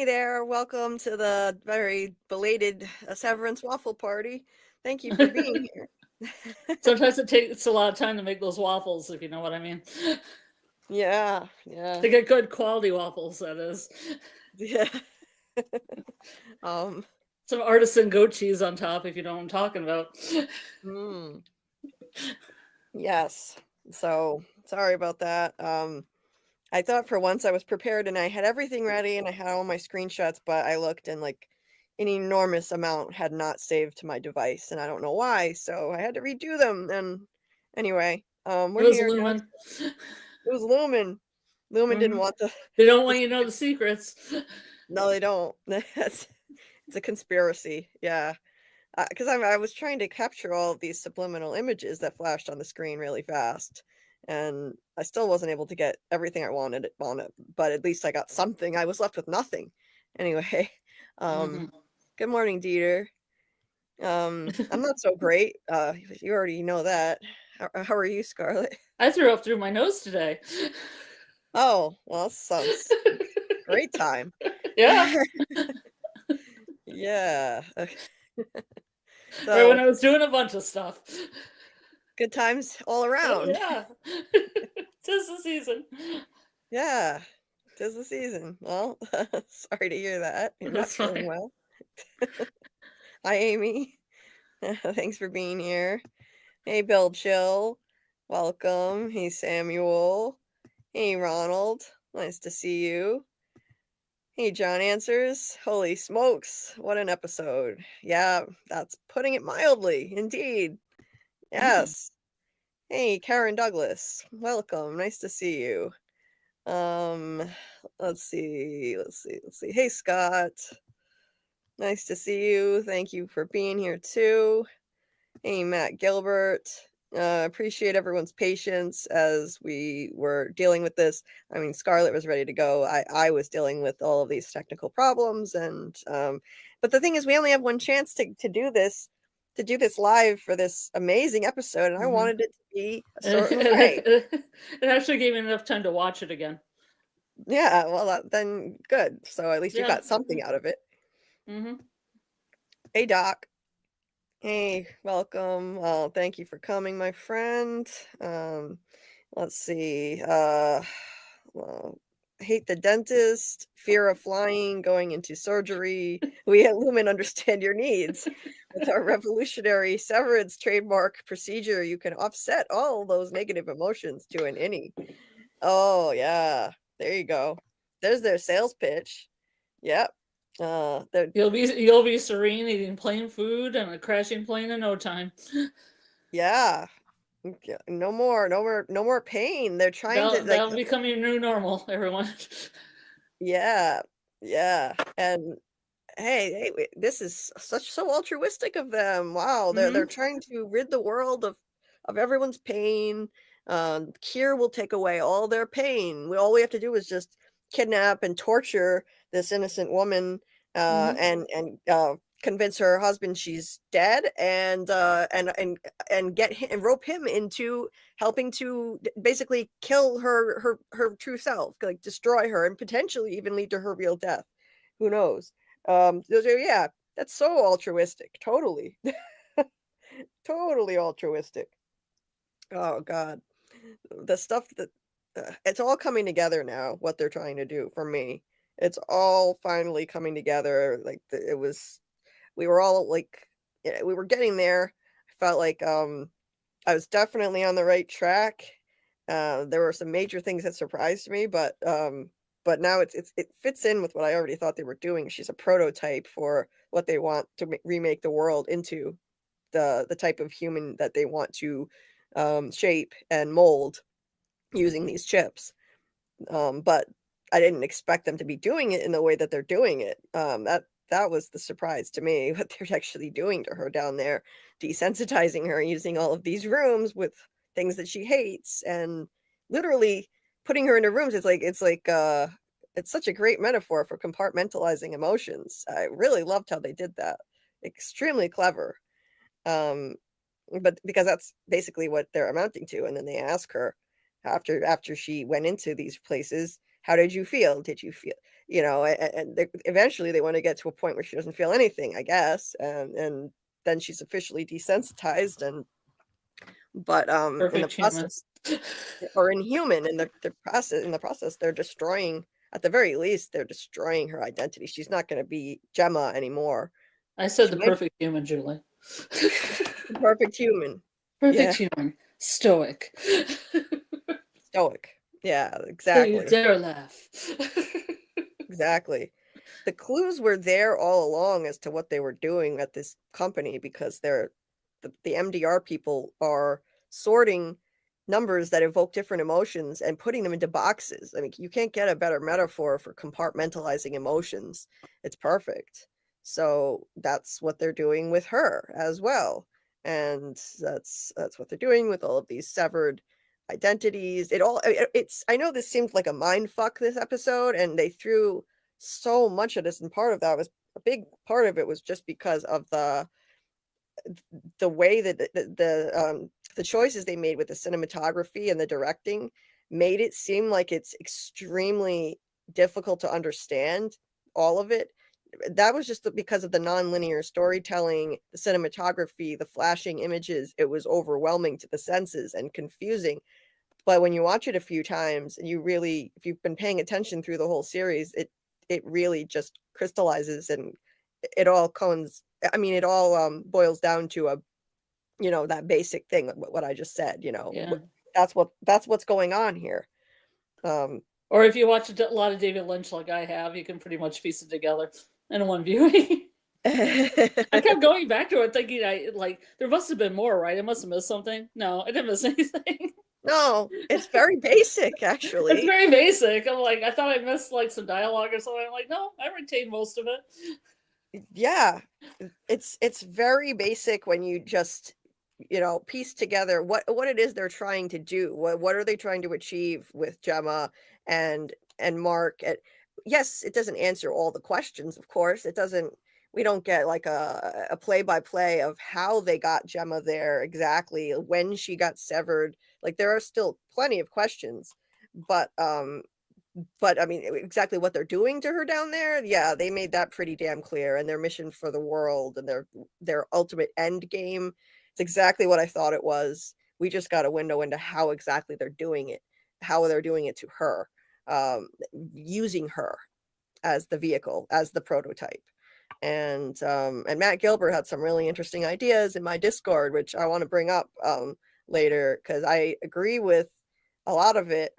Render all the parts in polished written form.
there, welcome to the very belated Severance Waffle party. Thank you for being here. Sometimes it takes a lot of time to make those waffles, if you know what I mean. Yeah. To get good quality waffles, that is. Yeah. Some artisan goat cheese on top, if you know what I'm talking about. Yes. So, sorry about that. I thought for once I was prepared and I had everything ready and I had all my screenshots, but I looked and like an enormous amount had not saved to my device and I don't know why, so I had to redo them. And anyway, we're It was here now. Lumon. It was Lumon. Lumon didn't want the. They don't want you to know the secrets. No, they don't. It's a conspiracy. Yeah, because I was trying to capture all of these subliminal images that flashed on the screen really fast, and I still wasn't able to get everything I wanted on it. But at least I got something. I was left with nothing. Anyway, good morning, Dieter. I'm not so great. You already know that. How are you, Scarlet? I threw up through my nose today. Oh, well, that sounds great time. Yeah. Yeah. Or when I was doing a bunch of stuff. Good times all around. Yeah. 'Tis the season. Yeah. 'Tis the season. Well, sorry to hear that. You're not feeling well. Hi, Amy. Thanks for being here. Hey, Bill Chill. Welcome. Hey, Samuel. Hey, Ronald. Nice to see you. Hey, John Answers. Holy smokes. What an episode. Yeah, that's putting it mildly. Indeed. Yes. Hey, Karen Douglas. Welcome. Nice to see you. Let's see. Hey, Scott. Nice to see you. Thank you for being here too. Hey, Matt Gilbert. Appreciate everyone's patience as we were dealing with this. I mean, Scarlet was ready to go. I was dealing with all of these technical problems, and but the thing is, we only have one chance to do this live for this amazing episode, and I wanted it to be a certain way. It actually gave me enough time to watch it again. Yeah, well, then good. So at least you got something out of it. Hey, Doc. Hey, welcome. Thank you for coming, my friend. Let's see. Well, hate the dentist, fear of flying, going into surgery. We at Lumon understand your needs. With our revolutionary severance trademark procedure, you can offset all those negative emotions to an innie. Oh, yeah. There you go. There's their sales pitch. Yep. You'll be serene, eating plain food and a crashing plane in no time. Yeah. No more pain. They're trying to that'll become your new normal, everyone. Yeah. And hey, this is so altruistic of them. Wow, they're trying to rid the world of everyone's pain. Kier will take away all their pain. All we have to do is just kidnap and torture this innocent woman, and convince her husband she's dead, and get him and rope him into helping to basically kill her true self, like destroy her, and potentially even lead to her real death. Who knows? Yeah, that's so altruistic. Totally. Totally altruistic. Oh God, the stuff that it's all coming together now. What they're trying to do for me, it's all finally coming together. Like we were all like, we were getting there. I felt like I was definitely on the right track. There were some major things that surprised me, but now it fits in with what I already thought they were doing. She's a prototype for what they want to remake the world into, the type of human that they want to shape and mold using these chips. But I didn't expect them to be doing it in the way that they're doing it. That was the surprise to me, what they're actually doing to her down there, desensitizing her, using all of these rooms with things that she hates, and literally putting her into rooms. It's such a great metaphor for compartmentalizing emotions. I really loved how they did that. Extremely clever. But because that's basically what they're amounting to. And then they ask her after she went into these places, how did you feel? you know, and eventually they want to get to a point where she doesn't feel anything, I guess, and then she's officially desensitized, but in the Perfect human. process, or inhuman, in the process, they're destroying, at the very least, they're destroying her identity. She's not going to be Gemma anymore. I said the perfect human, Julie. Perfect human. Perfect human. Stoic. Stoic. Yeah, So you exactly. dare laugh. Exactly. The clues were there all along as to what they were doing at this company, because the MDR people are sorting numbers that evoke different emotions and putting them into boxes. I mean, you can't get a better metaphor for compartmentalizing emotions. It's perfect. So that's what they're doing with her as well. And that's what they're doing with all of these severed identities. It's, I know this seemed like a mind fuck this episode, and they threw so much of this, and part of that was, a big part of it was just because of the way that the choices they made with the cinematography and the directing made it seem like it's extremely difficult to understand all of it. That was just because of the non-linear storytelling, the cinematography, the flashing images. It was overwhelming to the senses and confusing. But when you watch it a few times, and if you've been paying attention through the whole series, it really just crystallizes, and it all it all boils down to that basic thing, what I just said, Yeah. that's what's going on here. Or if you watch a lot of David Lynch like I have, you can pretty much piece it together in one viewing. I kept going back to it thinking there must have been more, right? I must have missed something. No, I didn't miss anything. No, it's very basic, actually. It's very basic. I'm like, I thought I missed some dialogue or something. I'm like, no, I retained most of it. Yeah, it's very basic when you just piece together what it is they're trying to do. What are they trying to achieve with Gemma and Mark? Yes, it doesn't answer all the questions, of course. It doesn't. We don't get like a play-by-play of how they got Gemma there exactly, when she got severed. Like, there are still plenty of questions, but I mean, exactly what they're doing to her down there, yeah, they made that pretty damn clear, and their mission for the world, and their ultimate end game. It's exactly what I thought it was. We just got a window into how exactly they're doing it, how they're doing it to her, using her as the vehicle, as the prototype. And Matt Gilbert had some really interesting ideas in my Discord, which I want to bring up later, because I agree with a lot of it.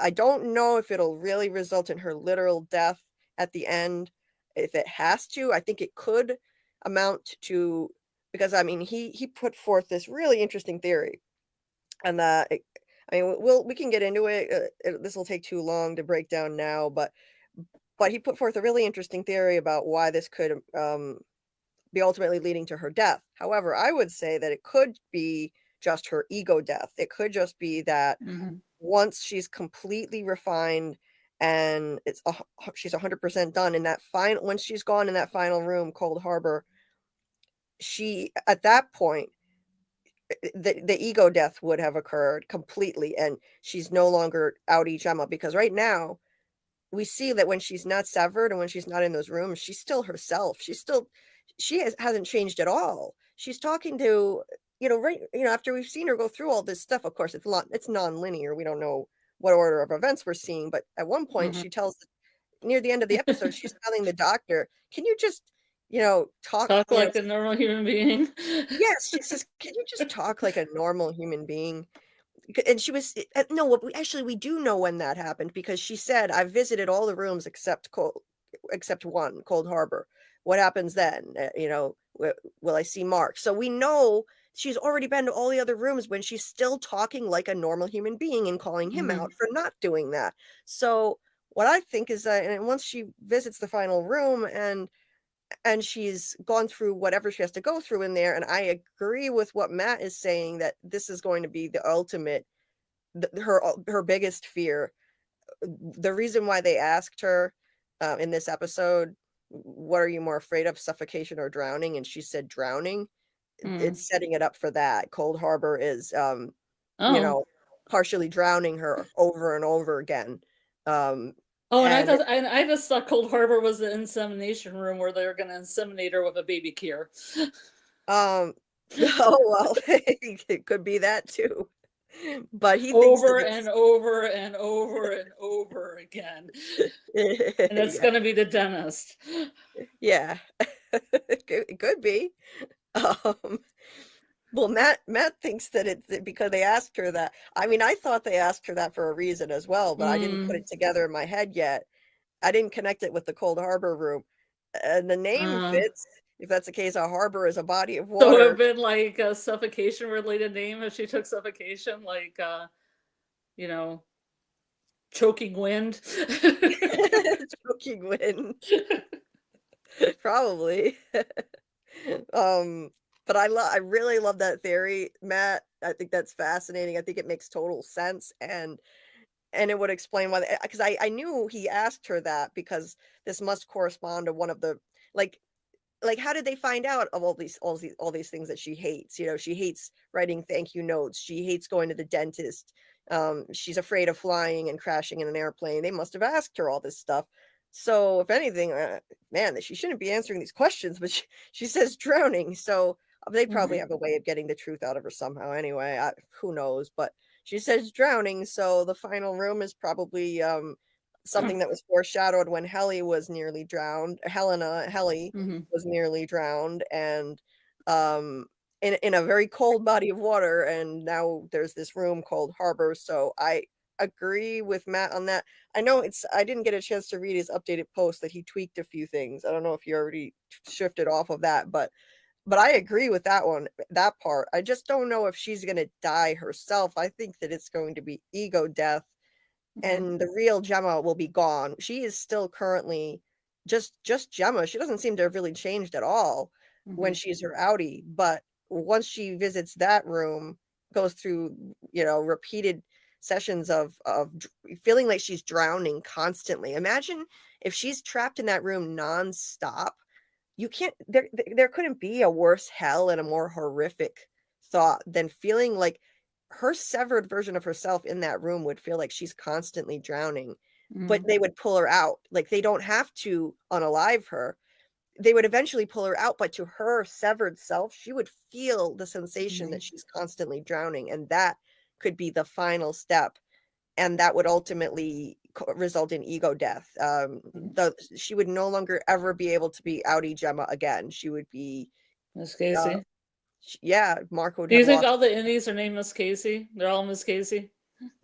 I don't know if it'll really result in her literal death at the end. If it has to, I think it could amount to, because I mean, he put forth this really interesting theory, and we can get into it. This will take too long to break down now, but he put forth a really interesting theory about why this could be ultimately leading to her death. However, I would say that it could be just her ego death. It could just be that once she's completely refined and she's 100% done in that once she's gone in that final room, Cold Harbor, she, at that point, the ego death would have occurred completely, and she's no longer outie Gemma, because right now we see that when she's not severed and when she's not in those rooms, she's still herself. She hasn't changed at all. She's talking to, after we've seen her go through all this stuff. Of course, it's non-linear. We don't know what order of events we're seeing, but at one point she tells, near the end of the episode, she's telling the doctor, "Can you just, talk like a normal human being?" Yes, she says, "Can you just talk like a normal human being?" And she was no, we do know when that happened, because she said, "I've visited all the rooms except one, Cold Harbor. What happens then? Will I see Mark?" So we know she's already been to all the other rooms when she's still talking like a normal human being and calling him out for not doing that. So what I think is that, and once she visits the final room and she's gone through whatever she has to go through in there, and I agree with what Matt is saying, that this is going to be the ultimate, her biggest fear. The reason why they asked her in this episode, "What are you more afraid of, suffocation or drowning?" and she said drowning, it's setting it up for that. Cold Harbor is partially drowning her over and over again, Oh, and And I just thought Cold Harbor was the insemination room where they were going to inseminate her with a baby Kier. oh, well, it could be that too. But he thinks that Over it's and over and over and over again. And it's yeah. going to be the dentist. Yeah. It could be. Um, well, Matt thinks that it's because they asked her that. I mean, I thought they asked her that for a reason as well, but I didn't put it together in my head yet. I didn't connect it with the Cold Harbor room. And the name fits. If that's the case, a harbor is a body of So it would water. have been like a suffocation related name if she took suffocation, like, you know, choking wind. Choking wind. Probably. But I really love that theory, Matt. I think that's fascinating. I think it makes total sense, and it would explain why. Because I knew he asked her that because this must correspond to one of the like how did they find out of all these things that she hates? You know, she hates writing thank you notes. She hates going to the dentist. She's afraid of flying and crashing in an airplane. They must have asked her all this stuff. So if anything, man, she shouldn't be answering these questions, but she says drowning. So they probably have a way of getting the truth out of her somehow. Anyway, who knows? But she says drowning. So the final room is probably something that was foreshadowed when Helly was nearly drowned. Helly was nearly drowned, and in a very cold body of water. And now there's this room called Harbor. So I agree with Matt on that. I know I didn't get a chance to read his updated post that he tweaked a few things. I don't know if you already shifted off of that, but I agree with that one, that part. I just don't know if she's going to die herself. I think that it's going to be ego death, and the real Gemma will be gone. She is still currently just Gemma. She doesn't seem to have really changed at all when she's her outie, but once she visits that room, goes through, repeated sessions of feeling like she's drowning constantly. Imagine if she's trapped in that room nonstop. You can't there couldn't be a worse hell and a more horrific thought than feeling like her severed version of herself in that room would feel like she's constantly drowning, but they would pull her out. Like, they don't have to unalive her. They would eventually pull her out, but to her severed self, she would feel the sensation that she's constantly drowning, and that could be the final step, and that would ultimately result in ego death. She would no longer ever be able to be outie Gemma again. She would be Miss Casey. Yeah, Mark would Do you have think lost. all the indies are named Miss Casey? They're all Miss Casey?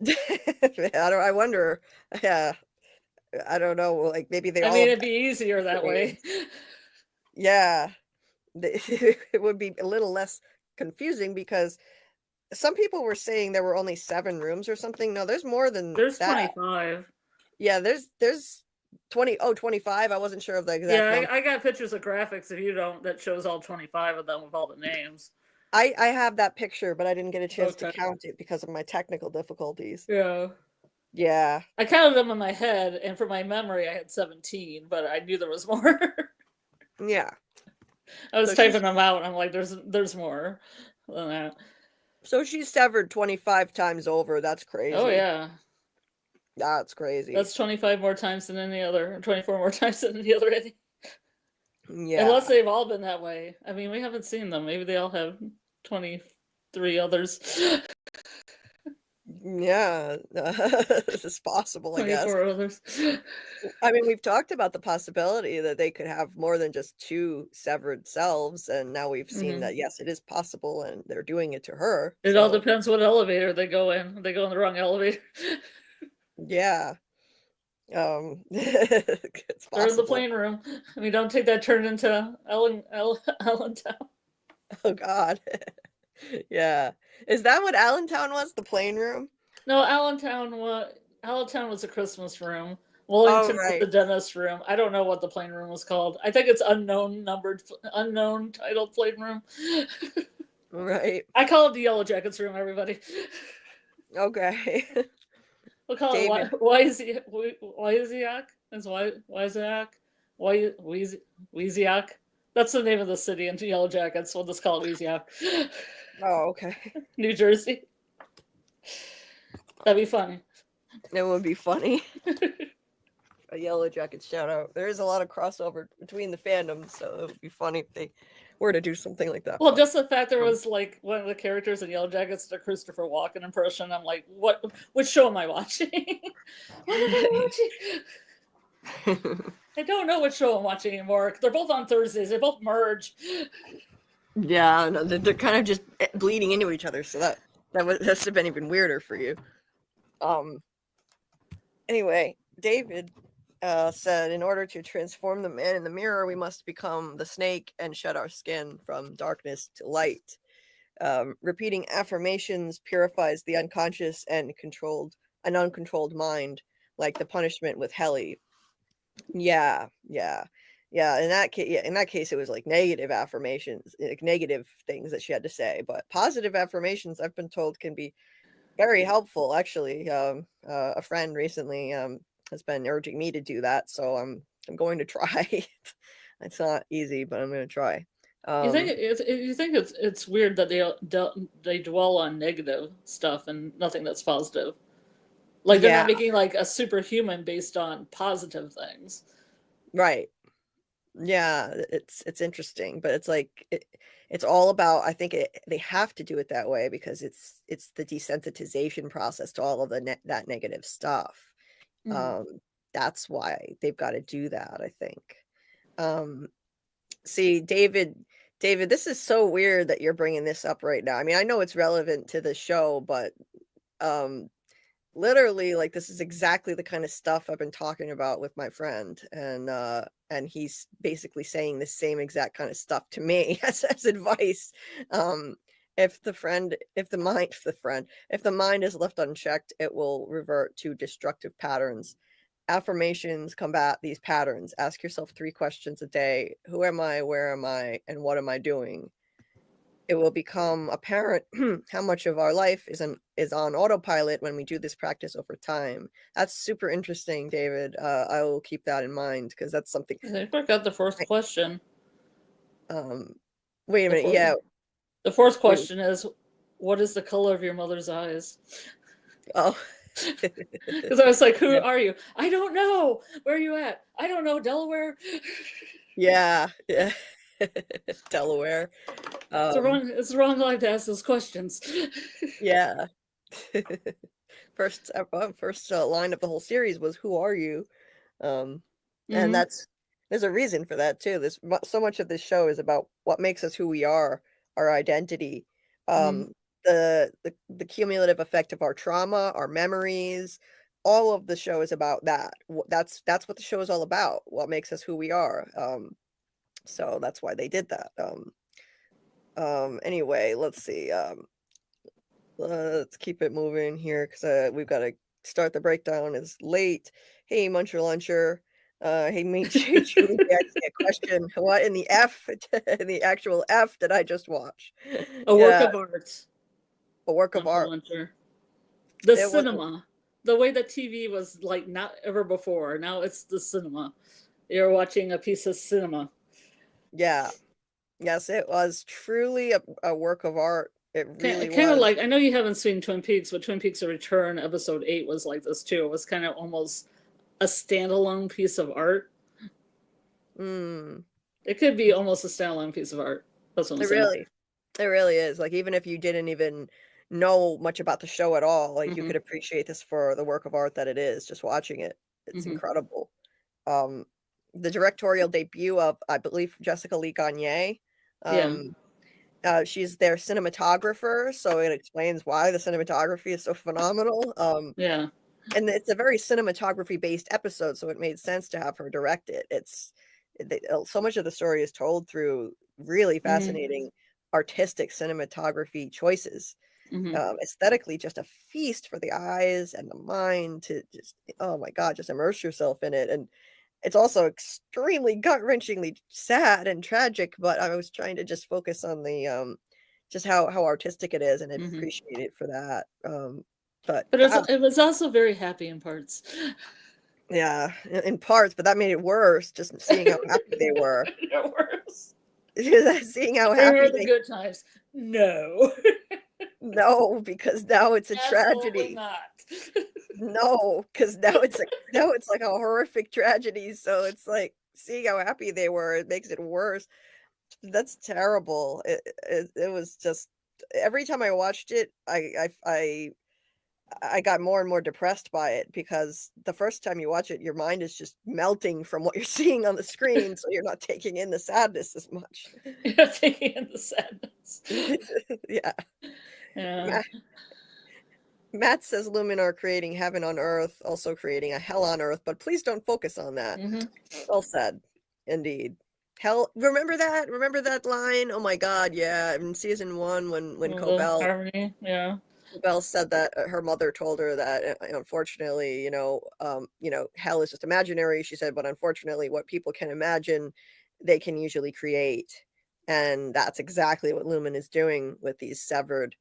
I wonder. Yeah, I don't know. Like, maybe they I all mean, have it'd be easier that way. Yeah, it would be a little less confusing because some people were saying there were only 7 rooms or something. No, there's more than There's that. 25. Yeah, there's 25. I wasn't sure of the exact Yeah, number. I got pictures of graphics if you don't that shows all 25 of them with all the names. I have that picture, but I didn't get a chance to Okay. count it because of my technical difficulties. Yeah. Yeah. I counted them in my head, and for my memory, I had 17, but I knew there was more. Yeah. I was So typing them out, and I'm like, there's more than that. So she's severed 25 times over. That's crazy. Oh, yeah. That's crazy. That's 25 more times than any other, 24 more times than any other ending. Yeah. Unless they've all been that way. I mean, we haven't seen them. Maybe they all have 23 others. Yeah. This is possible, I guess. 24 others. I mean, we've talked about the possibility that they could have more than just 2 severed selves, and now we've seen that, yes, it is possible, and they're doing it to her. It all depends what elevator they go in. They go in the wrong elevator. Yeah. It's They're in the possible. plane room. I mean, don't take that turn into Allentown. Oh god. Yeah. Is that what Allentown was? The plane room? No, Allentown was a Christmas room. Wellington was the dentist room. I don't know what the plane room was called. I think it's unknown titled plane room. Right. I call it the Yellow Jackets room, everybody. Okay. We'll call it Wyziak? Wyziak? That's the name of the city in Yellow Jackets. We'll just call it Wyziak. Oh, okay. New Jersey. That'd be funny. It would be funny. a Yellow Jackets shout out. There is a lot of crossover between the fandoms, so it would be funny if they were to do something like that. Well, just the fact there was like one of the characters in Yellow Jackets, the Christopher Walken impression. I'm like, which show am I watching? What am I watching? I don't know what show I'm watching anymore. They're both on Thursdays. They both merge. Yeah, no, they're kind of just bleeding into each other, so that must have been even weirder for you. Anyway, David said, in order to transform the man in the mirror, we must become the snake and shed our skin from darkness to light. Repeating affirmations purifies the unconscious and an uncontrolled mind, like the punishment with Helly. Yeah. In that case, it was like negative affirmations, like negative things that she had to say. But positive affirmations, I've been told, can be very helpful. Actually, a friend recently has been urging me to do that, so I'm going to try. It's not easy, but I'm going to try. You think it's weird that they dwell on negative stuff and nothing that's positive? Like they're not making like a superhuman based on positive things, right? Yeah, it's interesting, but it's like it's all about. I think they have to do it that way because it's the desensitization process to all of that negative stuff. That's why they've got to do that. I think. See, David, this is so weird that you're bringing this up right now. I mean, I know it's relevant to the show, but literally, like, this is exactly the kind of stuff I've been talking about with my friend, and he's basically saying the same exact kind of stuff to me as advice. If the mind is left unchecked, it will revert to destructive patterns. Affirmations combat these patterns. Ask yourself 3 questions a day. Who am I? Where am I? And what am I doing? It will become apparent how much of our life is on autopilot when we do this practice over time. That's super interesting, David. I will keep that in mind because that's something. I forgot the first question. Wait a minute. Yeah. The fourth question is, what is the color of your mother's eyes? Oh. Because I was like, who are you? I don't know. Where are you at? I don't know. Delaware? Yeah. Delaware. It's the wrong line to ask those questions. Yeah. First line of the whole series was, who are you? And there's a reason for that too. So much of this show is about what makes us who we are, our identity, the cumulative effect of our trauma, our memories. All of the show is about that. That's what the show is all about. What makes us who we are. So that's why they did that. Anyway, let's see. Let's keep it moving here because we've got to start the breakdown. It's late. Hey, Muncher Luncher. Hey, me, Julie, asking a question. What in the F, in the actual F, did I just watch? A work of art. A work of art. Luncher. The cinema. The way that TV was like not ever before. Now it's the cinema. You're watching a piece of cinema. Yeah. Yes, it was truly a work of art. It really kind of like, I know you haven't seen Twin Peaks, but Twin Peaks: The Return, episode 8 was like this too. It was kind of almost a standalone piece of art. It could be almost a standalone piece of art. That's what I'm saying. It really is. Like, even if you didn't even know much about the show at all, like, you could appreciate this for the work of art that it is, just watching it. It's incredible. The directorial debut of, I believe, Jessica Lee Gagne. She's their cinematographer, so it explains why the cinematography is so phenomenal. And it's a very cinematography-based episode, so it made sense to have her direct it. So much of the story is told through really fascinating artistic cinematography choices. Aesthetically, just a feast for the eyes and the mind to just, oh my God, just immerse yourself in it. And it's also extremely gut-wrenchingly sad and tragic, but I was trying to just focus on the just how artistic it is and appreciate it for that. But it was also very happy in parts. Yeah, in parts, but that made it worse, just seeing how happy they were. Worse. Seeing how happy were the good times. No. No, because now it's a tragedy. Not. No, because now it's like a horrific tragedy, so it's like, seeing how happy they were, it makes it worse. That's terrible. It was just every time I watched it, I got more and more depressed by it because the first time you watch it, your mind is just melting from what you're seeing on the screen, so you're not taking in the sadness as much. You're taking in the sadness. Yeah. Yeah. Matt says Lumen are creating heaven on earth, also creating a hell on earth, but please don't focus on that. Well said. Indeed. Hell, remember that? Remember that line? Oh my god, yeah. In season 1 when Cobell Harmony, yeah. Cobell said that her mother told her that unfortunately, hell is just imaginary. She said, but unfortunately what people can imagine, they can usually create. And that's exactly what Lumen is doing with these severed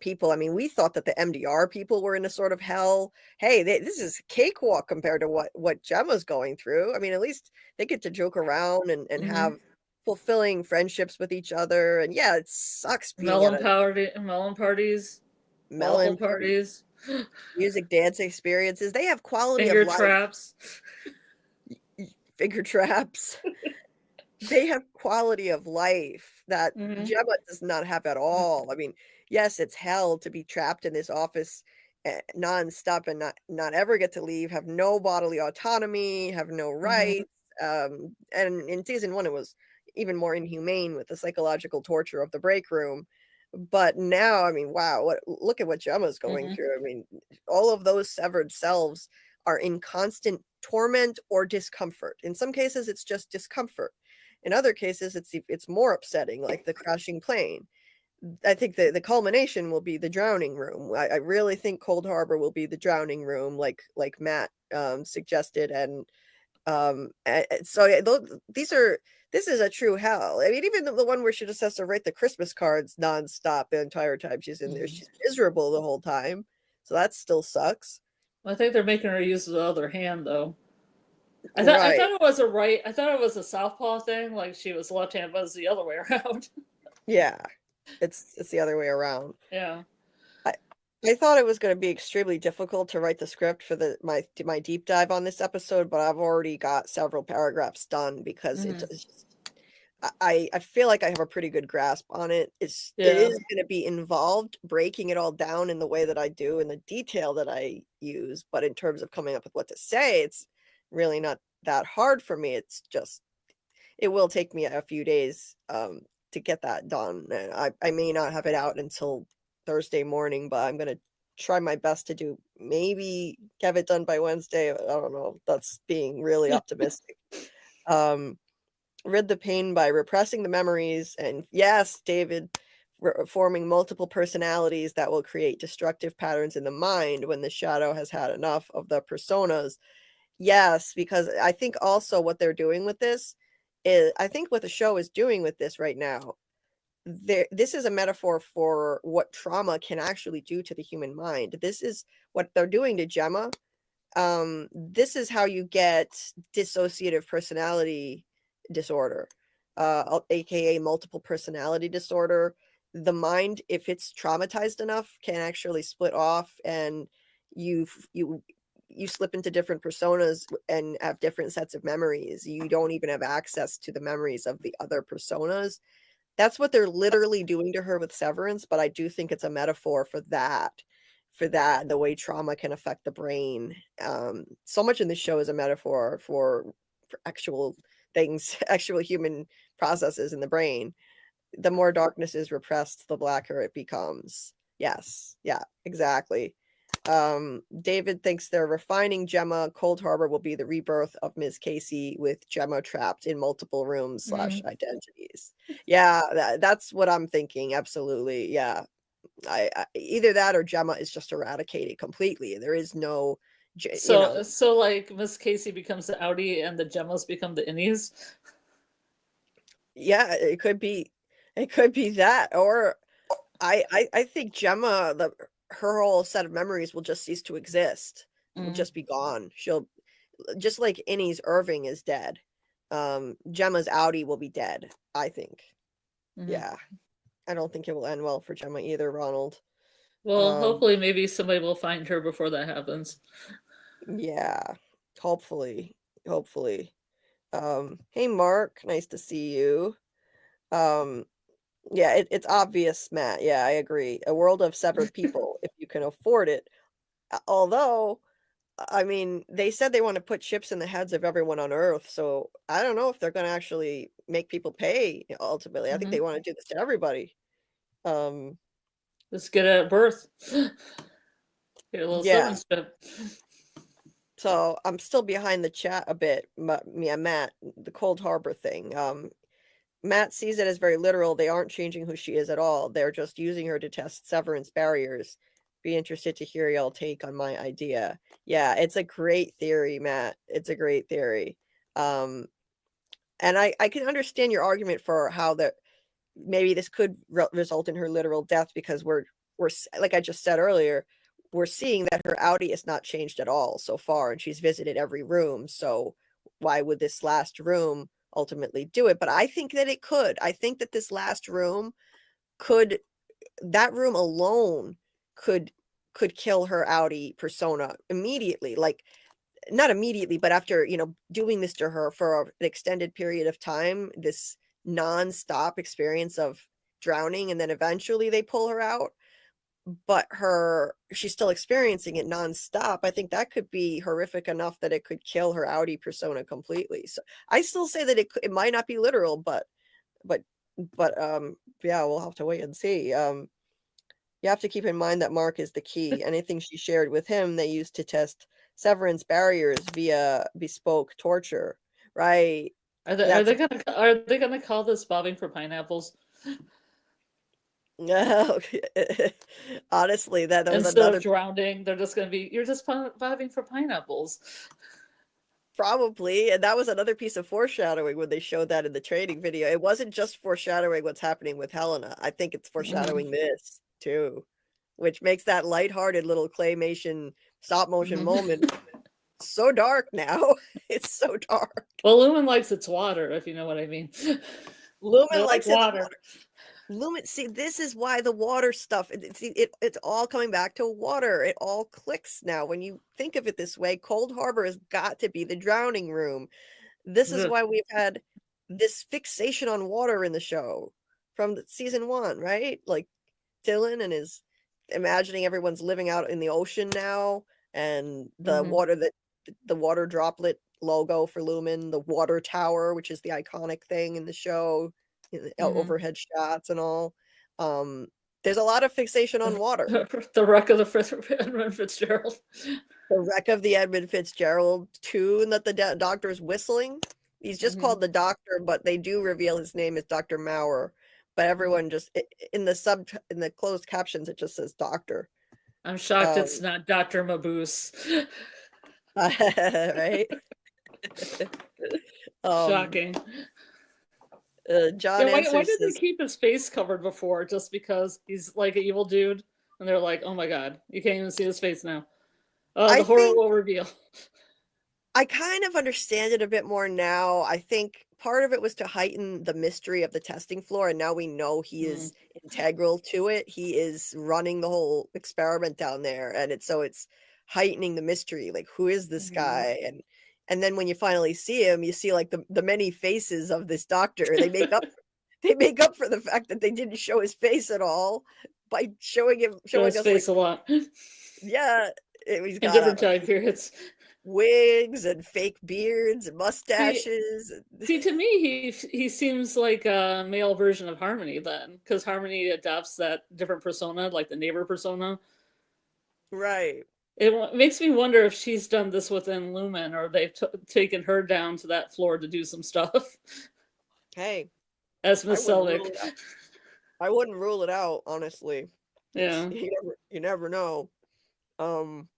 people. I mean, we thought that the MDR people were in a sort of hell. Hey, this is cakewalk compared to what Gemma's going through. I mean, at least they get to joke around and have fulfilling friendships with each other. And yeah, it sucks being at melon parties, melon waffle parties, music dance experiences. They have quality finger of life. traps. Finger traps. They have quality of life that Gemma does not have at all. I mean, yes, it's hell to be trapped in this office nonstop and not ever get to leave, have no bodily autonomy, have no rights. And in season 1, it was even more inhumane with the psychological torture of the break room. But now, I mean, wow, look at what Gemma's going through. I mean, all of those severed selves are in constant torment or discomfort. In some cases, it's just discomfort. In other cases, it's more upsetting, like the crashing plane. I think the culmination will be the drowning room. I really think Cold Harbor will be the drowning room, like Matt suggested, and so yeah, this is a true hell. I mean, even the one where she just has to write the Christmas cards nonstop the entire time she's in there. She's miserable the whole time, so that still sucks. I think they're making her use the other hand though. I thought it was I thought it was a southpaw thing, like she was left hand, but it's the other way around. Yeah, it's the other way around. Yeah. I thought it was going to be extremely difficult to write the script for my deep dive on this episode, but I've already got several paragraphs done because I feel like I have a pretty good grasp on it. It is going to be involved breaking it all down in the way that I do and the detail that I use, but in terms of coming up with what to say, it's really not that hard for me. It's just it will take me a few days to get that done. I may not have it out until Thursday morning, but I'm gonna try my best to maybe have it done by Wednesday. I don't know. That's being really optimistic. Rid the pain by repressing the memories, and yes, David, forming multiple personalities that will create destructive patterns in the mind when the shadow has had enough of the personas. Yes, because I think also what they're doing with this is, I think what the show is doing with this right now, this is a metaphor for what trauma can actually do to the human mind. This is what they're doing to Gemma. This is how you get dissociative personality disorder, aka multiple personality disorder. The mind, if it's traumatized enough, can actually split off, and you slip into different personas and have different sets of memories. You don't even have access to the memories of the other personas. That's what they're literally doing to her with Severance, but I do think it's a metaphor for that, the way trauma can affect the brain. So much in this show is a metaphor for actual things, actual human processes in the brain. The more darkness is repressed, the blacker it becomes. Yes, yeah, exactly. David thinks they're refining Gemma. Cold Harbor will be the rebirth of Ms. Casey with Gemma trapped in multiple rooms / identities. Yeah, that's what I'm thinking. Absolutely. Yeah. I either that or Gemma is just eradicated completely. There is no, so like Miss Casey becomes the outie and the Gemmas become the innies. Yeah, it could be that, or I think Gemma, her whole set of memories will just cease to exist. Will just be gone. She'll, just like Innie's Irving is dead. Gemma's outie will be dead, I think. Yeah. I don't think it will end well for Gemma either, Ronald. Well, hopefully maybe somebody will find her before that happens. Yeah, hopefully. Hey Mark, nice to see you. Um, yeah, it's obvious, Matt. Yeah, I agree. A world of severed people, if you can afford it. Although, I mean, they said they want to put chips in the heads of everyone on Earth, so I don't know if they're going to actually make people pay ultimately. I think they want to do this to everybody. Let's get it at birth. Get a little Yeah. severance chip. So I'm still behind the chat a bit. Yeah, Matt, the Cold Harbor thing. Matt sees it as very literal. They aren't changing who she is at all. They're just using her to test severance barriers. Be interested to hear y'all take on my idea. Yeah, it's a great theory, Matt. It's a great theory. And I can understand your argument for how that maybe this could result in her literal death because we're like I just said earlier, we're seeing that her Audi has not changed at all so far, and she's visited every room. So why would this last room ultimately do it? But I think that it could. I think that this last room could, that room alone could kill her Audi persona immediately. Like not immediately, but after, doing this to her for an extended period of time, this non-stop experience of drowning, and then eventually they pull her out, but she's still experiencing it non-stop. I think that could be horrific enough that it could kill her Audi persona completely. So I still say that it might not be literal, but yeah, we'll have to wait and see. You have to keep in mind that Mark is the key. Anything she shared with him, they used to test severance barriers via bespoke torture, right? Are they gonna call this bobbing for pineapples? No, honestly, that was Instead another of drowning, they're just gonna be, you're just bobbing for pineapples. probably, and that was another piece of foreshadowing when they showed that in the training video. It wasn't just foreshadowing what's happening with Helena. I think it's foreshadowing this too, which makes that lighthearted little claymation stop motion moment so dark now. It's so dark. Well, Lumon likes its water, if you know what I mean. They Lumen like likes its water. water. Lumen, see, this is why the water stuff, it's all coming back to water. It all clicks now. When you think of it this way, Cold Harbor has got to be the drowning room. This is why we've had this fixation on water in the show from season 1, right? Like Dylan and his imagining everyone's living out in the ocean now, and the water droplet logo for Lumen, the water tower, which is the iconic thing in the show, overhead shots and all. There's a lot of fixation on water. The wreck of the Edmund Fitzgerald. The wreck of the Edmund Fitzgerald tune that the doctor's whistling. He's just called the doctor, but they do reveal his name is Dr. Maurer. But everyone just in the closed captions it just says doctor. I'm shocked it's not Dr. Mabuse. Right? Shocking. John why did they keep his face covered before? Just because he's like an evil dude? And they're like, oh my god, you can't even see his face now. Oh, the horrible reveal. I kind of understand it a bit more now. I think part of it was to heighten the mystery of the testing floor, and now we know he is integral to it. He is running the whole experiment down there, and it's heightening the mystery. Like, who is this guy? And then when you finally see him, you see like the many faces of this doctor. They make up for the fact that they didn't show his face at all by showing his us face a lot. Yeah, he's got in different time periods. Wigs and fake beards and mustaches. See, to me, he seems like a male version of Harmony then, because Harmony adopts that different persona, like the neighbor persona. Right. It makes me wonder if she's done this within Lumon, or they've taken her down to that floor to do some stuff. Hey, as Miss Selvig. I wouldn't rule it out, honestly. Yeah, you never know. John,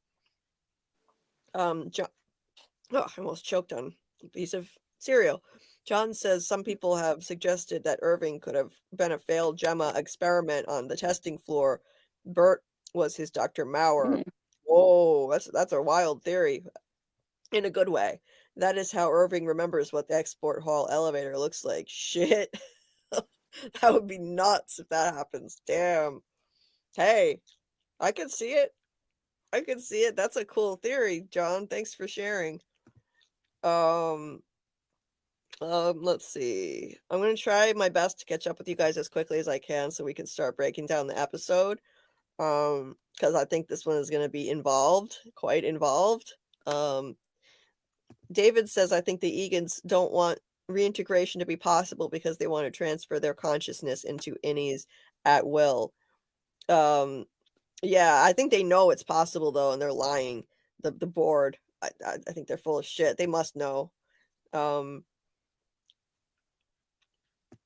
I almost choked on a piece of cereal. John says some people have suggested that Irving could have been a failed Gemma experiment on the testing floor. Bert was his Dr. Maurer. Whoa, that's a wild theory. In a good way. That is how Irving remembers what the export hall elevator looks like. Shit. That would be nuts if that happens. Damn. Hey, I can see it. I can see it. That's a cool theory, John. Thanks for sharing. Let's see. I'm gonna try my best to catch up with you guys as quickly as I can so we can start breaking down the episode. Because I think this one is gonna be involved, quite involved. David says, I think the Egans don't want reintegration to be possible because they want to transfer their consciousness into innies at will. Yeah, I think they know it's possible though, and they're lying. The board, I think they're full of shit. They must know.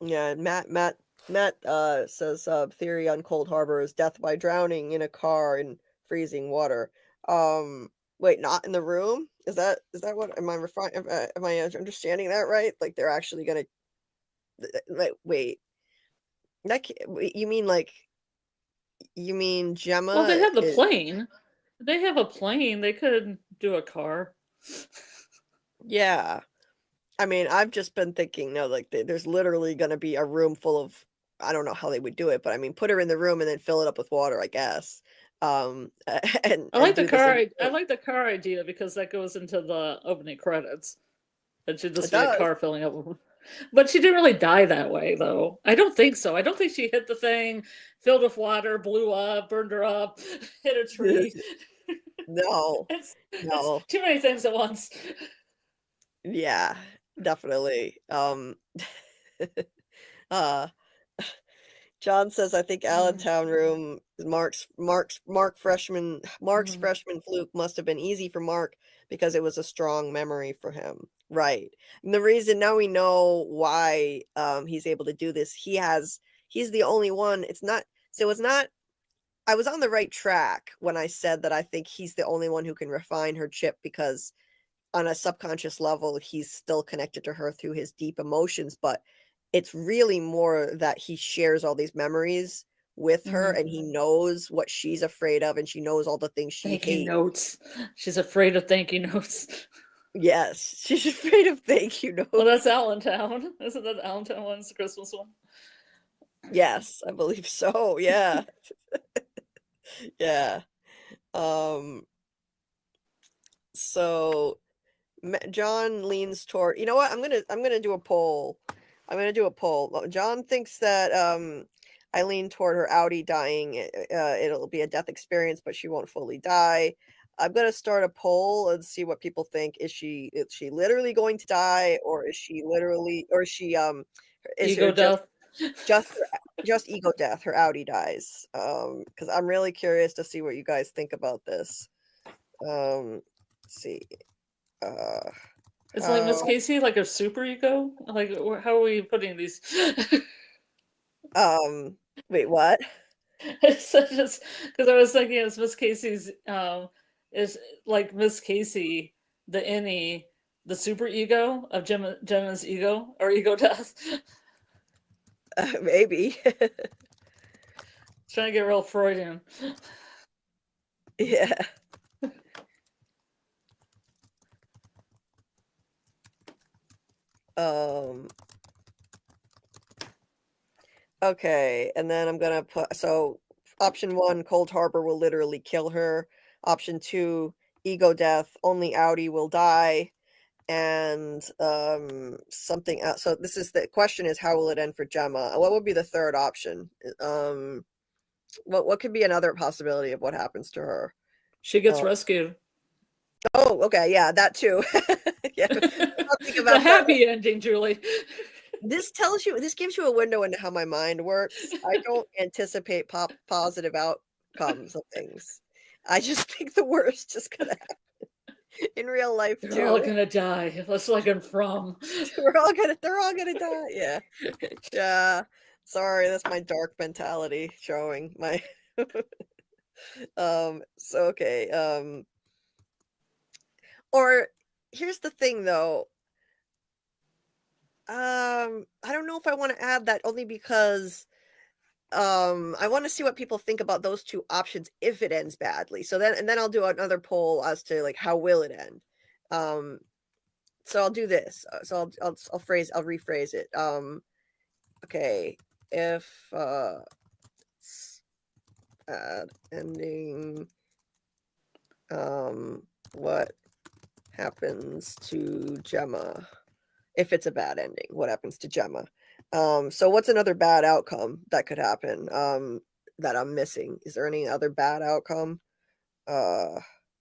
Yeah, Matt says theory on Cold Harbor is death by drowning in a car in freezing water. Wait, not in the room? Is that what am I understanding that right? Like they're actually gonna wait. You mean Gemma? Well, they have the plane. They have a plane. They could do a car. Yeah. I mean, I've just been thinking, no, like there's literally going to be a room full of, I don't know how they would do it, but I mean, put her in the room and then fill it up with water, I guess. And I like the car. I like the car idea because that goes into the opening credits. It should just be a car filling up. But she didn't really die that way, though. I don't think so. I don't think she hit the thing, filled with water, blew up, burned her up, hit a tree. No, it's too many things at once. Yeah, definitely. John says, I think Allentown room, Mark's freshman fluke must have been easy for Mark because it was a strong memory for him. Right. And the reason now we know why he's able to do this, he's the only one. I was on the right track when I said that I think he's the only one who can refine her chip because on a subconscious level, he's still connected to her through his deep emotions, but it's really more that he shares all these memories with her and he knows what she's afraid of and she knows all the things she hates. Thank you notes. She's afraid of thank you notes. Yes, she's afraid of thank you notes. Well, that's Allentown. Isn't that Allentown one? It's the Christmas one. Yes, I believe so. Yeah. Yeah. So John leans toward, you know what? I'm gonna do a poll. John thinks that I lean toward her Audi dying. It'll be a death experience, but she won't fully die. I'm gonna start a poll and see what people think. Is she literally going to die, or is she ego death? Just ego death. Her Audi dies. Because I'm really curious to see what you guys think about this. Let's see. It's like Miss Casey, like a super ego. Like, how are we putting these? Wait, what? It's just because I was thinking it's Miss Casey's. Is like Miss Casey, the innie, the super ego of Gemma's ego or ego death. Maybe. Trying to get real Freudian. Yeah. Okay, and then I'm gonna put, so option 1, Cold Harbor will literally kill her. Option 2, ego death, only Audi will die. And something else. So this is the question is, how will it end for Gemma? What would be the third option? What could be another possibility of what happens to her? She gets rescued. Oh, okay, yeah, that too. Yeah, the happy ending, Julie. This gives you a window into how my mind works. I don't anticipate positive outcomes of things. I just think the worst is gonna happen in real life too. They're all gonna die. That's like in From. They're all gonna die. Yeah. Yeah. Sorry, that's my dark mentality showing my so okay. Or here's the thing though. I don't know if I want to add that only because I want to see what people think about those two options if it ends badly. So then I'll do another poll as to like how will it end. So I'll do this. So I'll rephrase it. Okay, if bad ending. What happens to Gemma? If it's a bad ending, what happens to Gemma? So what's another bad outcome that could happen that I'm missing? Is there any other bad outcome?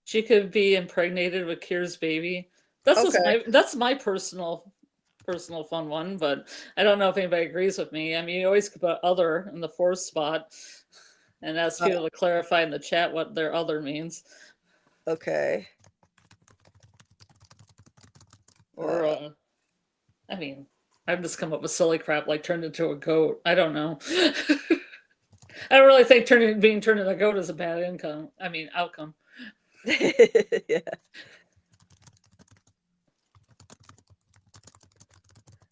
She could be impregnated with Kier's baby. That's just Okay. that's my personal fun one, but I don't know if anybody agrees with me. I mean, you always could put other in the fourth spot and ask people to clarify in the chat what their other means. Okay. Or, I mean, I've just come up with silly crap like turned into a goat. I don't know. I don't really think being turned into a goat is a bad outcome. Yeah.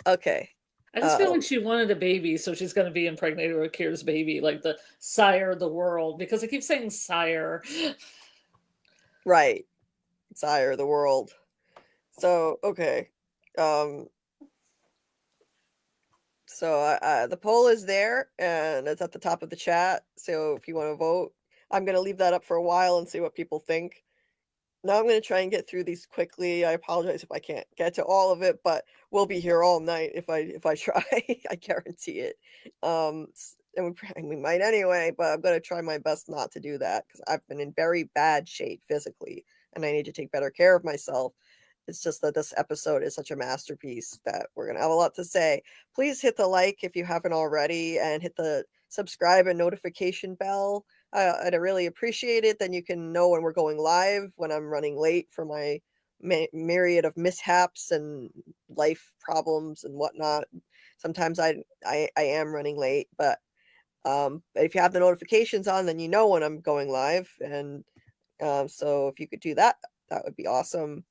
Okay. I just feel like she wanted a baby, so she's going to be impregnated with Kier's baby, like the sire of the world, because I keep saying sire. Right. Sire of the world. So, okay. So the poll is there, and it's at the top of the chat. So if you want to vote, I'm going to leave that up for a while and see what people think. Now I'm going to try and get through these quickly. I apologize if I can't get to all of it, but we'll be here all night if I try. I guarantee it. And we might anyway, but I'm going to try my best not to do that because I've been in very bad shape physically, and I need to take better care of myself. It's just that this episode is such a masterpiece that we're going to have a lot to say. Please hit the like if you haven't already, and hit the subscribe and notification bell. I'd really appreciate it. Then you can know when we're going live, when I'm running late for my myriad of mishaps and life problems and whatnot. Sometimes I am running late, but if you have the notifications on, then you know when I'm going live. And so if you could do that, that would be awesome.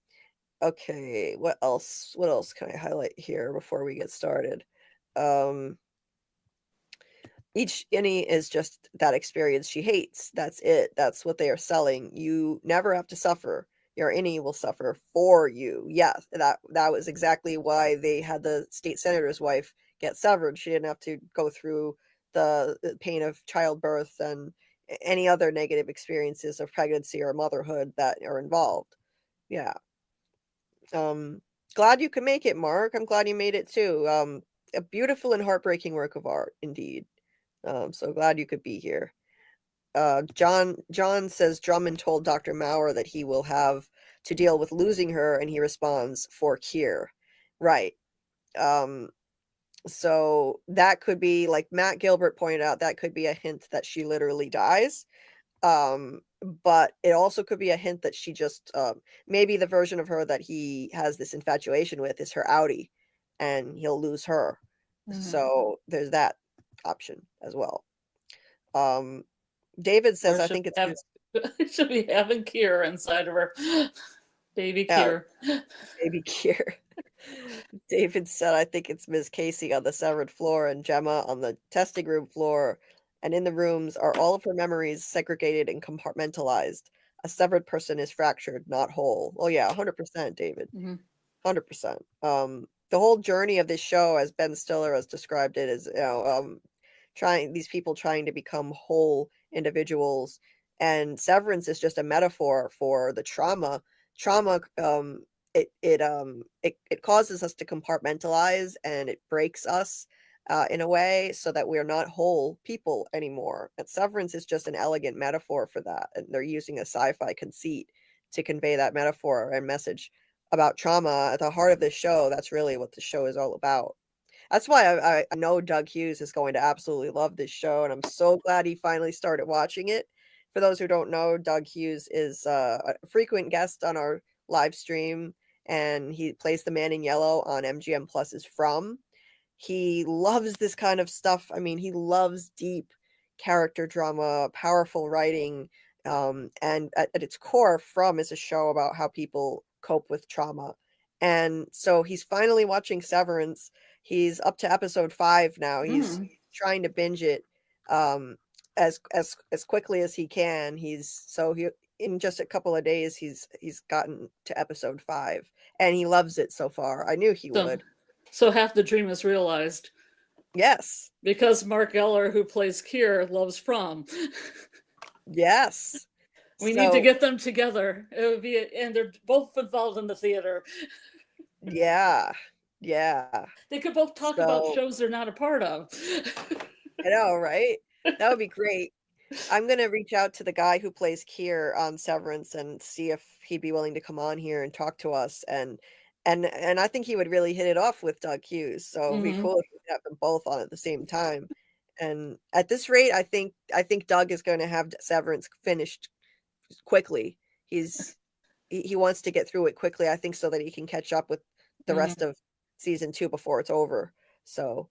Okay, what else? What else can I highlight here before we get started? Each innie is just that experience she hates. That's it. That's what they are selling. You never have to suffer. Your innie will suffer for you. Yes, that was exactly why they had the state senator's wife get severed. She didn't have to go through the pain of childbirth and any other negative experiences of pregnancy or motherhood that are involved. Yeah. Glad you could make it, Mark. I'm glad you made it too. A beautiful and heartbreaking work of art, indeed. So glad you could be here. John says Drummond told Dr. Maurer that he will have to deal with losing her, and he responds, for Kier. Right. So that could be, like Matt Gilbert pointed out, that could be a hint that she literally dies. But it also could be a hint that she just maybe the version of her that he has this infatuation with is her outie, and he'll lose her. So there's that option as well. David says, I think it should be having Kier inside of her. Baby Kier. Baby Kier. David said, I think it's Ms. Casey on the severed floor and Gemma on the testing room floor. And in the rooms are all of her memories segregated and compartmentalized. A severed person is fractured, not whole. Oh yeah, 100%, David. 100%. The whole journey of this show, as Ben Stiller has described it, is these people trying to become whole individuals, and Severance is just a metaphor for the trauma. It causes us to compartmentalize, and it breaks us in a way so that we're not whole people anymore. And Severance is just an elegant metaphor for that, and they're using a sci-fi conceit to convey that metaphor and message about trauma at the heart of this show. That's really what the show is all about. That's why I know Doug Hughes is going to absolutely love this show, and I'm so glad he finally started watching it. For those who don't know, Doug Hughes is a frequent guest on our live stream, and he plays the man in yellow on MGM Plus's From. He loves this kind of stuff. I mean, he loves deep character drama, powerful writing, and at its core, From is a show about how people cope with trauma. And so he's finally watching Severance. He's up to episode 5 now. He's trying to binge it as quickly as he can. He in just a couple of days he's gotten to episode 5, and he loves it so far. I knew he would. So half the dream is realized. Yes. Because Mark Geller, who plays Kier, loves From. Yes. We need to So get them together. It would be, and they're both involved in the theater. yeah. Yeah. They could both talk about So shows they're not a part of. I know, right? That would be great. I'm gonna reach out to the guy who plays Kier on Severance and see if he'd be willing to come on here and talk to us, and I think he would really hit it off with Doug Hughes, so it'd be Mm-hmm. cool if we could have them both on at the same time, and at this rate, I think Doug is gonna have Severance finished quickly. He wants to get through it quickly, I think, so that he can catch up with the rest Mm-hmm. of season 2 before it's over, so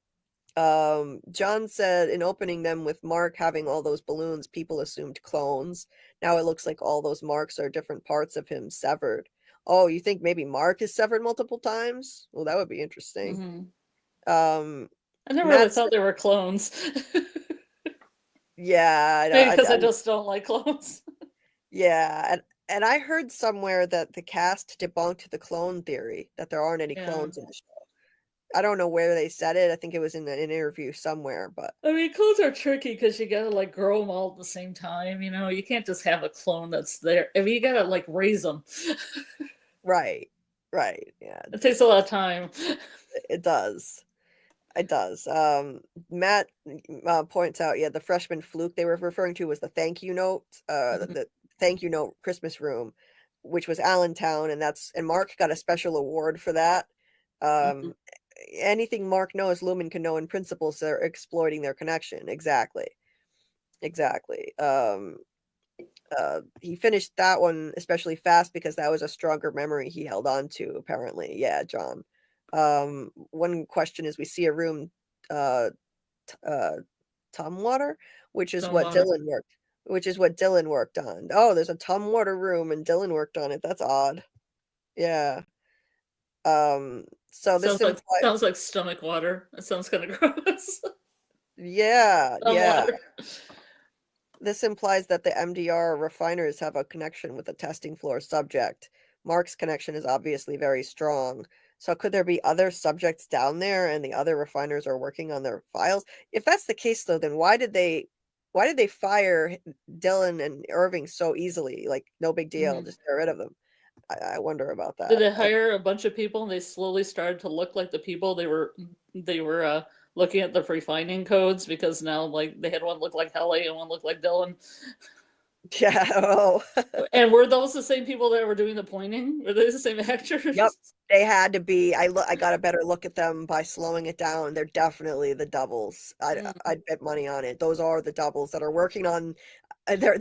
John said in opening them with Mark having all those balloons, people assumed clones. Now it looks like all those marks are different parts of him severed. Oh, you think maybe Mark is severed multiple times? Well, that would be interesting. Mm-hmm. Um, I never really Matt thought said, they were clones. yeah, Maybe because I just don't like clones. yeah, and I heard somewhere that the cast debunked the clone theory that there aren't any Yeah. clones in the show. I don't know where they said it. I think it was in an interview somewhere, but I mean, clones are tricky because you gotta like grow them all at the same time. You know, you can't just have a clone that's there. I mean, you gotta like raise them. right, right, yeah, It takes a lot of time. it does. It does. Matt points out, yeah, the freshman fluke they were referring to was the thank you note, Mhm. the thank you note Christmas room, which was Allentown, and Mark got a special award for that. Mhm. Um, Anything Mark knows, Lumen can know in principle, so they're exploiting their connection. Exactly, exactly. He finished that one especially fast because that was a stronger memory he held on to, apparently. Yeah, John. One question is we see a room, uh, Tumwater, which is Some what water. Dylan worked on. Oh, there's a Tumwater room and Dylan worked on it. That's odd. Yeah. So this implies, Sounds like stomach water. It sounds kind of gross. yeah, Some yeah. water. This implies that the MDR refiners have a connection with the testing floor subject. Mark's connection is obviously very strong. So could there be other subjects down there and the other refiners are working on their files? If that's the case though, then why did they fire Dylan and Irving so easily? Like no big deal, Mhm. just get rid of them. I wonder about Did that. they hire a bunch of people and they slowly started to look like the people they were looking at the refining codes because now like they had one look like Helly and one look like Dylan. Yeah, oh. And were those the same people that were doing the pointing? Were they the same Yep, actors? they had to be. I got a better look at them by slowing it down. They're definitely the doubles. Mm, I'd bet money on it. Those are the doubles that are working on. They're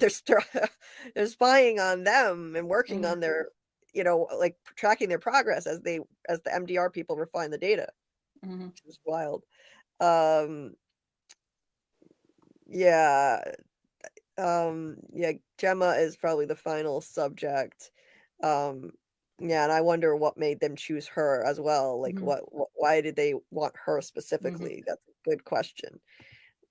spying on them and working mm, on their, like tracking their progress as the MDR people refine the data, mm, which is wild. Um, yeah, yeah. Gemma is probably the final subject. Um, yeah, and I wonder what made them choose her as well. Like, mm, why did they want her mm, specifically? That's a good question.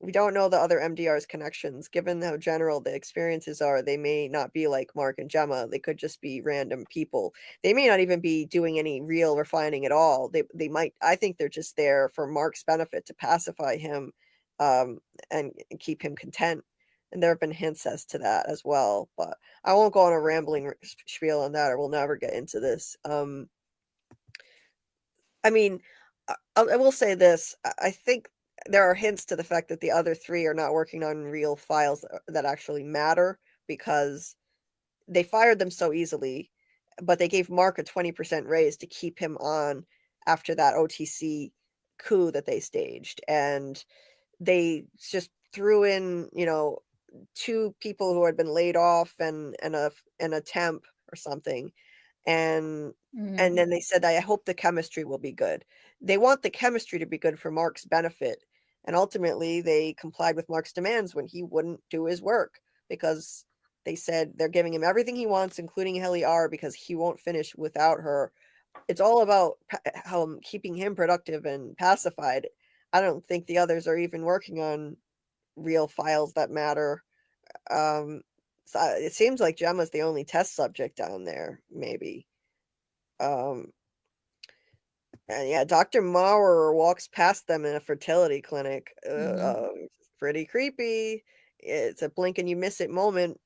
We don't know the other MDR's connections. Given how general the experiences are, they may not be like Mark and Gemma. They could just be random people. They may not even be doing any real refining at all. They might. I think they're just there for Mark's benefit to pacify him, um, and keep him content. And there have been hints as to that as well. But I won't go on a rambling spiel on that, or we'll never get into this. I mean, I will say this. I think there are hints to the fact that the other 3 are not working on real files that actually matter because they fired them so easily, but they gave Mark a 20% raise to keep him on after that OTC coup that they staged, and they just threw in, 2 people who had been laid off and a temp or something, and mm, and then they said, "I hope the chemistry will be good." They want the chemistry to be good for Mark's benefit, and ultimately, they complied with Mark's demands when he wouldn't do his work because they said they're giving him everything he wants, including Helly R, because he won't finish without her. It's all about how keeping him productive and pacified. I don't think the others are even working on real files that matter. Um, so it seems like Gemma's the only test subject down there, maybe. Um, and yeah, Dr. Maurer walks past them in a fertility clinic. mm. Pretty creepy. it's a blink and you miss it moment.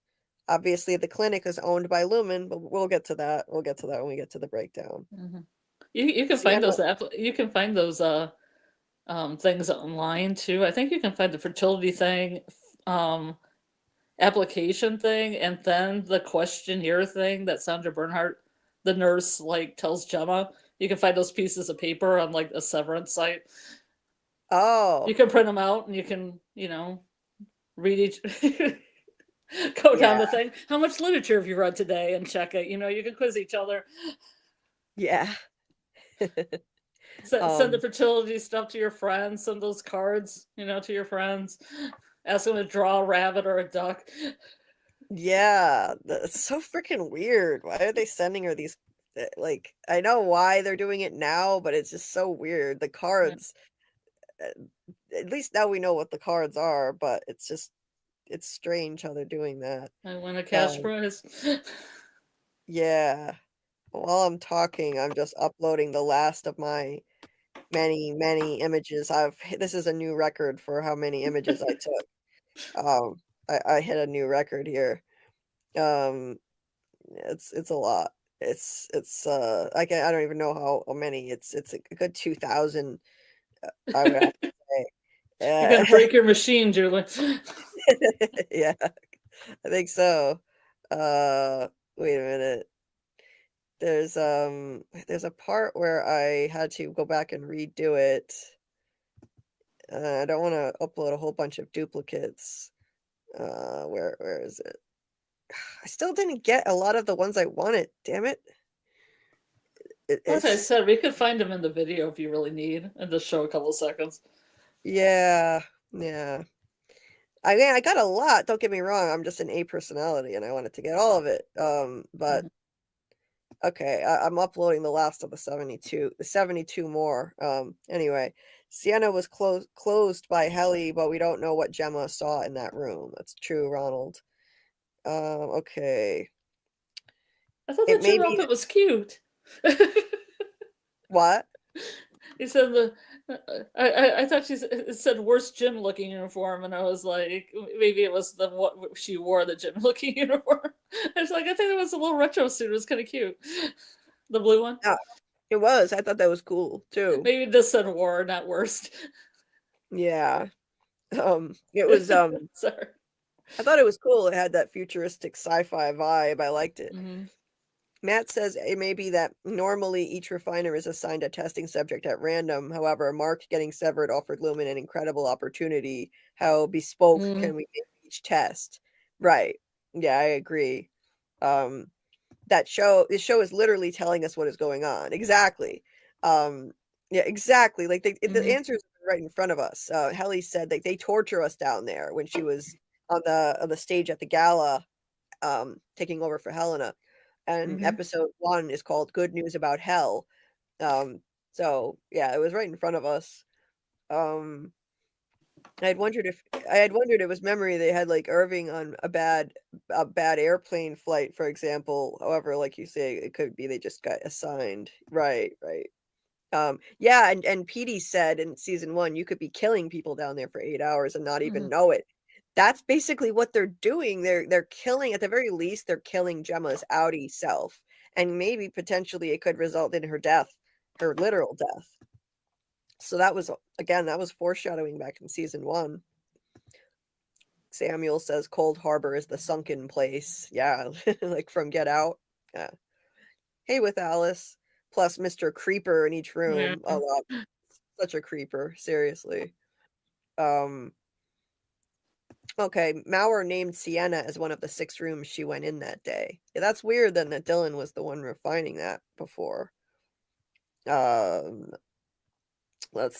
Obviously, the clinic is owned by Lumon, but we'll get to that. We'll get to that when we get to the breakdown. You can find Sienna, those things online too. I think you can find the fertility thing, application thing, and then the questionnaire thing that Sandra Bernhardt, the nurse, like tells Gemma. You can find those pieces of paper on like a Severance site. oh, You can print them out and you can, read each go down yeah, the thing. How much literature have you read today and check it? You can quiz each other. yeah. Send the fertility stuff to your friends. Send those cards, to your friends. Ask them to draw a rabbit or a duck. Yeah, it's so freaking weird. Why are they sending her these? Like, I know why they're doing it now, but it's just so weird. The cards, at least now we know what the cards are, but it's strange how they're doing that. I win a cash prize. Yeah. While I'm talking, I'm just uploading the last of my many, many images. This is a new record for how many images I took. I hit a new record here. It's a lot. I don't even know how many. It's a good 2,000. I would have to say. You're gonna break your machine, Julie. Yeah, I think so. Wait a minute. There's a part where I had to go back and redo it. I don't want to upload a whole bunch of duplicates. Where is it? I still didn't get a lot of the ones I wanted. Damn it. As I It's said, we could find them in the video if you really need, and just show a couple seconds. Yeah. I mean, I got a lot. Don't get me wrong. I'm just an A personality, and I wanted to get all of it. But okay, I'm uploading the last of the 72 more. Anyway, Sienna was closed by Helly, but we don't know what Gemma saw in that room. That's true, Ronald. Okay. I thought the gym outfit was cute. What? He said I thought it said worst gym looking uniform, and I was like, maybe it was what she wore, the gym looking uniform. I was like, I think it was a little retro suit. It was kind of cute. The blue one. Yeah, it was. I thought that was cool too. Maybe this said war, not worst. Yeah. It was Sorry. I thought it was cool. It had that futuristic sci-fi vibe. I liked it. Mm-hmm. Matt says it may be that normally each refiner is assigned a testing subject at random. However, Mark getting severed offered Lumon an incredible opportunity. How bespoke can we make each test? Right. Yeah, I agree. This show is literally telling us what is going on. Exactly. Yeah, exactly. Like the answers are right in front of us. Helly said that they torture us down there when she was on the stage at the gala, taking over for Helena. And episode 1 is called Good News About Hell. So yeah, it was right in front of us. I had wondered if it was memory they had like Irving on a bad airplane flight, for example. However, like you say, it could be they just got assigned. Right. Yeah, and Petey said in season 1, you could be killing people down there for 8 hours and not even know it. That's basically what they're doing. They're killing, at the very least, they're killing Gemma's outie self. And maybe potentially it could result in her death, her literal death. So that was foreshadowing back in season 1. Samuel says Cold Harbor is the sunken place. Yeah, like from Get Out. Yeah. Hey with Alice. Plus Mr. Creeper in each room. Yeah. Oh, such a creeper. Seriously. Okay, Maurer named Sienna as one of the 6 rooms she went in that day. Yeah, that's weird then that Dylan was the one refining that before. Let's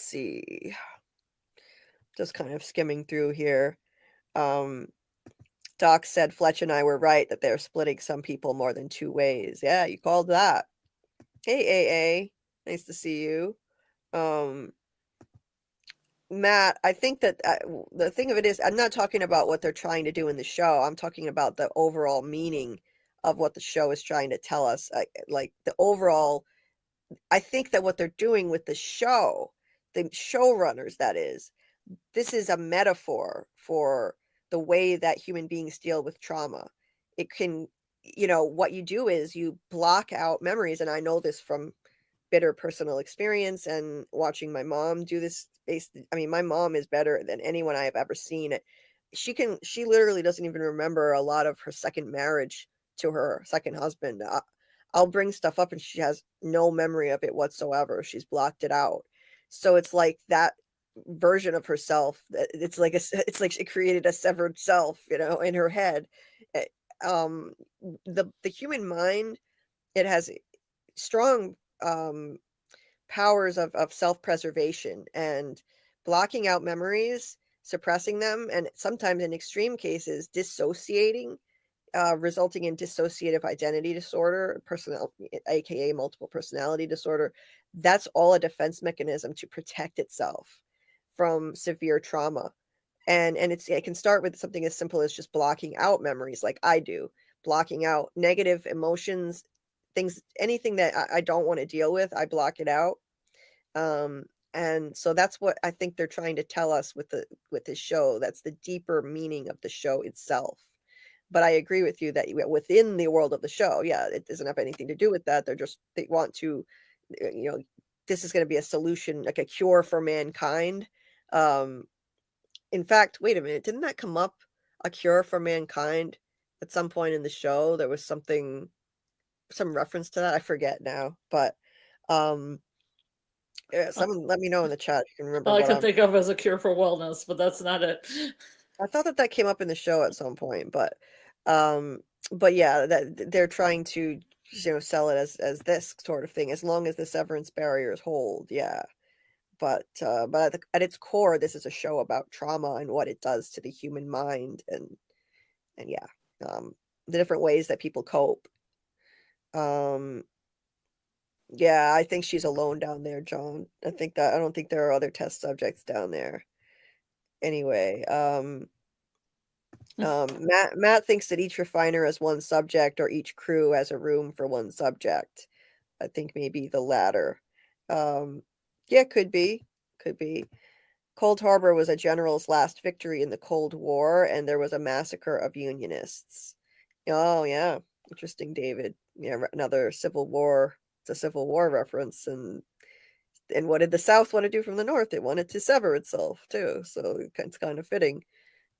see. Just kind of skimming through here. Doc said Fletch and I were right that they're splitting some people more than 2 ways. Yeah, you called that. Hey, AA. Nice to see you. Matt, I think that the thing of it is, I'm not talking about what they're trying to do in the show. I'm talking about the overall meaning of what the show is trying to tell us. Like the overall, I think that what they're doing with the show, the showrunners, that is, this is a metaphor for the way that human beings deal with trauma. It can, what you do is you block out memories, and I know this from bitter personal experience and watching my mom do this. My mom is better than anyone I have ever seen. She literally doesn't even remember a lot of her second marriage to her second husband. I'll bring stuff up and she has no memory of it whatsoever. She's blocked it out. So it's like that version of herself. It's like she created a severed self, in her head. The human mind, it has strong powers of self-preservation, and blocking out memories, suppressing them, and sometimes in extreme cases dissociating, resulting in dissociative identity disorder, aka multiple personality disorder. That's all a defense mechanism to protect itself from severe trauma. And it can start with something as simple as just blocking out memories, like I do, blocking out negative emotions, things, anything that I don't want to deal with, I block it out. And so that's what I think they're trying to tell us with this show. That's the deeper meaning of the show itself. But I agree with you that within the world of the show, yeah, it doesn't have anything to do with that. They want to, this is going to be a solution, like a cure for mankind. In fact, wait a minute, didn't that come up, a cure for mankind, at some point in the show? There was some reference to that. I forget now, but someone let me know in the chat if you can remember. All I can think of as a cure for wellness, but that's not it. I thought that came up in the show at some point, but yeah, that they're trying to, sell it as this sort of thing, as long as the severance barriers hold. Yeah. But at its core, this is a show about trauma and what it does to the human mind, and yeah, the different ways that people cope. Yeah, I think she's alone down there, John. I don't think there are other test subjects down there. Anyway, Matt thinks that each refiner has one subject, or each crew has a room for one subject. I think maybe the latter. Yeah, could be. Cold Harbor was a general's last victory in the Cold War, and there was a massacre of Unionists. Oh, yeah. Interesting, David. Yeah, another Civil War. It's a Civil War reference. And what did the South want to do from the North? It wanted to sever itself, too. So it's kind of fitting.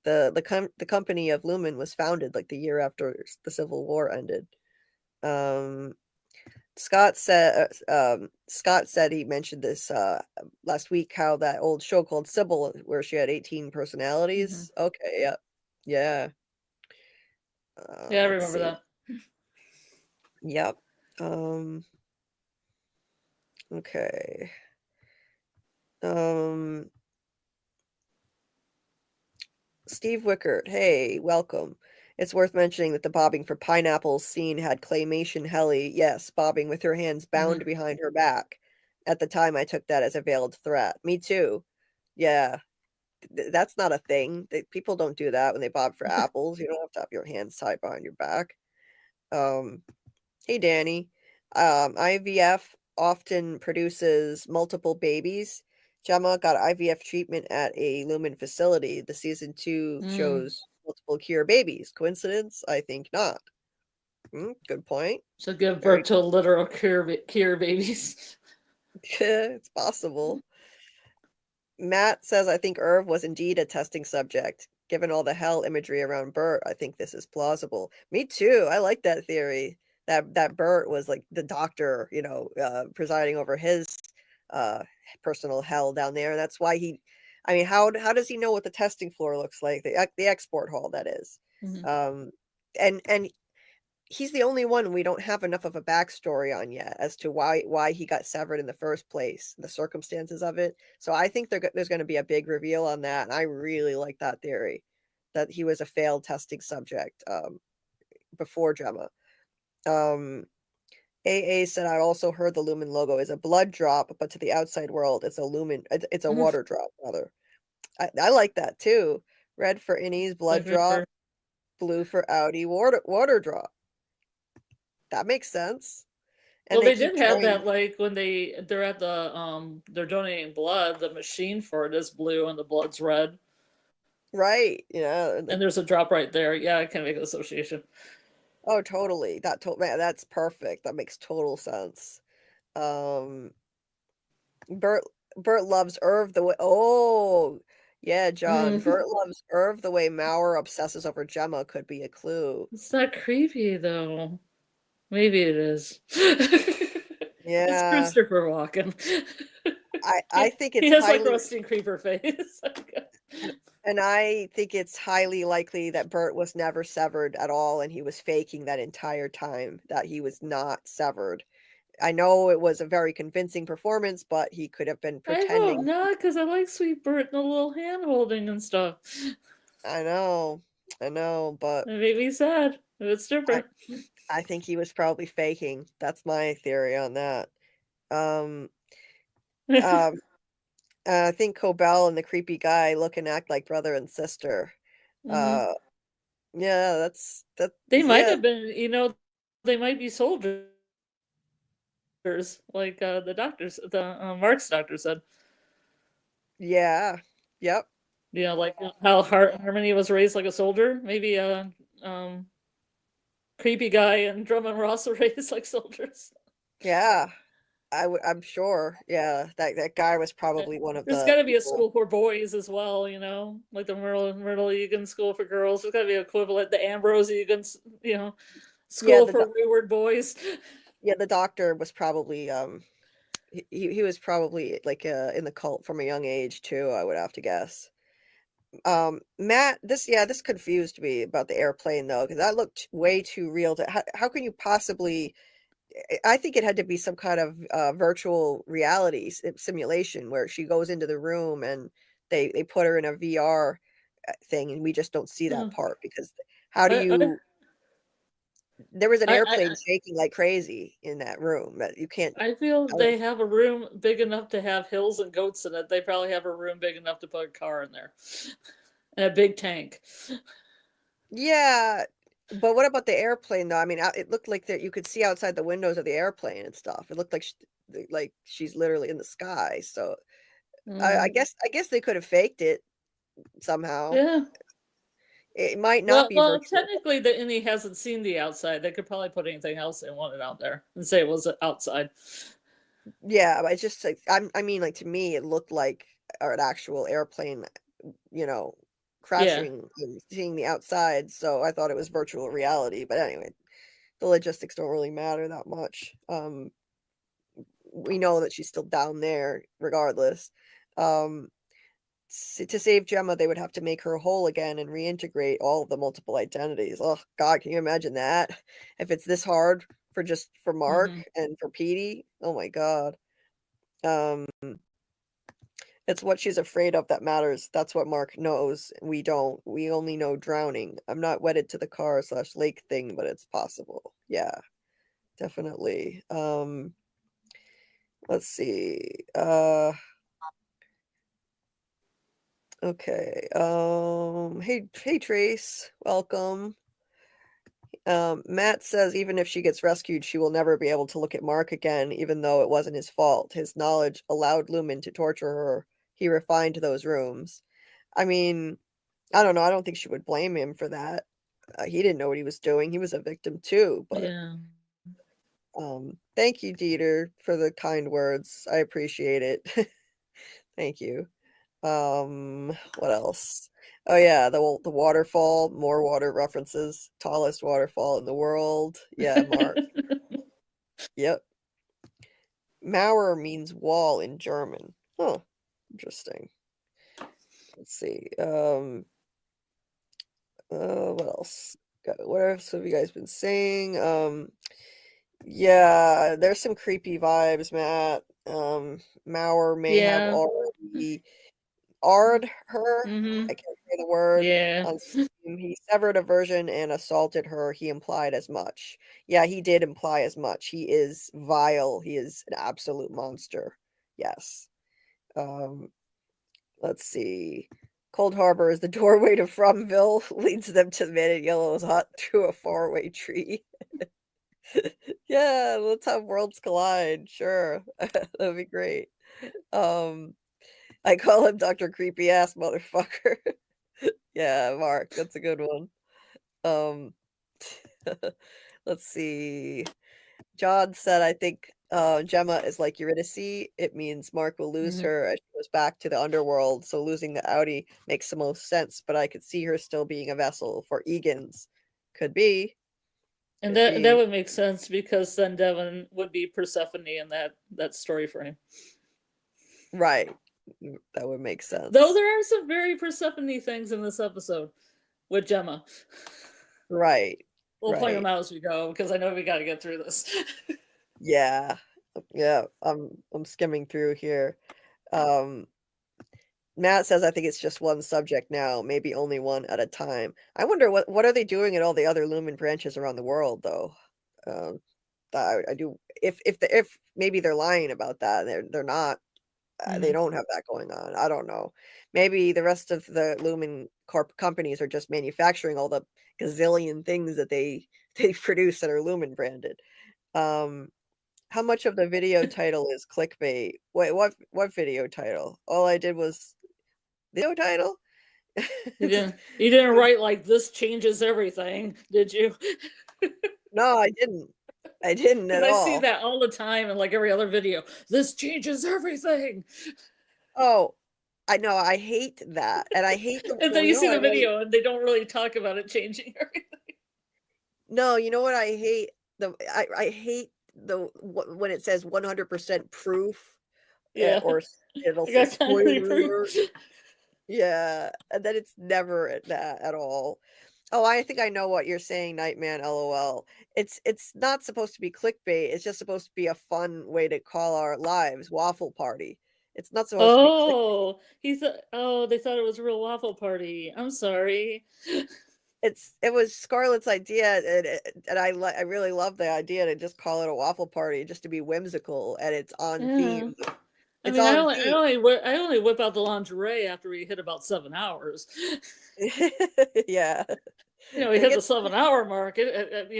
The company of Lumon was founded like the year after the Civil War ended. Scott said he mentioned this last week, how that old show called Sybil, where she had 18 personalities. Mm-hmm. Okay, yeah. Yeah, I remember that. Yep. Okay. Steve Wickert, hey, welcome. It's worth mentioning that the bobbing for pineapples scene had claymation Helly, yes, bobbing with her hands bound behind her back. At the time, I took that as a veiled threat. Me too. Yeah. That's not a thing. People don't do that when they bob for apples. You don't have to have your hands tied behind your back. Hey, Danny. IVF often produces multiple babies. Gemma got IVF treatment at a Lumon facility. The season 2 shows multiple Kier babies. Coincidence? I think not. Good point. So give birth to literal Kier babies. It's possible. Matt says, I think Irv was indeed a testing subject. Given all the hell imagery around Bert, I think this is plausible. Me too. I like that theory. That Bert was like the doctor, presiding over his personal hell down there. And that's why how does he know what the testing floor looks like? The export hall, that is. Mm-hmm. And he's the only one we don't have enough of a backstory on yet as to why he got severed in the first place, the circumstances of it. So I think there's going to be a big reveal on that, and I really like that theory, that he was a failed testing subject before Gemma. AA said, I also heard the Lumon logo is a blood drop, but to the outside world, it's a Lumon. It's a water drop, rather. I like that too. Red for innies, blood drop. Blue for Audi, water drop. That makes sense. And well, they did have that, like when they're at the they're donating blood. The machine for it is blue and the blood's red. Right, yeah. And there's a drop right there. Yeah, I can make an association. Oh, totally. Man, that's perfect. That makes total sense. Um, Bert Bert loves Irv the way. Oh, yeah, John. Bert loves Irv the way Mauer obsesses over Gemma could be a clue. It's not creepy though. Maybe it is. It's Yeah, Christopher Walken. I think He it's has like highly rusting creeper face. and I think it's highly likely that Bert was never severed at all, and he was faking that entire time that he was not severed. I know it was a very convincing performance, but he could have been I hope pretending. not, because I like Sweet Bert and the little hand holding and stuff. I know, but It made me sad. It's I different. I think he was probably faking. That's my theory on that. Um, um, I think Cobell and the creepy guy look and act like brother and sister. Hmm. Uh, yeah, that's They might yeah, have been, they might be soldiers, like the doctors, the Mark's doctor said. yeah, yep, Like how Harmony was raised like a soldier. Maybe a creepy guy and Drummond were also raised like soldiers. yeah. I'm sure. Yeah, that guy was probably one of There's the got to be a people. school for boys as well, like the Myrtle Egan School for girls. There's got to be equivalent, the Ambrose Egan, Yeah, School for Wayward Boys. the doctor was probably he was probably like in the cult from a young age too, I would have to guess. Matt, this confused me about the airplane though, because that looked way too real. How can you possibly? I think it had to be some kind of virtual reality simulation where she goes into the room and they put her in a VR thing, and we just don't see that part because how do I, you? There was an I, airplane I, shaking like crazy in that room that you can't. I feel tell. they have a room big enough to have hills and goats in it. They probably have a room big enough to put a car in there and a big tank. Yeah, but what about the airplane though? I mean, it looked like that you could see outside the windows of the airplane and stuff. It looked like she's literally in the sky. So I Mm. guess they could have faked it somehow. Yeah. It might not be Well, virtual. technically, the Innie hasn't seen the outside. They could probably put anything else they wanted out there and say it was outside. Yeah, but it's just like I mean, like to me, it looked like an actual airplane, you know, Yeah. crashing and seeing the outside. So I thought it was virtual reality. But anyway, the logistics don't really matter that much. We know that she's still down there regardless. Um, to save Gemma, they would have to make her whole again and reintegrate all of the multiple identities. Oh God, can you imagine that? If it's this hard for Mark Mm-hmm. and for Petey, oh my God. Um, it's what she's afraid of that matters. That's what Mark knows. We don't. We only know drowning. I'm not wedded to the car/lake thing, but it's possible. Yeah, definitely. Let's see. Okay. Hey Trace, welcome. Matt says even if she gets rescued, she will never be able to look at Mark again, even though it wasn't his fault. His knowledge allowed Lumon to torture her. He refined those rooms. I mean, I don't know. I don't think she would blame him for that. He didn't know what he was doing. He was a victim too. But Yeah. thank you, Dieter, for the kind words. I appreciate it. Thank you. What else? Oh yeah, the waterfall, more water references. Tallest waterfall in the world. Yeah, Mark. Yep. Mauer means wall in German. Huh. Interesting. Let's see. What else? What else have you guys been saying? Yeah, there's some creepy vibes, Matt. Mauer may have Yeah. already Ard her, Mm-hmm. I can't say the word, Yeah. on Steam. He severed a version and assaulted her. He implied as much. Yeah, he did imply as much. He is vile. He is an absolute monster. Yes. Um, let's see. Cold Harbor is the doorway to Fromville, leads them to the man in yellow's hut through a faraway tree. Yeah, let's have worlds collide. Sure. That'd be great. Um, I call him Dr. Creepy Ass Motherfucker. Yeah, Mark, that's a good one. Um, let's see. John said, "I think, Gemma is like Eurydice. It means Mark will lose Mhm. her as she goes back to the underworld, so losing the Audi makes the most sense, but I could see her still being a vessel for Egan's. Could be. And Could that be. would make sense because then Devon would be Persephone in that story frame. Right. That would make Though sense. there are some very Persephone things in this episode with Gemma. Right. We'll point them Right. out as we go because I know we got to get through this. Yeah. Yeah, I'm skimming through here. Um, Matt says, "I think it's just one subject now, maybe only one at a time." I wonder what are they doing at all the other Lumen branches around the world, though? Um, I do if maybe they're lying about that, they're not, they Mhm. don't have that going on, I don't know. Maybe the rest of the Lumen Corp companies are just manufacturing all the gazillion things that they they produce that are Lumen branded. Um, how much of the video title is clickbait? Wait, what video title? All I did was video title? It's You didn't write like this changes everything, did you? no, I didn't. I didn't Because at I see all. that all the time in like every other video. This changes everything. Oh, I know, I hate that, and I hate the And then well, you you know see what I the really video and they don't really talk about it changing everything. no, you know what I hate? I hate the when it says 100% proof, Yeah. or it'll I say got concrete spoiler proof. alert. Yeah, and then it's never at that at all. Oh, I think I know what you're saying, Nightman, LOL. It's not supposed to be clickbait, it's just supposed to be a fun way to call our lives, waffle party. It's not supposed to be clickbait. Oh, they thought it was a real waffle party. I'm sorry. It was Scarlett's idea, and I really love the idea to just call it a waffle party, just to be whimsical, and it's on Yeah. theme. I It's mean, on theme. I only whip out the lingerie after we hit about 7 hours. Yeah. We It hit the gets 7 hour mark.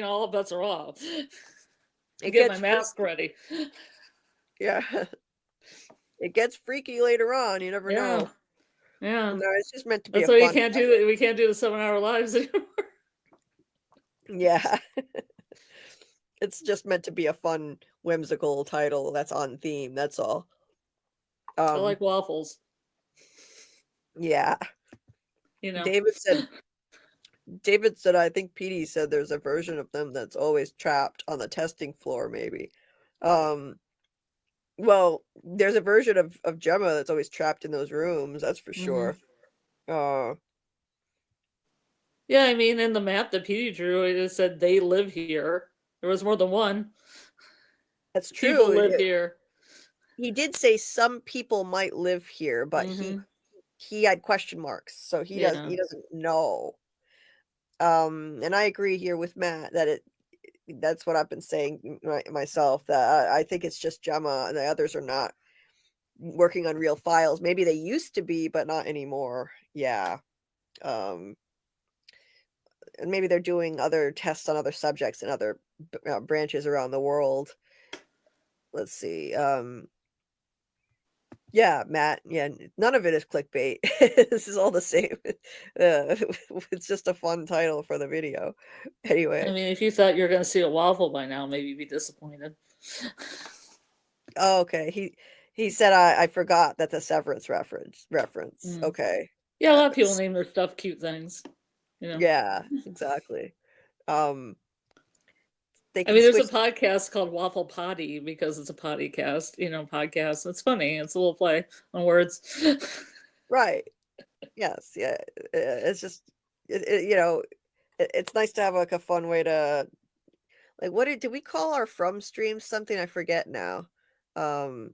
All bets are off. I it get my gets mask freaky. ready. Yeah. It gets freaky later on, you never Yeah, know. yeah. No, it's just meant to be That's a why fun title. we can't do the 7 hour lives anymore. Yeah. It's just meant to be a fun, whimsical title that's on theme, that's all. I Um, like waffles. yeah. You know. David said, "I think Petey said there's a version of them that's always trapped on the testing floor, maybe." Um, well, there's a version of Gemma that's always trapped in those rooms, that's for Hmm. sure. Uh, Yeah, I mean, in the map that Petey drew, it said they live here. There was more than one. that's People true. live here. He did say some people might live here, but Hmm. he had question marks, so Yeah. he doesn't know. And I agree here with Matt that that's what I've been saying myself, that I think it's just Gemma and the others are not working on real files. Maybe they used to be, but not anymore. Yeah. Um, and maybe they're doing other tests on other subjects and other branches around the world. Let's see. Yeah, Matt. Yeah, none of it is clickbait. This is all the same. It's just a fun title for the video. I Anyway. mean, if you thought you were going to see a waffle by now, maybe you'd be disappointed. Oh, okay. He said I forgot that's a Severance reference. Mm. Okay. Yeah, a lot of people S name their stuff cute things. You know. yeah, exactly. Um, they I can mean, there's a switch podcast called Waffle Potty because it's a podcast, podcast. It's funny. It's a little play on words. right. Yes, yeah. It's just it's nice to have, like, a fun way to like, what did we call our from streams something? I forget now. Um,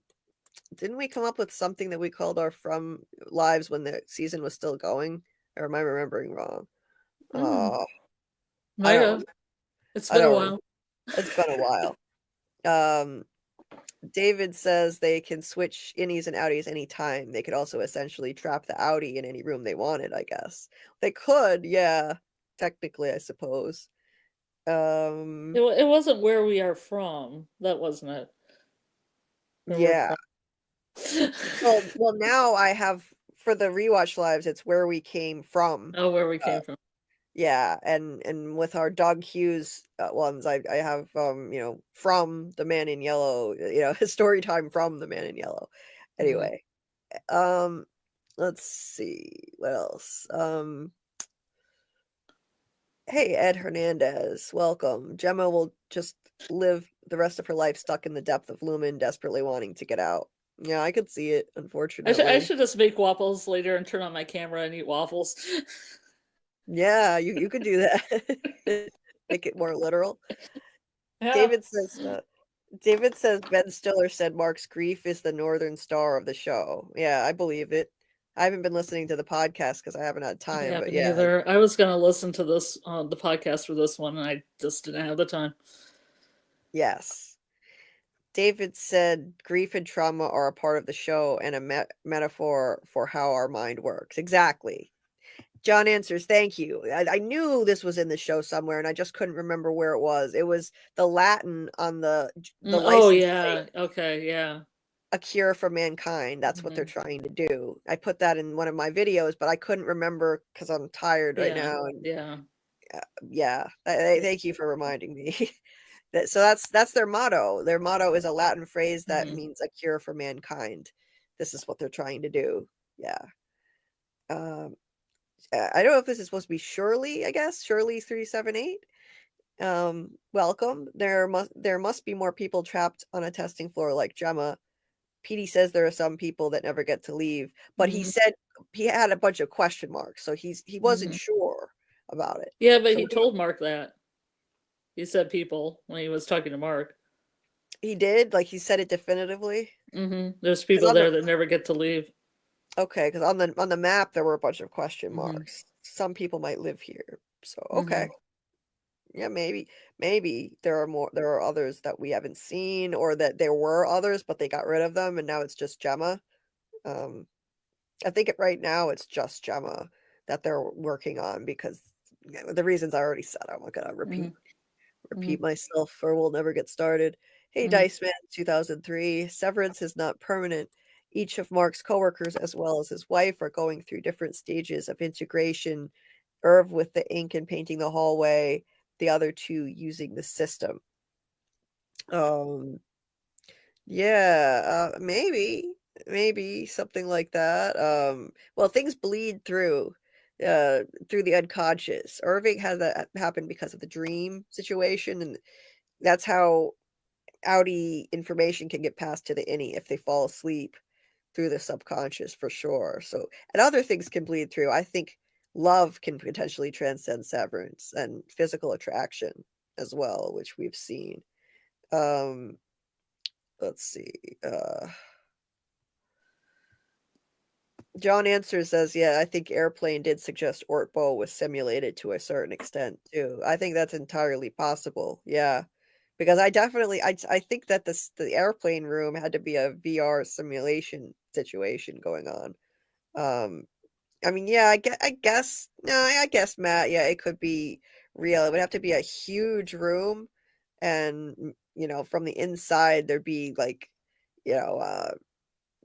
didn't we come up with something that we called our from lives when the season was still going? Or am I remembering wrong? Mm, Oh, I might don't have. remember. It's I been a don't remember. while. It's been a while. Um, David says they can switch innies and outies anytime. They could also essentially trap the outie in any room they wanted, I guess. They could, yeah, technically, I suppose. Um, It wasn't where we are from. That wasn't it. Where we're yeah. from. Well, now I have for the rewatch lives, it's where we came from. Oh, where we came from. Yeah, and with our Dog Hughes ones, I have from the Man in Yellow, story time from the Man in Yellow. Anyway, let's see what else. Hey, Ed Hernandez, welcome. Gemma will just live the rest of her life stuck in the depth of Lumon, desperately wanting to get out. Yeah, I could see it, unfortunately. I should just make waffles later and turn on my camera and eat waffles. Yeah, you could do that. Make it more literal. Yeah. David says Ben Stiller said Mark's grief is the northern star of the show. Yeah, I believe it. I haven't been listening to the podcast because I haven't had time, but yeah. Either. I was gonna listen to this the podcast for this one, and I just didn't have the time. Yes. David said grief and trauma are a part of the show and a metaphor for how our mind works. Exactly. John answers, thank you. I knew this was in the show somewhere, and I just couldn't remember where it was. It was the Latin on the license plate. Okay, yeah. A cure for mankind. That's what they're trying to do. I put that in one of my videos, but I couldn't remember because I'm tired right now. And yeah. Thank you for reminding me. So that's their motto. Their motto is a Latin phrase that means a cure for mankind. This is what they're trying to do. Yeah. I don't know if this is supposed to be Shirley, I guess. Shirley 378. Welcome. There must be more people trapped on a testing floor like Gemma. PD says there are some people that never get to leave, but he said he had a bunch of question marks, so he wasn't sure about it. Yeah, but he told Mark that. He said people when he was talking to Mark. He did? Like he said it definitively? There's people there that never get to leave. Okay, because on the map there were a bunch of question marks. Some people might live here. So okay. Yeah, maybe there are others that we haven't seen, or that there were others but they got rid of them and now it's just Gemma. I think right now it's just Gemma that they're working on because the reasons I already said. I'm not gonna repeat myself or we'll never get started. Hey, Dice Man 2003, Severance is not permanent. Each of Mark's coworkers, as well as his wife, are going through different stages of integration. Irv with the ink and painting the hallway, the other two using the system. Yeah, maybe something like that. Well, things bleed through the unconscious. Irving had that happen because of the dream situation, and that's how outie information can get passed to the innie if they fall asleep through the subconscious for sure. So, and other things can bleed through. I think love can potentially transcend severance and physical attraction as well, which we've seen. Let's see. John Answer says, yeah, I think Airplane did suggest Ortbo was simulated to a certain extent too. I think that's entirely possible. Yeah. Because I think that the airplane room had to be a VR simulation situation going on. I mean, yeah, I guess Matt, yeah, it could be real. It would have to be a huge room, and from the inside there'd be like,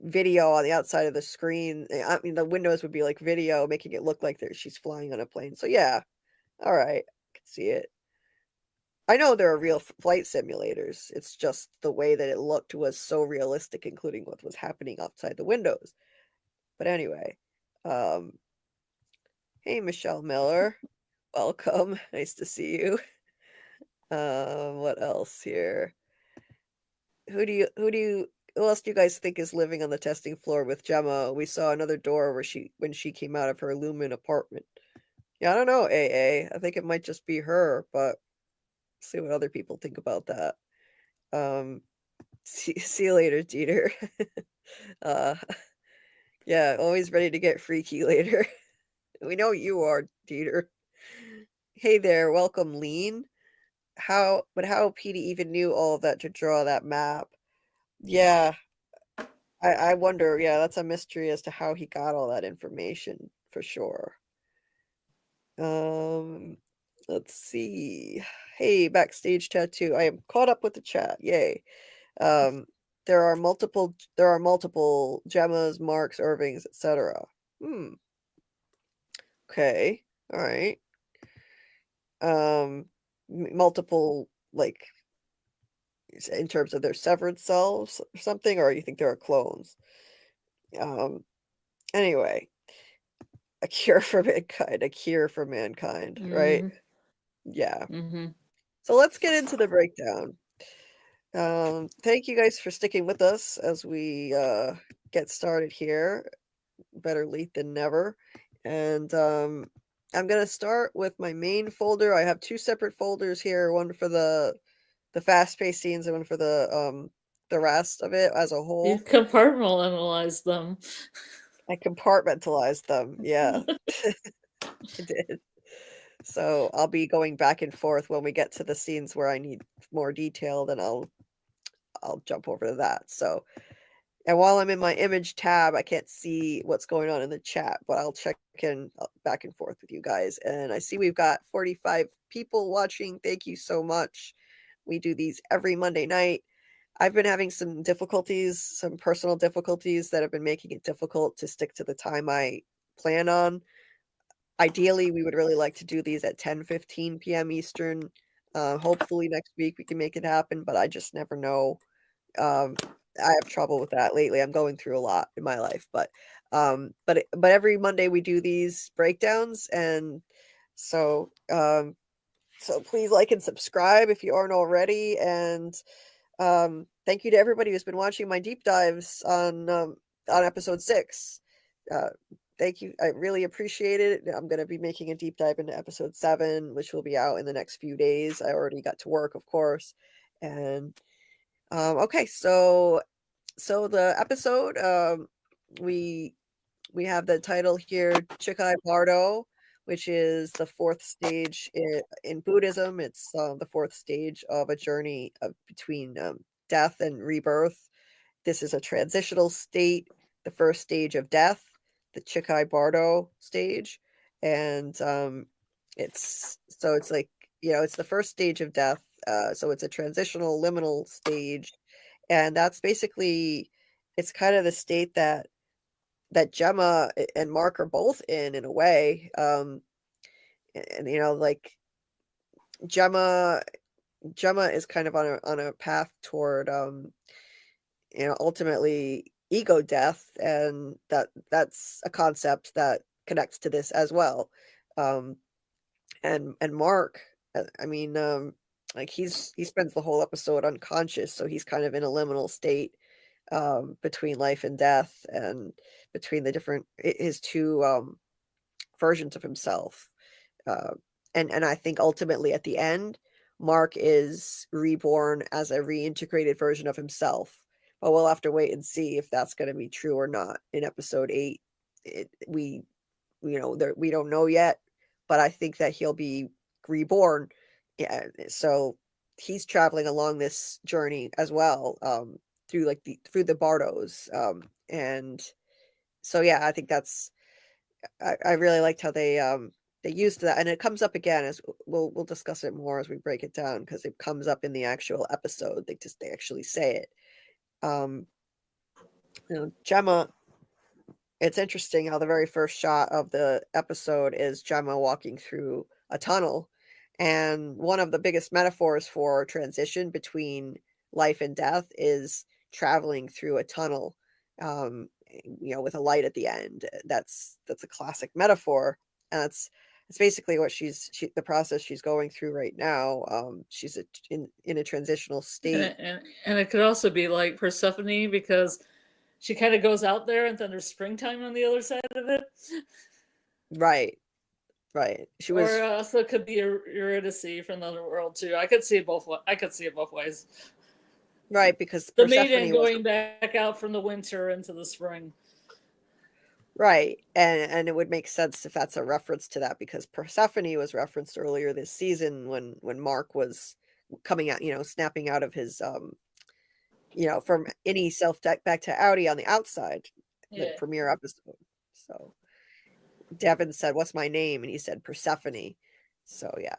video on the outside of the screen. I mean, the windows would be like video, making it look like she's flying on a plane. So yeah, all right, I can see it. I know there are real flight simulators. It's just the way that it looked was so realistic, including what was happening outside the windows. But anyway, hey, Michelle Miller, welcome. Nice to see you. What else here? Who else do you guys think is living on the testing floor with Gemma? We saw another door when she came out of her Lumon apartment. Yeah, I don't know, AA. I think it might just be her, but see what other people think about that. See you later, Jeter. Yeah, always ready to get freaky later. We know you are, Jeter. Hey there, welcome, Lean. How PD even knew all of that to draw that map? Yeah, I wonder. Yeah, that's a mystery as to how he got all that information for sure. Let's see. Hey, backstage tattoo. I am caught up with the chat. Yay. There are multiple Gemmas, Marks, Irvings, etc. Okay. All right. Multiple, like, in terms of their severed selves or something, or you think there are clones? Anyway, a cure for mankind, a cure for mankind, right? Yeah. So let's get into the breakdown. Thank you guys for sticking with us as we get started here. Better late than never. And I'm gonna start with my main folder. I have two separate folders here, one for the fast-paced scenes and one for the rest of it as a whole. You compartmentalized them. I compartmentalized them, yeah. I did. So I'll be going back and forth when we get to the scenes where I need more detail, then I'll jump over to that. So, and while I'm in my image tab, I can't see what's going on in the chat, but I'll check in back and forth with you guys. And I see we've got 45 people watching. Thank you so much. We do these every Monday night. I've been having some difficulties, some personal difficulties that have been making it difficult to stick to the time I plan on. Ideally, we would really like to do these at 10:15 PM Eastern. Hopefully next week we can make it happen, but I just never know. I have trouble with that lately. I'm going through a lot in my life, but every Monday we do these breakdowns, and so so please like and subscribe if you aren't already, and thank you to everybody who's been watching my deep dives on episode 6. Thank you. I really appreciate it. I'm going to be making a deep dive into episode 7, which will be out in the next few days. I already got to work, of course. And okay, so the episode, we have the title here, Chikhai Bardo, which is the 4th stage in Buddhism. It's the 4th stage of a journey between death and rebirth. This is a transitional state, the first stage of death, the Chikhai Bardo stage. And it's like, it's the first stage of death. So it's a transitional liminal stage. And that's basically, it's kind of the state that Gemma and Mark are both in a way. And like Gemma is kind of on a path toward ultimately ego death, and that's a concept that connects to this as well. And Mark, I mean, like he spends the whole episode unconscious, so he's kind of in a liminal state between life and death, and between the different his two versions of himself. And I think ultimately at the end, Mark is reborn as a reintegrated version of himself. But we'll have to wait and see if that's going to be true or not in episode 8. We don't know yet, but I think that he'll be reborn. Yeah, so he's traveling along this journey as well, through the Bardos, and so yeah, I think that's I really liked how they used that, and it comes up again as we'll discuss it more as we break it down, because it comes up in the actual episode. They actually say it. Gemma, it's interesting how the very first shot of the episode is Gemma walking through a tunnel, and one of the biggest metaphors for transition between life and death is traveling through a tunnel, with a light at the end. That's a classic metaphor, and it's basically what the process she's going through right now. She's in a transitional state, and it could also be like Persephone, because she kind of goes out there and then there's springtime on the other side of it. Right. She was, or also it could be Eurydice from another world too. I could see it both ways. Right, because the Persephone maiden going back out from the winter into the spring. Right, and it would make sense if that's a reference to that, because Persephone was referenced earlier this season when Mark was coming out, snapping out of his from any self back to Audi on the outside, the premiere episode. So Devon said, "What's my name?" and he said Persephone. So yeah.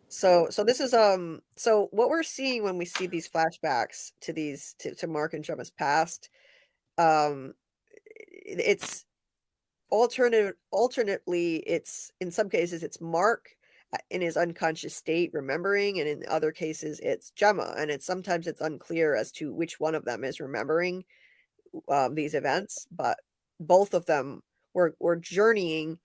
So this is so what we're seeing when we see these flashbacks to Mark and Gemma's past, it's alternately, it's in some cases it's Mark in his unconscious state remembering, and in other cases it's Gemma, and sometimes it's unclear as to which one of them is remembering these events, but both of them were journeying.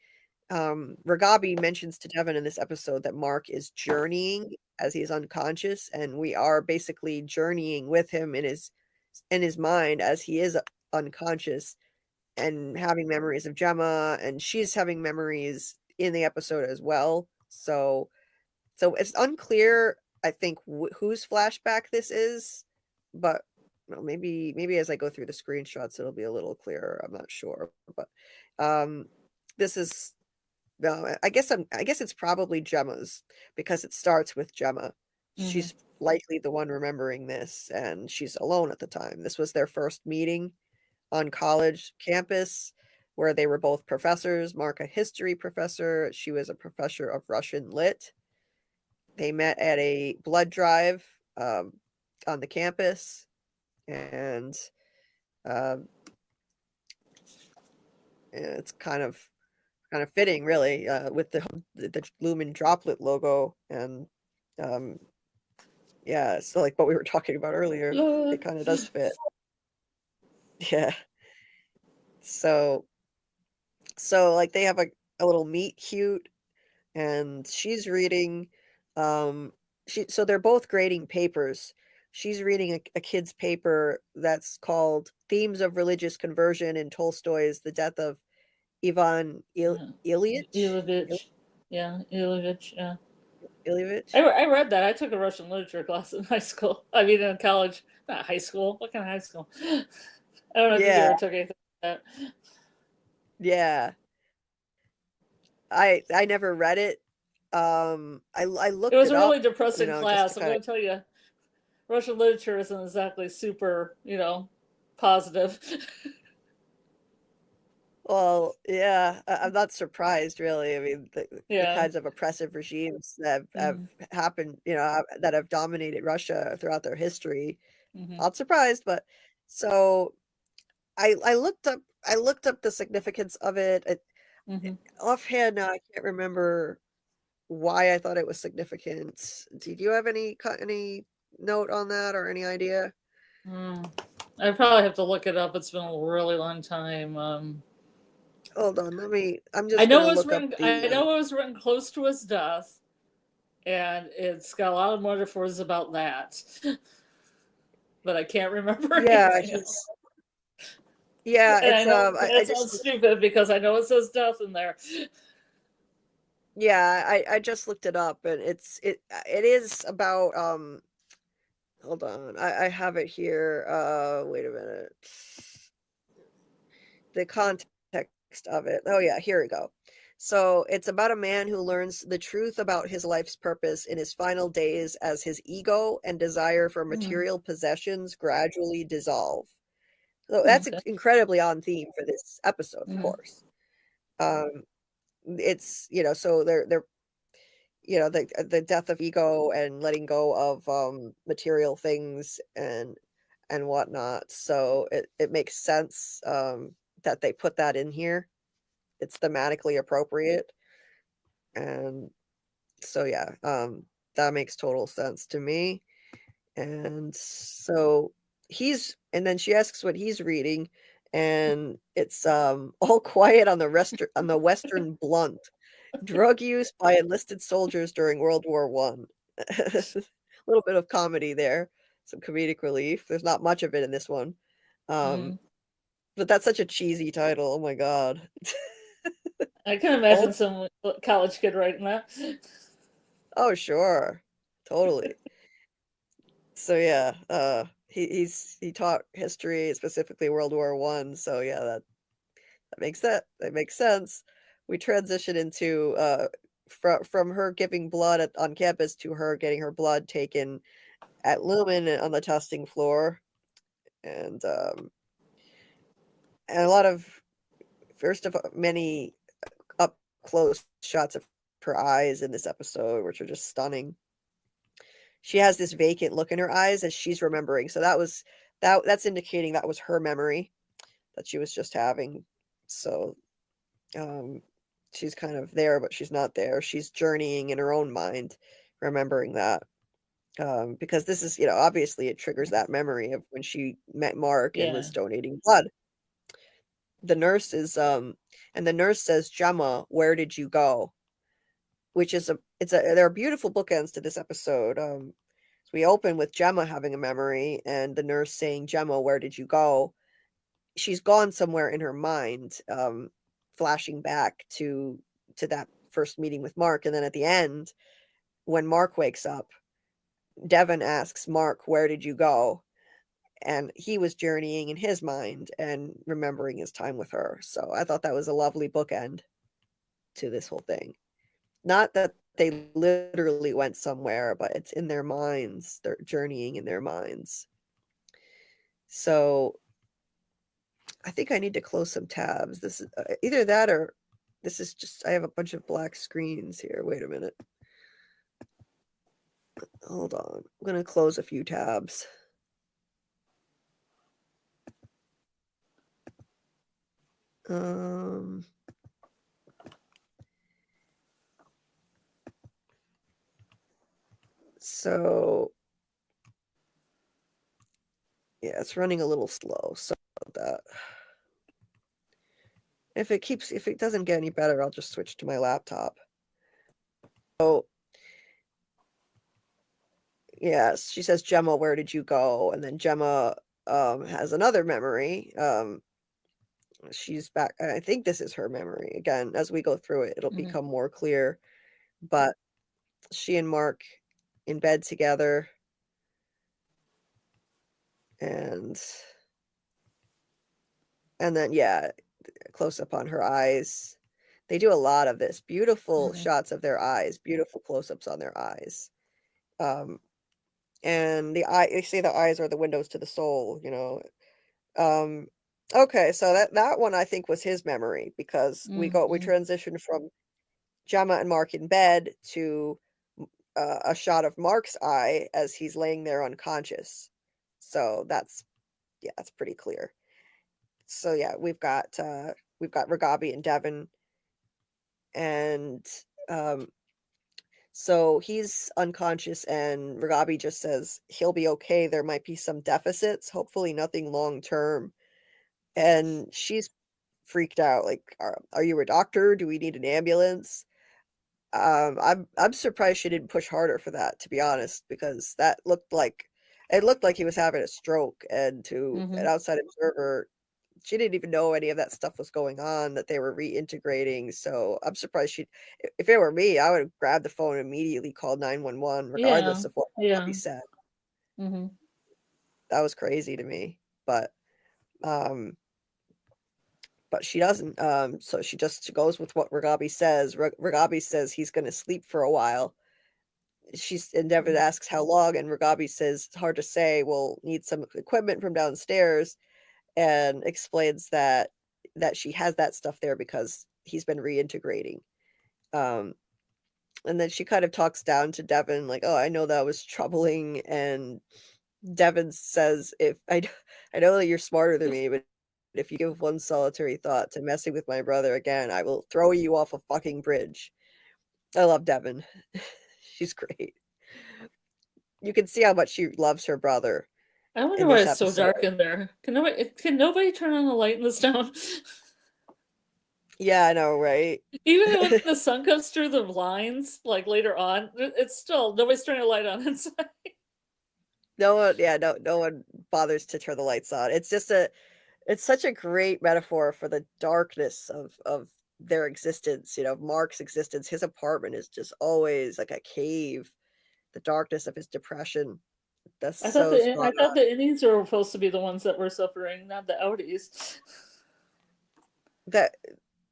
Reghabi mentions to Devon in this episode that Mark is journeying as he's unconscious, and we are basically journeying with him in his mind as he is unconscious and having memories of Gemma, and she's having memories in the episode as well. So it's unclear, I think, whose flashback this is, but well, maybe as I go through the screenshots, it'll be a little clearer. I'm not sure, but this is no. I guess it's probably Gemma's because it starts with Gemma. She's likely the one remembering this, and she's alone at the time. This was their first meeting on college campus, where they were both professors. Mark, a history professor. She was a professor of Russian lit. They met at a blood drive on the campus, and it's kind of fitting, really, with the Lumon droplet logo, and yeah, so like what we were talking about earlier, it kind of does fit. Yeah. So like they have a little meet cute, and she's reading so they're both grading papers. She's reading a kid's paper that's called Themes of Religious Conversion in Tolstoy's The Death of Ivan Ilyich. Yeah, Ilyich, yeah. Ilyich? I read that. I took a Russian literature class in high school. I mean, in college. Not high school. What kind of high school? I don't know if you ever took anything like that. Yeah. I never read it. I looked it up. It was a really depressing class. I'm going to tell you, Russian literature isn't exactly super, positive. Well, yeah, I'm not surprised, really. I mean, the kinds of oppressive regimes that have happened, that have dominated Russia throughout their history. Not surprised, but so I looked up the significance of it. Offhand, now I can't remember why I thought it was significant. Did you have any note on that or any idea? I probably have to look it up. It's been a really long time. Hold on, I'm just gonna look up I know it was written close to his death, and it's got a lot of metaphors about that. But I can't remember. Yeah, it sounds stupid because I know it says death in there. Yeah, I just looked it up, and it is about hold on, I have it here. Wait a minute. The context of it. Oh yeah, here we go. So it's about a man who learns the truth about his life's purpose in his final days as his ego and desire for material possessions gradually dissolve. So that's incredibly on theme for this episode, of course. It's, so they're the death of ego and letting go of material things and whatnot. So it makes sense that they put that in here. It's thematically appropriate. And so, yeah, that makes total sense to me. And so and then she asks what he's reading, and it's All Quiet on the Western Blunt, drug use by enlisted soldiers during World War I. A little bit of comedy there, some comedic relief. There's not much of it in this one. But that's such a cheesy title. Oh my god. I can imagine some college kid writing that. Oh, sure. Totally. So yeah, he taught history, specifically World War I. So yeah, that makes sense. We transition into from her giving blood on campus to her getting her blood taken at Lumon on the testing floor, and a lot of many up close shots of her eyes in this episode, which are just stunning. She has this vacant look in her eyes as she's remembering. So that's indicating that was her memory that she was just having. So she's kind of there, but she's not there. She's journeying in her own mind, remembering that. Because this is, obviously it triggers that memory of when she met Mark and was donating blood. The nurse is, and the nurse says, Gemma, where did you go? Which is there are beautiful bookends to this episode. So we open with Gemma having a memory and the nurse saying, Gemma, where did you go? She's gone somewhere in her mind, flashing back to that first meeting with Mark. And then at the end, when Mark wakes up, Devon asks Mark, where did you go? And he was journeying in his mind and remembering his time with her. So I thought that was a lovely bookend to this whole thing. Not that they literally went somewhere, but it's in their minds. They're journeying in their minds. So I think I need to close some tabs. This is either that or this is just, I have a bunch of black screens here. Wait a minute. Hold on. I'm going to close a few tabs. So yeah, it's running a little slow. So that if it doesn't get any better, I'll just switch to my laptop. So yes, she says, Gemma, where did you go? And then Gemma has another memory. She's back. I think this is her memory. Again, as we go through it, it'll become more clear. But she and Mark in bed together. And then, yeah, close up on her eyes. They do a lot of this. Beautiful shots of their eyes, beautiful close-ups on their eyes. And they say the eyes are the windows to the soul, Okay, so that one I think was his memory because we transitioned from Gemma and Mark in bed to a shot of Mark's eye as he's laying there unconscious. So that's pretty clear. So yeah, we've got Reghabi and Devon, and so he's unconscious, and Reghabi just says he'll be okay. There might be some deficits, hopefully nothing long term. And she's freaked out. Like, are you a doctor? Do we need an ambulance? I'm surprised she didn't push harder for that, to be honest, because it looked like he was having a stroke, and to an outside observer, she didn't even know any of that stuff was going on, that they were reintegrating. So I'm surprised if it were me, I would have grabbed the phone and immediately called 911, regardless of what he said. That was crazy to me, but she doesn't. So she goes with what Reghabi says. Reghabi says he's going to sleep for a while. And Devon asks how long, and Reghabi says it's hard to say. We'll need some equipment from downstairs, and explains that she has that stuff there because he's been reintegrating. And then she kind of talks down to Devon, like, "Oh, I know that was troubling." And Devon says, "If I know that you're smarter than me, but if you give one solitary thought to messing with my brother again, I will throw you off a fucking bridge." I love Devon. She's great. You can see how much she loves her brother. I wonder why it's so dark in there. Can nobody turn on the light in this town? Yeah, I know, right? Even when the sun comes through the blinds, like later on, it's still nobody's turning a light on inside. No one bothers to turn the lights on. It's just it's such a great metaphor for the darkness of their existence, Mark's existence. His apartment is just always like a cave. The darkness of his depression. That's I thought the innies were supposed to be the ones that were suffering, not the outies.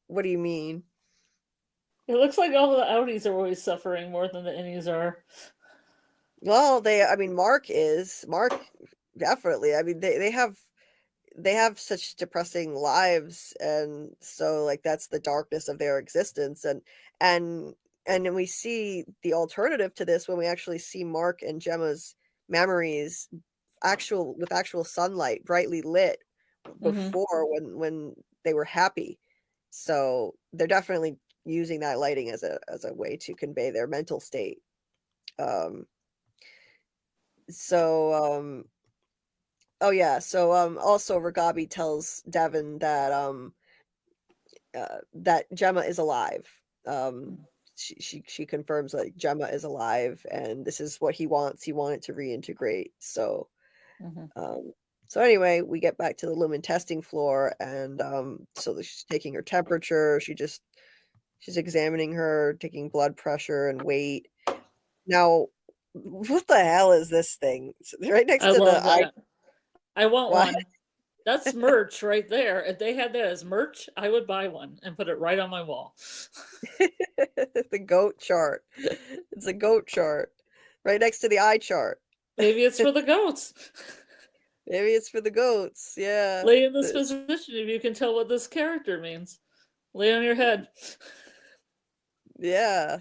What do you mean? It looks like all the outies are always suffering more than the innies are. Well, Mark definitely. I mean, they have such depressing lives, and so like that's the darkness of their existence, and then we see the alternative to this when we actually see Mark and Gemma's memories with actual sunlight, brightly lit, before when they were happy. So they're definitely using that lighting as a way to convey their mental state. Um, so oh yeah, so also Reghabi tells Devon that Gemma is alive. Um, she confirms that Gemma is alive, and this is what he wants. He wanted to reintegrate. So um, so anyway, we get back to the Lumon testing floor, and so she's taking her temperature. She's examining her, taking blood pressure and weight. Now, what the hell is this thing? It's right next I to love the eye. that. I want What? one. That's merch right there. If they had that as merch, I would buy one and put it right on my wall. The goat chart. It's a goat chart right next to the eye chart. Maybe it's for the goats. Maybe it's for the goats. Yeah. Lay in this position if you can tell what this character means. Lay on your head. Yeah.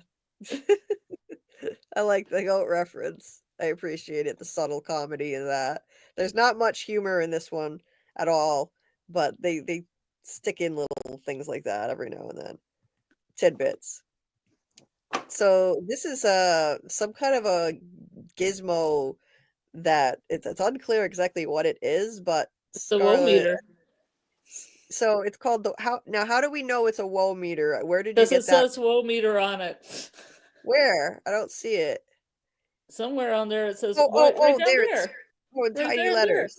I like the goat reference. I appreciate it, the subtle comedy in that. There's not much humor in this one at all, but they stick in little things like that every now and then. Tidbits. So this is some kind of a gizmo that it's unclear exactly what it is, but The woe-meter. So it's called how do we know it's a woe-meter? Where did you Because get it that? says woe-meter on it. Where? I don't see it. Somewhere on there it says Oh, right down there there. in Right tiny there, letters.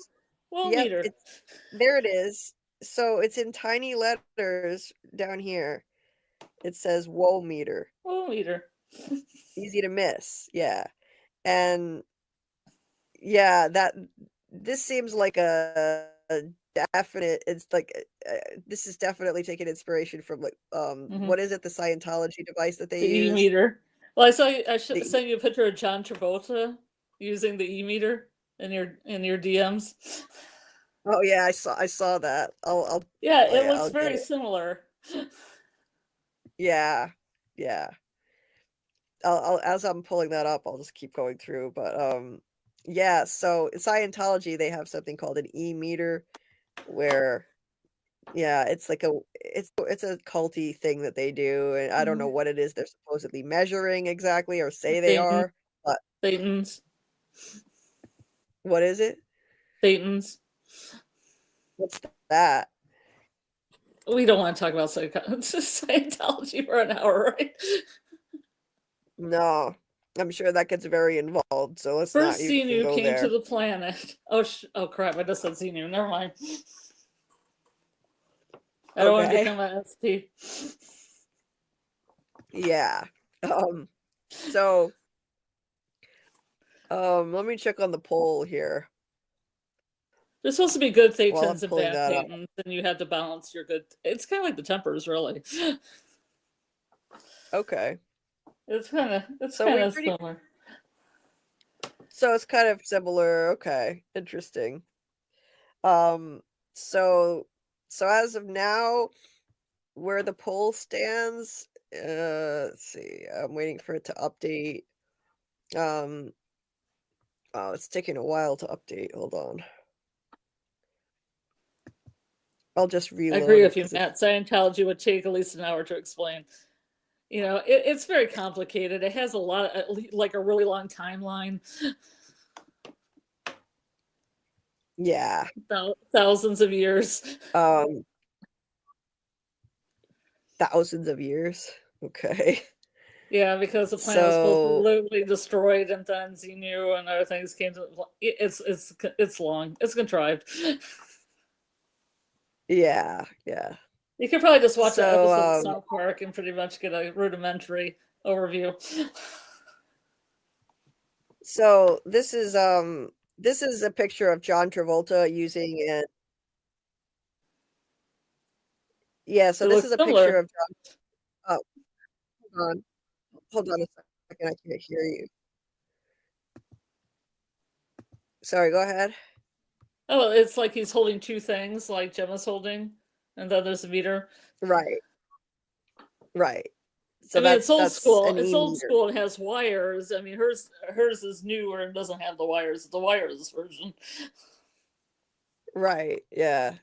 Yep, Woe-meter. there it is. So it's in tiny letters down here. It says woe-meter. Woe-meter. Easy to miss. Yeah. And yeah, this seems like a definite. It's like this is definitely taking inspiration from like what is it, the Scientology device that they The use? E-meter. Well, I sent you a picture of John Travolta using the E-meter in your DMs. Oh yeah, I saw that. Yeah, oh, it yeah, looks I'll get very it. similar. Yeah, yeah. I'll as I'm pulling that up, I'll just keep going through. But yeah. So in Scientology, they have something called an E-meter, where yeah, it's like it's a culty thing that they do, and I don't know what it is they're supposedly measuring exactly, or say they Thetans. are, but Thetans. what is it? Thetans. What's that? We don't want to talk about Scientology for an hour, right? No, I'm sure that gets very involved, so let's not First even Xenu go came there. to the planet. Oh crap! I just said Xenu. Never mind. I don't want to become an ST. Yeah. So let me check on the poll here. There's supposed to be good While I'm Thetans and pulling bad that up. Thetans, and you have to balance your good. It's kind of like the Tempers, really. Okay. It's kind of similar. So it's kind of similar. Okay, interesting. So as of now, where the poll stands, let's see. I'm waiting for it to update. Oh, it's taking a while to update. Hold on. I'll just reload. I agree with you, Matt. Scientology would take at least an hour to explain. You know, it's very complicated. It has a lot of, like, a really long timeline. Yeah. Thousands of years. Thousands of years. Okay. Yeah, because the planet was supposedly destroyed, and then Xenu and other things came to. It's long. It's contrived. Yeah. You could probably just watch an episode of South Park and pretty much get a rudimentary overview. So this is a picture of John Travolta using it. Yeah, so this is a picture of John. Oh, hold on a second. I can't hear you. Sorry, go ahead. Oh, it's like he's holding two things, like Gemma's holding, and then there's a meter. Right. So I mean, it's old school. It's old school. It has wires. I mean, hers is newer and doesn't have the wires. The wireless version. Right. Yeah.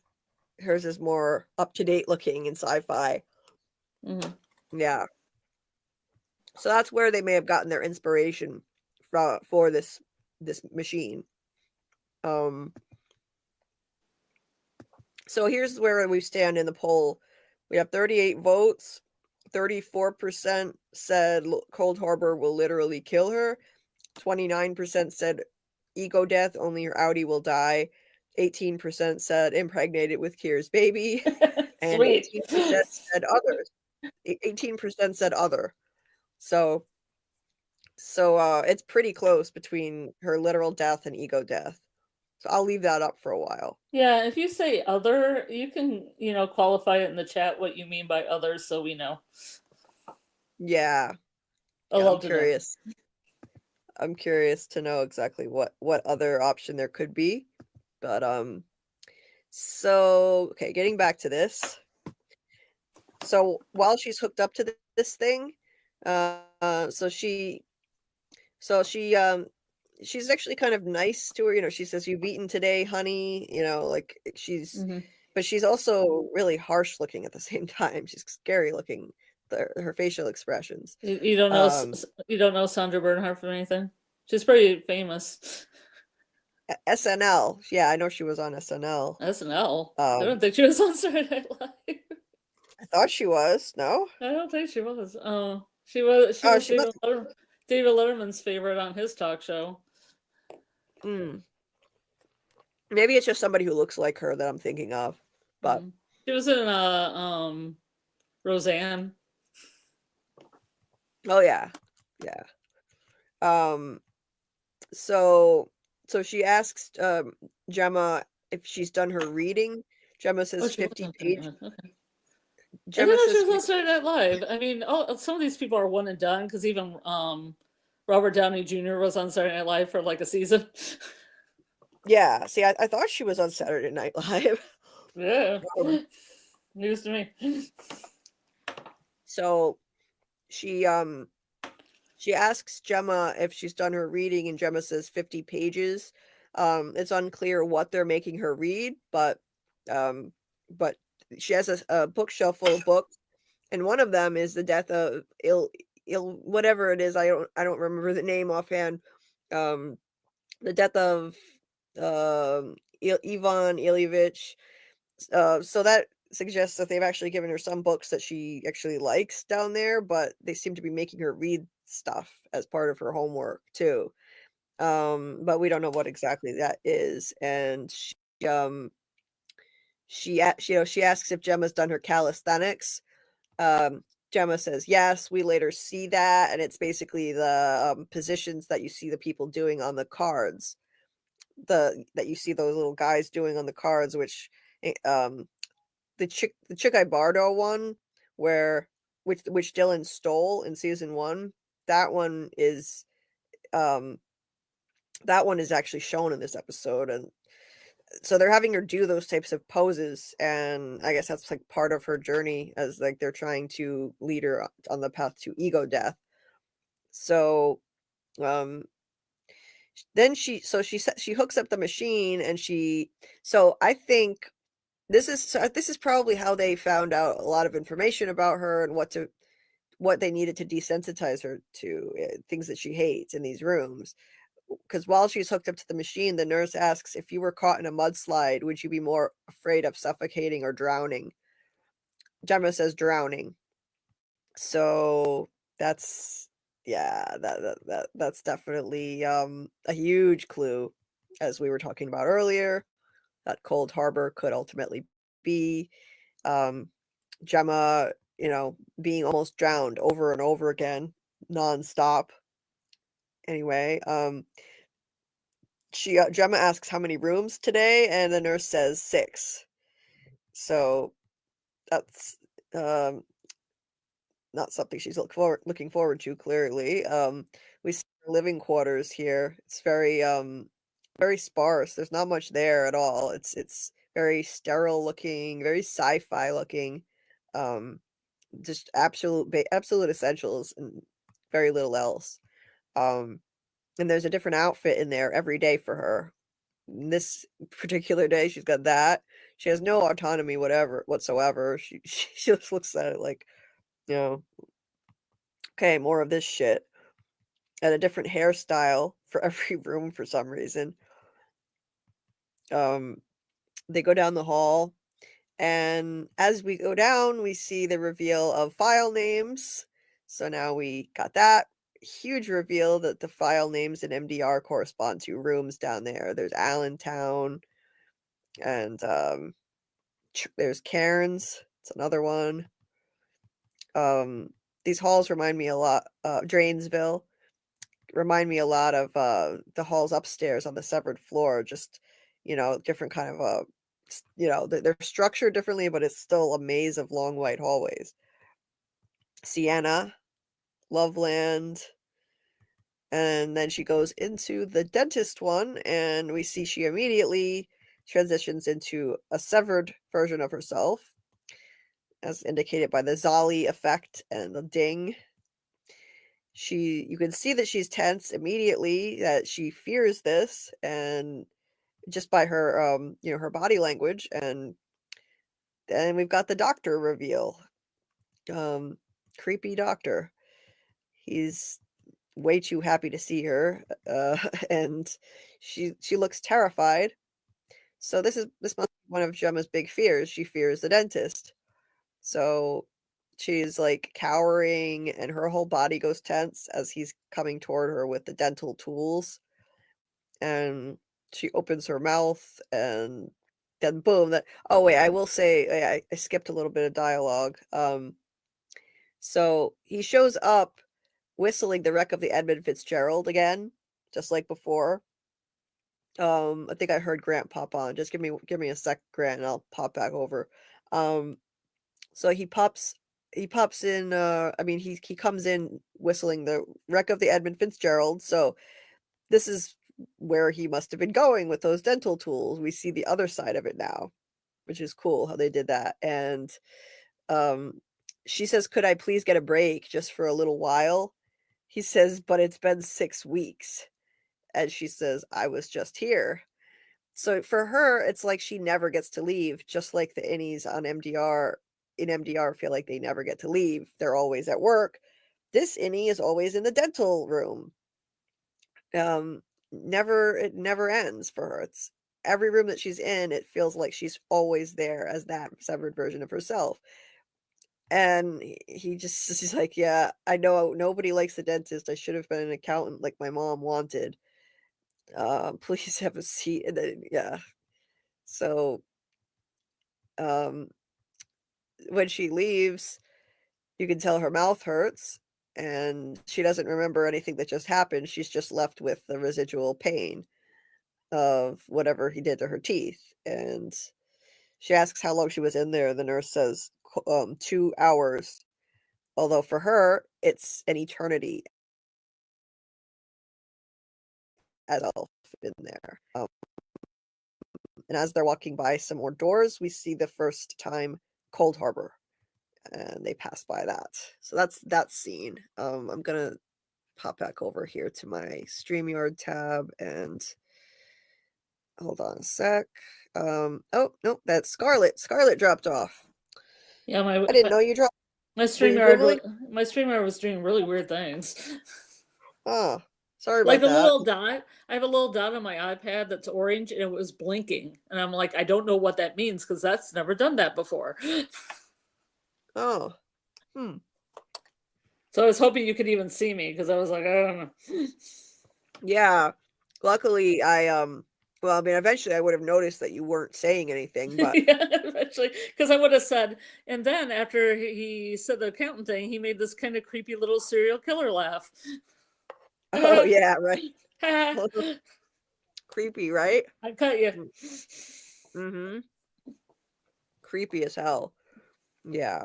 hers is more up-to-date looking in sci-fi. Yeah. So that's where they may have gotten their inspiration for this machine. So here's where we stand in the poll. We have 38 votes. 34% said Cold Harbor will literally kill her. 29% said ego death, only her outie will die. 18% said impregnated with Kier's baby. And 18% said others. 18% said other. So it's pretty close between her literal death and ego death. So I'll leave that up for a while. Yeah, if you say other, you can, qualify it in the chat what you mean by others so we know. Yeah. I'm curious. I'm curious to know exactly what other option there could be. But so okay, getting back to this. So while she's hooked up to this thing, she's actually kind of nice to her. She says, "You've eaten today, honey." Like but she's also really harsh looking at the same time. She's scary looking. Her facial expressions. You don't know Sandra Bernhard from anything? She's pretty famous. SNL. Yeah, I know she was on SNL. SNL? I don't think she was on Saturday Night Live. I thought she was. No? I don't think she was. Oh, she was David Letterman's favorite on his talk show. Maybe it's just somebody who looks like her that I'm thinking of. But she was in Roseanne. Oh yeah. Yeah. So she asks Gemma if she's done her reading. Gemma says 50 pages. Okay. Gemma I didn't know says she was on Saturday Night Live. I mean, some of these people are one and done because even Robert Downey Jr. was on Saturday Night Live for like a season. Yeah, see, I thought she was on Saturday Night Live. Yeah, news to me. So she asks Gemma if she's done her reading, and Gemma says 50 pages. It's unclear what they're making her read, but she has a bookshelf full of books, and one of them is the death of whatever it is. I don't remember the name offhand. The death of Ivan Ilyevich. So that suggests that they've actually given her some books that she actually likes down there, but they seem to be making her read stuff as part of her homework too. But we don't know what exactly that is. And she asks if Gemma's done her calisthenics. Gemma says yes. We later see that, and it's basically the positions that you see the people doing on the cards. That you see those little guys doing on the cards, which the Chikhai Bardo one, which Dylan stole in season 1. That one is actually shown in this episode, and so they're having her do those types of poses, and I guess that's like part of her journey as like they're trying to lead her on the path to ego death. So then she hooks up the machine, and so I think this is probably how they found out a lot of information about her and what they needed to desensitize her to things that she hates in these rooms. Because while she's hooked up to the machine, the nurse asks, if you were caught in a mudslide, would you be more afraid of suffocating or drowning? Gemma says drowning. So that's that's definitely a huge clue, as we were talking about earlier, that Cold Harbor could ultimately be Gemma, being almost drowned over and over again, nonstop. Anyway, Gemma asks how many rooms today, and the nurse says 6. So that's not something she's looking forward to, clearly. We see living quarters here. It's very very sparse. There's not much there at all. It's very sterile looking, very sci-fi looking. Just absolute essentials and very little else. And there's a different outfit in there every day for her. this particular day, she's got that. She has no autonomy whatsoever. She just looks at it like, you know, okay, more of this shit. And a different hairstyle for every room for some reason. They go down the hall, and as we go down, we see the reveal of file names. So now we got that huge reveal that the file names in MDR correspond to rooms down there. There's Allentown, and there's Cairns. It's another one. These halls remind me a lot. Drainsville remind me a lot of the halls upstairs on the severed floor. Just different kind of they're structured differently, but it's still a maze of long white hallways. Sienna, Loveland, and then she goes into the dentist one, and we see she immediately transitions into a severed version of herself, as indicated by the Zolly effect and the ding. You can see that she's tense immediately, that she fears this, and just by her her body language. And then we've got the doctor reveal. Creepy doctor. He's way too happy to see her, and she looks terrified. So this must be one of Gemma's big fears. She fears the dentist. So she's like cowering, and her whole body goes tense as he's coming toward her with the dental tools. And she opens her mouth, and then boom, oh wait, I will say I skipped a little bit of dialogue. So he shows up whistling the wreck of the Edmund Fitzgerald again, just like before. I think I heard Grant pop on. Just give me a sec, Grant, and I'll pop back over. So he pops in. He comes in whistling the wreck of the Edmund Fitzgerald. So this is where he must have been going with those dental tools. We see the other side of it now, which is cool how they did that. And she says, "Could I please get a break just for a little while?" He says, "But it's been 6 weeks." And she says, "I was just here." So for her, it's like she never gets to leave, just like the innies on MDR. In MDR feel like they never get to leave. They're always at work. This innie is always in the dental room. It never ends for her. It's every room that she's in, it feels like she's always there as that severed version of herself. And he's like, "Yeah, I know nobody likes the dentist. I should have been an accountant like my mom wanted. Please have a seat." And then, yeah. So, when she leaves, you can tell her mouth hurts, and she doesn't remember anything that just happened. She's just left with the residual pain of whatever he did to her teeth. And she asks how long she was in there. The nurse says 2 hours. Although for her, it's an eternity as I've been there. And as they're walking by some more doors, we see the first time Cold Harbor, and they pass by that. So that's that scene. I'm gonna pop back over here to my StreamYard tab, and hold on a sec. Oh no, that's Scarlet. Scarlet dropped off. Yeah, I didn't know you dropped. my StreamYard was doing really weird things. Oh, sorry Like about the that. little dot. I have a little dot on my iPad that's orange, and it was blinking. And I'm like, I don't know what that means because that's never done that before. Oh, So I was hoping you could even see me because I was like, I don't know. Yeah. Luckily, eventually I would have noticed that you weren't saying anything, but Yeah, eventually, because I would have said. And then after he said the accountant thing, he made this kind of creepy little serial killer laugh. oh yeah, right. Creepy, right? I cut you. Mm-hmm. Creepy as hell. Yeah.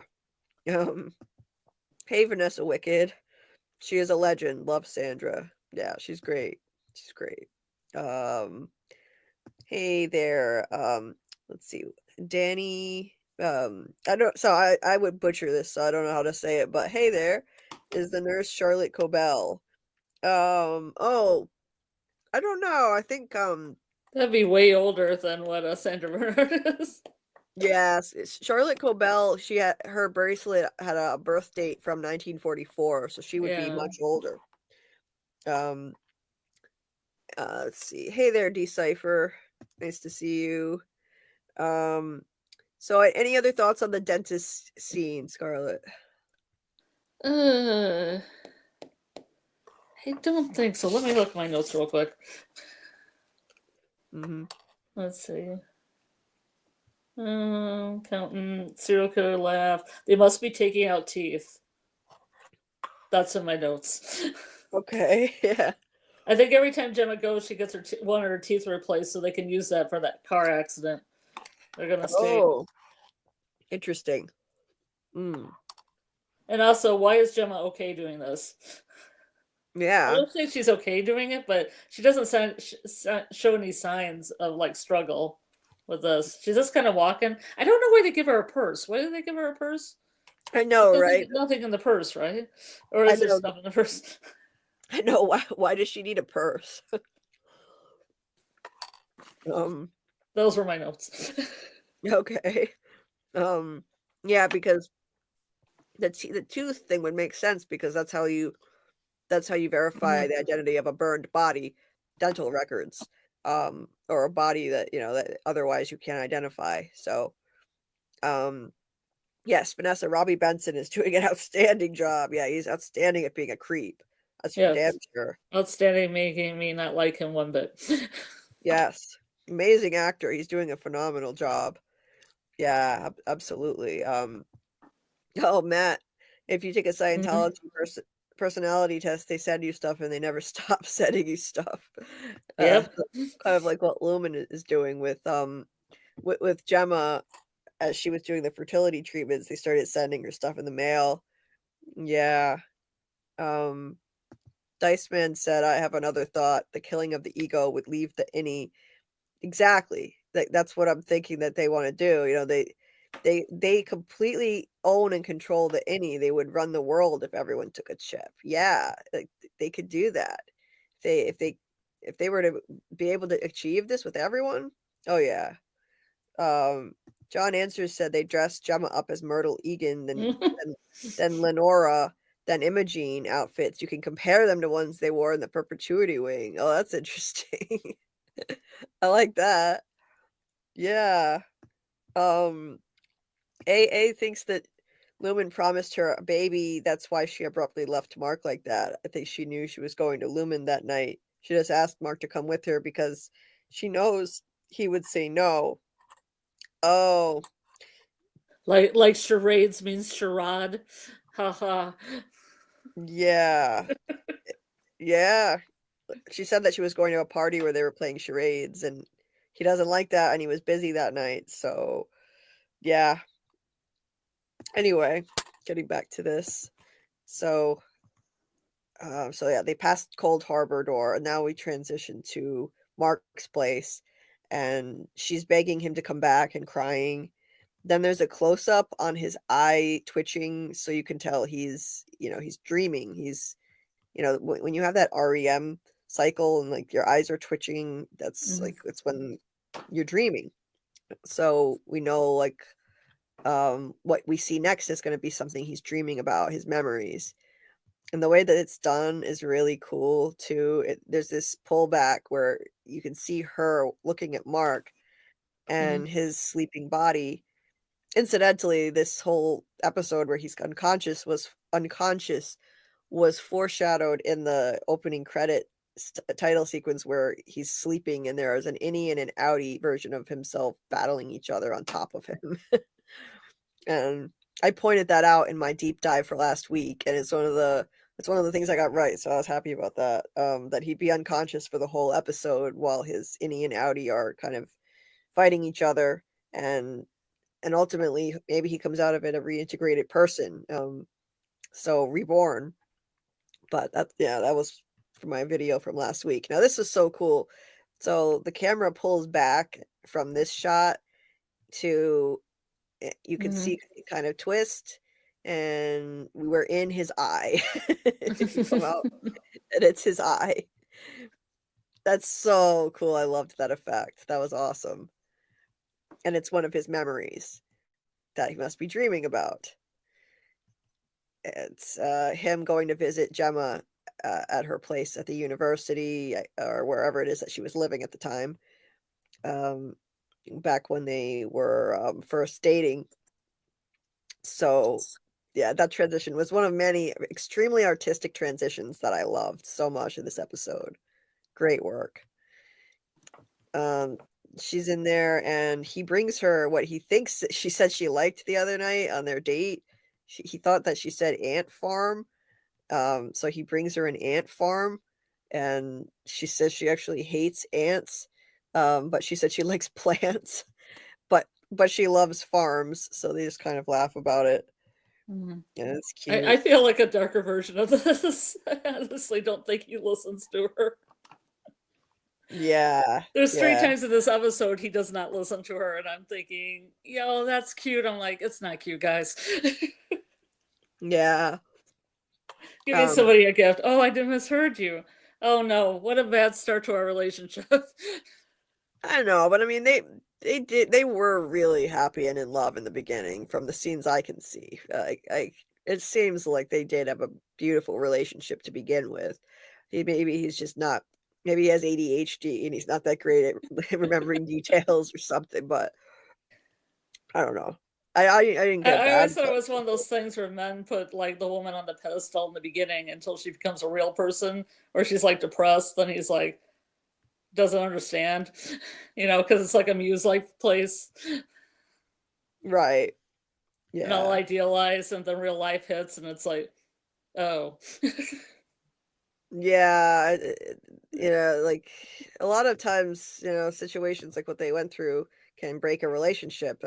Hey, Vanessa Wicked. She is a legend. Love Sandra. Yeah, she's great. She's great. Hey there. Let's see. Danny. I don't. So I would butcher this, so I don't know how to say it. But hey there, is the nurse Charlotte Cobell. Oh, I don't know. I think That'd be way older than what Sandra Bernard is. Yes, Charlotte Cobell, she had her bracelet had a birth date from 1944, so she would be much older. Let's see. Hey there, Decipher. Nice to see you. So any other thoughts on the dentist scene, Scarlett? I don't think so. Let me look at my notes real quick. Let's see. Counting, serial killer laugh. They must be taking out teeth. That's in my notes. Okay, yeah. I think every time Gemma goes, she gets one of her teeth replaced, so they can use that for that car accident. They're gonna stay. Oh, interesting. And also, why is Gemma okay doing this? Yeah. I don't say she's okay doing it, but she doesn't show any signs of like struggle with this. She's just kind of walking. I don't know why they give her a purse. Why did they give her a purse? I know, right? Nothing in the purse, right? Or is there stuff in the purse? I know. Why does she need a purse? Those were my notes. Okay. Yeah, because the tooth thing would make sense because that's how you verify the identity of a burned body, dental records, or a body that that otherwise you can't identify. So, yes, Vanessa, Robbie Benson is doing an outstanding job. Yeah, he's outstanding at being a creep. That's for damn sure. Outstanding, making me not like him one bit. Yes, amazing actor. He's doing a phenomenal job. Yeah, absolutely. Oh, Matt, if you take a Scientology personality test, they send you stuff and they never stop sending you stuff. Kind of like what Lumon is doing with Gemma as she was doing the fertility treatments. They started sending her stuff in the mail. Yeah. Diceman said, I have another thought. The killing of the ego would leave the innie. Exactly. That's what I'm thinking that they want to do. They completely own and control the innie. They would run the world if everyone took a chip. Yeah, they could do that. If they were to be able to achieve this with everyone. Oh yeah. John Answers said they dressed Gemma up as Myrtle Egan, then Lenora, then Imogene outfits. You can compare them to ones they wore in the Perpetuity Wing. Oh, that's interesting. I like that. Yeah. AA thinks that Lumon promised her a baby. That's why she abruptly left Mark like that. I think she knew she was going to Lumon that night. She just asked Mark to come with her because she knows he would say no. Oh. Like charades means charade. Haha. Yeah. Yeah. She said that she was going to a party where they were playing charades and he doesn't like that and he was busy that night. So, yeah. Anyway, getting back to this. So yeah, they passed Cold Harbor door and now we transition to Mark's place and she's begging him to come back and crying. Then there's a close up on his eye twitching so you can tell he's dreaming. He's when you have that REM cycle and like your eyes are twitching, that's like it's when you're dreaming. So we know like what we see next is going to be something he's dreaming about, his memories. And the way that it's done is really cool too. There's this pullback where you can see her looking at Mark and his sleeping body. Incidentally, this whole episode where he's unconscious was foreshadowed in the opening credit title sequence where he's sleeping and there is an innie and an outie version of himself battling each other on top of him. And I pointed that out in my deep dive for last week, and it's one of the things I got right, so I was happy about that. That he'd be unconscious for the whole episode while his innie and outie are kind of fighting each other, and ultimately maybe he comes out of it a reintegrated person, so reborn. But that was for my video from last week. Now this is so cool. So the camera pulls back from this shot to you can see it kind of twist, and we were in his eye. If you come out, and it's his eye. That's so cool. I loved that effect. That was awesome. And it's one of his memories that he must be dreaming about. It's him going to visit Gemma at her place at the university or wherever it is that she was living at the time. Um, back when they were first dating. So, yeah, that transition was one of many extremely artistic transitions that I loved so much in this episode. Great work. Um, she's in there and he brings her what he thinks that she said she liked the other night on their date. He thought that she said ant farm. So he brings her an ant farm and she says she actually hates ants. But she said she likes plants, but she loves farms, so they just kind of laugh about it. Mhm. Yeah, it's I cute. feel like a darker version of this. I honestly don't think he listens to her. Yeah, There's 3 yeah, times in this episode he does not listen to her, and I'm thinking, "Yo, that's cute." I'm like, "It's not cute, guys." yeah. Giving Um, somebody a gift. "Oh, I did misheard you." Oh, no. What a bad start to our relationship. I don't know, but I mean, they were really happy and in love in the beginning from the scenes I can see. It seems like they did have a beautiful relationship to begin with. Maybe he's just not. Maybe he has ADHD and he's not that great at remembering details or something. But I don't know. I didn't get I that. always thought it But was one of those things where men put, like, the woman on the pedestal in the beginning until she becomes a real person, or she's, like, depressed, then he's, like, doesn't understand, because it's like a muse-like place right, and all yeah. idealized, and then real life hits, and it's like, "Oh." Yeah, like a lot of times, situations like what they went through can break a relationship.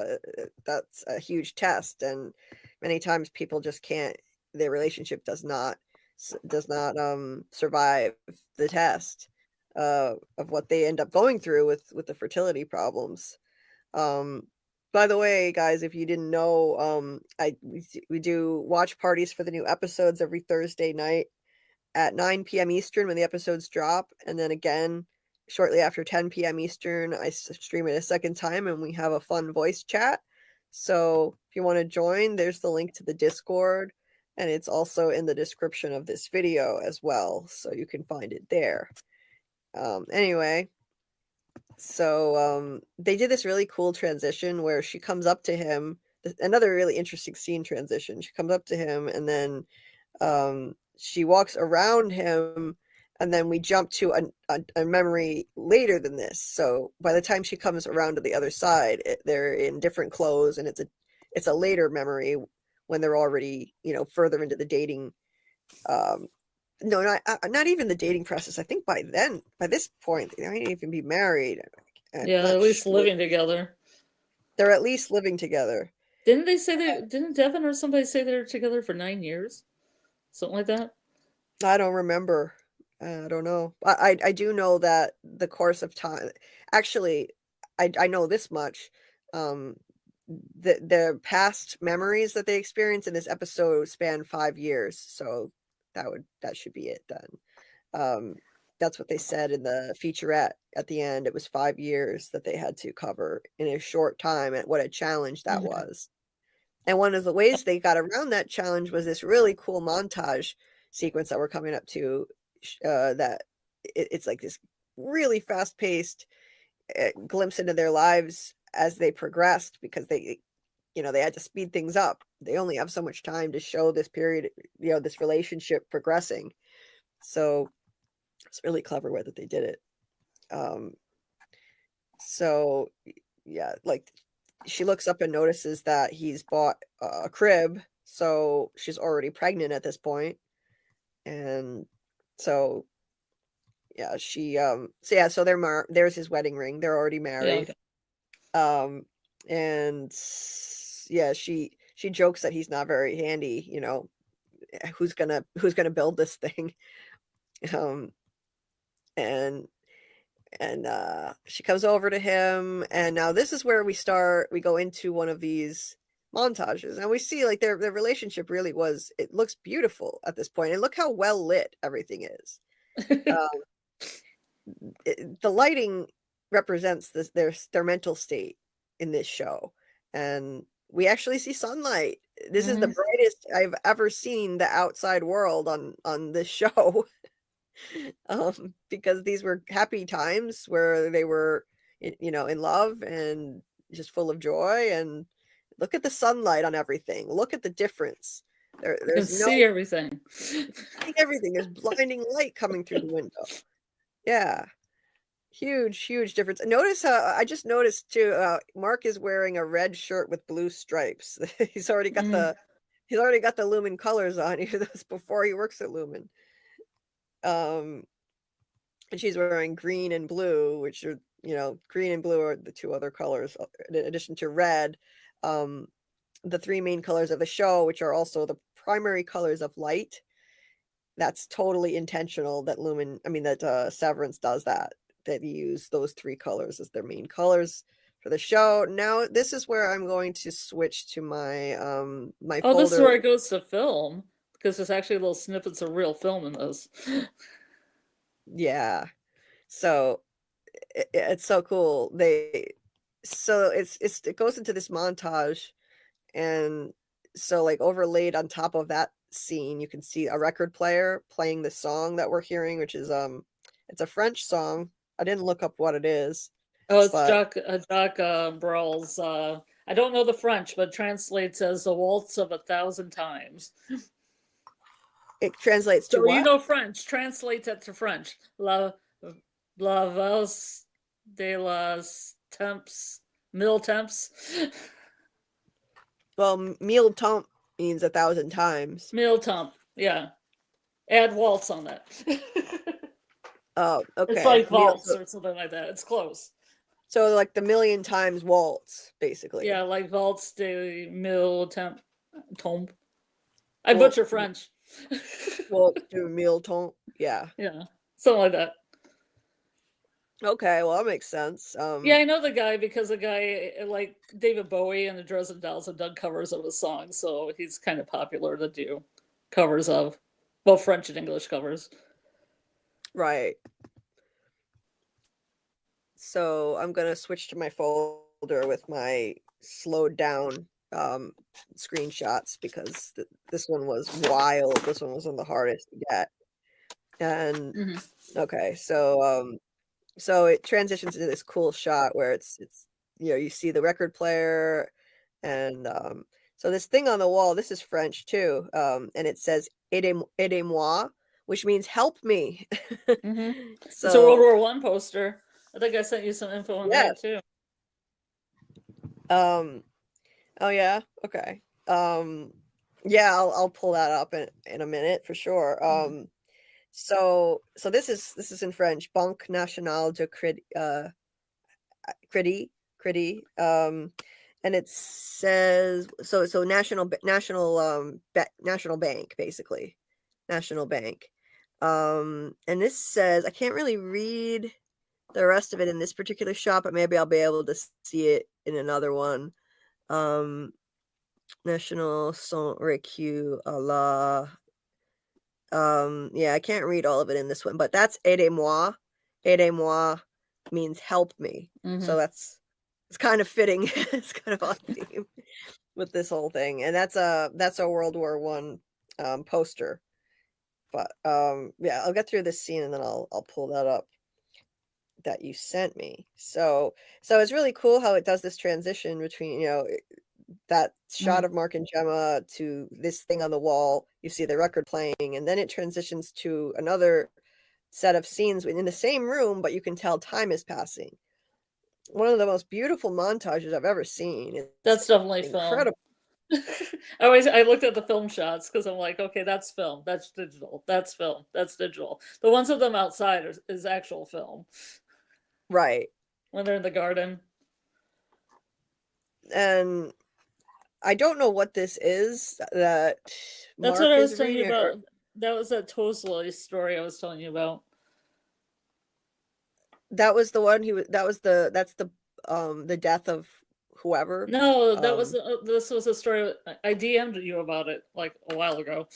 That's a huge test, and many times people just can't. Their relationship does not survive the test of what they end up going through with the fertility problems. Um, by the way, guys, if you didn't know, we do watch parties for the new episodes every Thursday night at 9 p.m. Eastern when the episodes drop, and then again shortly after 10 p.m. Eastern, I stream it a second time and we have a fun voice chat. So if you want to join, there's the link to the Discord, and it's also in the description of this video as well, so you can find it there. Anyway, so they did this really cool transition where she comes up to him. Another really interesting scene transition. She comes up to him and then she walks around him, and then we jump to a memory later than this. So by the time she comes around to the other side, they're in different clothes, and it's a later memory when they're already further into the dating. No, not even the dating process. I think by this point, they might even be married. I'm Yeah, not at least sure. living together. They're at least living together. Didn't Devon or somebody say they were together for 9 years? Something like that? I don't remember. I don't know. I do know that the course of time. Actually, I know this much. Um, the past memories that they experience in this episode span 5 years, so that should be it then. Um, that's what they said in the featurette at the end. It was 5 years that they had to cover in a short time, and what a challenge that Mhm. was. And one of the ways they got around that challenge was this really cool montage sequence that we're coming up to. That it's like this really fast paced glimpse into their lives as they progressed because they had to speed things up. They only have so much time to show this period, this relationship progressing. So it's really clever way that they did it. Um, so yeah, like she looks up and notices that he's bought a crib, so she's already pregnant at this point. And so yeah, so there's his wedding ring. They're already Yeah, married. okay. Um and yeah, she jokes that he's not very handy, who's gonna build this thing. Um and she comes over to him, and now this is where we go into one of these montages, and we see like their relationship really it looks beautiful at this point, and look how well lit everything is. um, the lighting represents their mental state in this show, and we actually see sunlight. This is the brightest I've ever seen the outside world on this show. Because these were happy times where they were, in love and just full of joy. And look at the sunlight on everything. Look at the difference. You can see everything. Everything. There's blinding light coming through the window. Yeah. Huge difference. Notice how I just noticed too, Mark is wearing a red shirt with blue stripes. He's already got the Lumon colors on. That's before he works at Lumon. And she's wearing green and blue, which are, green and blue are the two other colors, in addition to red. The three main colors of the show, which are also the primary colors of light. That's totally intentional that Severance does that. That use those three colors as their main colors for the show. Now, this is where I'm going to switch to my my folder. This is where it goes to film, because there's actually little snippets of real film in this. Yeah. So it's so cool. It goes into this montage, and so like overlaid on top of that scene, you can see a record player playing the song that we're hearing, which is it's a French song. I didn't look up what it is. It's Jacques Brel's. I don't know the French, but translates as the waltz of 1,000 times. It translates to what? You know French. Translates it to French. La valse de las temps. Mille temps. Well, mille temps means 1,000 times. Mille temps, yeah. Add waltz on that. Oh, okay. It's like waltz or something like that. It's close. So like the million times waltz, basically. Yeah, like waltz de mille temps. I butcher French. Waltz de mille temps. Yeah. Yeah, something like that. Okay, well that makes sense. Yeah, I know the guy because the guy like David Bowie and the Dresden Dolls have done covers of his songs, so he's kind of popular to do covers of both French and English covers. Right. So I'm gonna switch to my folder with my slowed down screenshots, because this one was wild. This one was one of the hardest to get. And okay, so it transitions into this cool shot where it's you see the record player, and so this thing on the wall, this is French too, and it says aidez-moi, which means help me. So, it's a World War I poster. I think I sent you some info on that too. Oh yeah, okay. Yeah, I'll pull that up in a minute for sure. So this is in French. Banque Nationale de Crédit, and it says so national bank, basically, national bank. And this says, I can't really read the rest of it in this particular shot, but maybe I'll be able to see it in another one. National Saint Recu Allah. Yeah, I can't read all of it in this one, but that's aidez-moi. Aidez-moi means help me. So it's kind of fitting. It's kind of on theme with this whole thing. And that's a World War I poster. But yeah, I'll get through this scene and then I'll pull that up that you sent me. So it's really cool how it does this transition between, that shot of Mark and Gemma to this thing on the wall. You see the record playing, and then it transitions to another set of scenes in the same room, but you can tell time is passing. One of the most beautiful montages I've ever seen. That's definitely incredible. I looked at the film shots because I'm like, okay, that's film, that's digital, that's film, that's digital. The ones of them outside is actual film. Right. When they're in the garden. And I don't know what this is that That's what I was telling you about. That was that Tolstoy story I was telling you about. That was the one that's the death of whoever. No, that was this was a story. I DM'd you about it like a while ago.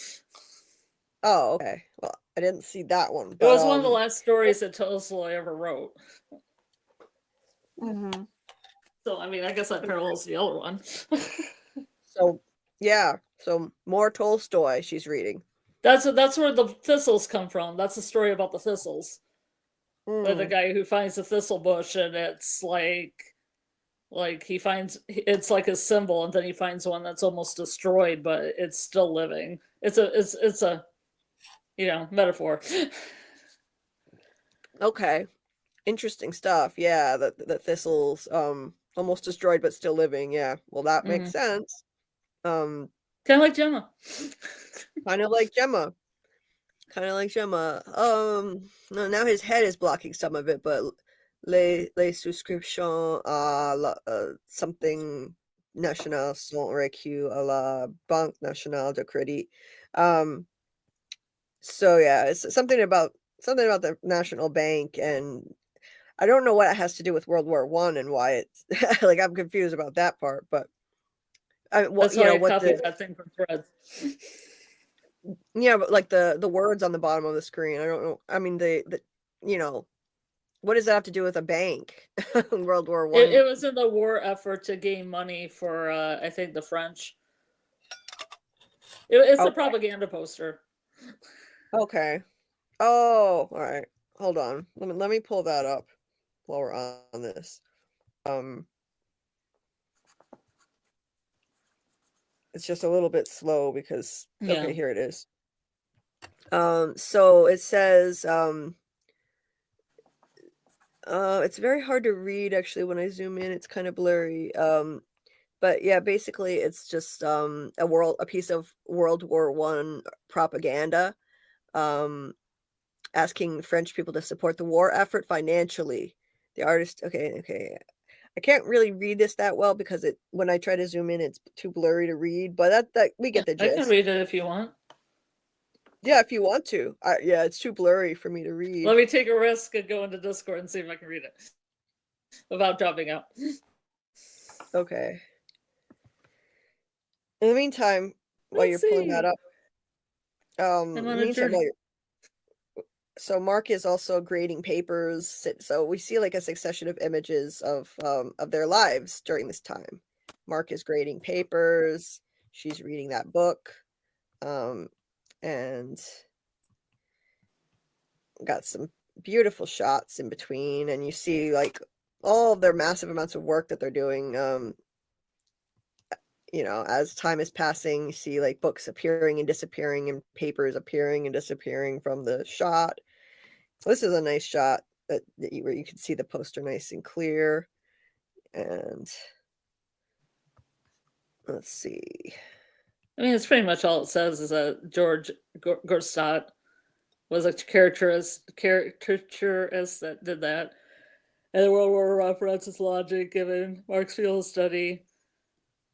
Oh, okay. Well, I didn't see that one. It was one of the last stories that Tolstoy ever wrote. Mm-hmm. So, I mean, I guess that parallels the other one. So, yeah. So, more Tolstoy she's reading. That's where the thistles come from. That's a story about the thistles. With a guy who finds a thistle bush, and it's like he finds, it's like a symbol, and then he finds one that's almost destroyed, but it's still living. It's a metaphor. Okay. Interesting stuff. Yeah, the thistles almost destroyed but still living. Yeah. Well, that makes sense. Kind of like Gemma. Kind of like Gemma. Kind of like Gemma. No, now his head is blocking some of it, but les souscriptions à something national sont requis à la Banque Nationale de Crédit. So yeah, it's something about the national bank, and I don't know what it has to do with World War I and why it's like I'm confused about that part, but That's why I copied that thing from Threads. Yeah, but like the words on the bottom of the screen, I don't know. I mean, the what does that have to do with a bank? World War I. It was in the war effort to gain money for I think the French. It's a propaganda poster. Okay. Oh, all right. Hold on. Let me pull that up while we're on this. It's just a little bit slow because okay, here it is. So it says it's very hard to read actually when I zoom in. It's kind of blurry. But yeah, basically it's just a piece of World War I propaganda, asking French people to support the war effort financially. The artist, okay. I can't really read this that well because when I try to zoom in, it's too blurry to read. But that we get the gist. I can read it if you want. Yeah, if you want to. Yeah, it's too blurry for me to read. Let me take a risk and go into Discord and see if I can read it without dropping out. Okay. In the meantime, while you're pulling that up, so Mark is also grading papers. So we see like a succession of images of their lives during this time. Mark is grading papers. She's reading that book, and got some beautiful shots in between. And you see like all of their massive amounts of work that they're doing. As time is passing, you see like books appearing and disappearing and papers appearing and disappearing from the shot. So this is a nice shot where you can see the poster nice and clear. And let's see. I mean, it's pretty much all it says is that George Gorstat was a caricaturist that did that. And the World War references logic given Mark's field study.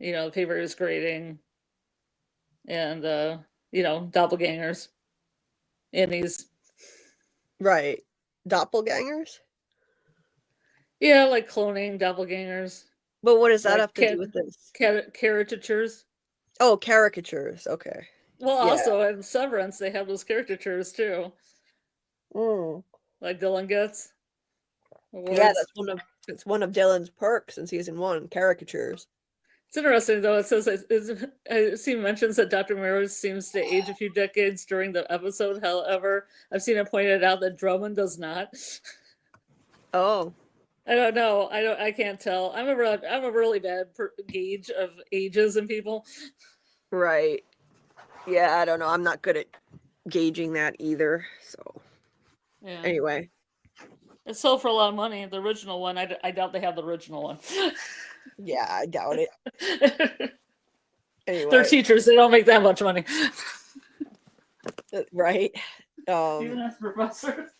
Paper is grading, and doppelgangers, and these, right, doppelgangers. Yeah, like cloning doppelgangers. But what does that have to do with this? Caricatures. Oh, caricatures. Okay. Well, also in Severance, they have those caricatures too. Like Dylan gets. Awards. Yeah, it's one of Dylan's perks in season 1. Caricatures. It's interesting though. It says I see mentions that Dr. Meadows seems to age a few decades during the episode. However, I've seen it pointed out that Drummond does not. Oh. I don't know. I can't tell. I'm a really bad gauge of ages in people. Right. Yeah, I don't know. I'm not good at gauging that either. So. Yeah. Anyway. It sold for a lot of money. The original one, I doubt they have the original one. Yeah, I doubt it. Anyway. They're teachers. They don't make that much money. Right. Even as professors.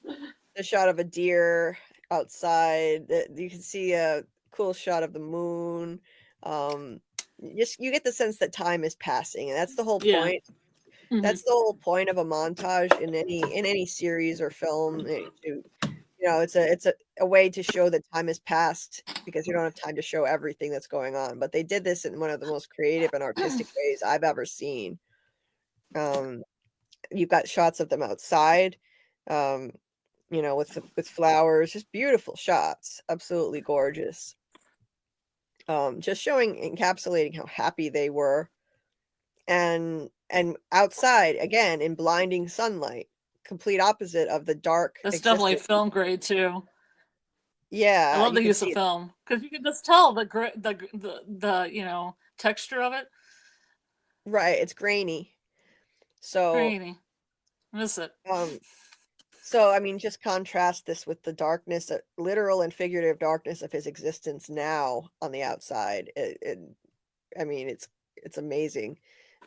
The shot of a deer outside. You can see a cool shot of the moon. You get the sense that time is passing, and that's the whole point. Mm-hmm. That's the whole point of a montage in any series or film. It's a way to show that time has passed because you don't have time to show everything that's going on. But they did this in one of the most creative and artistic ways I've ever seen. you've got shots of them outside, you know, with flowers, just beautiful shots, absolutely gorgeous. Just showing, encapsulating how happy they were, and outside again in blinding sunlight, complete opposite of the dark That's definitely existence. film grade too. I Yeah, love you the can use see of it. film because you can just tell the you know, texture of it. Right, it's grainy. So, Grainy. Miss it. so I mean, just contrast this with the darkness, literal and figurative darkness of his existence now on the outside. I mean, it's amazing,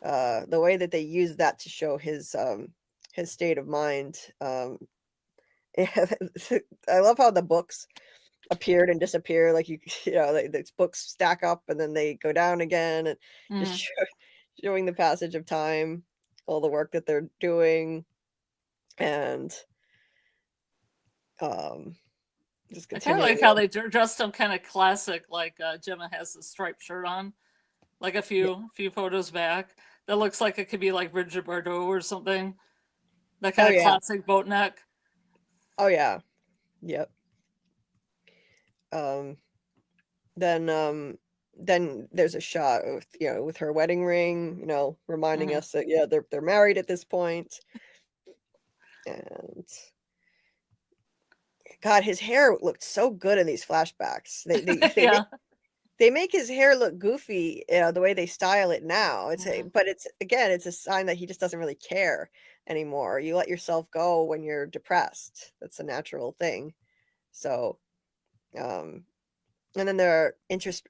the way that they use that to show his state of mind. I love how the books appeared and disappear, like you know, these books stack up and then they go down again, and just Mm. showing the passage of time, all the work that they're doing, and just I kind of continuing like how on. they dressed him kind of classic, like Gemma has the striped shirt on, like a Yeah. few photos back. That looks like it could be like Bridget Bardot or something. That Oh kind of yeah. classic boat neck. Oh yeah. Yep. Um, then there's a shot with, you know, with her wedding ring, you know, reminding Mm-hmm. us that yeah, they're married at this point. And God, his hair looked so good in these flashbacks. Yeah. They make his hair look goofy, the way they style it now. Mm-hmm. But it's again, it's a sign that he just doesn't really care anymore. You let yourself go when you're depressed. That's a natural thing. So, um, and then there are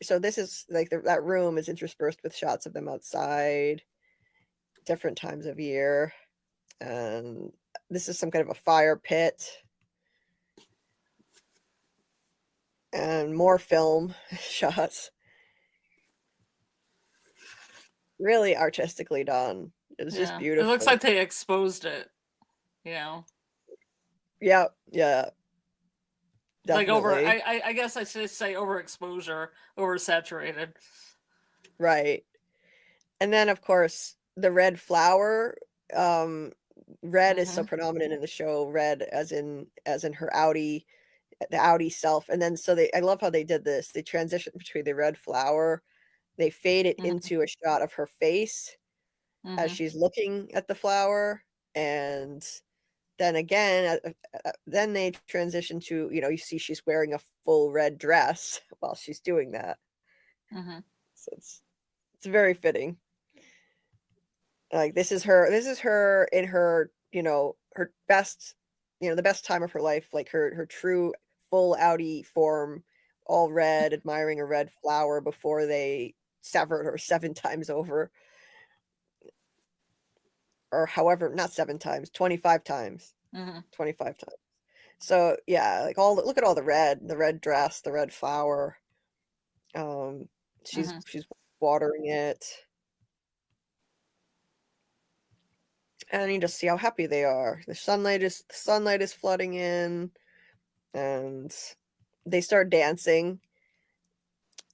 so this is like that room is interspersed with shots of them outside, different times of year, and this is some kind of a fire pit, and more film shots. Really artistically done. It was just Yeah. It looks beautiful. like they exposed it, you know. Yeah, yeah, Like definitely. I guess I should say overexposure, oversaturated. Right. And then, of course, the red flower, um, red is so Mm-hmm. predominant in the show, red as in her outie the outie self, and then so I love how they did this. They transitioned between the red flower, they fade it Mm-hmm. into a shot of her face as Mm-hmm. she's looking at the flower, and then again, then they transition to, you know, you see she's wearing a full red dress while she's doing that. Mm-hmm. So it's very fitting. Like this is her in her, you know, her best, you know, the best time of her life, like her true full outie form, all red, admiring a red flower before they severed her 7 times over, or however, not 7 times, 25 times. Mm-hmm. 25 times. So, yeah, like look at all the red dress, the red flower. Um, Mm-hmm. she's watering it, and you just see how happy they are. The sunlight is flooding in, and they start dancing,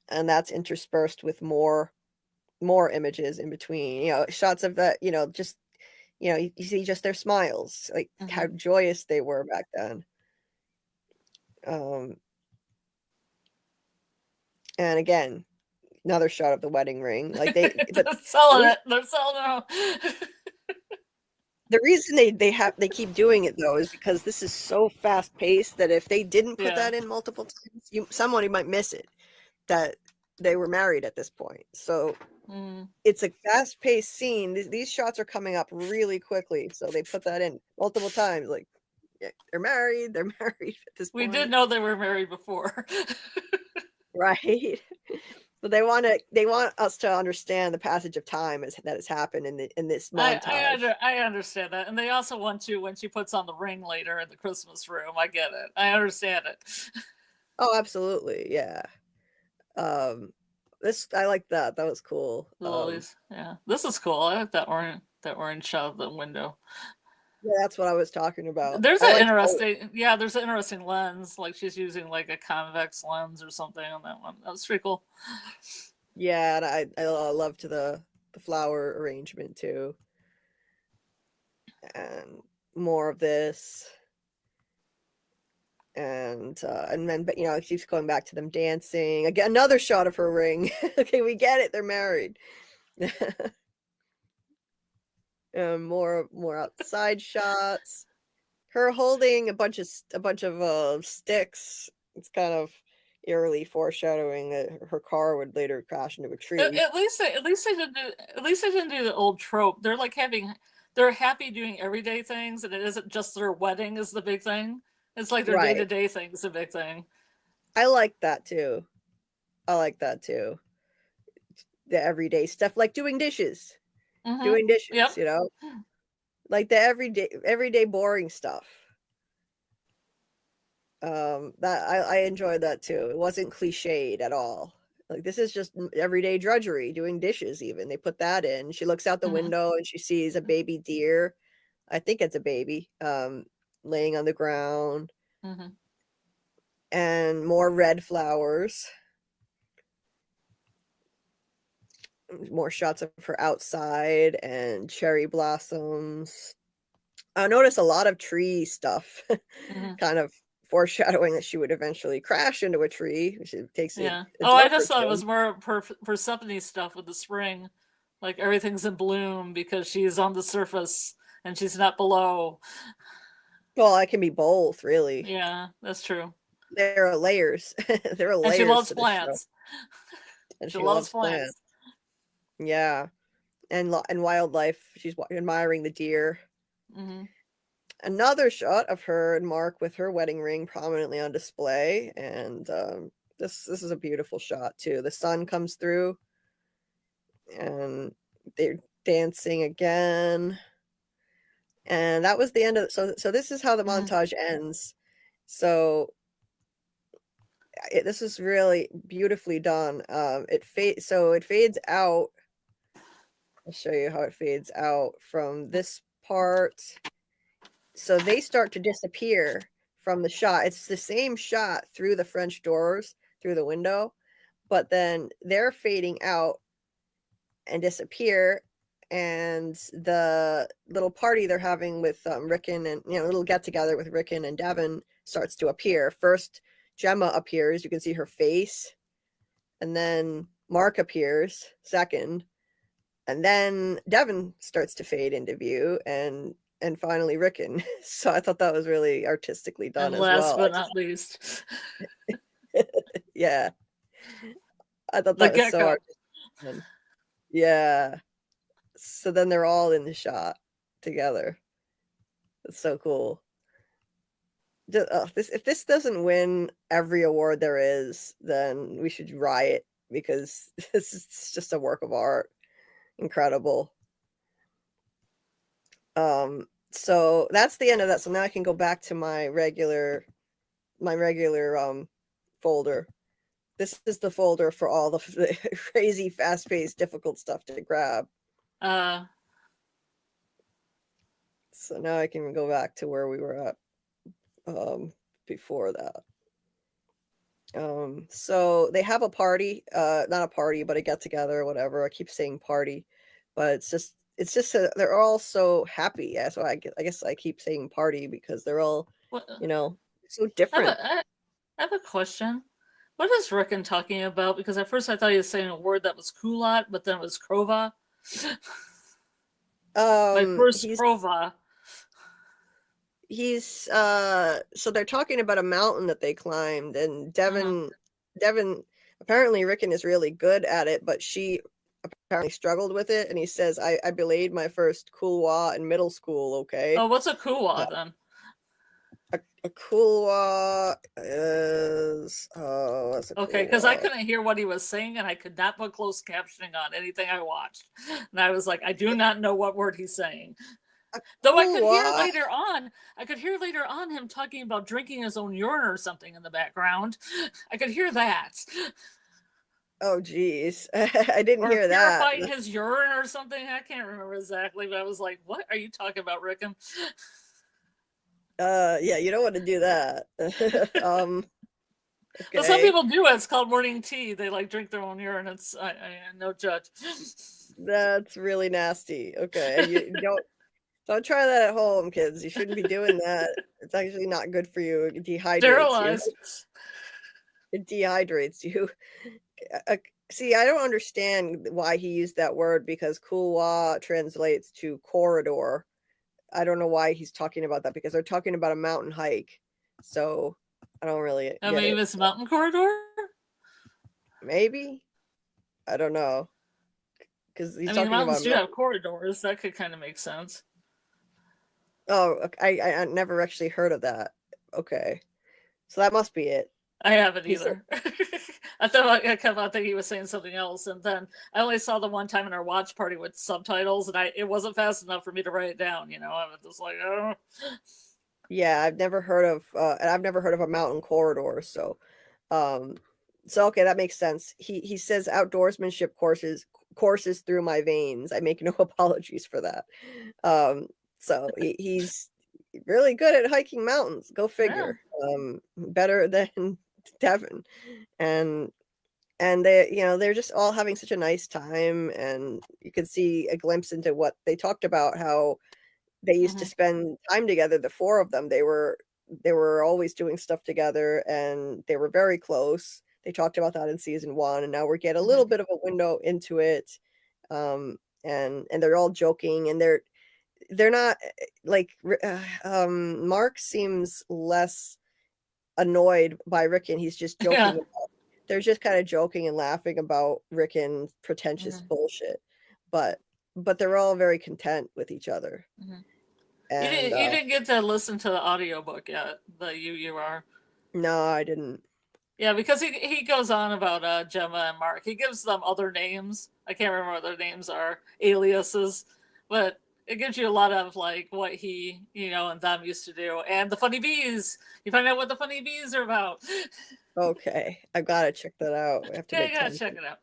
and that's interspersed with more images in between. You know, shots of that. You know, just you know, you see just their smiles, like Mm-hmm. how joyous they were back then. Um, and again, another shot of the wedding ring. Like but They're selling it. They're selling it. the reason they keep doing it though is because this is so fast paced that if they didn't put Yeah. that in multiple times, someone might miss it that they were married at this point. So Mm. it's a fast paced scene. These shots are coming up really quickly, so they put that in multiple times. Like yeah, they're married. They're married at this We did point, know they were married before. right? But they want us to understand the passage of time that has happened in this montage. I understand that, and they also want to when she puts on the ring later in the Christmas room. I get it. I understand it. Oh, absolutely, yeah. Um, this I like that. That was cool. The lilies. Yeah, this is cool. I like that orange shot of the window. Yeah, that's what I was talking about. There's I an liked interesting, yeah. There's an interesting lens. Like she's using like a convex lens or something on that one. That was pretty cool. yeah, and I loved the flower arrangement too. and more of this. And then, but it keeps going back to them dancing. Again, another shot of her ring. Okay, we get it. They're married. More outside shots. Her holding a bunch of sticks. It's kind of eerily foreshadowing that her car would later crash into a tree. At least they didn't do the old trope. They're like they're happy doing everyday things, and it isn't just their wedding is the big thing. It's like their day-to-day thing is a big thing. I like that too. The everyday stuff, like doing dishes. Doing dishes, like the everyday boring stuff. That I enjoyed that too. It wasn't cliched at all. Like, this is just everyday drudgery, doing dishes even. They put that in. She looks out the window and she sees a baby deer. I think it's a baby, laying on the ground. And more red flowers. More shots of her outside and cherry blossoms. I noticed a lot of tree stuff, kind of foreshadowing that she would eventually crash into a tree. She takes I just thought it was more Persephone stuff with the spring, like everything's in bloom because she's on the surface and she's not below. Well, it can be both, really. Yeah, that's true. There are layers. There are layers. And she loves plants. And she loves plants. Yeah, and wildlife. She's admiring the deer. Another shot of her and Mark with her wedding ring prominently on display, and this is a beautiful shot too. The sun comes through, and they're dancing again, and that was the end of. So this is how the montage ends. So this is really beautifully done. It fades out. I'll show you how it fades out from this part. So they start to disappear from the shot. It's the same shot through the French doors, through the window, but then they're fading out and disappear. And the little party they're having with Ricken and, little get together with Ricken and Devon starts to appear. First, Gemma appears. You can see her face. And then Mark appears second. And then Devon starts to fade into view, and finally Ricken. So I thought that was really artistically done as well. Last but not least. Yeah. I thought that was so artistic. Yeah. So then they're all in the shot together. It's so cool. If this doesn't win every award there is, then we should riot, because this is just a work of art. Incredible. So that's the end of that. So now I can go back to my regular folder. This is the folder for all the crazy, fast-paced, difficult stuff to grab. So now I can go back to where we were at before that. So they have a party, not a party, but a get together or whatever. I keep saying party, but it's just they're all so happy. Yeah, so I guess I keep saying party because they're all, so different. I have a question. What is Ricken talking about? Because at first I thought he was saying a word that was culotte, but then it was crova. My first crova. He's so they're talking about a mountain that they climbed, and Devon apparently Ricken is really good at it, but she apparently struggled with it, and he says, I belayed my first couloir in middle school. Okay. Oh, what's a couloir then? A couloir is what's a okay, because I couldn't hear what he was saying, and I could not put closed captioning on anything I watched, and I was like, I do not know what word he's saying. Though I could hear later on him talking about drinking his own urine or something in the background. I could hear that. Oh, geez. I didn't hear that. Purifying his urine or something. I can't remember exactly, but I was like, what are you talking about, Ricken? Yeah, you don't want to do that. Okay. Well, some people do it. It's called morning tea. They drink their own urine. It's I no judge. That's really nasty. Okay. You don't. Don't try that at home, kids. You shouldn't be doing that. It's actually not good for you. It dehydrates you. It dehydrates you. See, I don't understand why he used that word, because couloir translates to corridor. I don't know why he's talking about that, because they're talking about a mountain hike. So I don't really get maybe it. it's mountain corridor? Maybe. I don't know. Because he's talking mountains about do have corridors. That could kind of make sense. Oh, I never actually heard of that. Okay. So that must be it. I haven't either. I thought I kept on thinking he was saying something else, and then I only saw the one time in our watch party with subtitles, and it wasn't fast enough for me to write it down. I was just like, oh. Yeah, I've never heard of a mountain corridor. So okay, that makes sense. He says outdoorsmanship courses through my veins. I make no apologies for that. So he's really good at hiking mountains. Go figure. Yeah. Better than Devon. And they're just all having such a nice time, and you could see a glimpse into what they talked about, how they used to spend time together, the four of them. They were always doing stuff together, and they were very close. They talked about that in season 1, and now we get a little bit of a window into it. And they're all joking, and they're not like Mark seems less annoyed by Ricken. He's just joking. They're just kind of joking and laughing about Ricken's pretentious bullshit, but they're all very content with each other. And you didn't get to listen to the audiobook yet, the UUR. No, I didn't. Yeah, because he goes on about Gemma and Mark. He gives them other names. I can't remember what their names are, aliases, but it gives you a lot of like what he, and them used to do. And the funny bees. You find out what the funny bees are about. Okay, I've got to check that out. I have to gotta check it out.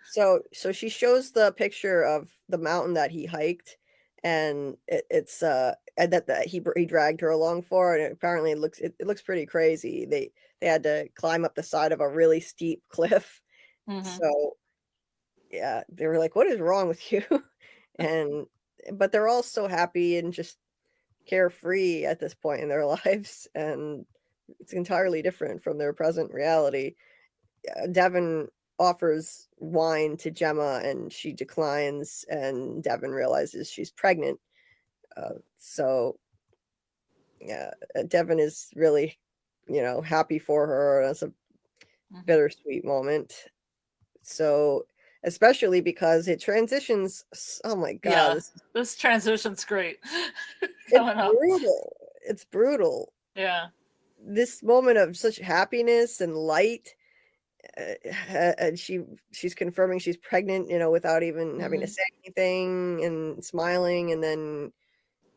So she shows the picture of the mountain that he hiked, and it's and that he dragged her along for, and apparently it looks pretty crazy. They had to climb up the side of a really steep cliff. So yeah, they were like, "What is wrong with you?" But they're all so happy and just carefree at this point in their lives, and it's entirely different from their present reality. Devon offers wine to Gemma, and she declines, and Devon realizes she's pregnant. So yeah, Devon is really, happy for her. That's a bittersweet moment. So, especially because it transitions. Oh my God. Yeah, this transition's great. It's brutal. Yeah. This moment of such happiness and light, and she's confirming she's pregnant, without even having to say anything, and smiling, and then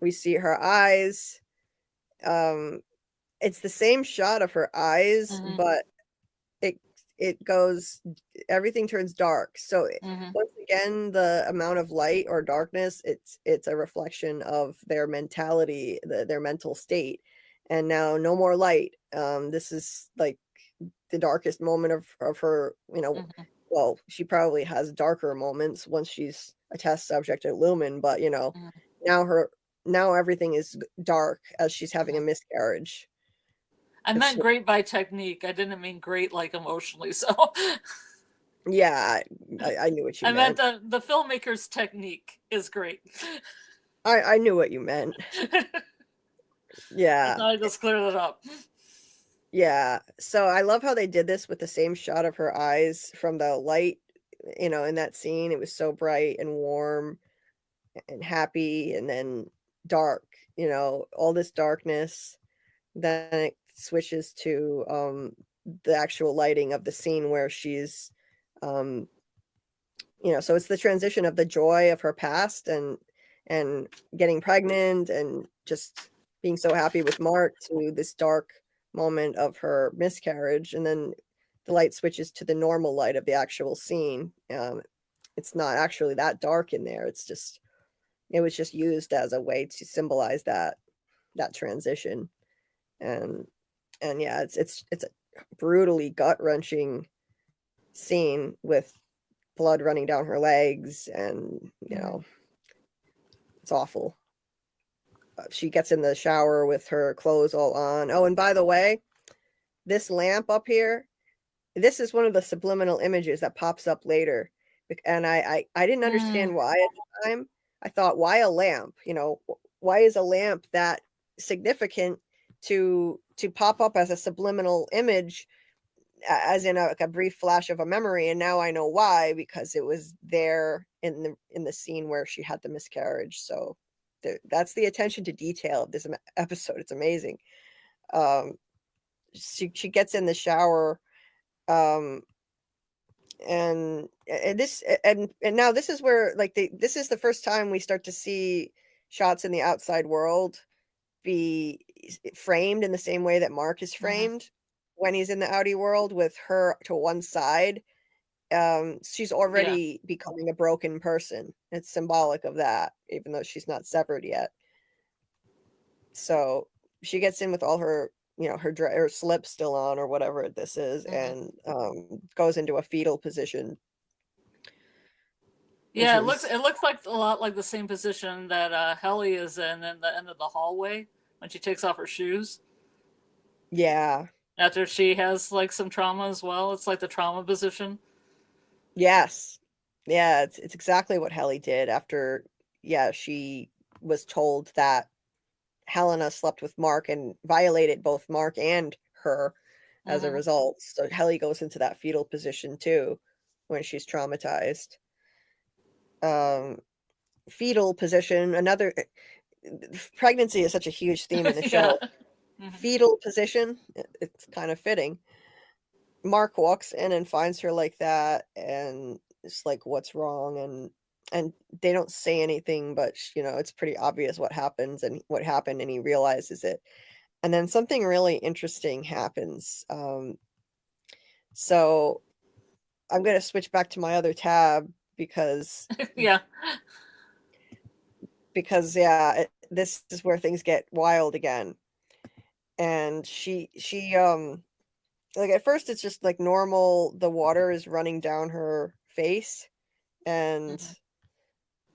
we see her eyes. It's the same shot of her eyes, but it goes, everything turns dark. So once again, the amount of light or darkness, it's a reflection of their mentality, their mental state. And now no more light. This is like the darkest moment of her, well, she probably has darker moments once she's a test subject at Lumon, but now everything is dark as she's having a miscarriage. I meant great by technique. I didn't mean great like emotionally. So yeah, I knew what you meant. I meant the filmmaker's technique is great. I knew what you meant. Yeah. I just cleared it up. Yeah. So I love how they did this with the same shot of her eyes from the light, in that scene. It was so bright and warm and happy, and then dark, all this darkness. Then it switches to the actual lighting of the scene where she's so it's the transition of the joy of her past and getting pregnant and just being so happy with Mark, to this dark moment of her miscarriage, and then the light switches to the normal light of the actual scene. It's not actually that dark in there. It was just used as a way to symbolize that transition. And yeah, it's a brutally gut-wrenching scene with blood running down her legs, and it's awful. she gets in the shower with her clothes all on. Oh, and by the way, this lamp up here, this is one of the subliminal images that pops up later. And I didn't understand why at the time. I thought, why a lamp? You know, why is a lamp that significant to pop up as a subliminal image, as in a brief flash of a memory? And now I know why, because it was there in the scene where she had the miscarriage. So that's the attention to detail of this episode. It's amazing. She gets in the shower, and now this is where, like, this is the first time we start to see shots in the outside world be framed in the same way that Mark is framed when he's in the outie world, with her to one side. She's already becoming a broken person. It's symbolic of that, even though she's not severed yet. So she gets in with all her, her slip still on, or whatever this is, and goes into a fetal position. Yeah, it looks like a lot like the same position that Helly is in the end of the hallway when she takes off her shoes. Yeah. After she has like some trauma as well. It's like the trauma position. Yes. Yeah, it's exactly what Helly did after, she was told that Helena slept with Mark and violated both Mark and her as a result. So Helly goes into that fetal position too when she's traumatized. Fetal position, another pregnancy is such a huge theme in the show. Fetal position, it's kind of fitting. Mark walks in and finds her like that, and it's like, what's wrong? And they don't say anything, but it's pretty obvious what happens and what happened, and he realizes it. And then something really interesting happens. So I'm going to switch back to my other tab because this is where things get wild again. And she like, at first it's just like normal, the water is running down her face, and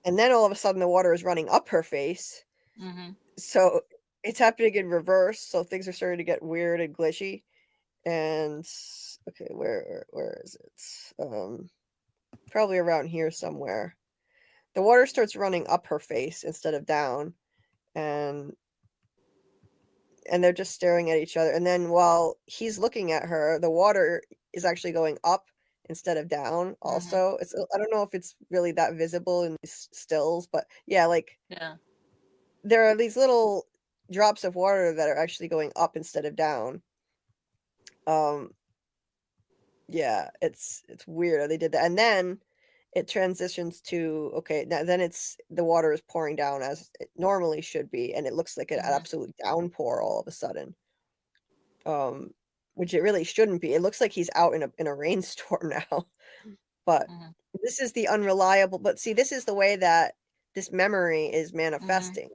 then all of a sudden the water is running up her face. So it's happening in reverse, so things are starting to get weird and glitchy. And okay, where is it? Probably around here somewhere. The water starts running up her face instead of down, and they're just staring at each other. And then while he's looking at her, the water is actually going up instead of down also. I don't know if it's really that visible in these stills, but there are these little drops of water that are actually going up instead of down. It's weird. They did that. And then it transitions to, okay, now then it's the water is pouring down as it normally should be, and it looks like an absolute downpour all of a sudden. Which it really shouldn't be. It looks like he's out in a rainstorm now. But this is the unreliable, but see, this is the way that this memory is manifesting.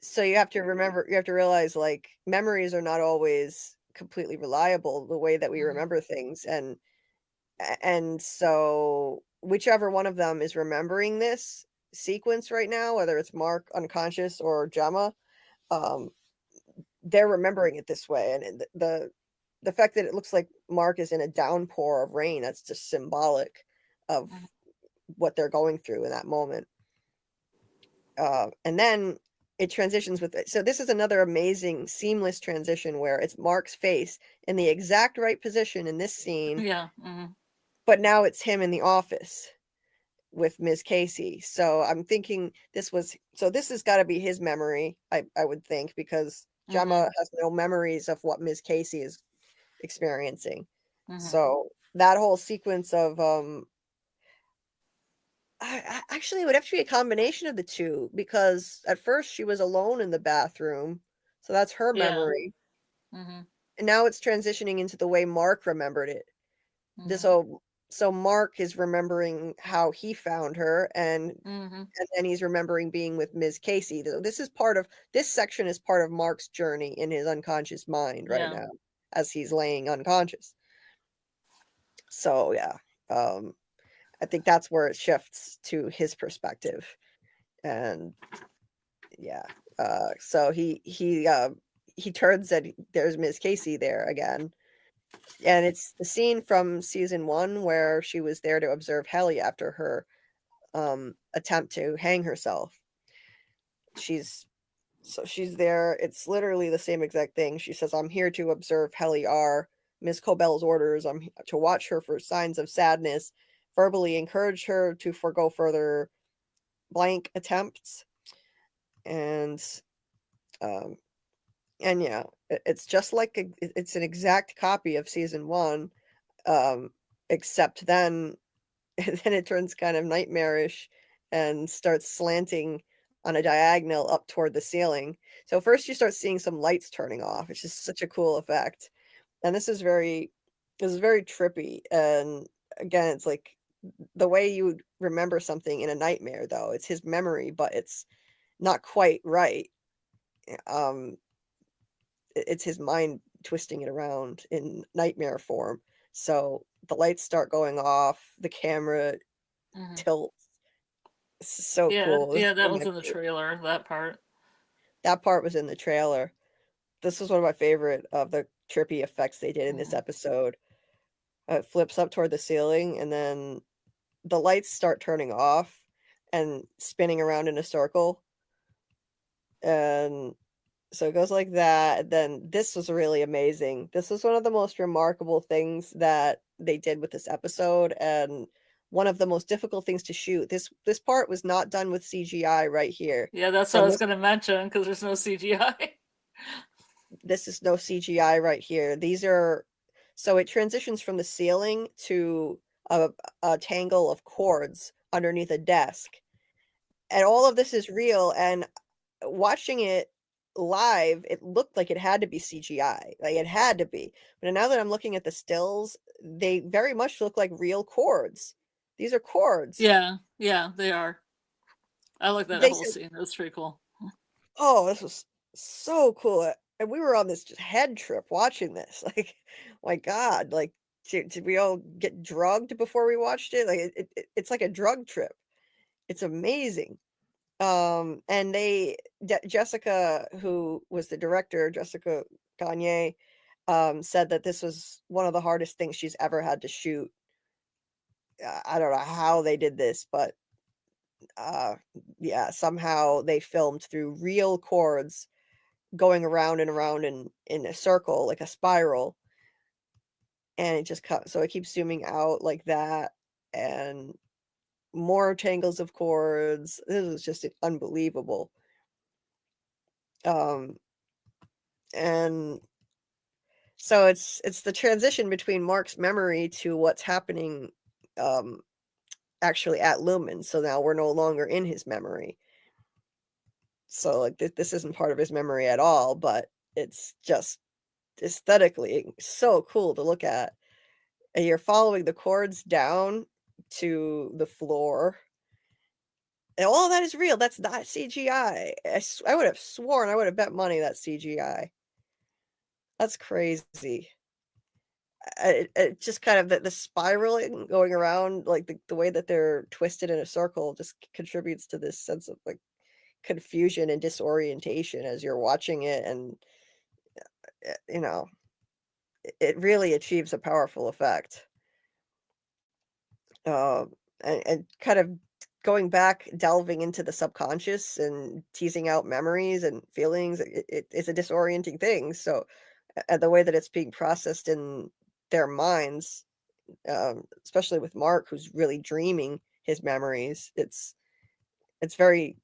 So you have to realize, like, memories are not always completely reliable, the way that we remember things. And so whichever one of them is remembering this sequence right now, whether it's Mark unconscious or Gemma, they're remembering it this way. And the fact that it looks like Mark is in a downpour of rain, that's just symbolic of what they're going through in that moment. And then it transitions with it. So this is another amazing seamless transition where it's Mark's face in the exact right position in this scene. But now it's him in the office with Ms. Casey. So I'm thinking this has got to be his memory, I would think, because Gemma has no memories of what Ms. Casey is experiencing. So that whole sequence of actually, it would have to be a combination of the two, because at first she was alone in the bathroom, so that's her memory. And now it's transitioning into the way Mark remembered it. So Mark is remembering how he found her, and then he's remembering being with Ms. Casey. This section is part of Mark's journey in his unconscious mind right now, as he's laying unconscious. So I think that's where it shifts to his perspective. And Yeah. So he turns and there's Ms. Casey there again. And it's the scene from season 1 where she was there to observe Helly after her attempt to hang herself. She's there. It's literally the same exact thing. She says, "I'm here to observe Helly R. Miss Cobell's orders. I'm to watch her for signs of sadness, verbally encourage her to forego further blank attempts." And yeah, it's just like it's an exact copy of season 1, except then it turns kind of nightmarish and starts slanting on a diagonal up toward the ceiling. So first you start seeing some lights turning off, which is such a cool effect. And this is very trippy. And again, it's like the way you would remember something in a nightmare, though. It's his memory, but it's not quite right. It's his mind twisting it around in nightmare form. So the lights start going off, the camera tilts. So cool. Yeah, that was in the trailer, that part. That part was in the trailer. This was one of my favorite of the trippy effects they did in this episode. It flips up toward the ceiling, and then the lights start turning off and spinning around in a circle. And so it goes like that. And then this was really amazing. This was one of the most remarkable things that they did with this episode, and one of the most difficult things to shoot. This part was not done with CGI right here. Yeah, that's what I was going to mention, because there's no CGI. This is no CGI right here. So it transitions from the ceiling to a tangle of cords underneath a desk. And all of this is real, and watching it live, it looked like it had to be CGI. Like, it had to be. But now that I'm looking at the stills, they very much look like real cords. These are cords. Yeah, they are. I like that whole scene. It was pretty cool. Oh, this was so cool. And we were on this just head trip watching this. Like, my God, like, did we all get drugged before we watched it? Like, it's like a drug trip. It's amazing. And Jessica, who was the director, Jessica Gagne, said that this was one of the hardest things she's ever had to shoot. I don't know how they did this, but yeah, somehow they filmed through real cords going around and around in a circle, like a spiral. And it just so it keeps zooming out like that, and more tangles of cords. This is just unbelievable. And so it's the transition between Mark's memory to what's happening actually at Lumon. So now we're no longer in his memory. So like this isn't part of his memory at all, but it's just aesthetically so cool to look at. And you're following the cords down to the floor. And all that is real. That's not CGI. I would have sworn, I would have bet money that's CGI. That's crazy. It just kind of the spiraling going around, like the way that they're twisted in a circle, just contributes to this sense of like confusion and disorientation as you're watching it. And you know, it really achieves a powerful effect. And kind of going back, delving into the subconscious and teasing out memories and feelings, it's a disorienting thing. So the way that it's being processed in their minds, especially with Mark, who's really dreaming his memories, it's very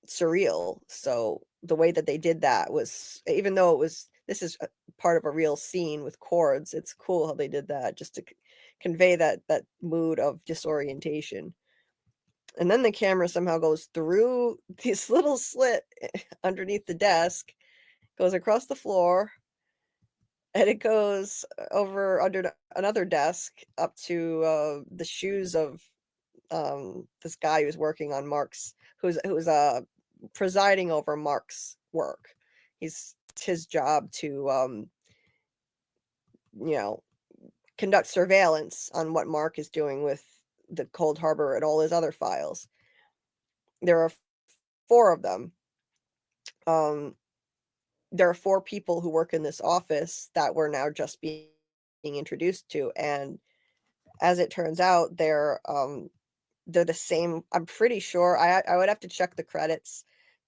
surreal. So the way that they did that was, even though this is part of a real scene with cords, it's cool how they did that, just to convey that mood of disorientation. And then the camera somehow goes through this little slit underneath the desk, goes across the floor, and it goes over under another desk up to the shoes of this guy who's working on Mark's, who's presiding over Mark's work. It's his job to conduct surveillance on what Mark is doing with the Cold Harbor and all his other files. There are 4 of them, there are 4 people who work in this office that we're now just being introduced to, and as it turns out, they're the same. I'm pretty sure. I would have to check the credits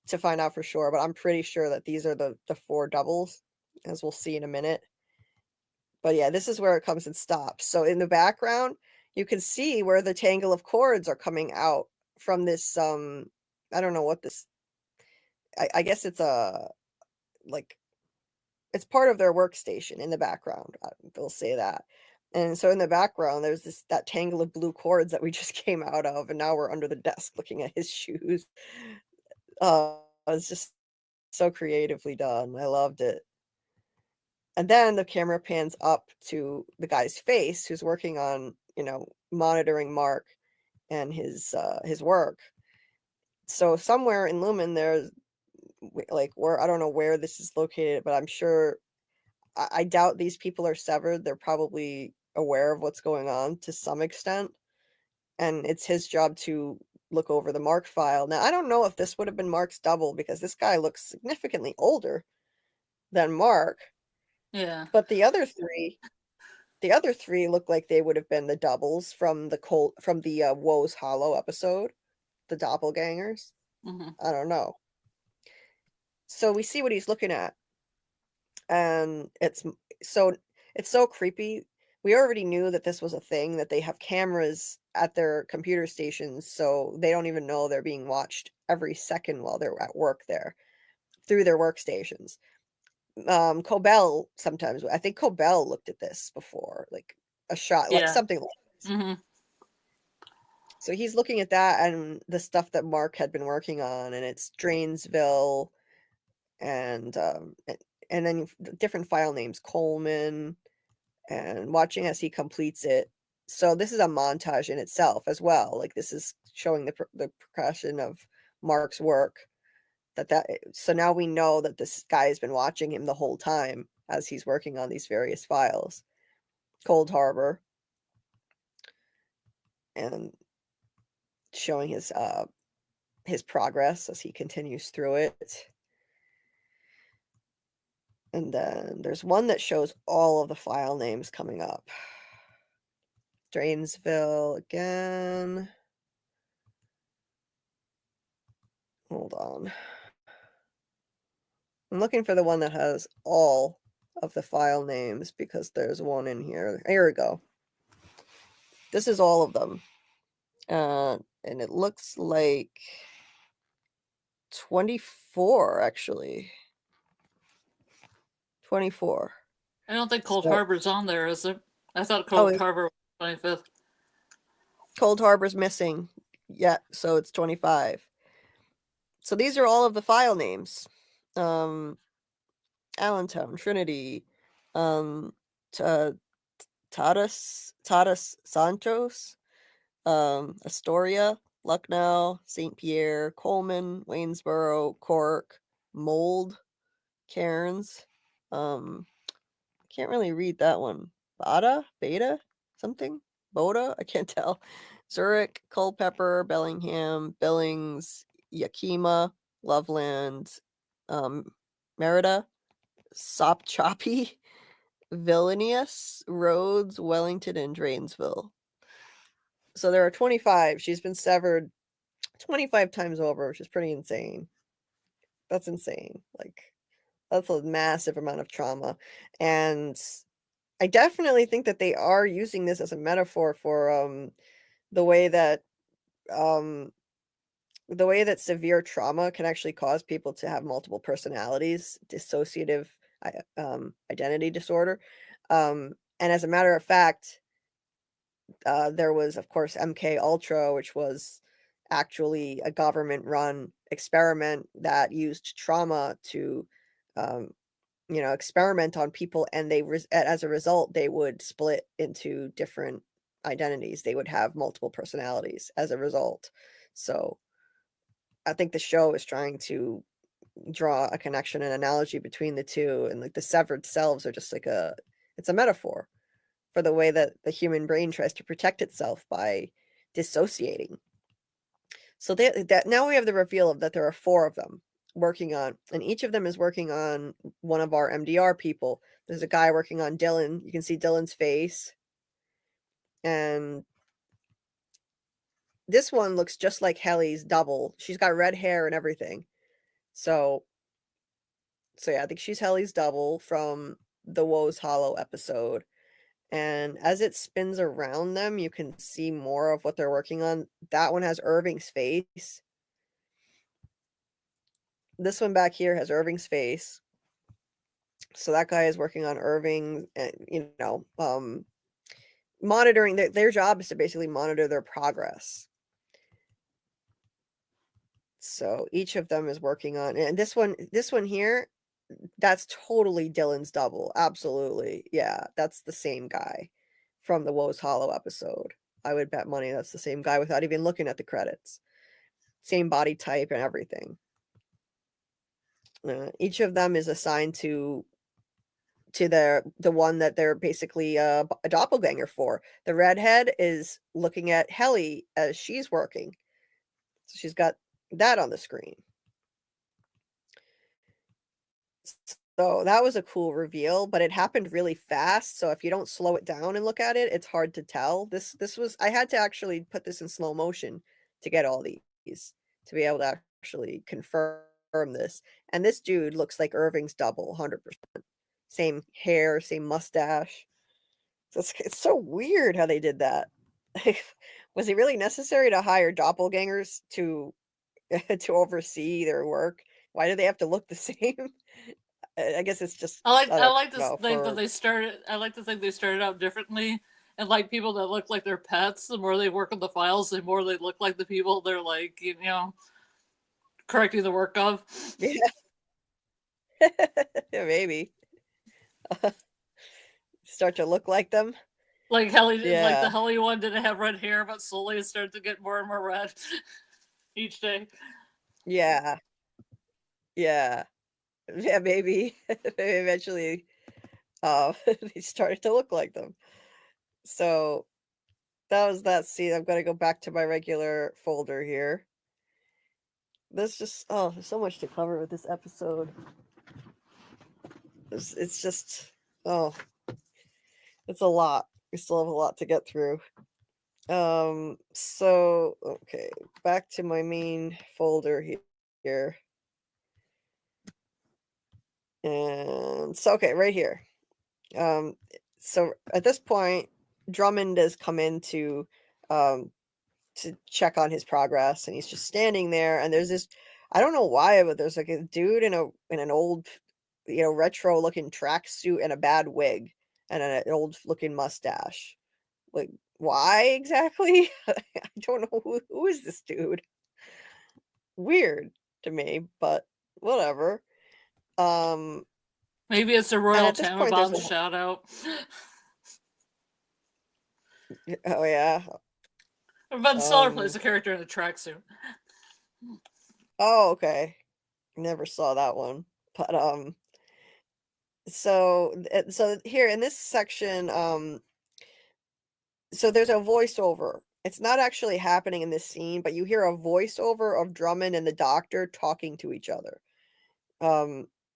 to find out for sure, but I'm pretty sure that these are the 4 doubles, as we'll see in a minute. But yeah, this is where it comes and stops. So in the background, you can see where the tangle of cords are coming out from this. I don't know what this. I guess it's like it's part of their workstation in the background. They'll say that. And so in the background, there's that tangle of blue cords that we just came out of, and now we're under the desk looking at his shoes. It's just so creatively done. I loved it. And then the camera pans up to the guy's face who's working on, monitoring Mark and his work. So somewhere in Lumon, there's like where I don't know where this is located, but I'm sure I doubt these people are severed. They're probably aware of what's going on to some extent. And it's his job to look over the Mark file. Now, I don't know if this would have been Mark's double because this guy looks significantly older than Mark. Yeah. But the other three look like they would have been the doubles from the Woe's Hollow episode, the doppelgangers. I don't know. So we see what he's looking at. And it's so creepy. We already knew that this was a thing, that they have cameras at their computer stations, so they don't even know they're being watched every second while they're at work there through their workstations. Cobell sometimes, I think Cobell looked at this before, like a shot, like something like this. So he's looking at that and the stuff that Mark had been working on, and it's Drainsville and then different file names, Coleman, and watching as he completes it. So this is a montage in itself as well. Like this is showing the progression of Mark's work. So now we know that this guy has been watching him the whole time as he's working on these various files. Cold Harbor, and showing his progress as he continues through it. And then there's one that shows all of the file names coming up. Drainsville again. Hold on. I'm looking for the one that has all of the file names because there's one in here. Here we go. This is all of them. And it looks like 24, actually. 24. I don't think Cold Harbor's on there, is it? I thought Cold Harbor was 25th. Cold Harbor's missing. Yeah, so it's 25. So these are all of the file names. Allentown, Trinity, Tadas Santos, Astoria, Lucknow, St. Pierre, Coleman, Waynesboro, Cork, Mold, Cairns. Can't really read that one. Beta, something? Boda? I can't tell. Zurich, Culpeper, Bellingham, Billings, Yakima, Loveland, Merida, Sopchoppy, Vilnius, Rhodes, Wellington, and Drainsville. So there are 25. She's been severed 25 times over, which is pretty insane. That's insane. Like, that's a massive amount of trauma. And I definitely think that they are using this as a metaphor for the way that severe trauma can actually cause people to have multiple personalities, dissociative identity disorder. And as a matter of fact, there was, of course, MK Ultra, which was actually a government-run experiment that used trauma to, experiment on people, and as a result, they would split into different identities. They would have multiple personalities as a result. So I think the show is trying to draw a connection and analogy between the two, and like the severed selves are just like it's a metaphor for the way that the human brain tries to protect itself by dissociating. So that now we have the reveal of that there are 4 of them. working on. And each of them is working on one of our MDR people. There's a guy working on Dylan. You can see Dylan's face. And this one looks just like Helly's double. She's got red hair and everything. So yeah, I think she's Helly's double from the Woe's Hollow episode. And as it spins around them, you can see more of what they're working on. That one has Irving's face. This one back here has Irving's face. So that guy is working on Irving, and monitoring. Their job is to basically monitor their progress. So each of them is working on, and this one here, that's totally Dylan's double. Absolutely. Yeah, that's the same guy from the Woe's Hollow episode. I would bet money that's the same guy without even looking at the credits. Same body type and everything. Each of them is assigned to the one that they're basically a doppelganger for. The redhead is looking at Helly as she's working. So she's got that on the screen. So that was a cool reveal, but it happened really fast. So if you don't slow it down and look at it, it's hard to tell. This was, I had to actually put this in slow motion to get all these, to be able to actually confirm this. And this dude looks like Irving's double, 100%. Same hair, same mustache. So it's so weird how they did that. Was it really necessary to hire doppelgangers to oversee their work? Why do they have to look the same? I guess it's just I like to think that they started. I like to think they started out differently, and like people that look like their pets. The more they work on the files, the more they look like the people they're like, correcting the work of. Yeah, yeah, maybe start to look like them. Like Helly, like the Helly one didn't have red hair, but slowly it started to get more and more red each day. Yeah, yeah, yeah. Maybe eventually, they started to look like them. So that was that scene. I'm gonna go back to my regular folder here. There's just there's so much to cover with this episode. It's just it's a lot. We still have a lot to get through. So okay, back to my main folder here. And so okay, right here. So at this point, Drummond has come in to check on his progress, and he's just standing there, and there's this, I don't know why, but there's like a dude in an old, retro looking tracksuit and a bad wig and an old looking mustache. Like, why exactly? I don't know who is this dude. Weird to me, but whatever. Maybe it's a Royal Tannenbaum shout out. Oh yeah. Ben Stiller plays a character in a tracksuit. Oh, okay. Never saw that one. But so here in this section, so there's a voiceover. It's not actually happening in this scene, but you hear a voiceover of Drummond and the doctor talking to each other.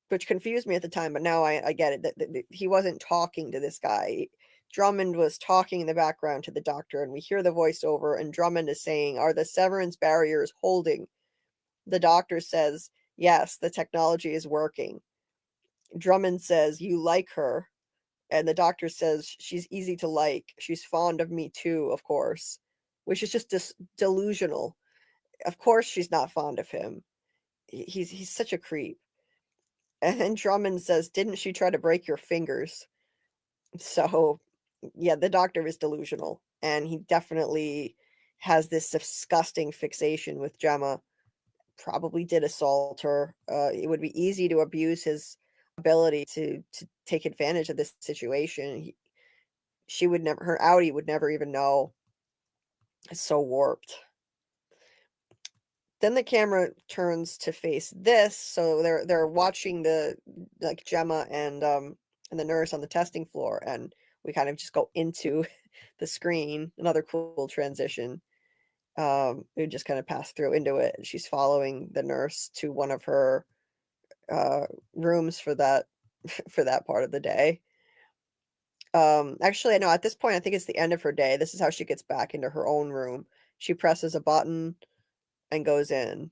Which confused me at the time, but now I get it. That he wasn't talking to this guy. Drummond was talking in the background to the doctor, and we hear the voiceover, and Drummond is saying, "Are the severance barriers holding?" The doctor says, "Yes, the technology is working." Drummond says, "You like her?" And the doctor says, "She's easy to like. She's fond of me too, of course," which is just delusional. Of course she's not fond of him. He's such a creep. And then Drummond says, "Didn't she try to break your fingers?" So, yeah, the doctor is delusional, and he definitely has this disgusting fixation with Gemma. Probably did assault her. It would be easy to abuse his ability to take advantage of this situation. She would never, her outie would never even know. It's so warped. Then the camera turns to face this, so they're watching the Gemma and the nurse on the testing floor, and we kind of just go into the screen. Another cool transition. who just kind of passed through into it. And she's following the nurse to one of her rooms for that for that part of the day. Actually, I know at this point, I think it's the end of her day. This is how she gets back into her own room. She presses a button and goes in.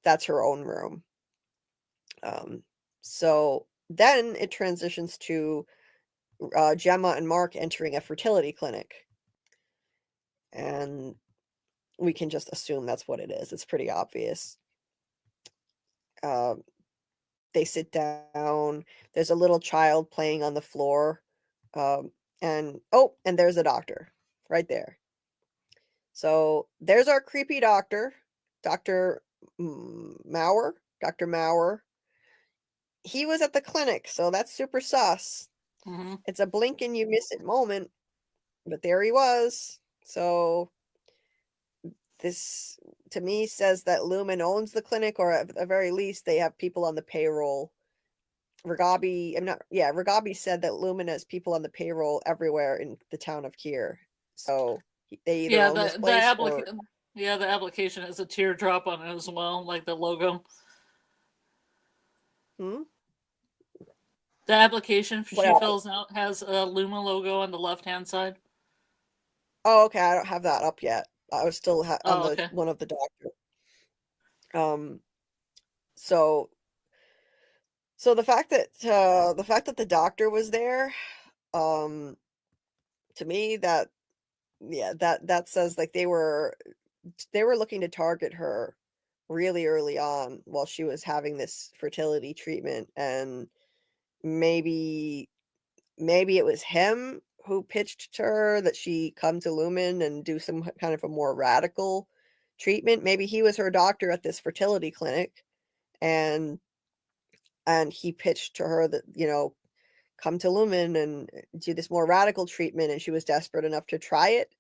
That's her own room. So then it transitions to Gemma and Mark entering a fertility clinic. And we can just assume that's what it is. It's pretty obvious. They sit down. There's a little child playing on the floor. And there's a doctor right there. So there's our creepy doctor, Dr. Maurer. Dr. Maurer. He was at the clinic, so that's super sus. It's a blink and you miss it moment, but there he was. So this, to me, says that Lumon owns the clinic, or at the very least, they have people on the payroll. Reghabi said that Lumon has people on the payroll everywhere in the town of Kier. So they either own this place or... Yeah, the application has a teardrop on it as well, like the logo. The application she fills out has a Luma logo on the left-hand side. Oh, okay. I don't have that up yet. I was still on the one of the doctor. So the fact that the doctor was there, to me, that says like they were looking to target her really early on while she was having this fertility treatment, and maybe it was him who pitched to her that she come to Lumon and do some kind of a more radical treatment. Maybe he was her doctor at this fertility clinic, and he pitched to her that, come to Lumon and do this more radical treatment, and she was desperate enough to try it.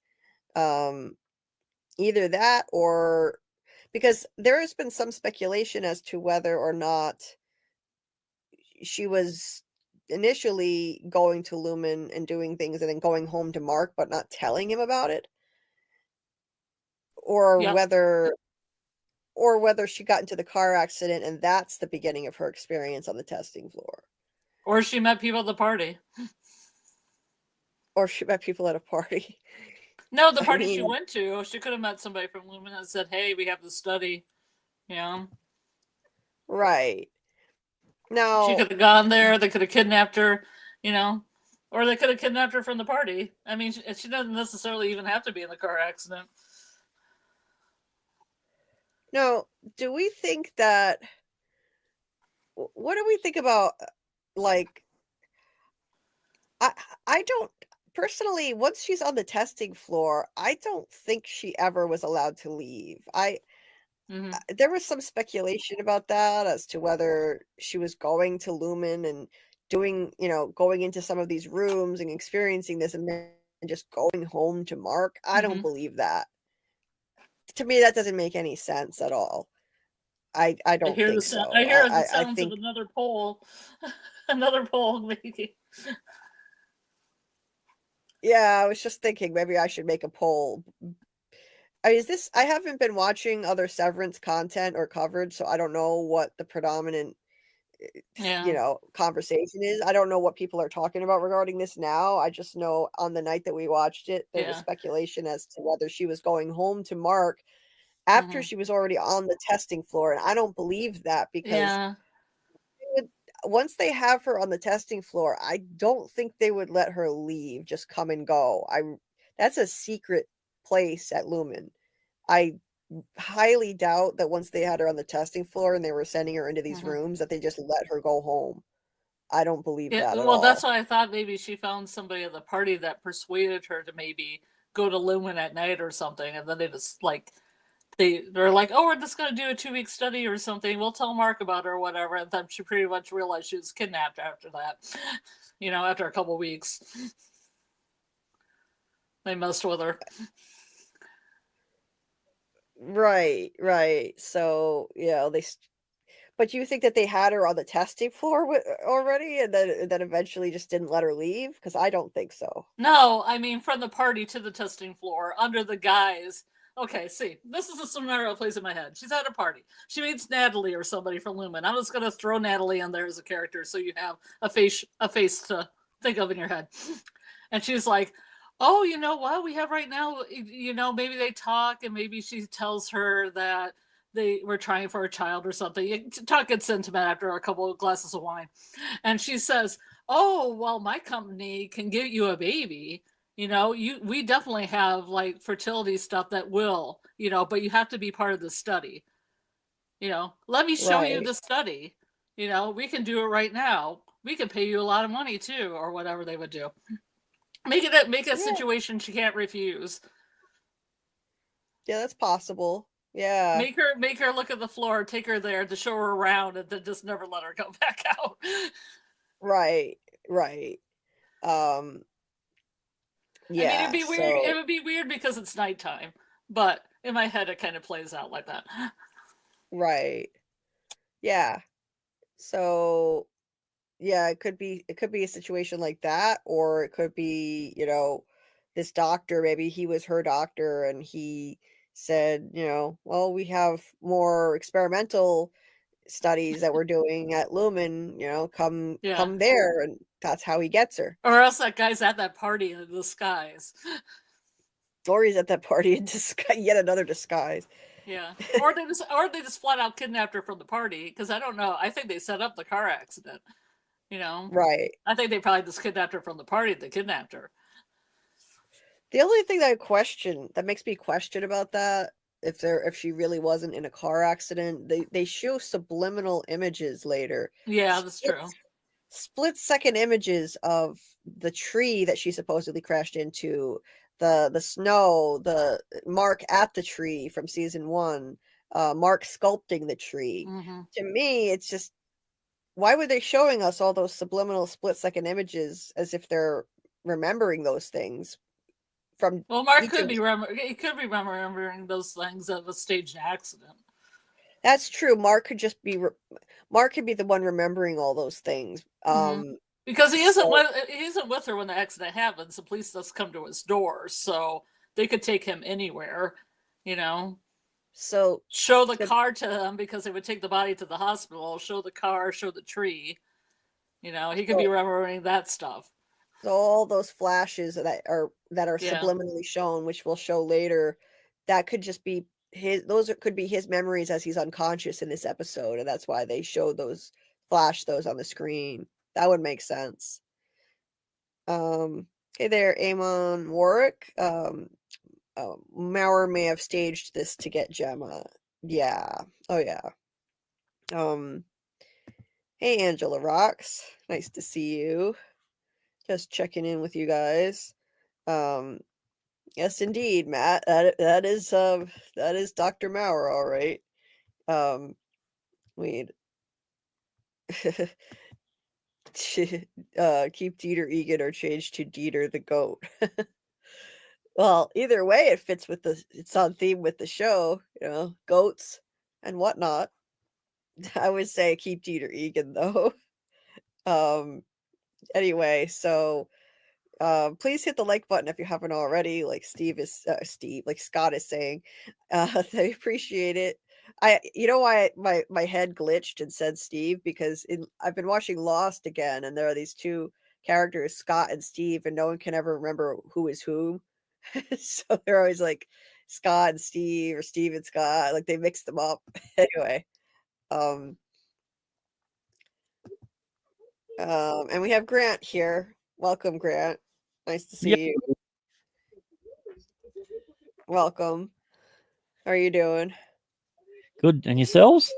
Either that, or because there has been some speculation as to whether or not she was initially going to Lumon and doing things and then going home to Mark but not telling him about it, or whether she got into the car accident and that's the beginning of her experience on the testing floor, or she met people at the party, or she met people at a party. No, the party she went to, she could have met somebody from Lumon and said, hey, we have this study, right. Now, she could have gone there, they could have kidnapped her, or they could have kidnapped her from the party. I mean, she doesn't necessarily even have to be in the car accident. No, do we think that... What do we think about, like... I don't... Personally, once she's on the testing floor, I don't think she ever was allowed to leave. There was some speculation about that as to whether she was going to Lumon and doing, going into some of these rooms and experiencing this and then just going home to Mark. I don't believe that. To me, that doesn't make any sense at all. I don't think so. I hear the sounds of another poll. Another poll, maybe. Yeah, I was just thinking maybe I should make a poll. I haven't been watching other Severance content or coverage, so I don't know what the predominant, conversation is. I don't know what people are talking about regarding this now. I just know on the night that we watched it, there was speculation as to whether she was going home to Mark after she was already on the testing floor, and I don't believe that, because once they have her on the testing floor, I don't think they would let her leave, just come and go. That's a secret place at Lumon. I highly doubt that once they had her on the testing floor and they were sending her into these rooms that they just let her go home. I don't believe that at all. Well, that's why I thought maybe she found somebody at the party that persuaded her to maybe go to Lumon at night or something, and then they just they're like, oh, we're just going to do a 2-week study or something. We'll tell Mark about her or whatever. And then she pretty much realized she was kidnapped after that. After a couple weeks. They messed with her. Right. So, but you think that they had her on the testing floor already and then eventually just didn't let her leave? Because I don't think so. No, I mean, from the party to the testing floor, under the guise Okay, see, this is a scenario that plays in my head. She's at a party. She meets Natalie or somebody from Lumon. I'm just gonna throw Natalie in there as a character so you have a face to think of in your head. And she's like, "Oh, you know what we have right now? You know, maybe they talk, and maybe she tells her that they were trying for a child or something. You talk gets sentiment after a couple of glasses of wine, and she says, "Oh, well, my company can give you a baby." You know, we definitely have like fertility stuff that will, you know, but you have to be part of the study. You know, let me show you Right. the study. You know, we can do it right now. We can pay you a lot of money too, or whatever they would do. Make a Yeah. situation she can't refuse. Yeah, that's possible. Yeah. Make her look at the floor, take her there to show her around, and then just never let her come back out. Right. Right. Um, I mean, it'd yeah, be weird. It so would be weird because it's nighttime, but in my head, it kind of plays out like that. right. Yeah. So yeah, it could be a situation like that, or it could be, you know, this doctor, maybe he was her doctor and he said, you know, well, we have more experimental studies that we're doing at Lumen, you know, Yeah. come there, and that's how he gets her. Or else that guy's at that party in the disguise. Or he's at that party in disguise, yet another disguise. Yeah. Or they just flat out kidnapped her from the party, because I don't know. I think they set up the car accident. You know? Right. I think they probably just kidnapped her from the party. They kidnapped her. The only thing that makes me question about that, if she really wasn't in a car accident, they show subliminal images later. Yeah, that's Split true. split-second images of the tree that she supposedly crashed into, the snow, the Mark at the tree from season 1, Mark sculpting the tree. Mm-hmm. To me, it's just, why were they showing us all those subliminal split-second images as if they're remembering those things from Well, Mark each of he could be remembering those things of a staged accident. That's true. Mark could be the one remembering all those things. Mm-hmm. Because he So isn't with her when the accident happens. The police just come to his door, so they could take him anywhere. You know, so show the to, car to him because they would take the body to the hospital. Show the car, show the tree. You know, he could be so remembering that stuff. so all those flashes that are Yeah. subliminally shown, which we'll show later, that could just be could be his memories as he's unconscious in this episode, and that's why they showed those on the screen. That would make sense. Hey there, Amon Warwick. Maurer may have staged this to get Gemma. Yeah. Oh yeah. Um, hey Angela Rocks. Nice to see you. Just checking in with you guys. Um, yes indeed, Matt. That is Dr. Maurer, all right. Wait. Keep Dieter Egan or change to Dieter the goat. Well, either way, it's on theme with the show, you know, goats and whatnot. I would say keep Dieter Egan though. Anyway, so please hit the like button if you haven't already. Like like Scott is saying, they appreciate it. You know why my head glitched and said Steve, because I've been watching Lost again, and there are these two characters, Scott and Steve, and no one can ever remember who is who. So they're always like Scott and Steve or Steve and Scott, like they mix them up. Anyway, um, and we have Grant here. Welcome, Grant. Nice to Yep. see you. Welcome. How are you doing? Good. And yourselves?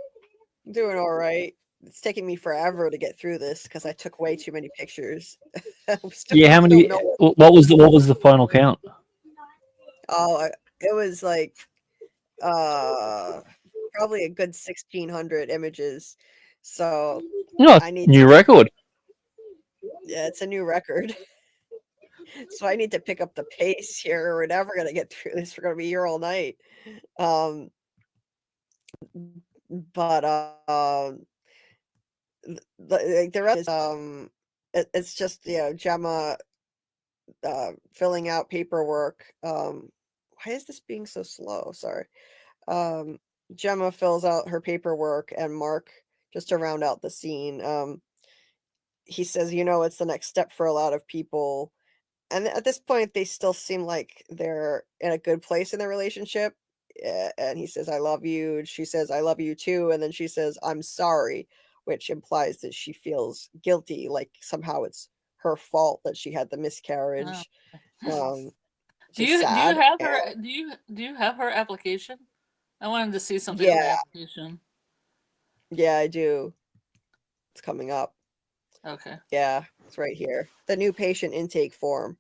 Doing all right. It's taking me forever to get through this because I took way too many pictures. Yeah. How many? What was the final count? Oh, it was like probably a good 1,600 images. So No, I need new to. record. Yeah, it's a new record. So I need to pick up the pace here. We're never gonna get through this. We're gonna be here all night. Um, but like the rest is it's just, you know, Gemma filling out paperwork why is this being so slow? Sorry. Gemma fills out her paperwork, and Mark, just to round out the scene, he says, it's the next step for a lot of people. And at this point, they still seem like they're in a good place in their relationship. And he says, I love you. And she says, I love you too. And then she says, I'm sorry, which implies that she feels guilty, like somehow it's her fault that she had the miscarriage. Do you have her? Do you have her application? I wanted to see something on the application. Yeah, I do. It's coming up. Okay. Yeah, it's right here. The new patient intake form.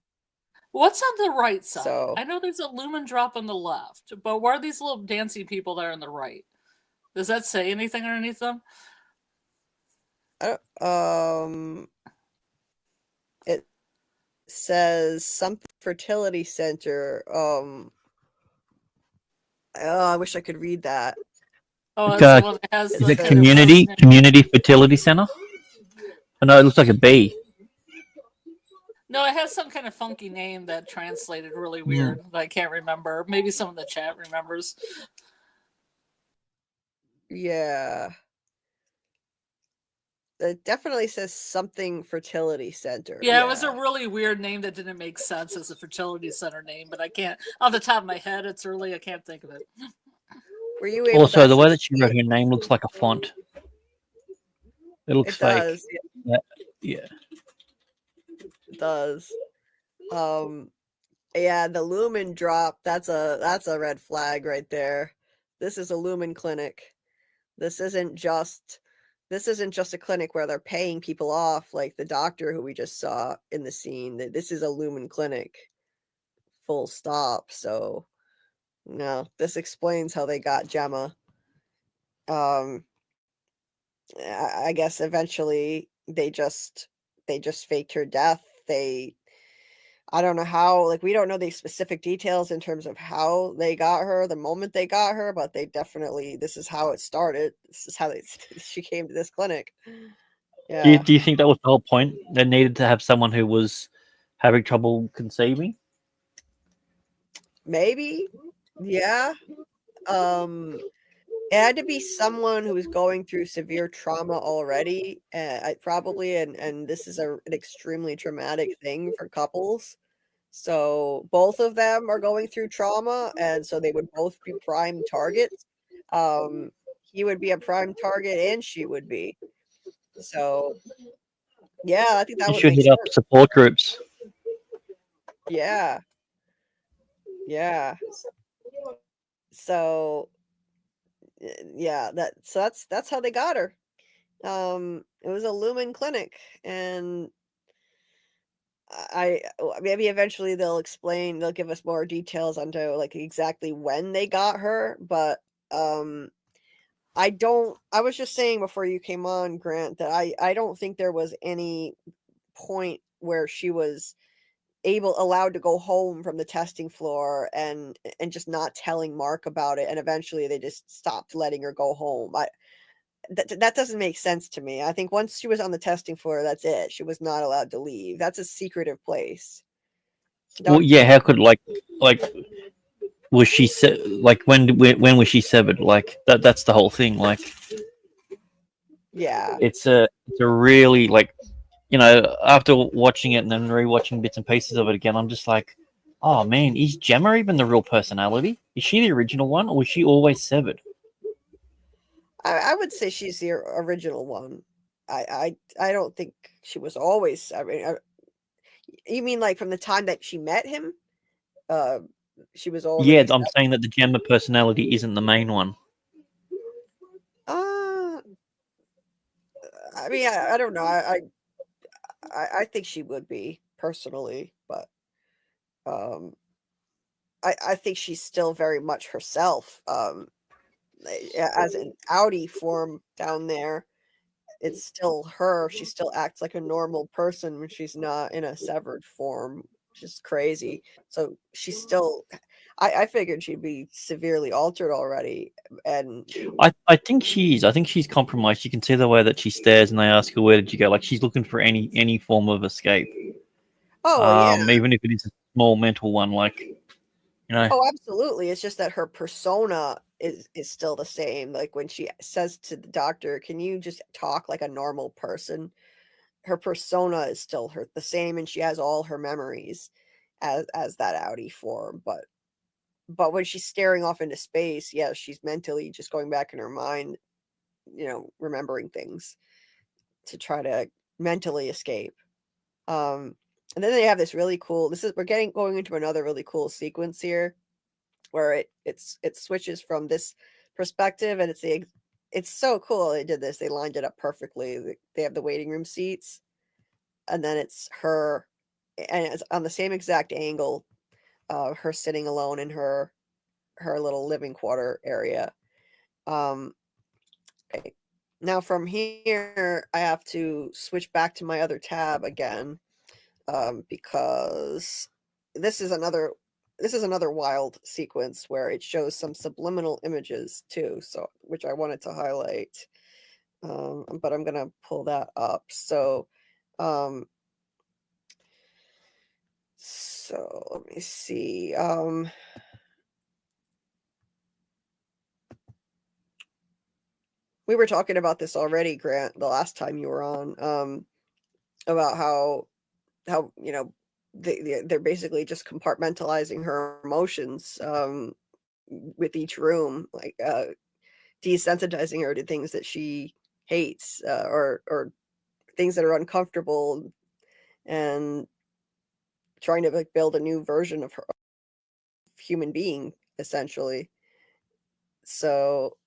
What's on the right side? So, I know there's a Lumon drop on the left, but where are these little dancing people that are on the right? Does that say anything underneath them? It says something fertility center. I wish I could read that. Oh, that's the one that has the community fertility center. Oh, no, it looks like a bee. No, it has some kind of funky name that translated really weird that I can't remember. Maybe someone in the chat remembers. Yeah. It definitely says something fertility center. Yeah, it was a really weird name that didn't make sense as a fertility center name, but I can't, off the top of my head, it's early, I can't think of it. Were you able also, the way that she wrote her name looks like a font. It looks fake. Does, yeah. It does. Yeah, the Lumon drop, that's a red flag right there. This is a Lumon clinic. This isn't just a clinic where they're paying people off like the doctor who we just saw in the scene. This is a Lumon clinic. Full stop. So no, this explains how they got Gemma. I guess eventually they just faked her death. I don't know how, like, we don't know the specific details in terms of how they got her, the moment they got her, but they definitely, this is how it started. This is how she came to this clinic. Yeah. Do you think that was the whole point? They needed to have someone who was having trouble conceiving? Maybe. Yeah. It had to be someone who was going through severe trauma already, probably, and this is an extremely traumatic thing for couples. So both of them are going through trauma, and so they would both be prime targets. He would be a prime target, and she would be. So, yeah, I think that would should hit up support groups. Yeah. Yeah. So, yeah, that's how they got her. It was a Lumon clinic, and maybe eventually they'll give us more details onto like exactly when they got her, but I was just saying before you came on, Grant, that I don't think there was any point where she was allowed to go home from the testing floor and just not telling Mark about it, and eventually they just stopped letting her go home. That doesn't make sense to me. I think once she was on the testing floor, that's it. She was not allowed to leave. That's a secretive place. Well, yeah. How could was she when was she severed? Like that's the whole thing. Like, yeah, it's a really after watching it and then rewatching bits and pieces of it again, I'm just like, oh man, is Gemma even the real personality? Is she the original one, or was she always severed? I would say she's the original one. I don't think she was always. I mean, you mean like from the time that she met him? She was always. Yeah, I'm saying that the Gemma personality isn't the main one. I mean, I don't know. I think she would be personally, but I think she's still very much herself. As an Audi form down there, it's still her. She still acts like a normal person when she's not in a severed form, which is crazy. So she's still. I figured she'd be severely altered already, and I think she is. I think she's compromised. You can see the way that she stares, and they ask her, "Where did you go?" Like she's looking for any form of escape. Oh, yeah. Even if it is a small mental one, like You know? Oh, absolutely. It's just that her persona is still the same. Like when she says to the doctor, "Can you just talk like a normal person?" Her persona is still the same, and she has all her memories as that Audi form. But when she's staring off into space, yeah, she's mentally just going back in her mind, remembering things to try to mentally escape. And then they have this really cool. We're going into another really cool sequence here, where it switches from this perspective, and it's so cool they did this. They lined it up perfectly. They have the waiting room seats, and then it's her, and it's on the same exact angle, her sitting alone in her little living quarter area. Okay. Now from here, I have to switch back to my other tab again, because this is another wild sequence where it shows some subliminal images too, so which I wanted to highlight. But I'm gonna pull that up. So let me see. We were talking about this already, Grant, the last time you were on, about how they're basically just compartmentalizing her emotions, with each room, like desensitizing her to things that she hates, or things that are uncomfortable, and trying to like build a new version of her human being, essentially. So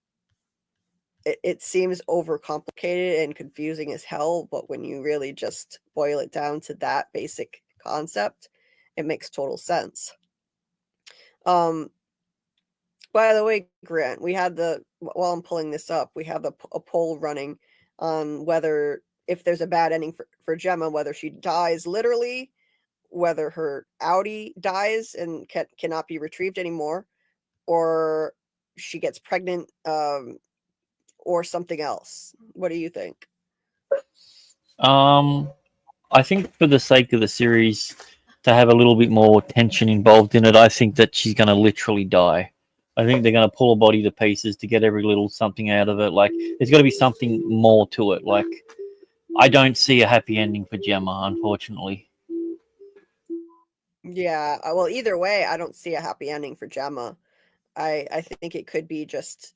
it seems overcomplicated and confusing as hell, but when you really just boil it down to that basic concept, it makes total sense. By the way, Grant, we had while I'm pulling this up, we have a poll running on whether, if there's a bad ending for Gemma, whether she dies literally, whether her Audi dies and cannot be retrieved anymore, or she gets pregnant, or something else. What do you think? I think for the sake of the series, to have a little bit more tension involved in it, I think that she's going to literally die. I think they're going to pull a body to pieces to get every little something out of it. Like, there's got to be something more to it. Like, I don't see a happy ending for Gemma, unfortunately. Yeah, well, either way, I don't see a happy ending for Gemma. I think it could be just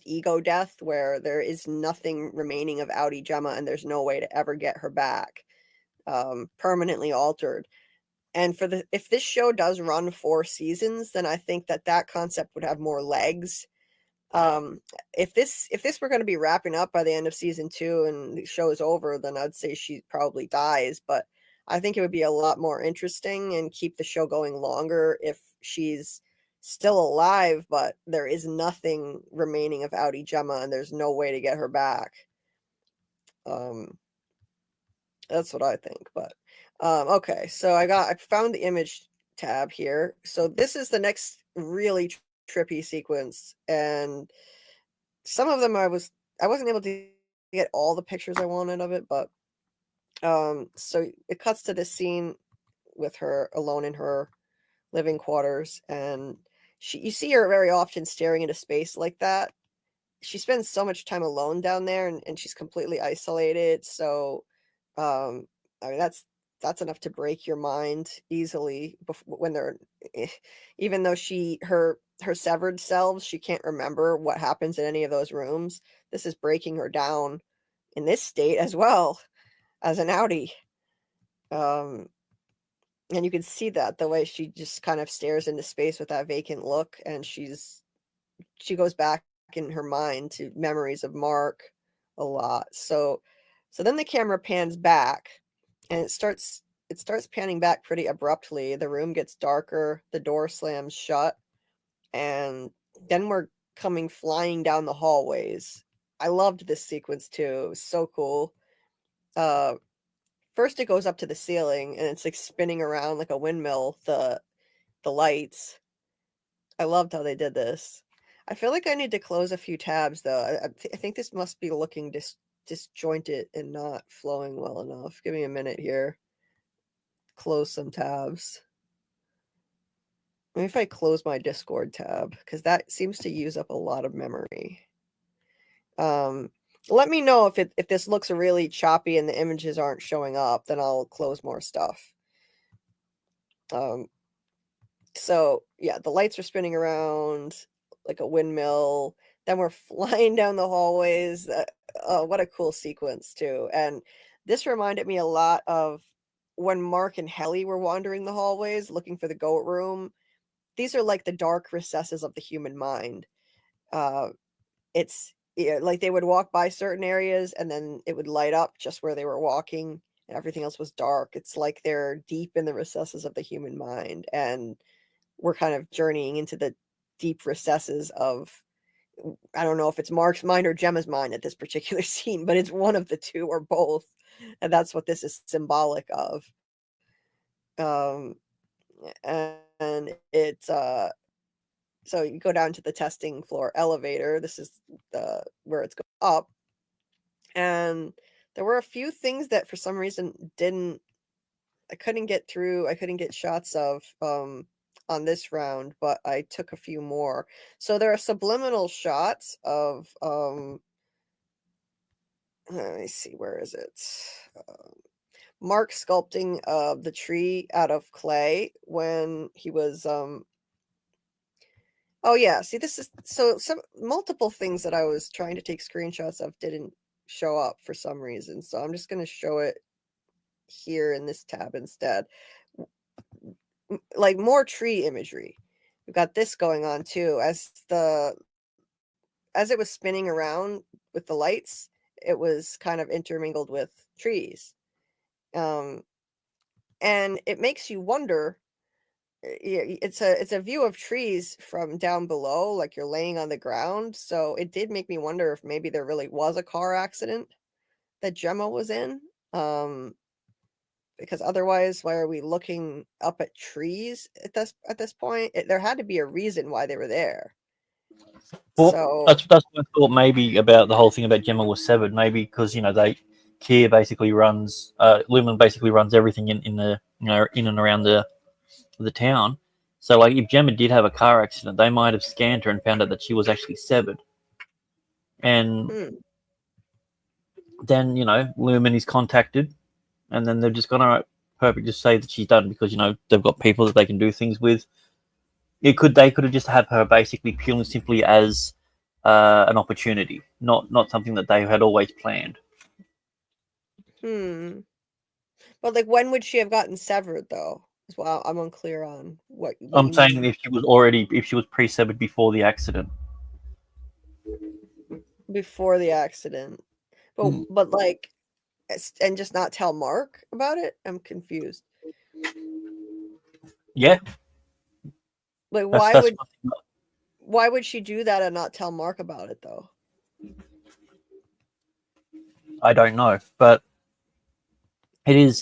ego death, where there is nothing remaining of Audi Gemma, and there's no way to ever get her back, permanently altered. And if this show does run 4 seasons, then I think that concept would have more legs. If this were going to be wrapping up by the end of season 2 and the show is over, then I'd say she probably dies. But I think it would be a lot more interesting and keep the show going longer if she's still alive, but there is nothing remaining of Audi Gemma, and there's no way to get her back. That's what I think. But okay, so I found the image tab here. So this is the next really trippy sequence, and some of them I wasn't able to get all the pictures I wanted of it, but so it cuts to this scene with her alone in her living quarters, and you see her very often staring into space like that. She spends so much time alone down there, and she's completely isolated. So I mean, that's enough to break your mind easily when they're even though her severed selves, she can't remember what happens in any of those rooms. This is breaking her down in this state as well as an Audi. And you can see that the way she just kind of stares into space with that vacant look, and she goes back in her mind to memories of Mark a lot. So then the camera pans back, and it starts panning back pretty abruptly. The room gets darker, the door slams shut, and then we're coming flying down the hallways. I loved this sequence too. It was so cool. First it goes up to the ceiling, and it's like spinning around like a windmill, the lights. I loved how they did this. I feel like I need to close a few tabs though. I think this must be looking disjointed and not flowing well enough. Give me a minute here. Close some tabs. Maybe if I close my Discord tab, because that seems to use up a lot of memory. Let me know if this looks really choppy and the images aren't showing up, then I'll close more stuff. So yeah, the lights are spinning around like a windmill. Then we're flying down the hallways. What a cool sequence too. And this reminded me a lot of when Mark and Helly were wandering the hallways looking for the goat room. These are like the dark recesses of the human mind. It's like they would walk by certain areas and then it would light up just where they were walking and everything else was dark. It's like they're deep in the recesses of the human mind, and we're kind of journeying into the deep recesses of, I don't know if it's Mark's mind or Gemma's mind at this particular scene, but it's one of the two or both, and that's what this is symbolic of. And it's so you go down to the testing floor elevator. This is where it's going up, and there were a few things that for some reason I couldn't get through. I couldn't get shots of on this round, but I took a few more. So there are subliminal shots of let me see, where is it? Mark sculpting the tree out of clay when he was oh yeah, see, this is so some multiple things that I was trying to take screenshots of didn't show up for some reason. So I'm just going to show it here in this tab instead. Like more tree imagery. We've got this going on too. As it was spinning around with the lights, it was kind of intermingled with trees. And it makes you wonder. It's a view of trees from down below, like you're laying on the ground. So it did make me wonder if maybe there really was a car accident that Gemma was in. Because otherwise, why are we looking up at trees at this point? There had to be a reason why they were there. Well, So that's what I thought maybe about the whole thing about Gemma was severed. Maybe because Kier basically runs, Lumon basically runs everything in the in and around the town. So like if Gemma did have a car accident, they might have scanned her and found out that she was actually severed. And then Lumon is contacted, and then they're just gonna perfect just say that she's done because they've got people that they can do things with. They could have just had her basically purely simply as an opportunity, not something that they had always planned. But like, when would she have gotten severed though? Well, I'm unclear on what I'm saying mean. if she was pre-severed before the accident. Before the accident, but like, and just not tell Mark about it. I'm confused. Yeah. Like, why would she do that and not tell Mark about it though? I don't know, but it is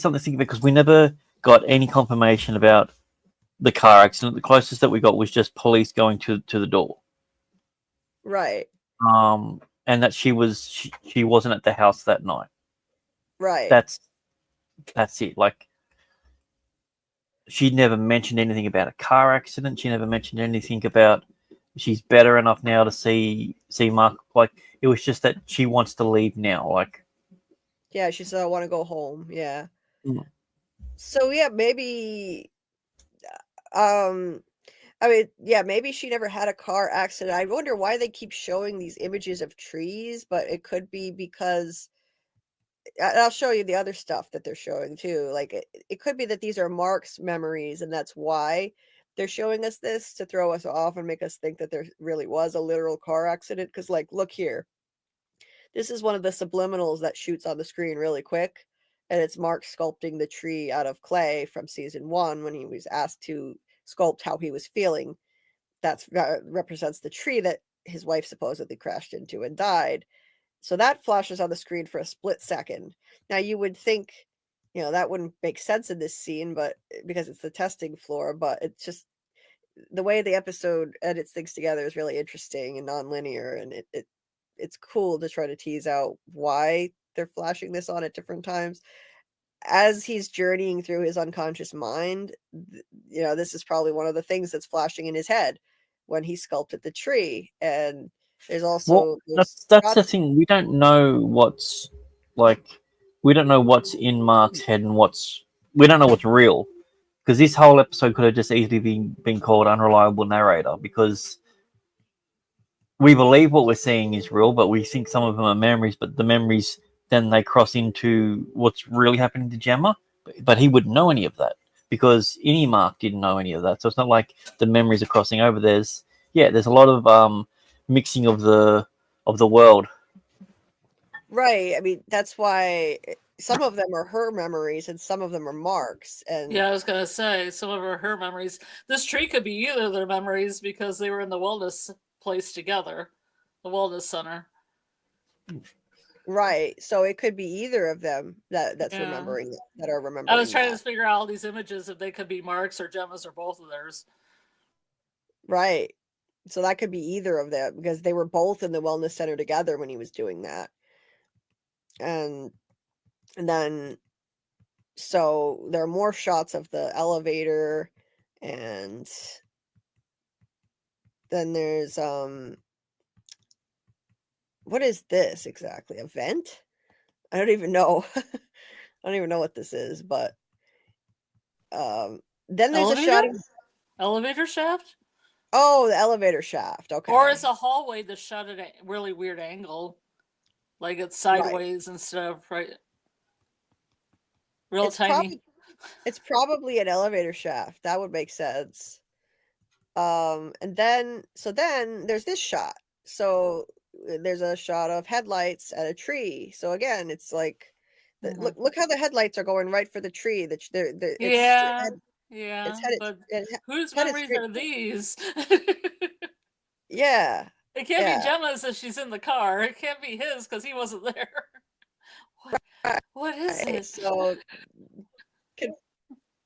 something to think about because we never got any confirmation about the car accident. The closest that we got was just police going to the door. Right. And that she wasn't at the house that night. Right. That's it. Like, she never mentioned anything about a car accident. She never mentioned anything about she's better enough now to see Mark. Like, it was just that she wants to leave now. Like, yeah, she said, I want to go home. Yeah. So yeah, maybe I mean, yeah, maybe she never had a car accident. I wonder why they keep showing these images of trees, but it could be because I'll show you the other stuff that they're showing too. Like, it could be that these are Mark's memories and that's why they're showing us this, to throw us off and make us think that there really was a literal car accident. Because like, look here. This is one of the subliminals that shoots on the screen really quick. And it's Mark sculpting the tree out of clay from season 1 when he was asked to sculpt how he was feeling. That represents the tree that his wife supposedly crashed into and died. So that flashes on the screen for a split second. Now you would think, that wouldn't make sense in this scene, but because it's the testing floor, but it's just the way the episode edits things together is really interesting and non-linear, and it's cool to try to tease out why they're flashing this on at different times. as he's journeying through his unconscious mind, this is probably one of the things that's flashing in his head when he sculpted the tree. And there's also that's the thing. We don't know what's in Mark's head and we don't know what's real, because this whole episode could have just easily been called unreliable narrator, because we believe what we're seeing is real, but we think some of them are memories, but the memories then they cross into what's really happening to Gemma, but he wouldn't know any of that because any Mark didn't know any of that. So it's not like the memories are crossing over. There's a lot of mixing of the world. Right. I mean, that's why some of them are her memories and some of them are Mark's. And yeah, I was gonna say some of her memories. This tree could be either of their memories because they were in the wellness place together, the wellness center. Right. So it could be either of them that are remembering. I was trying to figure out all these images if they could be Mark's or Gemma's or both of theirs. Right. So that could be either of them because they were both in the wellness center together when he was doing that. And then so there are more shots of the elevator, and then there's what is this exactly? A vent? I don't even know. I don't even know what this is, but then there's a shot of elevator shaft. Oh, the elevator shaft. Okay. Or it's a hallway that's shot at a really weird angle, like it's sideways instead of right. Real tiny. It's probably an elevator shaft. That would make sense. And then there's this shot. So there's a shot of headlights at a tree. So again, it's like look how the headlights are going right for the tree. It's headed, but whose memories are these? Yeah. It can't be Gemma's if she's in the car. It can't be his because he wasn't there. What is it? So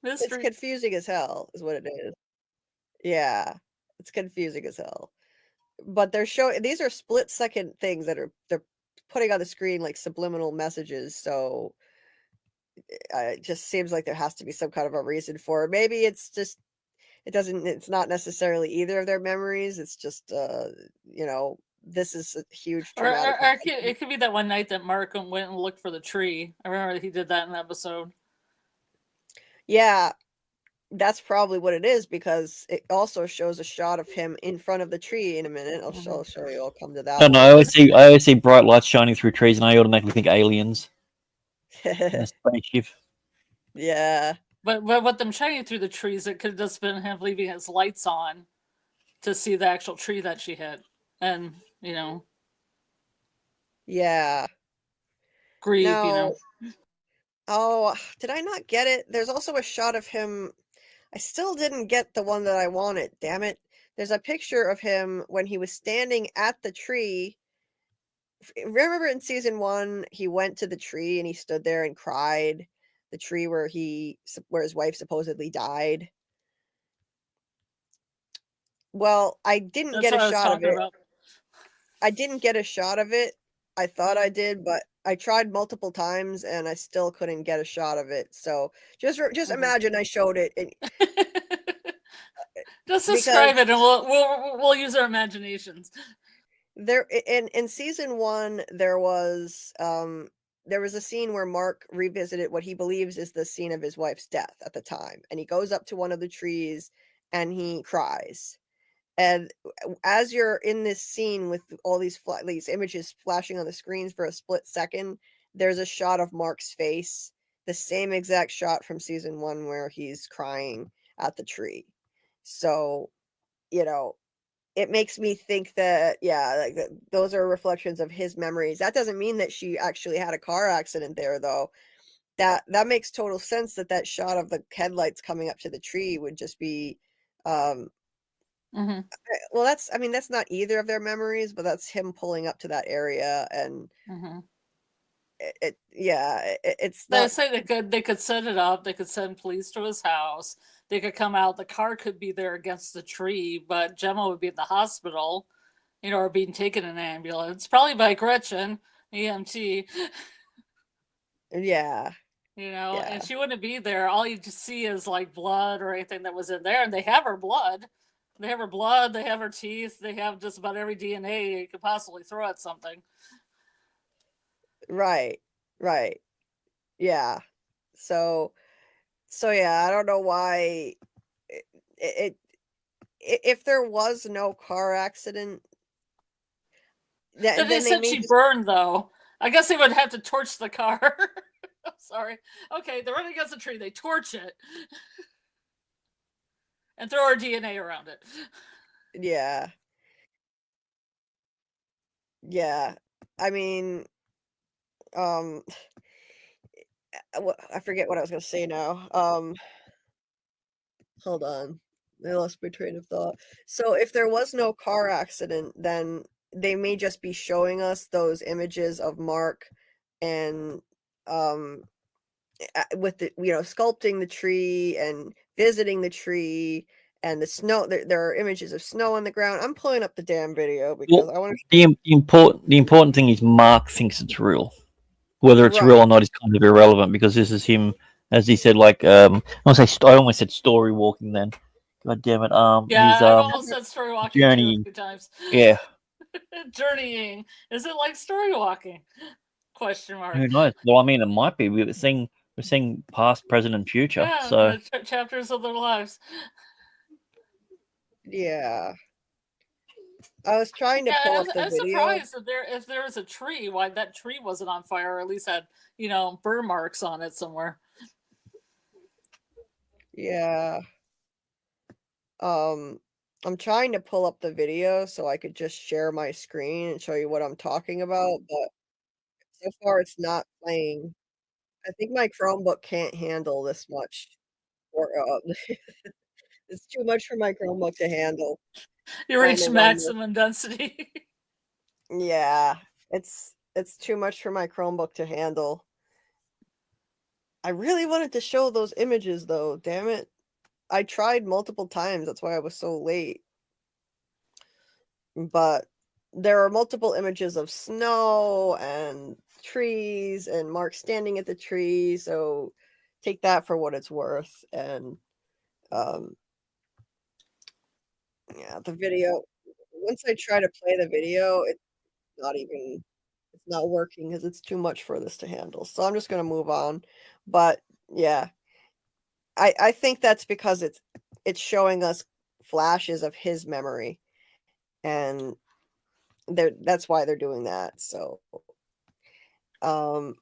it's confusing as hell is what it is. Yeah. It's confusing as hell. But they're showing these are split-second things that they're putting on the screen like subliminal messages. So it just seems like there has to be some kind of a reason for it. Maybe it's just it's not necessarily either of their memories. It's just this is a huge traumatic. Or it could be that one night that Mark went and looked for the tree. I remember he did that in the episode. Yeah, that's probably what it is, because it also shows a shot of him in front of the tree in a minute. I'll show you. I'll come to that. I don't know. I always see bright lights shining through trees, and I automatically think aliens. A spaceship. Yeah. But with them shining through the trees, it could have just been him leaving his lights on to see the actual tree that she hit. And, Yeah. Grieve, Oh, did I not get it? There's also a shot of him. I still didn't get the one that I wanted. Damn it. There's a picture of him when he was standing at the tree. Remember in season 1, he went to the tree and he stood there and cried. The tree where his wife supposedly died. Well, I didn't get a shot of it. I didn't get a shot of it. I thought I did, but I tried multiple times and I still couldn't get a shot of it. So just imagine I showed it. Just describe it, and we'll use our imaginations. There in season 1, there was a scene where Mark revisited what he believes is the scene of his wife's death at the time, and he goes up to one of the trees and he cries. And as you're in this scene with all these images flashing on the screens for a split second, there's a shot of Mark's face, the same exact shot from season 1 where he's crying at the tree. So, it makes me think that, those are reflections of his memories. That doesn't mean that she actually had a car accident there, though. That makes total sense that shot of the headlights coming up to the tree would just be well, that's not either of their memories, but that's him pulling up to that area, and it's not. They say they could set it up. They could send police to his house. They could come out. The car could be there against the tree, but Gemma would be at the hospital, or being taken in an ambulance, probably by Gretchen, EMT. Yeah. you know, Yeah. and she wouldn't be there. All you just see is like blood or anything that was in there, and they have her blood. They have her blood, they have her teeth, they have just about every DNA you could possibly throw at something. Right. Right. Yeah. So yeah, I don't know why it if there was no car accident, Then they then they said may she just burned, though. I guess they would have to torch the car. Sorry. Okay, they're running against a tree. They torch it and throw our DNA around it. Yeah. Yeah. I mean, I forget what I was gonna say now. Hold on. I lost my train of thought. So if there was no car accident, then they may just be showing us those images of Mark and with the sculpting the tree and visiting the tree and the snow. There are images of snow on the ground. I'm pulling up the damn video because I want to. The important thing is Mark thinks it's real. Whether it's real Right. or not is kind of irrelevant because this is him, as he said. Like I almost said story walking. Then, God damn it. Yeah, His I've almost said story walking too a journey. few times. Yeah. Journeying. Is it like story walking? Question mark. Who knows? Well, I mean, it might be. We're seeing past, present, and future. Yeah, So the chapters of their lives. Yeah. I was trying to Yeah, pull up the I'm video. surprised if there was a tree, why that tree wasn't on fire, or at least had burn marks on it somewhere. Yeah. I'm trying to pull up the video so I could just share my screen and show you what I'm talking about, but so far it's not playing. I think my Chromebook can't handle this much, or it's too much for my Chromebook to handle. You Trying to reached run this. maximum density. Yeah, it's too much for my Chromebook to handle. I really wanted to show those images though, damn it. I tried multiple times, that's why I was so late. But there are multiple images of snow and trees and Mark standing at the tree, so take that for what it's worth. And yeah, the video, once I try to play the video, it's not working because it's too much for this to handle. So I'm just gonna move on. But yeah, I think that's because it's showing us flashes of his memory, and that's why they're doing that. So yeah,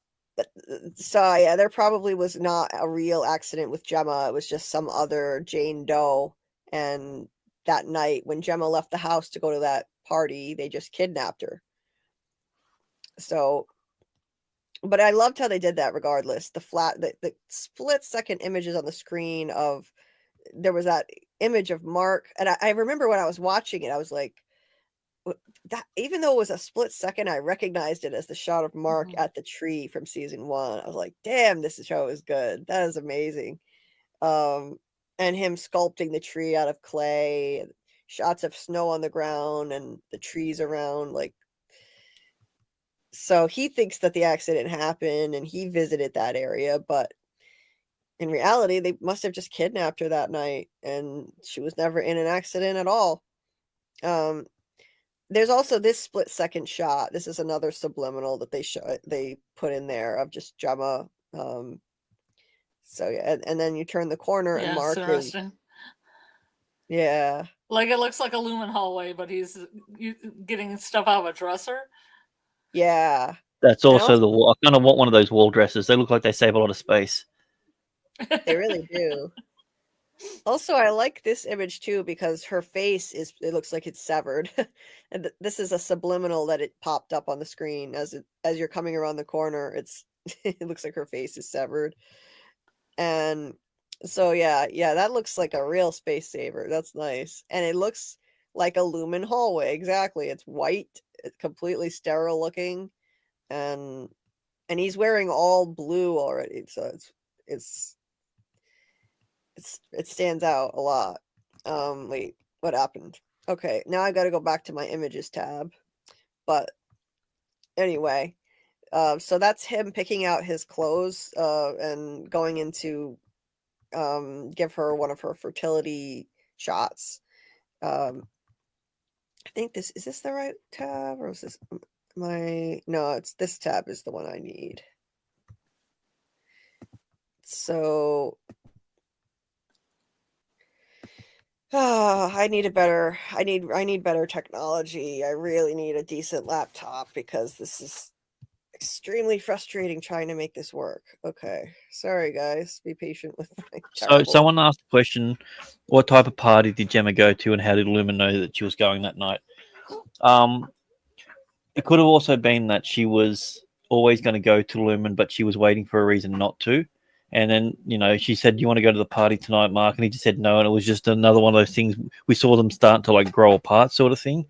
there probably was not a real accident with Gemma. It was just some other Jane Doe. And that night when Gemma left the house to go to that party, they just kidnapped her. So, but I loved how they did that regardless. The split second images on the screen of, there was that image of Mark. And I remember when I was watching it, I was like, that, even though it was a split second, I recognized it as the shot of Mark at the tree from season 1. I was like, damn, this show is good. That is amazing. And him sculpting the tree out of clay, and shots of snow on the ground and the trees around, like, so he thinks that the accident happened and he visited that area, but in reality, they must have just kidnapped her that night and she was never in an accident at all. There's also this split second shot. This is another subliminal that they put in there of just Gemma. So yeah, and then you turn the corner and Mark is. Interesting. Yeah. Like it looks like a Lumon hallway, but he's getting stuff out of a dresser. Yeah. That's also the wall. I kind of want one of those wall dressers. They look like they save a lot of space. They really do. Also, I like this image too because her face it looks like it's severed. And this is a subliminal that it popped up on the screen as you're coming around the corner. It looks like her face is severed. And so yeah, that looks like a real space saver. That's nice. And it looks like a Lumon hallway. Exactly. It's white, it's completely sterile looking, and he's wearing all blue already. So it stands out a lot. Wait, what happened? Okay, now I got to go back to my images tab. But anyway, So that's him picking out his clothes and going into give her one of her fertility shots. I think this the right tab, or is this no, it's this tab is the one I need. So I need better technology. I really need a decent laptop because this is extremely frustrating trying to make this work. Okay. Sorry guys. Be patient with my So someone asked the question, what type of party did Gemma go to and how did Lumon know that she was going that night? It could have also been that she was always going to go to Lumon, but she was waiting for a reason not to. And then, she said, "Do you want to go to the party tonight, Mark?" And he just said no. And it was just another one of those things. We saw them start to like grow apart, sort of thing,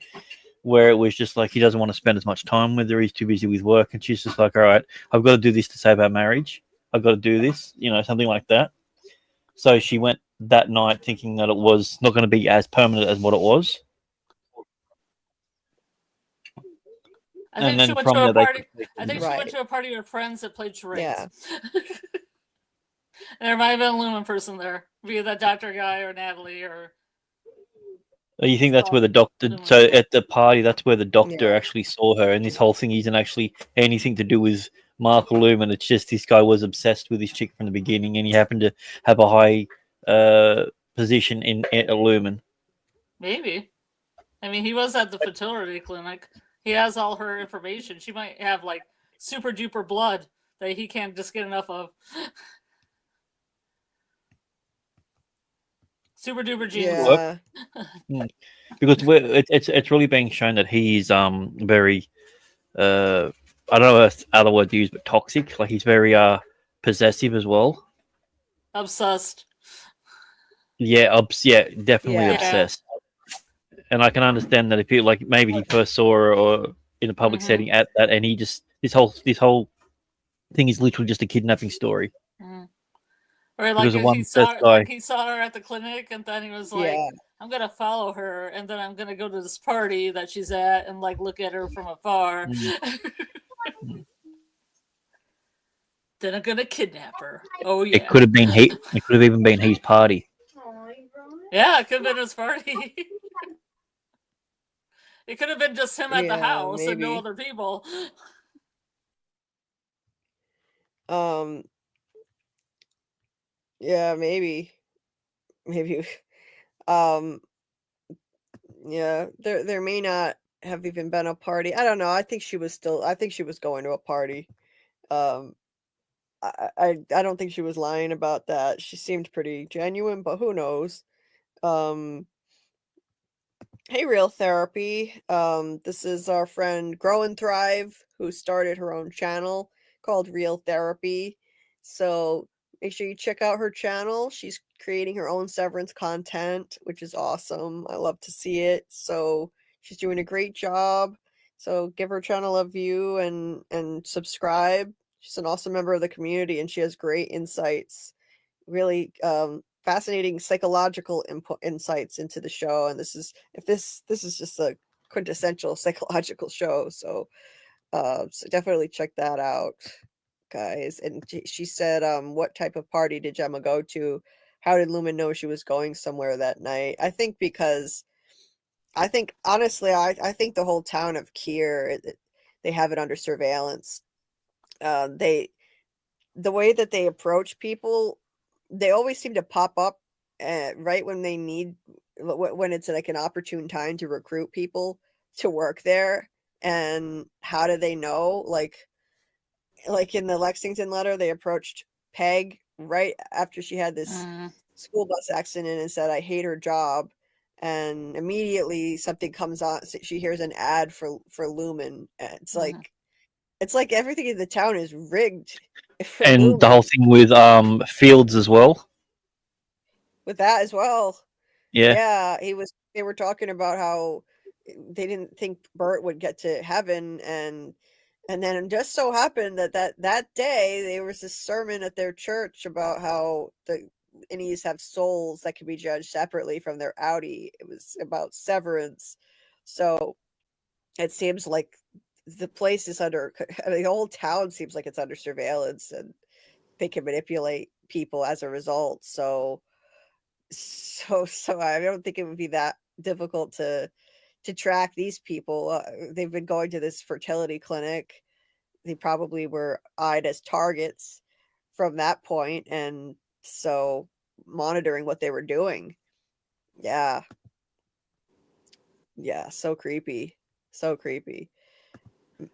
where it was just like he doesn't want to spend as much time with her. He's too busy with work. And she's just like, "All right, I've got to do this to save our marriage. I've got to do this," something like that. So she went that night thinking that it was not going to be as permanent as what it was. I think she went to a party. I think she went to a party with friends that played charades. Yeah. And there might have been a Lumon person there, be it that doctor guy or Natalie or. You think that's where the doctor? So at the party, that's where the doctor actually saw her, and this whole thing isn't actually anything to do with Mark or Lumon. It's just this guy was obsessed with this chick from the beginning, and he happened to have a high position in Lumon. Maybe. I mean, he was at the fertility clinic. He has all her information. She might have like super duper blood that he can't just get enough of. Super duper genes. Yeah. Because it's really being shown that he is very I don't know if other word to use, but toxic. Like he's very possessive as well. Obsessed. Yeah, definitely obsessed. And I can understand that if he maybe he first saw her or in a public setting at that, and he just this whole thing is literally just a kidnapping story. Or like he saw her at the clinic, and then he was like, "I'm gonna follow her, and then I'm gonna go to this party that she's at, and like look at her from afar. Then I'm gonna kidnap her." Oh yeah. It could have been he. It could have even been his party. Yeah, it could have been his party. It could have been just him at the house and no other people. Yeah, maybe. Yeah, there may not have even been a party. I don't know. I think she was going to a party. I don't think she was lying about that. She seemed pretty genuine, but who knows? Hey, Real Therapy. This is our friend Grow and Thrive, who started her own channel called Real Therapy. So make sure you check out her channel. She's creating her own Severance content, which is awesome. I love to see it. So she's doing a great job. So give her channel a view and subscribe. She's an awesome member of the community, and she has great insights. Really fascinating psychological insights into the show, and this is just a quintessential psychological show. So definitely check that out, guys. And she said, what type of party did Gemma go to? How did Lumon know she was going somewhere that night? I think honestly, I think the whole town of Kier, they have it under surveillance. The way that they approach people, they always seem to pop up right when they need, when it's like an opportune time to recruit people to work there. And how do they know? Like in the Lexington letter, they approached Peg right after she had this school bus accident and said, "I hate her job." And immediately something comes on. She hears an ad for Lumon. It's like everything in the town is rigged. And Lumon. The whole thing with Fields as well. With that as well. Yeah. They were talking about how they didn't think Bert would get to heaven, and then it just so happened that day there was this sermon at their church about how the innies have souls that can be judged separately from their outie. It was about severance. So it seems like the place is under, I mean, the whole town seems like it's under surveillance, and they can manipulate people as a result. So I don't think it would be that difficult to track these people. They've been going to this fertility clinic. They probably were eyed as targets from that point, and so monitoring what they were doing. Yeah. Yeah, so creepy. So creepy.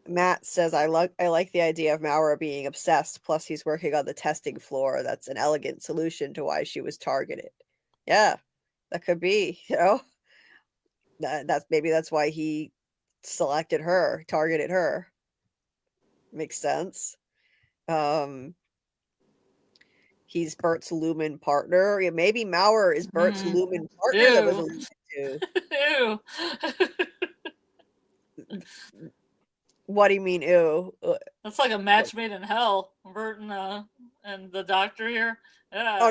Matt says, I like the idea of Maura being obsessed, plus he's working on the testing floor. That's an elegant solution to why she was targeted. Yeah, that could be, you know. That's why he selected her, targeted her. Makes sense. He's Bert's Lumon partner. Yeah, maybe Maurer is Bert's Lumon partner. Ew. That was alluded to. Ew. What do you mean, ew? That's like a match made in hell. Bert and the doctor here. Yeah. Oh,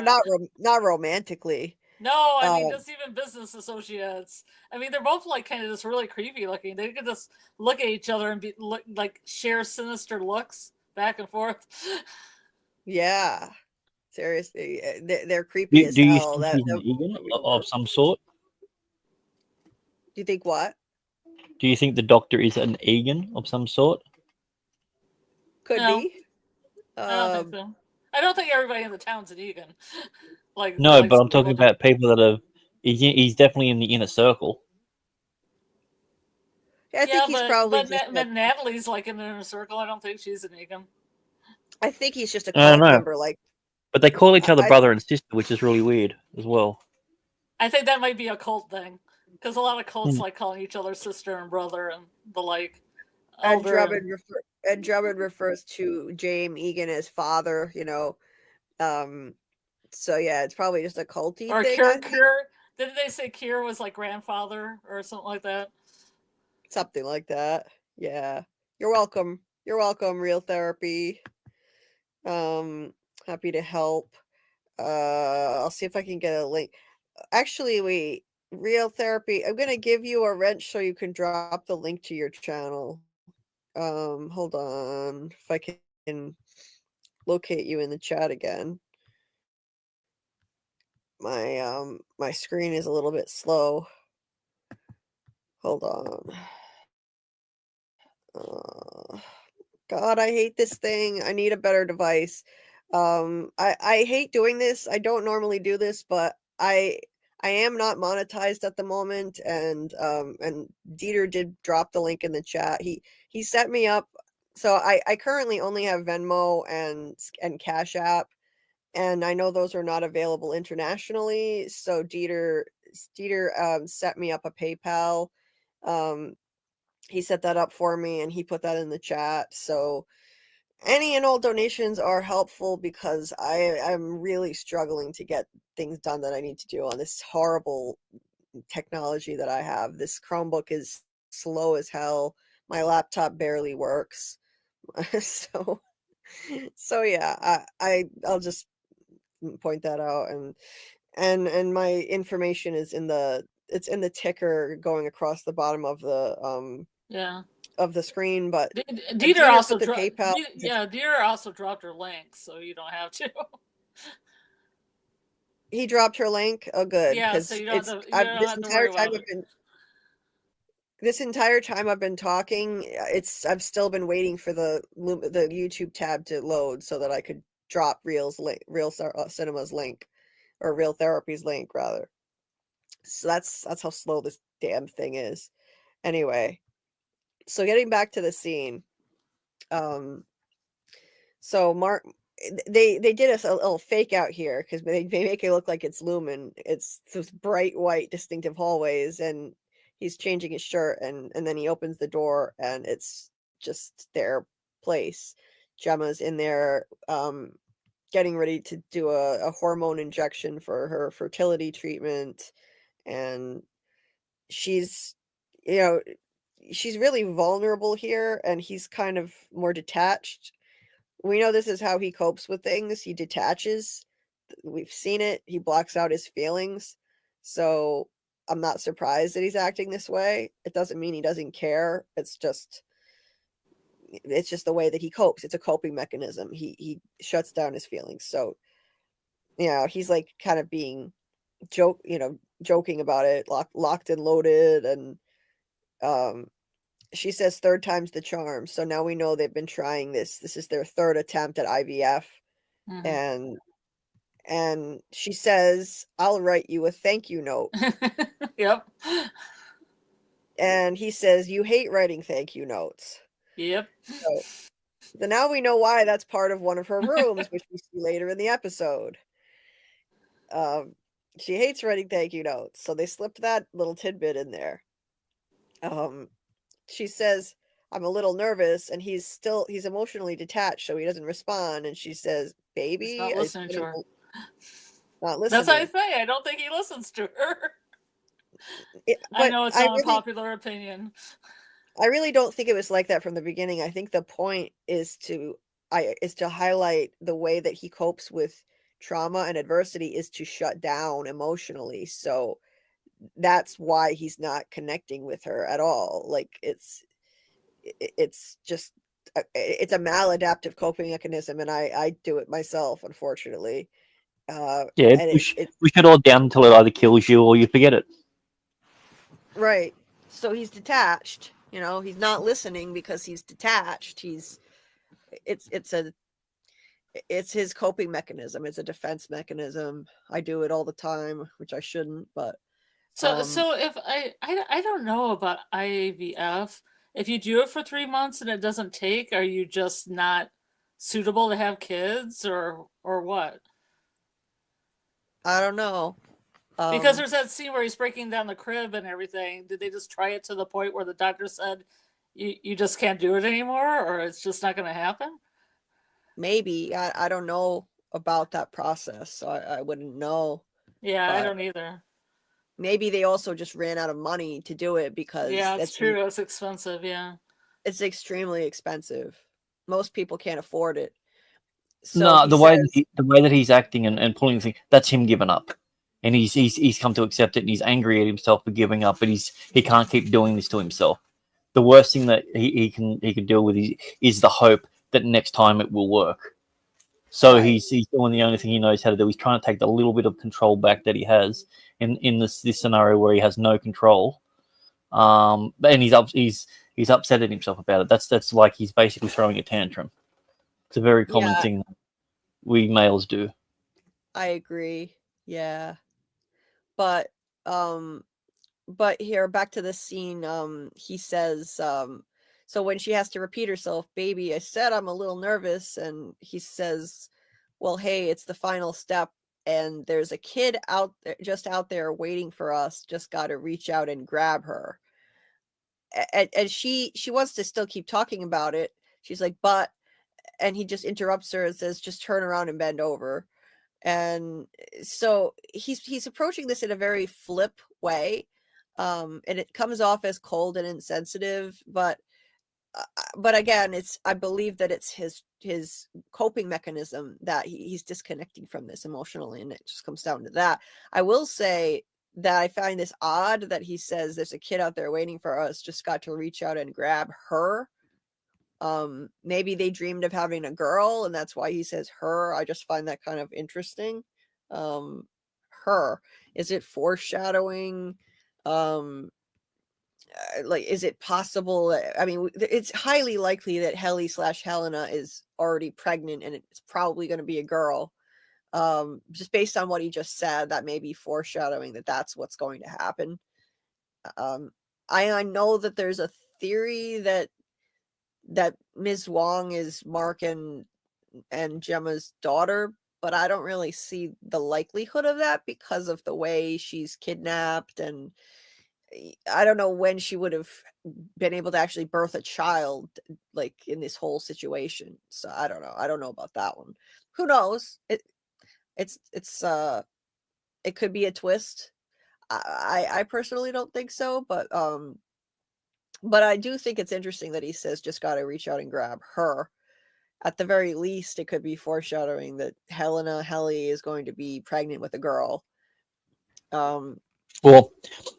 not romantically. No, I mean just even business associates. I mean, they're both like kind of just really creepy looking. They could just look at each other and like share sinister looks back and forth. Yeah, seriously, they're creepy as Do you hell. think he's an Egan of some sort? Do you think what? Do you think the doctor is an Egan of some sort? Could be. I don't think so. I don't think everybody in the town's an Egan. No, but I'm talking about people that have. He's definitely in the inner circle. Yeah, I think he's probably. But Natalie's like in the inner circle. I don't think she's an Egan. I think he's just a cult member. But they call each other brother and sister, which is really weird as well. I think that might be a cult thing, because a lot of cults like calling each other sister and brother and the like. And Drummond refers to James Egan as father. You know, so yeah, it's probably just a culty or thing. Kier. Didn't they say Kier was like grandfather or something like that? Something like that. Yeah. You're welcome. You're welcome, Real Therapy. Happy to help. I'll see if I can get a link. Actually, Real Therapy, I'm gonna give you a wrench so you can drop the link to your channel. Hold on. If I can locate you in the chat again. My screen is a little bit slow. Hold on. God, I hate this thing. I need a better device. I hate doing this. I don't normally do this, but I am not monetized at the moment, and Dieter did drop the link in the chat. He set me up. So I currently only have Venmo and Cashapp, and I know those are not available internationally. So Dieter set me up a PayPal. He set that up for me, and he put that in the chat. So any and all donations are helpful, because I'm really struggling to get things done that I need to do on this horrible technology that I have. This Chromebook is slow as hell. My laptop barely works. So yeah, I'll just point that out, and my information is in the ticker going across the bottom of the of the screen. But Dieter also dropped PayPal. Dieter also dropped her link, so you don't have to. He dropped her link. Oh, good. Yeah, so you don't have to worry about it. This entire time I've been talking, I've still been waiting for the YouTube tab to load so that I could drop Real Cinema's link, or Real Therapy's link rather. So that's how slow this damn thing is. Anyway, so getting back to the scene, so Mark, they did us a little fake out here, because they make it look like it's Lumon. It's those bright white distinctive hallways, and he's changing his shirt, and then he opens the door, and it's just their place. Gemma's in there getting ready to do a hormone injection for her fertility treatment, and she's really vulnerable here, and he's kind of more detached. We know this is how he copes with things. He detaches. We've seen it. He blocks out his feelings. So I'm not surprised that he's acting this way. It doesn't mean he doesn't care. It's just it's just the way that he copes. It's a coping mechanism. He shuts down his feelings. So, he's like kind of being joking about it, locked and loaded, and she says third time's the charm. So now we know they've been trying this. This is their third attempt at IVF. Mm-hmm. And she says, "I'll write you a thank you note." Yep. And he says, "You hate writing thank you notes." Yep. So now we know why that's part of one of her rooms, which we see later in the episode. She hates writing thank you notes, so they slipped that little tidbit in there. She says, "I'm a little nervous," and he's emotionally detached, so he doesn't respond. And she says, "Baby," He's not listening to her. Not listening. That's what I say. I don't think he listens to her. I know it's not a popular opinion. I really don't think it was like that from the beginning. I think the point is to highlight the way that he copes with trauma and adversity is to shut down emotionally. So that's why he's not connecting with her at all. Like it's just it's a maladaptive coping mechanism, and I do it myself, unfortunately. We should all down until it either kills you or you forget it. Right. So he's detached. He's not listening because he's detached. It's his coping mechanism. It's a defense mechanism. I do it all the time, which I shouldn't, but so if I don't know about IVF. If you do it for 3 months and it doesn't take, are you just not suitable to have kids, or what? I don't know. Because there's that scene where he's breaking down the crib and everything. Did they just try it to the point where the doctor said you just can't do it anymore, or it's just not going to happen? Maybe. I don't know about that process, so I wouldn't know. Yeah, I don't either. Maybe they also just ran out of money to do it because that's true. It's expensive. Yeah, it's extremely expensive. Most people can't afford it. So no, the way that he's acting and pulling the thing, that's him giving up, and he's come to accept it, and he's angry at himself for giving up, but he can't keep doing this to himself. The worst thing that he can deal with is the hope that next time it will work. So right. he's doing the only thing he knows how to do. He's trying to take the little bit of control back that he has in this scenario where he has no control. And he's upset at himself about it. That's like he's basically throwing a tantrum. It's a very common thing that we males do. I agree. Yeah. But here, back to this scene, he says, so when she has to repeat herself, "Baby, I said I'm a little nervous," and he says, "Well, hey, it's the final step, and there's a kid out there waiting for us. Just got to reach out and grab her." And she wants to still keep talking about it. She's like, "But," and he just interrupts her and says, "Just turn around and bend over." And so he's approaching this in a very flip way. And it comes off as cold and insensitive, but again, I believe that it's his coping mechanism that he's disconnecting from this emotionally, and it just comes down to that. I will say that I find this odd that he says there's a kid out there waiting for us, just got to reach out and grab her. Maybe they dreamed of having a girl, and that's why he says her. I just find that kind of interesting. Her, is it foreshadowing? Like, is it possible? I mean, it's highly likely that Helena is already pregnant, and it's probably going to be a girl. Just based on what he just said, that may be foreshadowing that that's what's going to happen. I know that there's a theory that Ms. Wong is Mark and Gemma's daughter, but I don't really see the likelihood of that because of the way she's kidnapped, and I don't know when she would have been able to actually birth a child, like, in this whole situation. So I don't know. I don't know about that one. Who knows? It could be a twist. I personally don't think so, but I do think it's interesting that he says just got to reach out and grab her. At the very least, it could be foreshadowing that Helly is going to be pregnant with a girl. Well,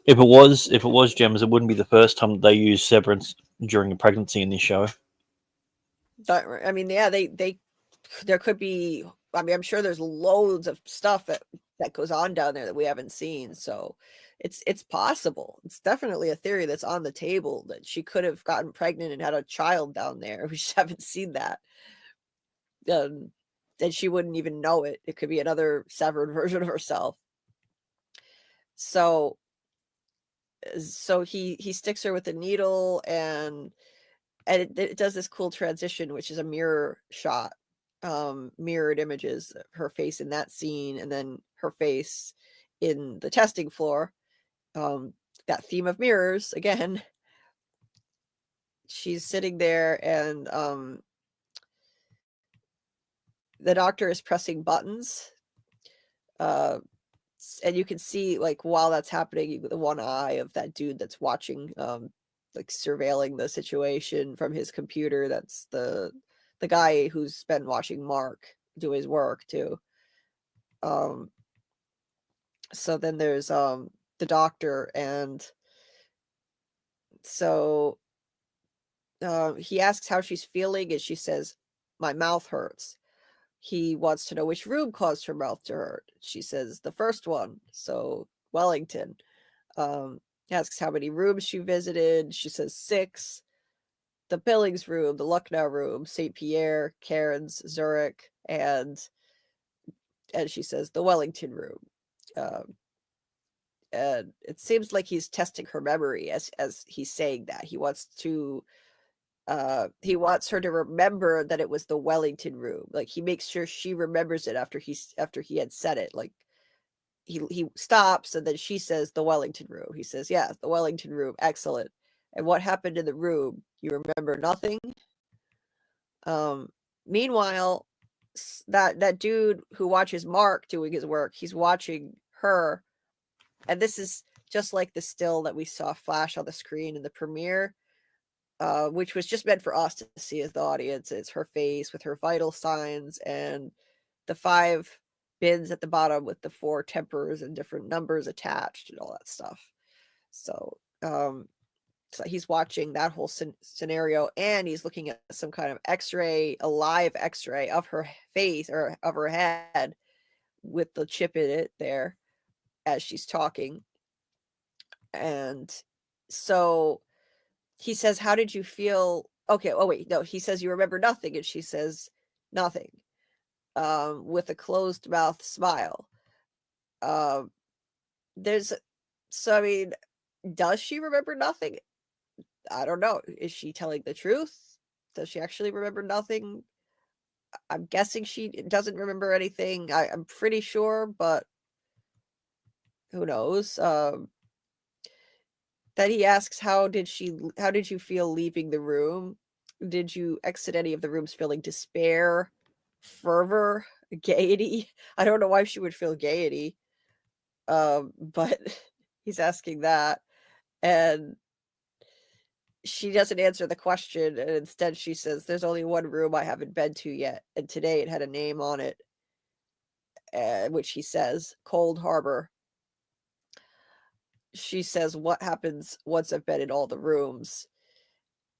if it was Gemma's, it wouldn't be the first time they used Severance during a pregnancy in this show. I mean, yeah, there could be, I mean, I'm sure there's loads of stuff that goes on down there that we haven't seen. So it's possible. It's definitely a theory that's on the table that she could have gotten pregnant and had a child down there. We just haven't seen that. And she wouldn't even know it. It could be another severed version of herself. So he sticks her with a needle, and it does this cool transition, which is a mirror shot, mirrored images, her face in that scene, and then her face in the testing floor. That theme of mirrors again. She's sitting there, and the doctor is pressing buttons. And you can see, like, while that's happening, the one eye of that dude that's watching, like, surveilling the situation from his computer. That's the guy who's been watching Mark do his work too. So then there's the doctor, and so he asks how she's feeling, and she says, "My mouth hurts." He wants to know which room caused her mouth to hurt. She says the first one, so Wellington. Asks how many rooms she visited. She says 6. The Billings room, the Lucknow room, St. Pierre, Cairns, Zurich, and she says the Wellington room. And it seems like he's testing her memory as he's saying that. He wants her to remember that it was the Wellington room. Like, he makes sure she remembers it after he had said it. Like, he stops, and then she says the Wellington room. He says, "Yeah, the Wellington room, excellent. And what happened in the room? You remember nothing?" Meanwhile, that dude who watches Mark doing his work, he's watching her, and this is just like the still that we saw flash on the screen in the premiere. Which was just meant for us to see as the audience. It's her face with her vital signs, and the 5 bins at the bottom with the 4 tempers and different numbers attached and all that stuff. So, so he's watching that whole scenario, and he's looking at some kind of x-ray, a live x-ray of her face, or of her head, with the chip in it there as she's talking. And so he says, "How did you feel?" Okay, oh wait, no, he says, "You remember nothing," and she says, "Nothing," with a closed mouth smile. I mean, does she remember nothing? I don't know. Is she telling the truth? Does she actually remember nothing? I'm guessing she doesn't remember anything. I'm pretty sure, but who knows? That he asks, how did you feel leaving the room? Did you exit any of the rooms feeling despair, fervor, gaiety? I don't know why she would feel gaiety. But he's asking that, and she doesn't answer the question, and instead she says, "There's only one room I haven't been to yet, and today it had a name on it," which he says, Cold Harbor. She says, "What happens once I've been in all the rooms?"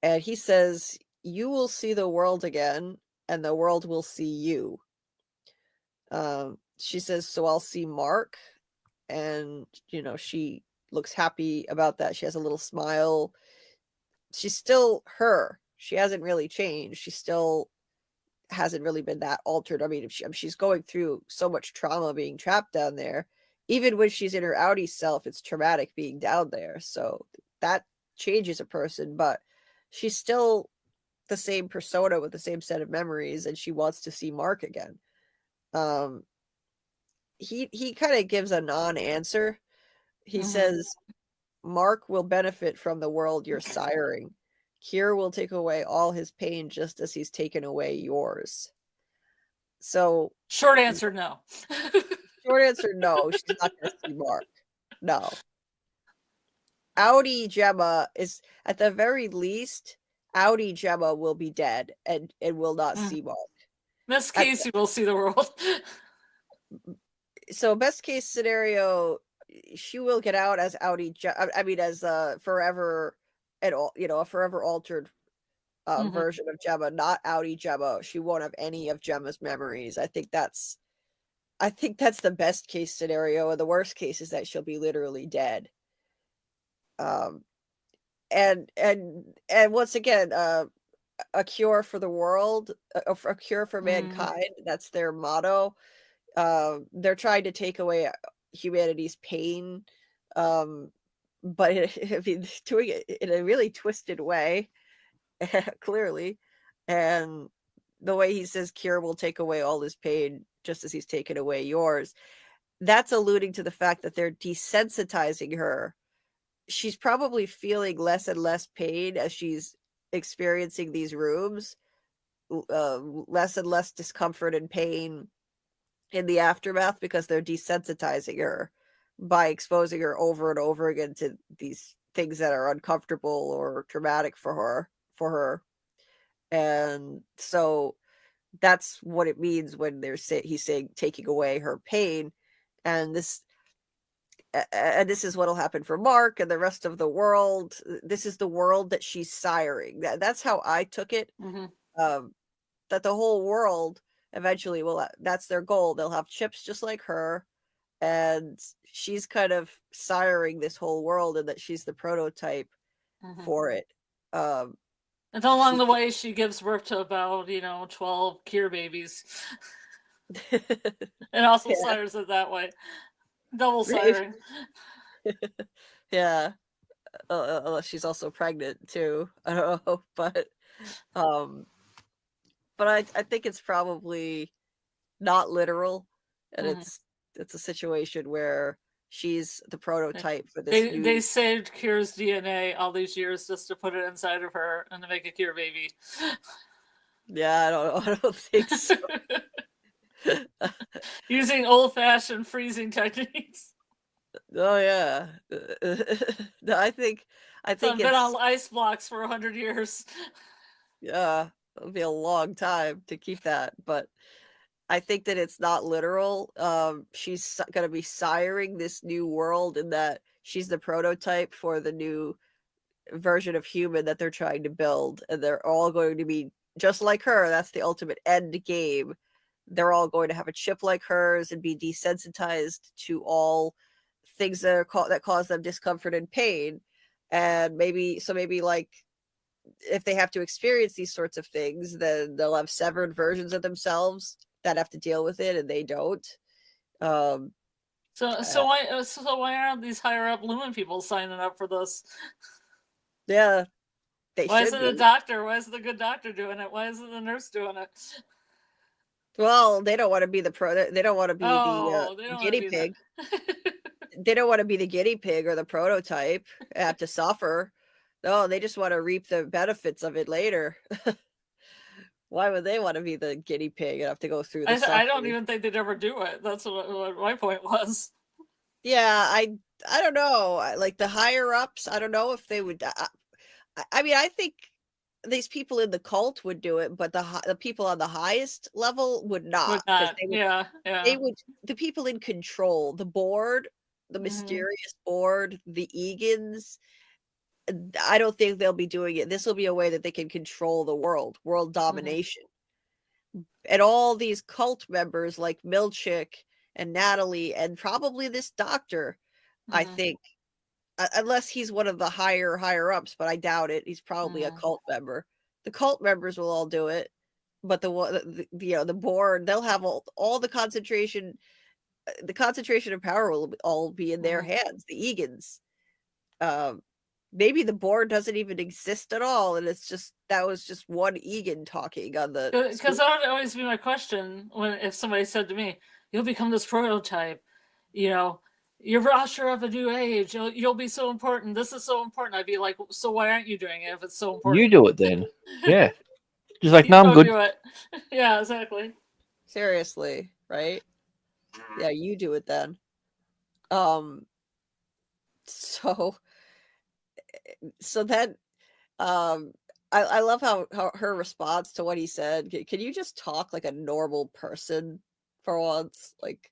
And he says, "You will see the world again, and the world will see you." She says, "So I'll see Mark?" And, she looks happy about that. She has a little smile. She's still her. She hasn't really changed. She still hasn't really been that altered. I mean, she's going through so much trauma being trapped down there. Even when she's in her outie self, it's traumatic being down there. So that changes a person, but she's still the same persona with the same set of memories, and she wants to see Mark again. He kind of gives a non-answer. He says, "Mark will benefit from the world you're siring. Kier will take away all his pain just as he's taken away yours." So short answer, no. Short answer, no. She's not going to see Mark. No. Outie Gemma is, at the very least, Outie Gemma will be dead and will not see Mark. Best case, you will see the world. So best case scenario, she will get out as Outie Gemma. I mean, as forever, and all, a forever altered version of Gemma, not outie Gemma. She won't have any of Gemma's memories. I think that's the best case scenario, and the worst case is that she'll be literally dead. And once again, a cure for the world, a cure for mankind. That's their motto. They're trying to take away humanity's pain, but I mean, doing it in a really twisted way, clearly. And the way he says cure will take away all his pain, just as he's taken away yours. That's alluding to the fact that they're desensitizing her. She's probably feeling less and less pain as she's experiencing these rooms, less and less discomfort and pain in the aftermath, because they're desensitizing her by exposing her over and over again to these things that are uncomfortable or traumatic for her. And so that's what it means when he's saying taking away her pain. And this is what'll happen for Mark and the rest of the world. This is the world that she's siring. That's how I took it. That the whole world eventually that's their goal. They'll have chips just like her, and she's kind of siring this whole world, and that she's the prototype for it. And along the way, she gives birth to about 12 Kier babies, and also sires it that way. Double siren. Yeah. She's also pregnant too. I don't know, but I think it's probably not literal, and it's a situation where she's the prototype for this. They saved Kier's DNA all these years just to put it inside of her and to make a Kier baby. Yeah, I don't think so. Using old-fashioned freezing techniques. Oh yeah. No, I think it's been on ice blocks for 100 years. Yeah, it'll be a long time to keep that, but I think that it's not literal. She's going to be siring this new world, in that she's the prototype for the new version of human that they're trying to build, and they're all going to be just like her. That's the ultimate end game. They're all going to have a chip like hers and be desensitized to all things that cause them discomfort and pain. And maybe like, if they have to experience these sorts of things, then they'll have severed versions of themselves that have to deal with it, and they don't. So why aren't these higher up Lumon people signing up for this? Yeah, why isn't the doctor? Why isn't the good doctor doing it? Why isn't the nurse doing it? Well, they don't want to be they don't want to be the guinea pig. They don't want to be the guinea pig or the prototype, have to suffer. No, they just want to reap the benefits of it later. Why would they want to be the guinea pig and have to go through this? I don't even think they'd ever do it. That's what my point was. Yeah, I don't know. Like the higher ups, I don't know if they would. I mean, I think these people in the cult would do it, but the people on the highest level would not. They would. The people in control, the board, the mysterious board, the Egans, I don't think they'll be doing it. This will be a way that they can control the world domination. And all these cult members like Milchick and Natalie and probably this doctor, I think, unless he's one of the higher ups, but I doubt it. He's probably a cult member. The cult members will all do it, but the board, they'll have all the concentration. The concentration of power will all be in their hands. The Egans. Maybe the board doesn't even exist at all, and that was just one Egan talking on the. Because that would always be my question if somebody said to me, "You'll become this prototype," you're usher of a new age. You'll be so important. This is so important. I'd be like, so why aren't you doing it if it's so important? You do it then. Yeah. Just like, no, I'm good. Do it. Yeah, exactly. Seriously, right? Yeah, you do it then. So then, I love how her response to what he said. Can you just talk like a normal person for once? Like,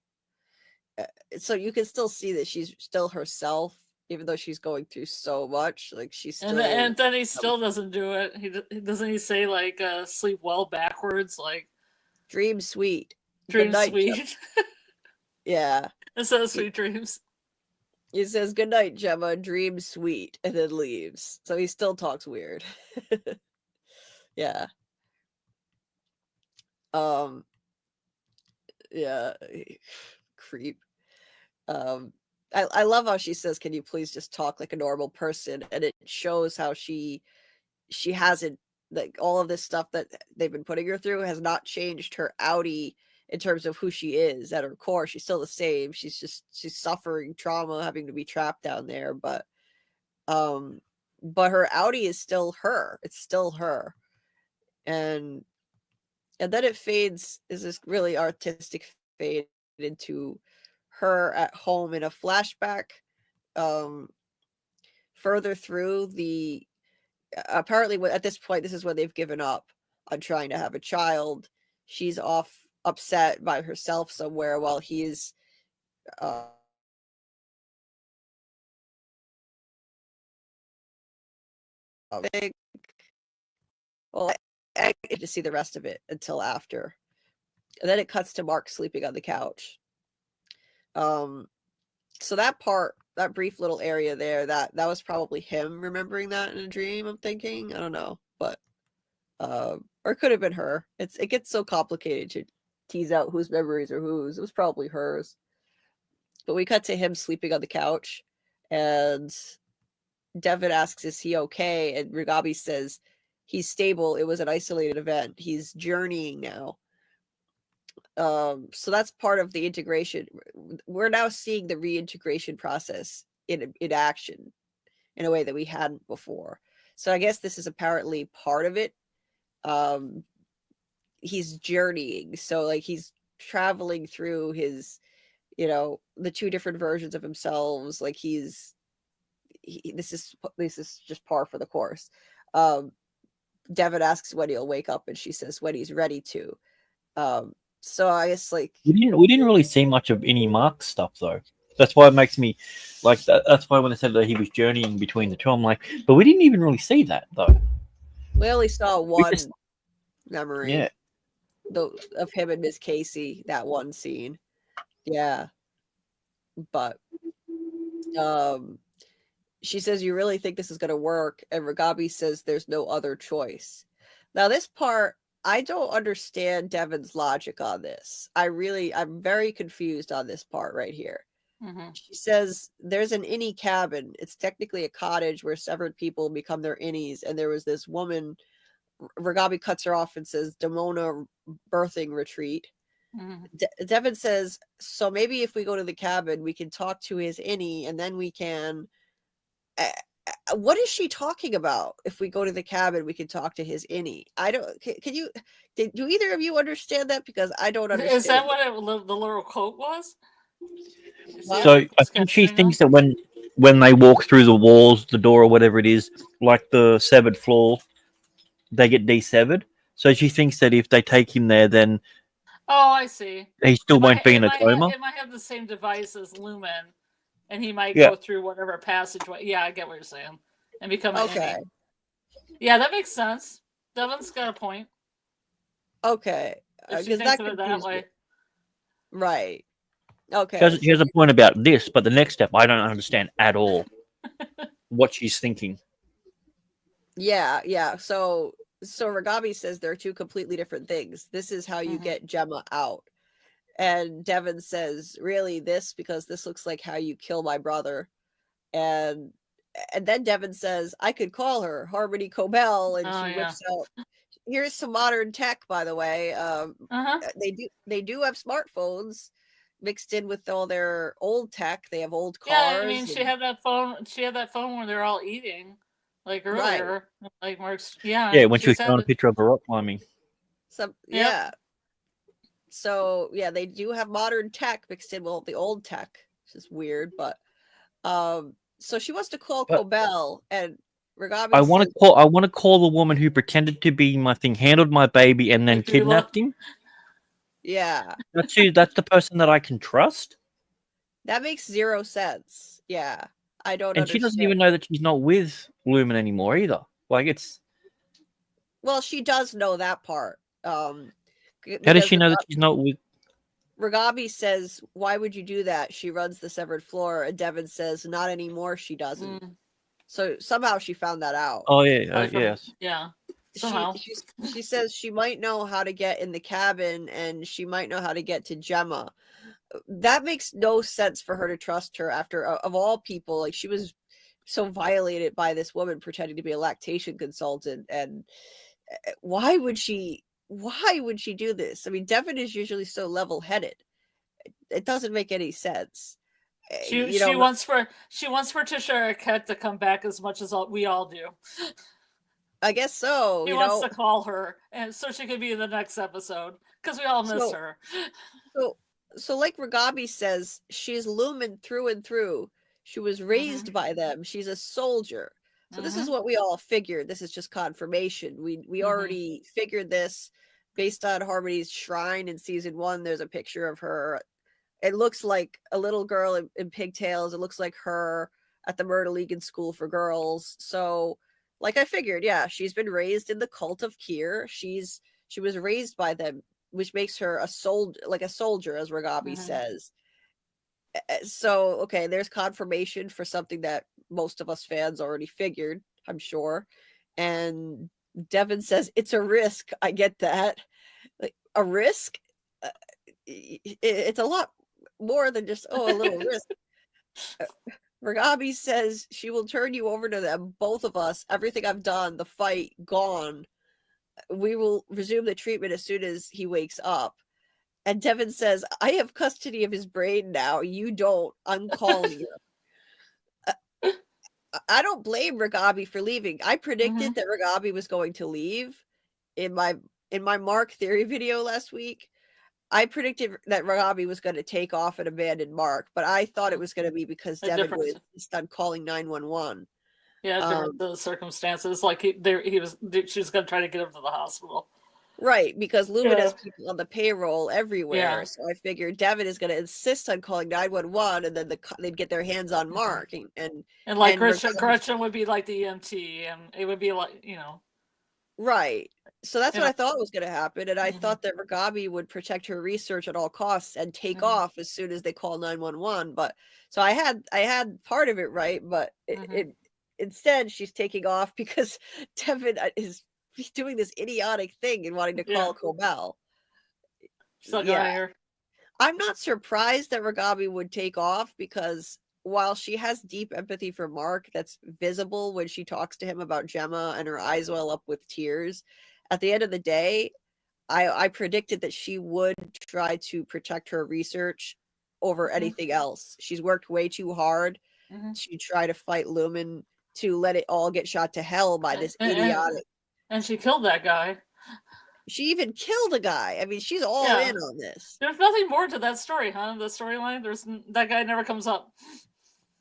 so you can still see that she's still herself, even though she's going through so much. Like she's still. And then he still doesn't do it. He say like sleep well backwards, like dream sweet. Dream good night, sweet. Yeah. Instead of sweet dreams. He says good night, Gemma, dream sweet, and then leaves. So he still talks weird. Yeah. Yeah. Creep. I love how she says, can you please just talk like a normal person? And it shows how she hasn't, like, all of this stuff that they've been putting her through has not changed her outie in terms of who she is. At her core, she's still the same. She's suffering trauma, having to be trapped down there, but her outie is still her. It's still her. And then it fades, is this really artistic fade into her at home in a flashback, further through the apparently at this point, this is when they've given up on trying to have a child. She's off upset by herself somewhere while he's well, I get to see the rest of it until after. And then it cuts to Mark sleeping on the couch. So that part, that brief little area there, that was probably him remembering that in a dream, I'm thinking. I don't know, but or it could have been her. It gets so complicated to tease out whose memories are whose. It was probably hers. But we cut to him sleeping on the couch, and Devon asks, is he okay? And Reghabi says he's stable. It was an isolated event. He's journeying now. So that's part of the integration. We're now seeing the reintegration process in action in a way that we hadn't before. So I guess this is apparently part of it. He's journeying. So like he's traveling through his, the two different versions of himself. Like this is just par for the course. Devon asks when he'll wake up, and she says when he's ready to. So I guess like we didn't really see much of any Mark stuff though. That's why it makes me like that. That's why when I said that he was journeying between the two, I'm like, but we didn't even really see that though. We only saw one memory, yeah, of him and Miss Casey. That one scene, yeah. But she says, "You really think this is going to work?" And Reghabi says, "There's no other choice." Now this part, I don't understand Devon's logic on this. I'm very confused on this part right here. Mm-hmm. She says there's an innie cabin. It's technically a cottage where severed people become their innies. And there was this woman, Reghabi cuts her off and says, Demona birthing retreat. Mm-hmm. Devon says, so maybe if we go to the cabin, we can talk to his innie, and then we can... what is she talking about? If we go to the cabin, we can talk to his innie. I don't. Do either of you understand that? Because I don't understand. Is that what the little quote was? So I think she thinks that when they walk through the walls, the door, or whatever it is, like the severed floor, they get desevered. So she thinks that if they take him there, then I see. He still won't be in a coma. It might have the same device as Lumon. And he might go through whatever passageway. Yeah, I get what you're saying. And become an innie. Yeah, that makes sense. Devon's got a point. Okay. Because that of it that way. Right. Okay. He has a point about this, but the next step, I don't understand at all what she's thinking. Yeah. So Reghabi says there are two completely different things. This is how you get Gemma out. And Devon says, really, because this looks like how you kill my brother. And then Devon says, I could call her Harmony Cobell. And she whips out, here's some modern tech, by the way. They do have smartphones mixed in with all their old tech. They have old cars. Yeah, I mean, she had that phone where they're all eating, like earlier. Right. Like Mark's, Yeah, when she was showing a picture of her rock climbing. Yeah. So yeah, they do have modern tech mixed in with the old tech, which is weird, but so she wants to call Cobell, and Reghabi I want to call the woman who pretended to be my thing, handled my baby, and then kidnapped him. Yeah. That's the person that I can trust. That makes zero sense. Yeah. I don't And she doesn't even understand. know that she's not with Lumon anymore either. Like, it's... Well, she does know that part. How does Because she know that she's not with... Reghabi says, "Why would you do that?" She runs the severed floor, and Devon says, "Not anymore, she doesn't." So somehow she found that out. Oh, yeah, yes. Yeah. Somehow. She says she might know how to get in the cabin, and she might know how to get to Gemma. That makes no sense for her to trust her after, of all people, like, she was so violated by this woman pretending to be a lactation consultant. And why would she do this? I mean, Devon is usually so level-headed. It doesn't make any sense. She wants for Tisha Arquette to come back as much as we all do. I guess so. He wants to call her, and so she could be in the next episode, because we all miss her. So like Reghabi says, she's Lumon through and through. She was raised by them. She's a soldier. So this is what we all figured. This is just confirmation. We already figured this based on Harmony's shrine in season 1. There's a picture of her. It looks like a little girl in pigtails. It looks like her at the Myrtle Egan School for Girls. So, like I figured, yeah, she's been raised in the cult of Kier. She was raised by them, which makes her a soldier, as Reghabi says. So, okay, there's confirmation for something that most of us fans already figured, I'm sure. And Devon says, it's a risk. I get that. Like, a risk? It's a lot more than just, a little risk. Reghabi says she will turn you over to them, both of us. Everything I've done, the fight, gone. We will resume the treatment as soon as he wakes up. And Devon says, I have custody of his brain now. You don't. I'm calling you. I don't blame Reghabi for leaving. I predicted that Reghabi was going to leave in my Mark theory video last week. I predicted that Reghabi was going to take off and abandon Mark, but I thought it was going to be because Devon would insist on calling 911. Yeah, the circumstances, like she was going to try to get him to the hospital. Right, because Lumon has people on the payroll everywhere. So I figured Devon is going to insist on calling 911, and then they'd get their hands on Mark. And like Gretchen would be like the EMT, and it would be like, Right. So that's what I thought was going to happen. And I thought that Reghabi would protect her research at all costs and take off as soon as they call 911. But so I had part of it right, but instead she's taking off because Devon is doing this idiotic thing and wanting to call Cobell. I'm not surprised that Reghabi would take off, because while she has deep empathy for Mark, that's visible when she talks to him about Gemma and her eyes well up with tears, at the end of the day, I predicted that she would try to protect her research over anything else. She's worked way too hard to try to fight Lumon, to let it all get shot to hell by this idiotic. And she killed that guy. She even killed a guy. I mean, she's all in on this. There's nothing more to that story, huh? The storyline. That guy never comes up.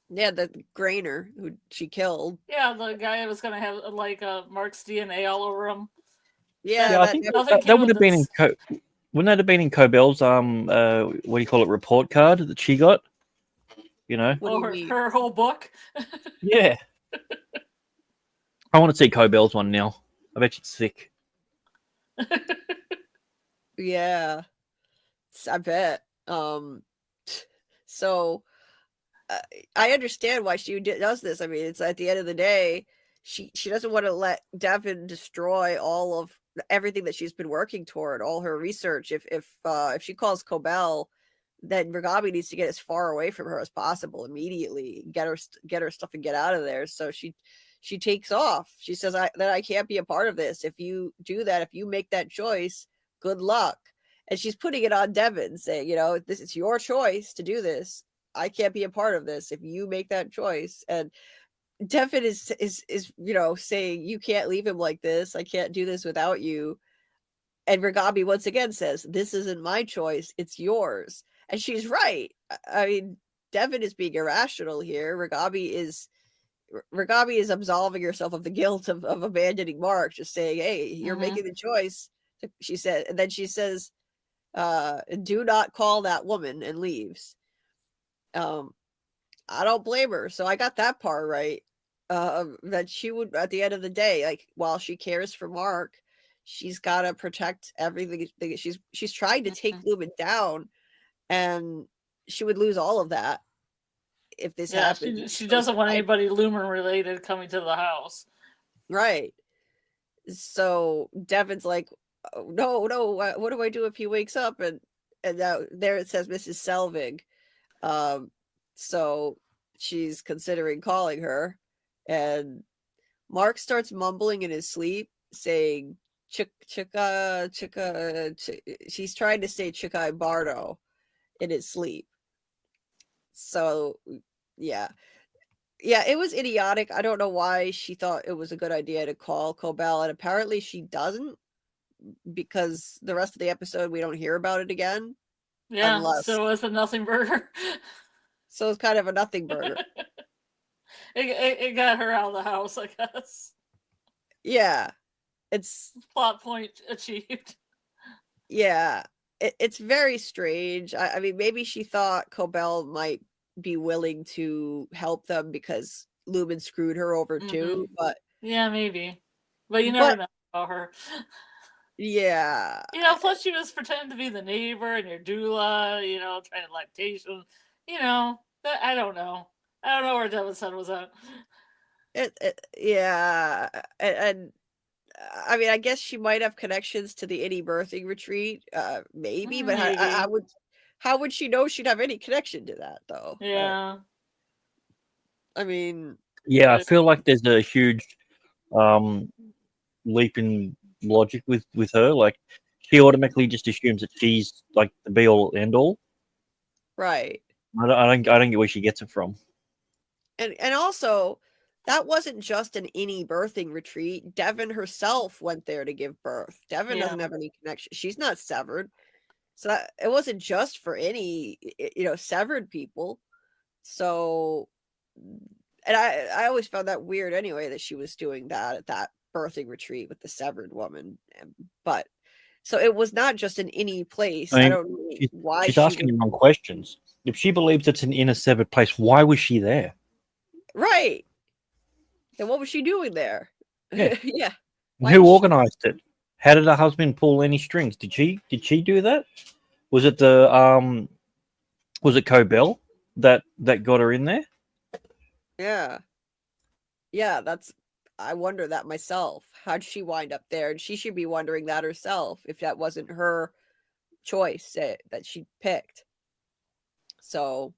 Yeah, the Grainer who she killed. Yeah, the guy was gonna have like Mark's DNA all over him. Yeah, I think that would have been in wouldn't that have been in Cobell's what do you call it, report card that she got? Her whole book. Yeah. I want to see Cobell's one now. I bet she's sick. Yeah, I bet. So I understand why she does this. I mean, it's at the end of the day, she doesn't want to let Devon destroy all of everything that she's been working toward, all her research. If she calls Cobell, then Reghabi needs to get as far away from her as possible immediately, get her stuff and get out of there. So she takes off. She says that I can't be a part of this. If you do that, if you make that choice, good luck. And she's putting it on Devon, saying, this is your choice to do this. I can't be a part of this if you make that choice. And Devon is saying, you can't leave him like this. I can't do this without you. And Reghabi once again says, this isn't my choice, it's yours. And she's right. I mean, Devon is being irrational here. Reghabi is absolving herself of the guilt of abandoning Mark, just saying, hey, you're making the choice, she said. And then she says, do not call that woman, and leaves. I don't blame her. So I got that part right. That she would, at the end of the day, like while she cares for Mark, she's got to protect everything. She's trying to take Lumon down, and she would lose all of that if this happened. She doesn't want anybody Lumon related coming to the house. Right. So Devon's like, oh, no, what do I do if he wakes up? And now there it says Mrs. Selvig. So she's considering calling her, and Mark starts mumbling in his sleep, saying Chika. She's trying to say Chikhai Bardo in his sleep. So yeah, it was idiotic. I don't know why she thought it was a good idea to call Cobell, and apparently she doesn't, because the rest of the episode we don't hear about it again. Yeah, so it's a nothing burger. So it's kind of a nothing burger. It got her out of the house, I guess. Yeah, it's plot point achieved. Yeah, it's very strange. I mean, maybe she thought Cobell might be willing to help them because Lumon screwed her over too, but yeah, maybe. But you never know about her. Yeah. You know, plus she was pretending to be the neighbor and your doula, you know, trying to lactation. You know, I don't know. I don't know where Devon's son was at. Yeah. And I mean, I guess she might have connections to the any birthing retreat, maybe, but how would she know she'd have any connection to that, though? Yeah. I mean, yeah, I feel like there's a huge leap in logic with her. Like, she automatically just assumes that she's like the be all end all. Right. I don't get where she gets it from. And also, that wasn't just an any birthing retreat. Devon herself went there to give birth. Devon doesn't have any connection. She's not severed. So it wasn't just for any, severed people. So, and I always found that weird anyway, that she was doing that at that birthing retreat with the severed woman. But so it was not just in any place. I don't know why she's asking the wrong questions. If she believes it's an inner severed place, why was she there? Right. And what was she doing there? Yeah. Yeah. Who organized it? How did her husband pull any strings? Did she do that? Was it was it Cobell that got her in there? Yeah. Yeah, I wonder that myself. How'd she wind up there? And she should be wondering that herself if that wasn't her choice that she picked. So,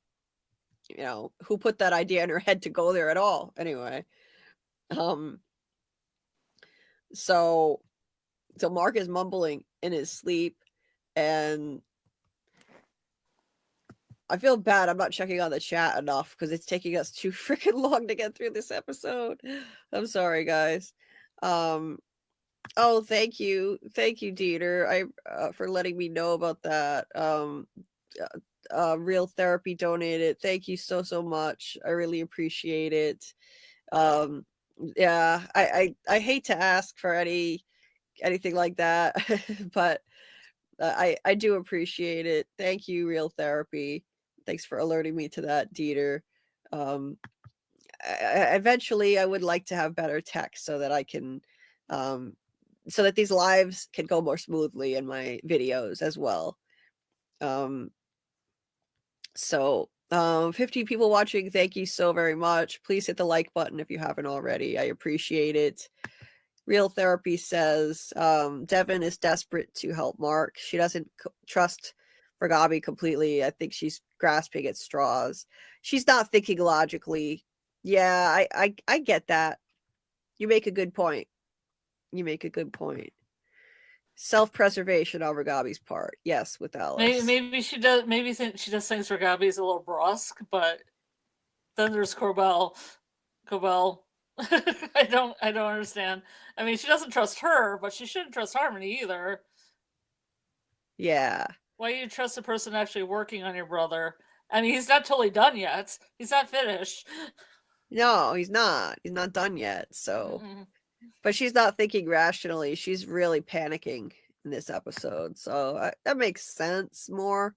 who put that idea in her head to go there at all? Anyway. So Mark is mumbling in his sleep, and I feel bad. I'm not checking on the chat enough because it's taking us too freaking long to get through this episode. I'm sorry, guys. Oh, thank you, Dieter, for letting me know about that. Real Therapy donated. Thank you so much. I really appreciate it. Yeah, I hate to ask for anything like that, but I do appreciate it. Thank you, Real Therapy. Thanks for alerting me to that, Dieter. Eventually, I would like to have better tech so that I can, so that these lives can go more smoothly in my videos as well. So 15 people watching. Thank you so very much. Please hit the like button if you haven't already. I appreciate it. Real Therapy says Devon is desperate to help Mark. She doesn't trust Reghabi completely. I think she's grasping at straws. She's not thinking logically. Yeah, I get that. You make a good point. Self-preservation on Reghabi's part. Yes, with Alice. Maybe she does. Maybe she just thinks Reghabi is a little brusque, but then there's Cobell. I don't understand. I mean, she doesn't trust her, but she shouldn't trust Harmony either. Yeah. Why do you trust the person actually working on your brother? I mean, he's not totally done yet. He's not finished. No, he's not. He's not done yet. So, but she's not thinking rationally. She's really panicking in this episode. So that makes sense more.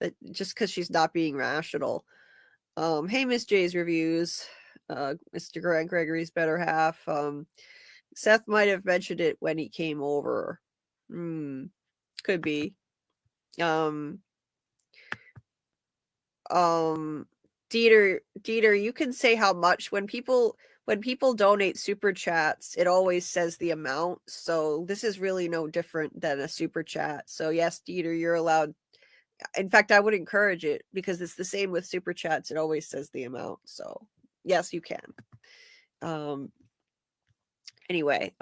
That just because she's not being rational. Hey, Miss J's reviews. Mr. Grant Gregory's better half. Seth might have mentioned it when he came over. Could be. Dieter, you can say how much when people donate super chats, it always says the amount. So this is really no different than a super chat. So yes, Dieter, you're allowed. In fact, I would encourage it because it's the same with super chats. It always says the amount. So yes, you can. Anyway,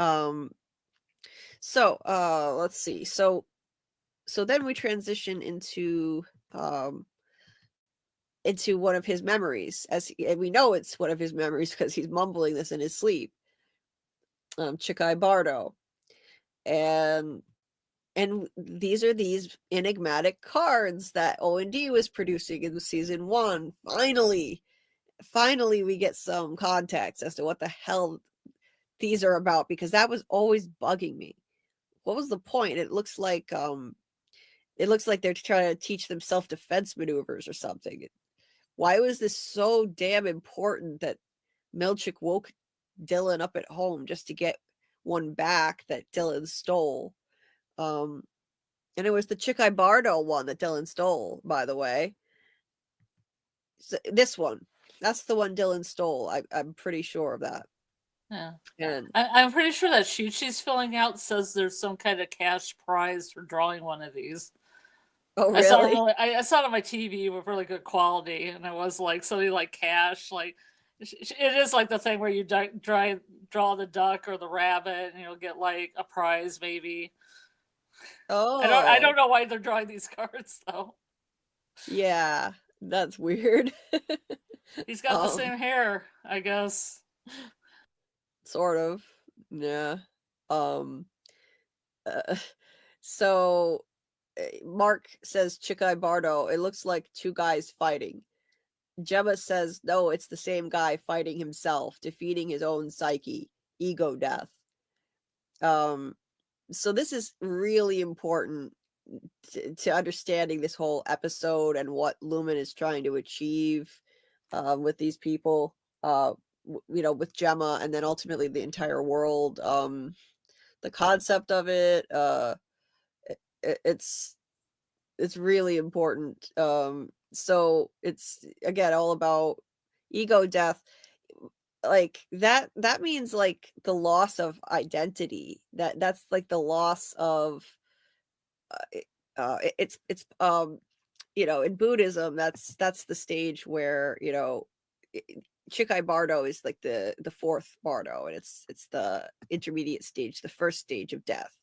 so let's see. So then we transition into one of his memories, and we know it's one of his memories because he's mumbling this in his sleep. Chikhai Bardo, and these are these enigmatic cards that O&D was producing in season 1. Finally, we get some context as to what the hell these are about, because that was always bugging me. What was the point? It looks like they're trying to teach them self-defense maneuvers or something. Why was this so damn important that Milchick woke Dylan up at home just to get one back that Dylan stole? And it was the Chikhai Bardo one that Dylan stole, by the way. So this one. That's the one Dylan stole. I'm pretty sure of that. Yeah. And I'm pretty sure that sheet she's filling out says there's some kind of cash prize for drawing one of these. Oh, really? I saw it on my TV with really good quality, and it was like something like cash. Like it is like the thing where you draw the duck or the rabbit, and you'll get like a prize maybe. Oh, I don't know why they're drawing these cards though. Yeah, that's weird. He's got the same hair, I guess. Sort of, yeah. So Mark says Chikhai Bardo. It looks like two guys fighting. Gemma says no, it's the same guy fighting himself, defeating his own psyche, ego death. So this is really important to understanding this whole episode and what Lumon is trying to achieve with these people, with Gemma, and then ultimately the entire world. The concept of it, it's really important. So it's again all about ego death. Like that means like the loss of identity. That's like the loss of it's in Buddhism, that's the stage where Chikhai Bardo is like the fourth Bardo, and it's the intermediate stage, the first stage of death.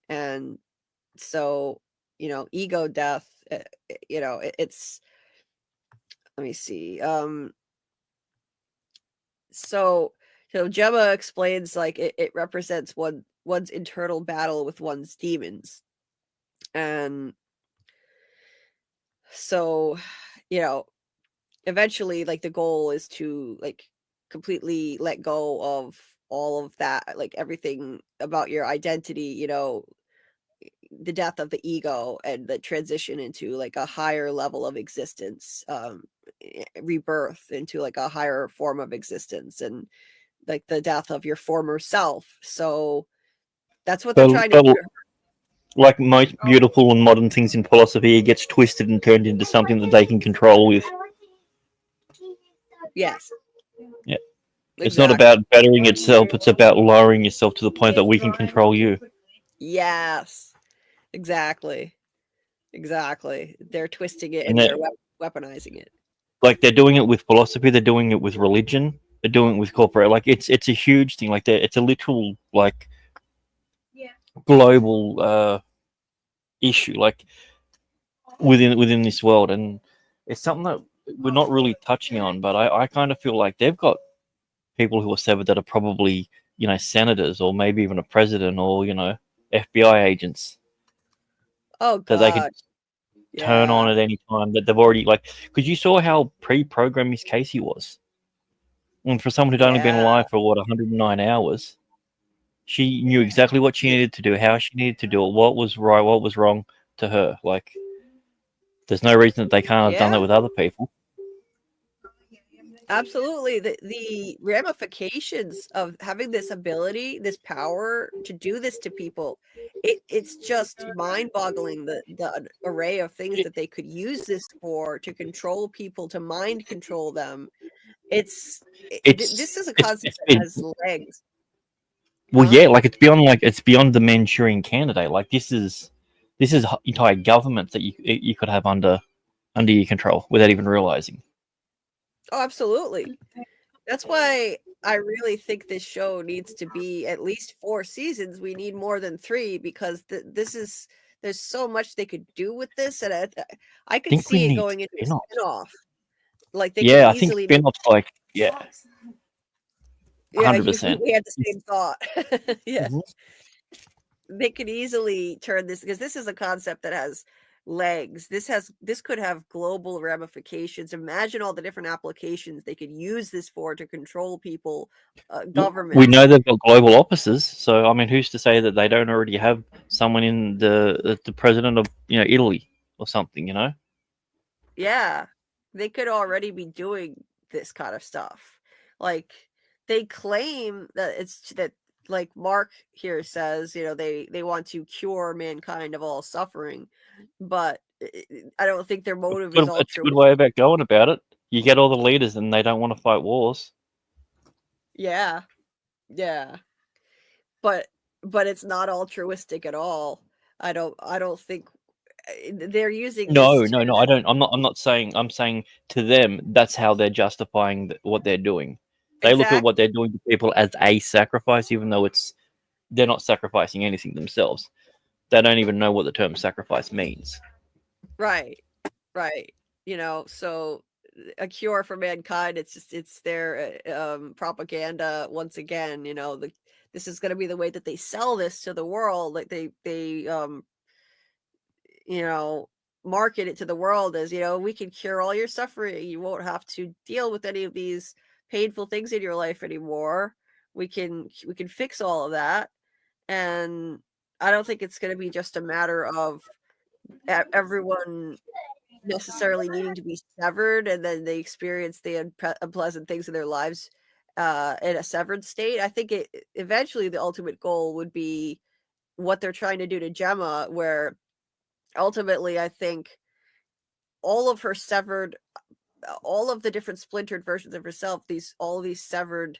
And so ego death, it's, let me see, so Gemma explains like it represents one's internal battle with one's demons. And so eventually like the goal is to like completely let go of all of that, like everything about your identity, the death of the ego, and the transition into like a higher level of existence, rebirth into like a higher form of existence, and like the death of your former self. So that's what they're trying to do. Like most beautiful and modern things in philosophy, it gets twisted and turned into something that they can control with. Yes. Yeah. Exactly. It's not about bettering itself, it's about lowering yourself to the point that we can control you. Yes. Exactly. They're twisting it and they're weaponizing it. Like they're doing it with philosophy, they're doing it with religion, they're doing it with corporate. Like it's a huge thing. Like it's a literal like global issue, like within this world, and it's something that we're not really touching on. But I kind of feel like they've got people who are severed that are probably senators, or maybe even a president, or FBI agents. Oh God! That they could turn on at any time. That they've already because you saw how pre-programmed Miss Casey was. And for someone who'd only been alive for 109 hours, she knew exactly what she needed to do, how she needed to do it, what was right, what was wrong to her. Like, there's no reason that they can't have done that with other people. Absolutely. The ramifications of having this ability, this power to do this to people, it's just mind-boggling the array of things that they could use this for to control people, to mind control them. This is a concept that has legs. Well, Huh? yeah, like it's beyond the Manchurian candidate. Like this is entire governments that you could have under your control without even realizing. Oh, absolutely. That's why I really think this show needs to be at least 4 seasons. We need more than 3 because there's so much they could do with this, and I I could think we see it need going into a spin-offs. spin-off. Like, they could Yeah, I think easily spin-offs, like, yeah, Yeah, 100%. we had the same thought. Yeah. Mhm. They could easily turn this, because this is a concept that has legs. This could have global ramifications. Imagine all the different applications they could use this for to control people, We governments. know they've got global offices, so I mean, who's to say that they don't already have someone in the president of Italy or something? Yeah, they could already be doing this kind of stuff. Like, they claim that like Mark here says, they want to cure mankind of all suffering, but I don't think their motive is It's a good way altruistic. about going about it. You get all the leaders, and they don't want to fight wars. Yeah, yeah, but it's not altruistic at all. I don't think they're using this No, to. no, no. I don't. I'm not saying. I'm saying to them that's how they're justifying what they're doing. They look at what Exactly. they're doing to people as a sacrifice, even though they're not sacrificing anything themselves. They don't even know what the term sacrifice means. Right. Right. So a cure for mankind, it's their propaganda once again. This is going to be the way that they sell this to the world. Like, they you know market it to the world as, we can cure all your suffering. You won't have to deal with any of these painful things in your life anymore. We can fix all of that. And I don't think it's going to be just a matter of everyone necessarily needing to be severed, and then they experience the unpleasant things in their lives in a severed state. I think eventually the ultimate goal would be what they're trying to do to Gemma, where ultimately I think all of her severed, all of the different splintered versions of herself, all these severed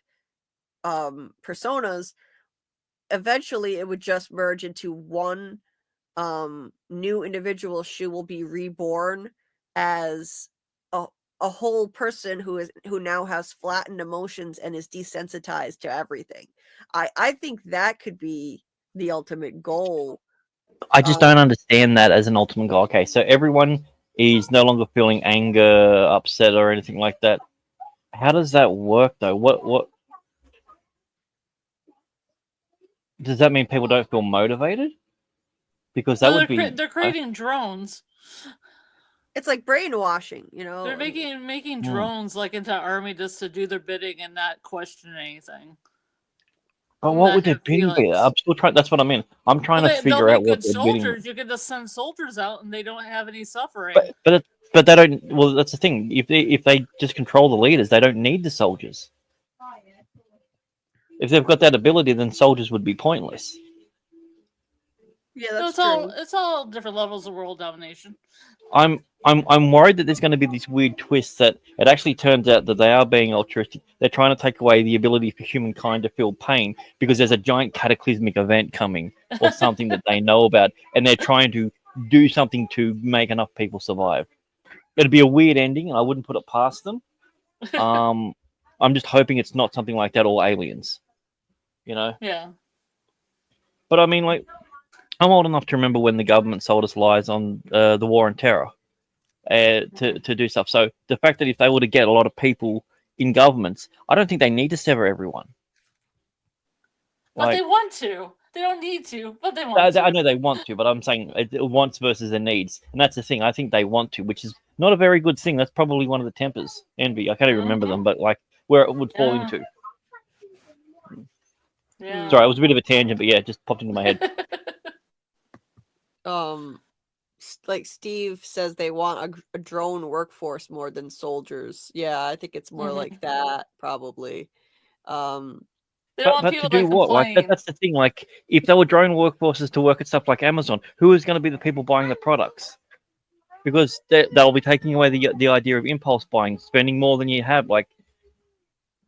personas, eventually it would just merge into one new individual. She will be reborn as a, a whole person who now has flattened emotions and is desensitized to everything. I think that could be the ultimate goal. I just don't understand that as an ultimate goal. Okay, so everyone is no longer feeling anger, upset, or anything like that. How does that work, though? What does that mean? People don't feel motivated? Because that would be they're creating drones. It's like brainwashing, They're making Hmm. drones like into army just to do their bidding and not question anything. But what would their Have bidding be? feelings. I'm still trying. That's what I mean. I'm trying to They'll figure out make what good their bidding. soldiers. You can just send soldiers out and they don't have any suffering. But they don't. Well, that's the thing. If they just control the leaders, they don't need the soldiers. If they've got that ability, then soldiers would be pointless. Yeah, So that's it's true. it's all different levels of world domination. I'm worried that there's going to be this weird twist that it actually turns out that they are being altruistic. They're trying to take away the ability for humankind to feel pain because there's a giant cataclysmic event coming or something that they know about, and they're trying to do something to make enough people survive. It'd be a weird ending, and I wouldn't put it past them. I'm just hoping it's not something like that or aliens, Yeah. But I mean, like, I'm old enough to remember when the government sold us lies on the war on terror. To do stuff. So the fact that if they were to get a lot of people in governments, I don't think they need to sever everyone. But they want to. They don't need to, but they want to. I know they want to, but I'm saying wants versus the needs, and that's the thing. I think they want to, which is not a very good thing. That's probably one of the tempers, envy. I can't even remember them, but like where it would fall into. Yeah. Sorry, it was a bit of a tangent, but yeah, it just popped into my head. like Steve says they want a drone workforce more than soldiers. Yeah, I think it's more like that probably. They don't want But people to do to what? Like complain. that's the thing. Like if they were drone workforces to work at stuff like Amazon, who is going to be the people buying the products? Because they'll be taking away the idea of impulse buying, spending more than you have. Like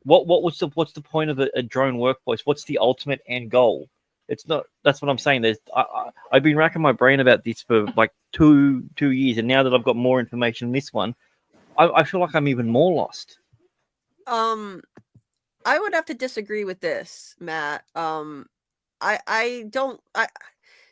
what's the point of a drone workforce? What's the ultimate end goal? It's not. That's what I'm saying. I've been racking my brain about this for like two years, and now that I've got more information in this one, I feel like I'm even more lost. I would have to disagree with this, Matt. I don't.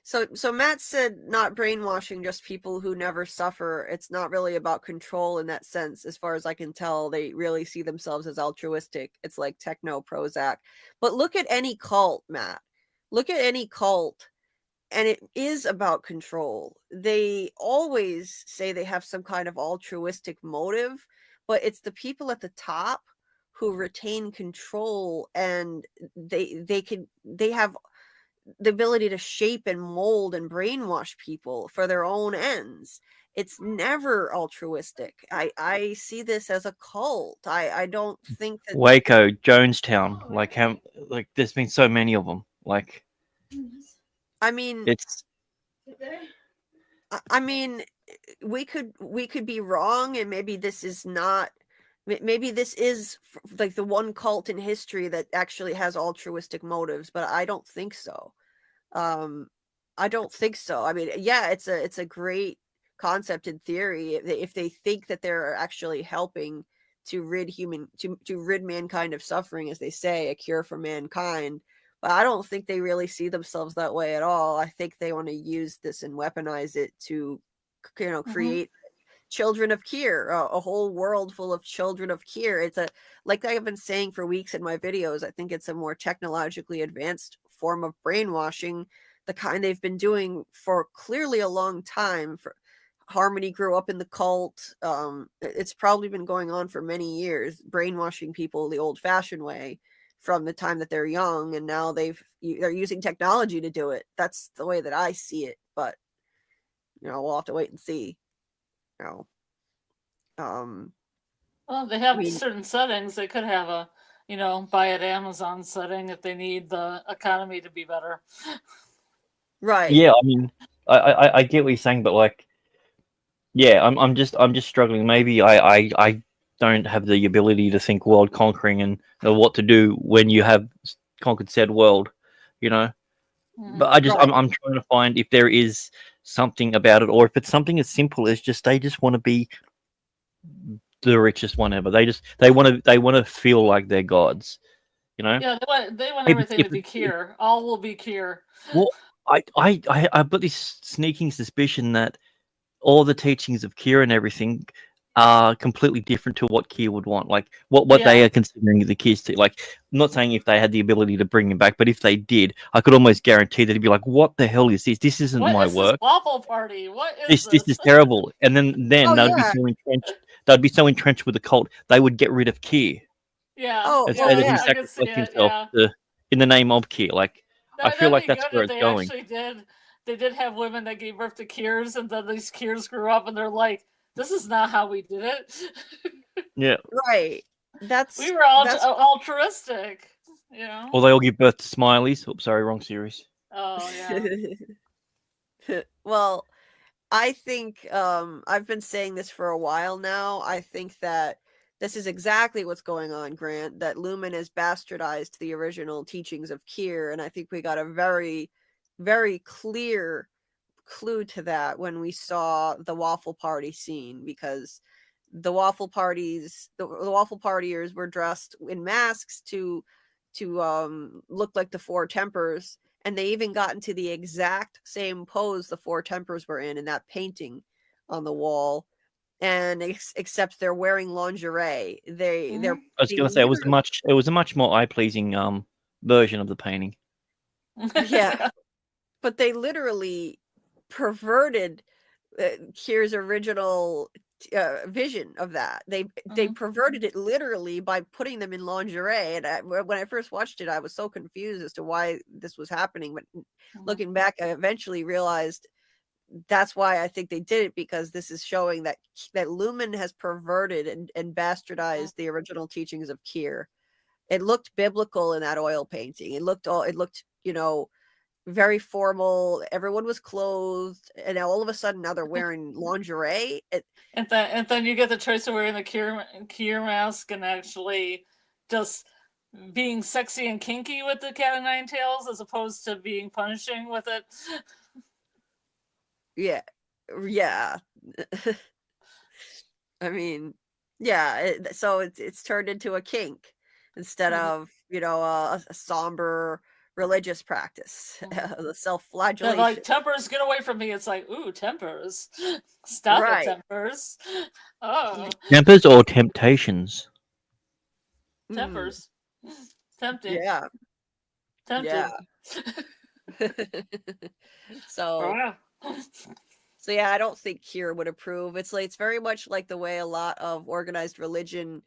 So Matt said not brainwashing just people who never suffer. It's not really about control in that sense. As far as I can tell, they really see themselves as altruistic. It's like techno Prozac. But look at any cult, Matt. Look at any cult, and it is about control. They always say they have some kind of altruistic motive, but it's the people at the top who retain control, and they have the ability to shape and mold and brainwash people for their own ends. It's never altruistic. I see this as a cult. I don't think that Waco, Jonestown, like there's been so many of them. Like I mean it's I mean we could be wrong, and maybe this is not, maybe this is like the one cult in history that actually has altruistic motives, but I don't think so. I don't think so. I mean, yeah, it's a great concept in theory if they think that they're actually helping to rid mankind of suffering, as they say, a cure for mankind. But I don't think they really see themselves that way at all. I think they want to use this and weaponize it to, create children of Kier, a whole world full of children of Kier. It's like I've been saying for weeks in my videos, I think it's a more technologically advanced form of brainwashing, the kind they've been doing for clearly a long time. Harmony grew up in the cult. It's probably been going on for many years, brainwashing people the old-fashioned way from the time that they're young, and now they're using technology to do it. That's the way that I see it, but we'll have to wait and see. Well, they have certain settings. They could have a, buy at Amazon setting if they need the economy to be better. Right. Yeah, I mean, I get what you're saying, but like, yeah, I'm just struggling. Maybe I don't have the ability to think world conquering and know what to do when you have conquered said world, But I'm trying to find if there is something about it, or if it's something as simple as they just want to be the richest one ever. They want to feel like they're gods, Yeah, they want everything to be Kier. All will be Kier. Well, I've got this sneaking suspicion that all the teachings of Kier and everything are completely different to what Kier would want. Like what they are considering the kids to. Like, I'm not saying if they had the ability to bring him back, but if they did, I could almost guarantee that he'd be like, "What the hell is this? This isn't my work. This waffle party? What is this is terrible." And then they'd be so entrenched. They'd be so entrenched with the cult, they would get rid of Kier. Yeah. And say that he sacrificed himself in the name of Kier. Like, I feel like that's where it's going. They did have women that gave birth to Kiers, and then these Kiers grew up, and they're like, "This is not how we did it." Yeah. Right. We were altruistic, Or they all give birth to Smileys. Oops, sorry, wrong series. Oh yeah. Well, I think I've been saying this for a while now. I think that this is exactly what's going on, Grant, that Lumon has bastardized the original teachings of Kier, and I think we got a very, very clear clue to that when we saw the waffle party scene, because the waffle parties, the waffle partiers were dressed in masks to look like the Four Tempers, and they even got into the exact same pose the Four Tempers were in that painting on the wall. And except they're wearing lingerie. I was going to say it was a much more eye pleasing version of the painting. Yeah, but they literally perverted Kier's original vision of that. They perverted it literally by putting them in lingerie. And when I first watched it, I was so confused as to why this was happening. But looking back, I eventually realized that's why I think they did it, because this is showing that Lumon has perverted and bastardized the original teachings of Kier. It looked biblical in that oil painting. It looked, you know, very formal. Everyone was clothed, and now all of a sudden now they're wearing lingerie. And then you get the choice of wearing the Kier mask and actually just being sexy and kinky with the cat o' nine tails, as opposed to being punishing with it. Yeah. I mean, yeah. So it's turned into a kink instead of, you know, a somber religious practice, the self-flagellation. Like, tempers, get away from me. It's like, ooh, tempers. Stop it, tempers. Oh. Tempers or temptations? Tempers. Tempting. Yeah. Tempting. Yeah. So yeah, I don't think Kier would approve. It's very much like the way a lot of organized religion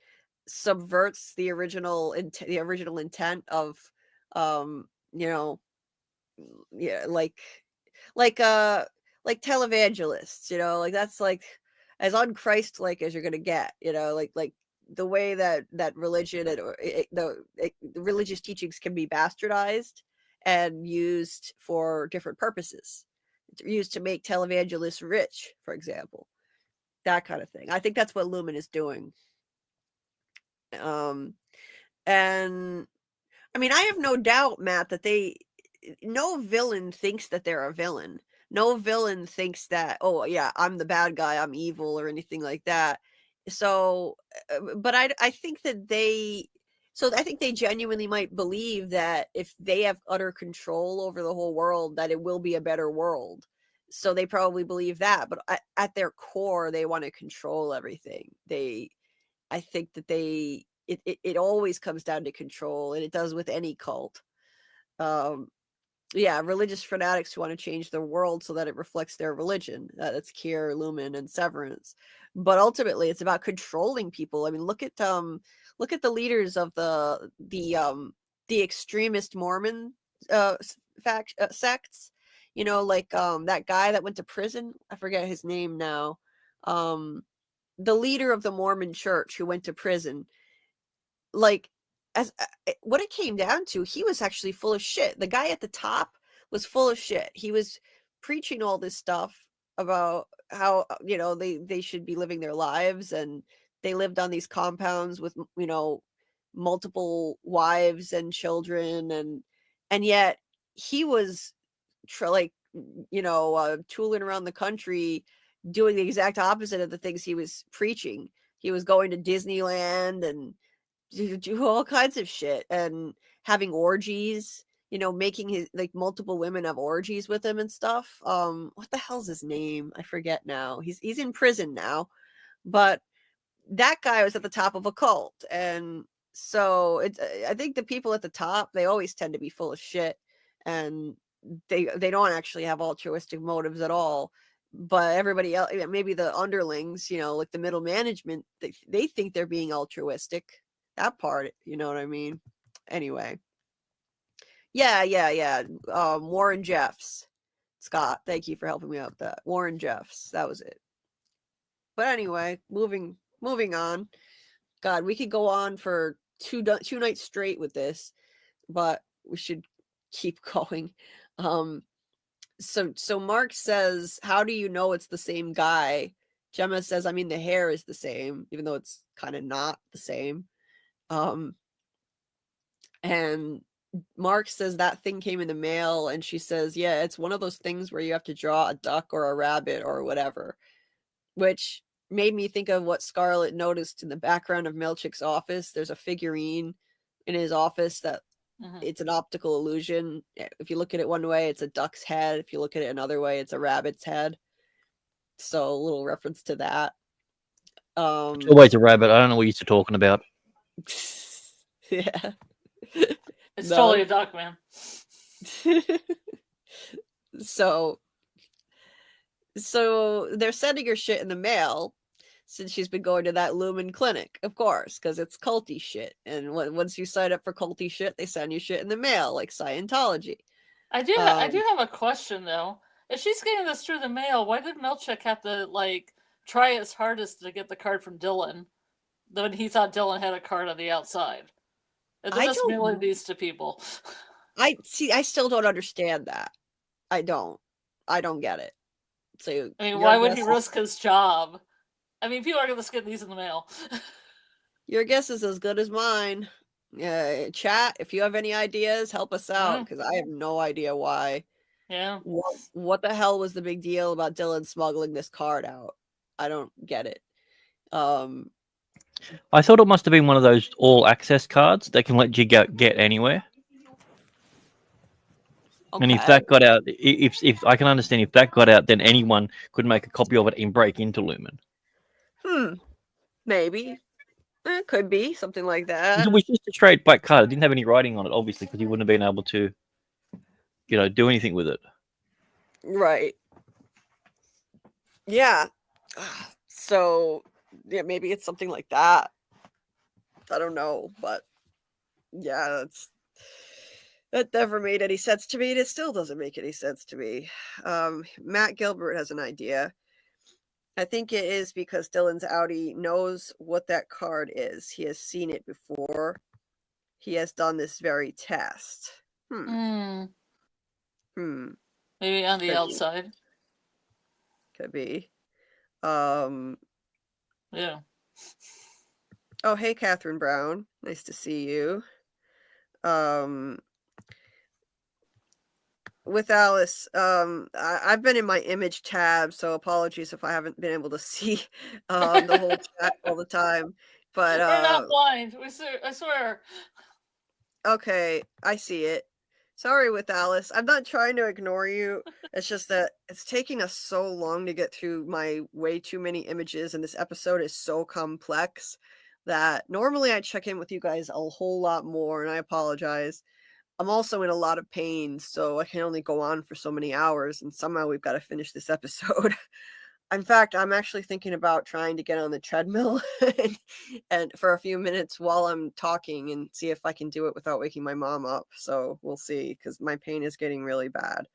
subverts the original intent of, you know, yeah, like televangelists, you know, like that's like as unchrist-like as you're gonna get, you know, like the way that religion and the religious teachings can be bastardized and used for different purposes, used to make televangelists rich, for example, that kind of thing. I think that's what Lumon is doing. And I mean, I have no doubt, Matt, that no villain thinks that they're a villain. No villain thinks that, oh yeah, I'm the bad guy, I'm evil, or anything like that. So, but I think that I think they genuinely might believe that if they have utter control over the whole world, that it will be a better world. So they probably believe that, but at their core, they want to control everything. I think that it always comes down to control, and it does with any cult. Yeah, religious fanatics who want to change their world so that it reflects their religion. That's Kier, Lumon, and Severance. But ultimately, it's about controlling people. I mean, look at the leaders of the extremist Mormon sects. You know, like that guy that went to prison. I forget his name now. The leader of the Mormon church who went to prison. Like, as what it came down to, he was actually full of shit. The guy at the top was full of shit. He was preaching all this stuff about how, you know, they should be living their lives, and they lived on these compounds with, you know, multiple wives and children, and yet he was you know, tooling around the country doing the exact opposite of the things he was preaching. He was going to Disneyland and do all kinds of shit and having orgies, you know, making his multiple women have orgies with him and stuff. What the hell's his name? I forget now. He's in prison now, but that guy was at the top of a cult. And so I think the people at the top, they always tend to be full of shit, and they don't actually have altruistic motives at all. But everybody else, maybe the underlings, you know, like the middle management, they think they're being altruistic. That part, you know what I mean? Anyway. Yeah. Warren Jeffs. Scott, thank you for helping me out with that. Warren Jeffs. That was it. But anyway, moving on. God, we could go on for two nights straight with this, but we should keep going. So Mark says, how do you know it's the same guy? Gemma says, I mean, the hair is the same, even though it's kind of not the same. And Mark says that thing came in the mail, and she says, yeah, it's one of those things where you have to draw a duck or a rabbit or whatever, which made me think of what Scarlet noticed in the background of Melchick's office. There's a figurine in his office that it's an optical illusion. If you look at it one way, it's a duck's head. If you look at it another way, it's a rabbit's head. So a little reference to that. It's always a rabbit. I don't know what you're talking about. Yeah. It's totally a duck, man. So they're sending her shit in the mail since she's been going to that Lumon clinic, of course, because it's culty shit. And once you sign up for culty shit, they send you shit in the mail, like Scientology. I do have a question though. if she's getting this through the mail, why did Milchick have to like try his hardest to get the card from Dylan when he thought Dylan had a card on the outside? And then just mailing these to people. I still don't understand that. I don't get it. So I mean, why would he risk his job? I mean, people are going to get these in the mail. Your guess is as good as mine. Chat, if you have any ideas, help us out, because I have no idea why. Yeah. What the hell was the big deal about Dylan smuggling this card out? I don't get it. I thought it must have been one of those all-access cards that can let you get anywhere. Okay. And if that got out, if I can understand, if that got out, then anyone could make a copy of it and break into Lumon. Maybe. It could be something like that. It was just a straight black card. It didn't have any writing on it, obviously, because you wouldn't have been able to, do anything with it. Right. Yeah. So, yeah, maybe it's something like that. I don't know, but yeah, that never made any sense to me, and it still doesn't make any sense to me. Matt Gilbert has an idea. I think it is because Dylan's outie knows what that card is. He has seen it before. He has done this very test. Maybe on the outside. Could be. Yeah. Oh, hey, Catherine Brown. Nice to see you. With Alice, I've been in my image tab, so apologies if I haven't been able to see the whole chat all the time. But we're not blind. I swear. Okay, I see it. Sorry, with Alice. I'm not trying to ignore you. It's just that it's taking us so long to get through my way too many images, and this episode is so complex that normally I check in with you guys a whole lot more, and I apologize. I'm also in a lot of pain, so I can only go on for so many hours, and somehow we've got to finish this episode. In fact, I'm actually thinking about trying to get on the treadmill and for a few minutes while I'm talking and see if I can do it without waking my mom up. So we'll see, because my pain is getting really bad.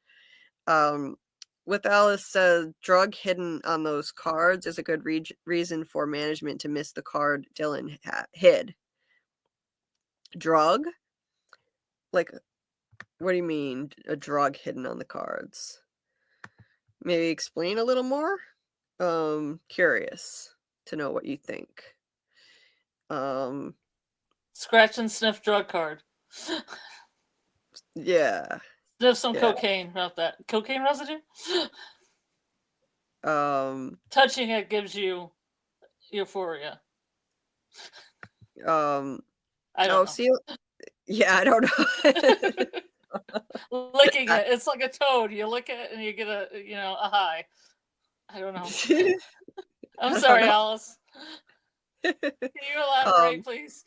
With Alice says, drug hidden on those cards is a good reason for management to miss the card Dylan hid. Drug? Like, what do you mean, a drug hidden on the cards? Maybe explain a little more? Curious to know what you think. Scratch and sniff drug card. Yeah. Sniff some cocaine about that. Cocaine residue? Touching it gives you euphoria. I don't know. See, yeah, I don't know. Licking it. It's like a toad. You lick it and you get a high. I don't know. I'm sorry, Alice. Can you elaborate, please?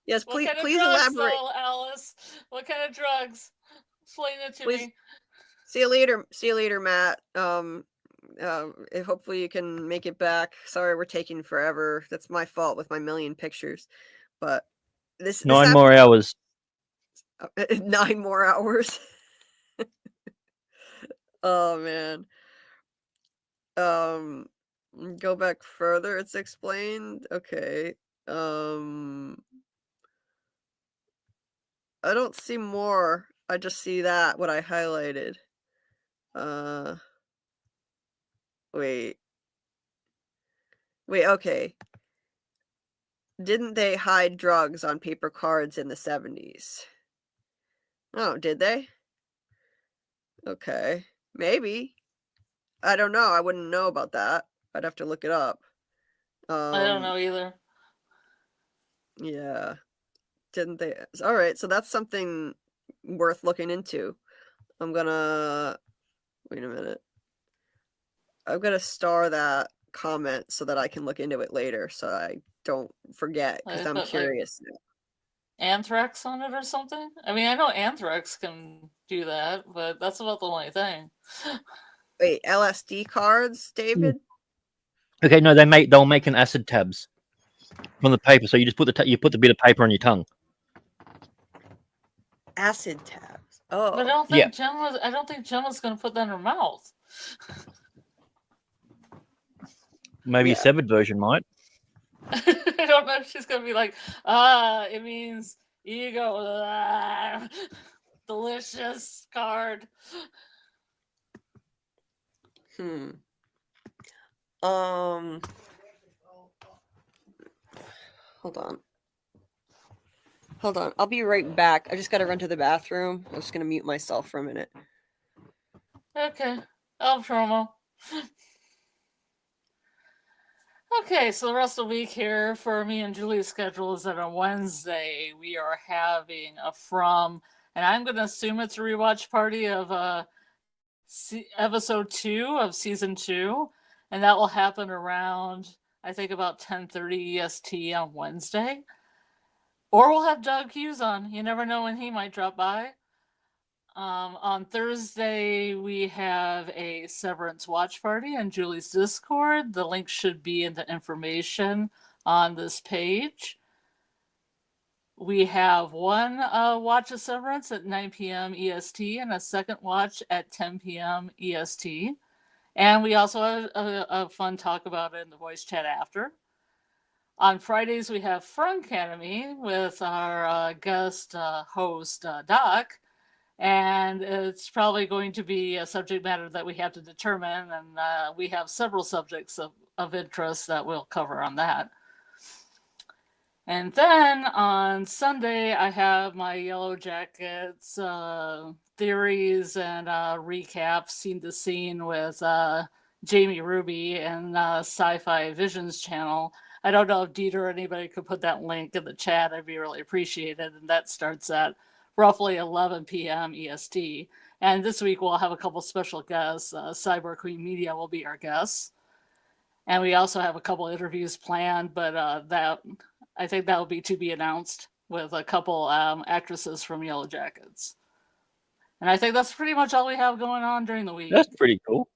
Yes, please drugs, elaborate. Though, Alice? What kind of drugs? Explain it to me. See you later, Matt. Hopefully you can make it back. Sorry, we're taking forever. That's my fault with my million pictures. But this 9 more hours. 9 more hours. Oh man. Go back further. It's explained. Okay. I don't see more. I just see that what I highlighted. Wait, okay. Didn't they hide drugs on paper cards in the 70s? Oh, did they? Okay. Maybe. I don't know. I wouldn't know about that. I'd have to look it up. I don't know either. Yeah. Didn't they? All right. So that's something worth looking into. I'm gonna... Wait a minute. I'm gonna star that comment so that I can look into it later so I don't forget, because I'm curious now. Anthrax on it or something? I mean, I know anthrax can do that, but that's about the only thing. Wait, LSD cards, David? Okay, no, they'll make an acid tabs from the paper. So you just put the bit of paper on your tongue. Acid tabs. Oh. But I don't think Gemma's going to put that in her mouth. Maybe a severed version might. I don't know if she's going to be like, it means ego. Delicious card. Hold on. I'll be right back. I just got to run to the bathroom. I'm just going to mute myself for a minute. Okay. I'll promo. Okay, so the rest of the week here for me and Julie's schedule is that on Wednesday we are having a From, and I'm going to assume it's a rewatch party of episode 2 of season 2, and that will happen around, I think, about 10:30 EST on Wednesday. Or we'll have Doug Hughes on. You never know when he might drop by. On Thursday, we have a Severance watch party on Julie's Discord. The link should be in the information on this page. We have one watch of Severance at 9 p.m. EST and a second watch at 10 p.m. EST. And we also have a fun talk about it in the voice chat after. On Fridays, we have FROMACADEMY with our guest host, Doc. And it's probably going to be a subject matter that we have to determine. And we have several subjects of interest that we'll cover on that. And then on Sunday, I have my Yellow Jackets theories and recap scene to scene with Jamie Ruby and Sci-Fi Visions channel. I don't know if Dieter or anybody could put that link in the chat. I'd be really appreciated. And that starts at roughly 11 p.m. EST. And this week we'll have a couple special guests. Cyber Queen Media will be our guests. And we also have a couple interviews planned, but that I think that will be to be announced with a couple actresses from Yellow Jackets. And I think that's pretty much all we have going on during the week. That's pretty cool.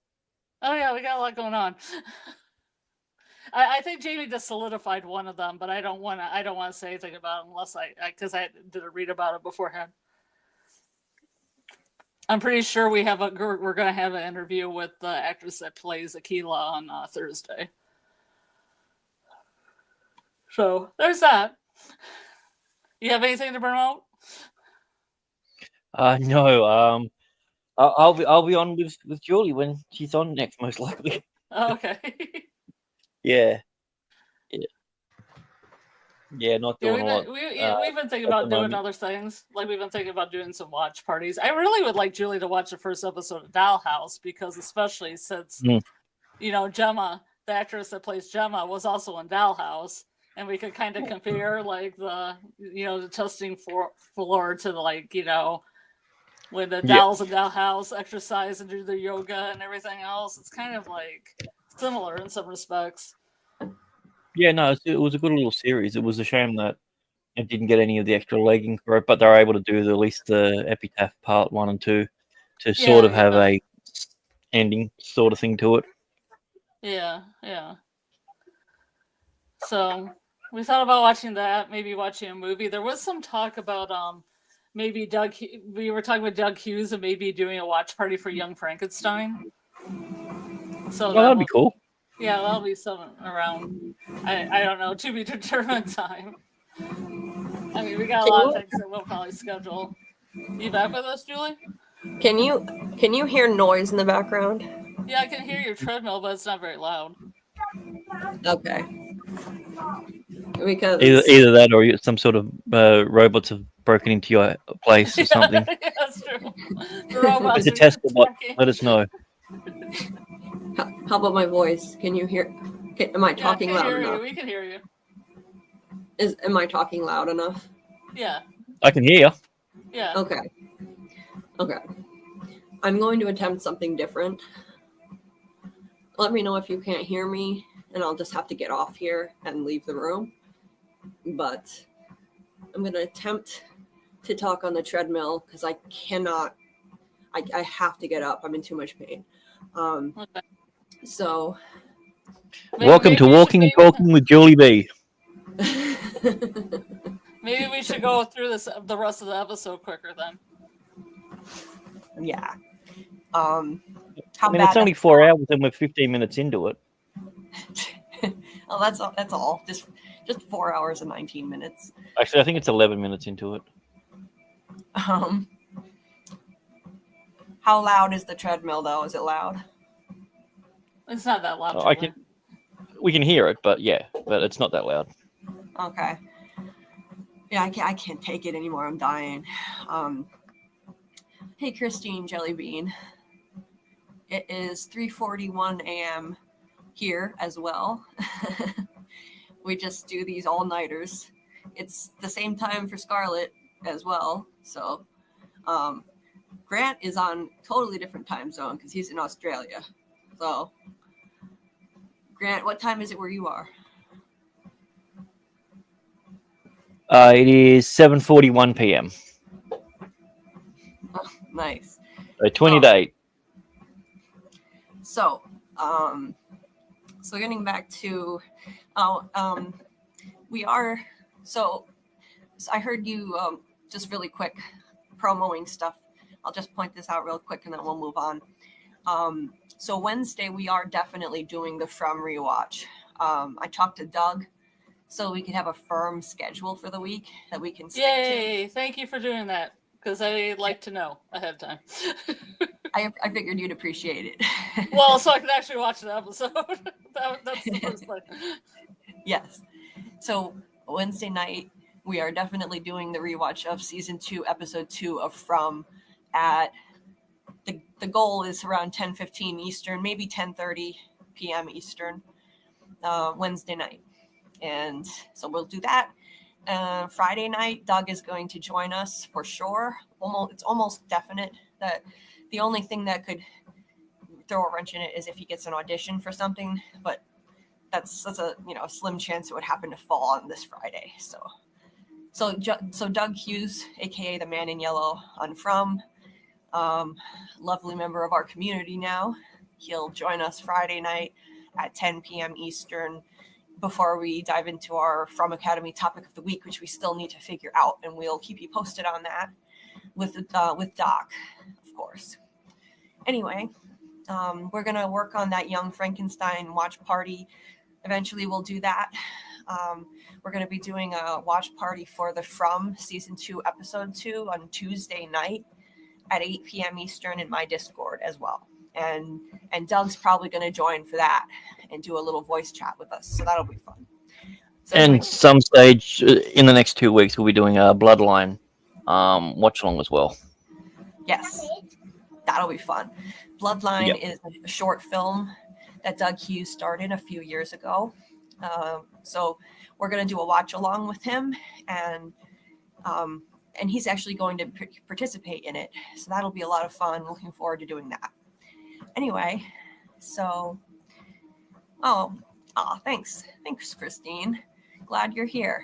Oh yeah, we got a lot going on. I think Jamie just solidified one of them, but I don't want to say anything about it unless because I didn't read about it beforehand. I'm pretty sure we're going to have an interview with the actress that plays Aquila on Thursday. So there's that. You have anything to promote? No. I'll be on with Julie when she's on next, most likely. Oh, okay. Yeah. Not doing a lot. We've been thinking about doing other things. Like we've been thinking about doing some watch parties. I really would like Julie to watch the first episode of Dollhouse because, especially since Gemma, the actress that plays Gemma, was also in Dollhouse, and we could kind of compare like the the testing floor to the when the dolls in Dollhouse exercise and do their yoga and everything else. It's kind of like similar in some respects. Yeah, no, it was a good little series. It was a shame that it didn't get any of the extra legging for it, but they were able to do at least the Epitaph Part 1 and 2 to sort of have a ending sort of thing to it. Yeah. So we thought about watching that, maybe watching a movie. There was some talk about maybe we were talking with Doug Hughes and maybe doing a watch party for Young Frankenstein. So that'd be cool. Yeah, that'll be something around, I don't know, to be determined time. I mean, we got a lot of things that we'll probably schedule. You back with us, Julie? Can you hear noise in the background? Yeah, I can hear your treadmill, but it's not very loud. Okay. Because either that or some sort of robots have broken into your place or something. Yeah, that's true. If it's a Tesla bot, let us know. How about my voice? Can you hear? Am I talking loud enough? We can hear you. Am I talking loud enough? Yeah. I can hear you. Yeah. Okay. I'm going to attempt something different. Let me know if you can't hear me, and I'll just have to get off here and leave the room. But I'm going to attempt to talk on the treadmill because I cannot. I have to get up. I'm in too much pain. Okay. So, welcome to Walking and Talking with Julie B. Maybe we should go through the rest of the episode quicker then. Yeah. I How mean, bad? it's only 4 hours and we're 15 minutes into it. Oh, that's all. Just 4 hours and 19 minutes. Actually, I think it's 11 minutes into it. How loud is the treadmill, though? Is it loud? It's not that loud. We can hear it, but it's not that loud. Okay. Yeah, I can't take it anymore. I'm dying. Hey, Christine Jellybean. It is 3:41 a.m. here as well. We just do these all-nighters. It's the same time for Scarlet as well. So Grant is on totally different time zone because he's in Australia. So Grant, what time is it where you are? It is 7:41 p.m. Oh, nice. So 20 to 8. So, getting back to, we are, so I heard you, just really quick, promoing stuff. I'll just point this out real quick and then we'll move on. So Wednesday, we are definitely doing the From Rewatch. I talked to Doug so we can have a firm schedule for the week that we can stick to. Yay! Thank you for doing that, because I like to know ahead of time. I figured you'd appreciate it. Well, so I can actually watch the episode. That's the first thing. Yes. So Wednesday night, we are definitely doing the rewatch of season 2, episode 2 of From at the goal is around 10:15 Eastern, maybe 10:30 p.m. Eastern, Wednesday night. And so we'll do that. Friday night, Doug is going to join us for sure. It's almost definite that the only thing that could throw a wrench in it is if he gets an audition for something, but that's a slim chance it would happen to fall on this Friday. So Doug Hughes, aka the Man in Yellow on From, lovely member of our community now. He'll join us Friday night at 10 p.m. Eastern before we dive into our FROMACADEMY topic of the week, which we still need to figure out, and we'll keep you posted on that with Doc, of course. Anyway, we're going to work on that Young Frankenstein watch party. Eventually we'll do that. We're going to be doing a watch party for the From season 2, episode 2 on Tuesday night at 8 p.m. Eastern in my Discord as well. And Doug's probably going to join for that and do a little voice chat with us. So that'll be fun. So and some stage in the next 2 weeks, we'll be doing a Bloodline watch along as well. Yes, that'll be fun. Bloodline is a short film that Doug Hughes started a few years ago. So we're going to do a watch along with him, and he's actually going to participate in it. So that'll be a lot of fun. Looking forward to doing that. Anyway, so thanks, Christine. Glad you're here.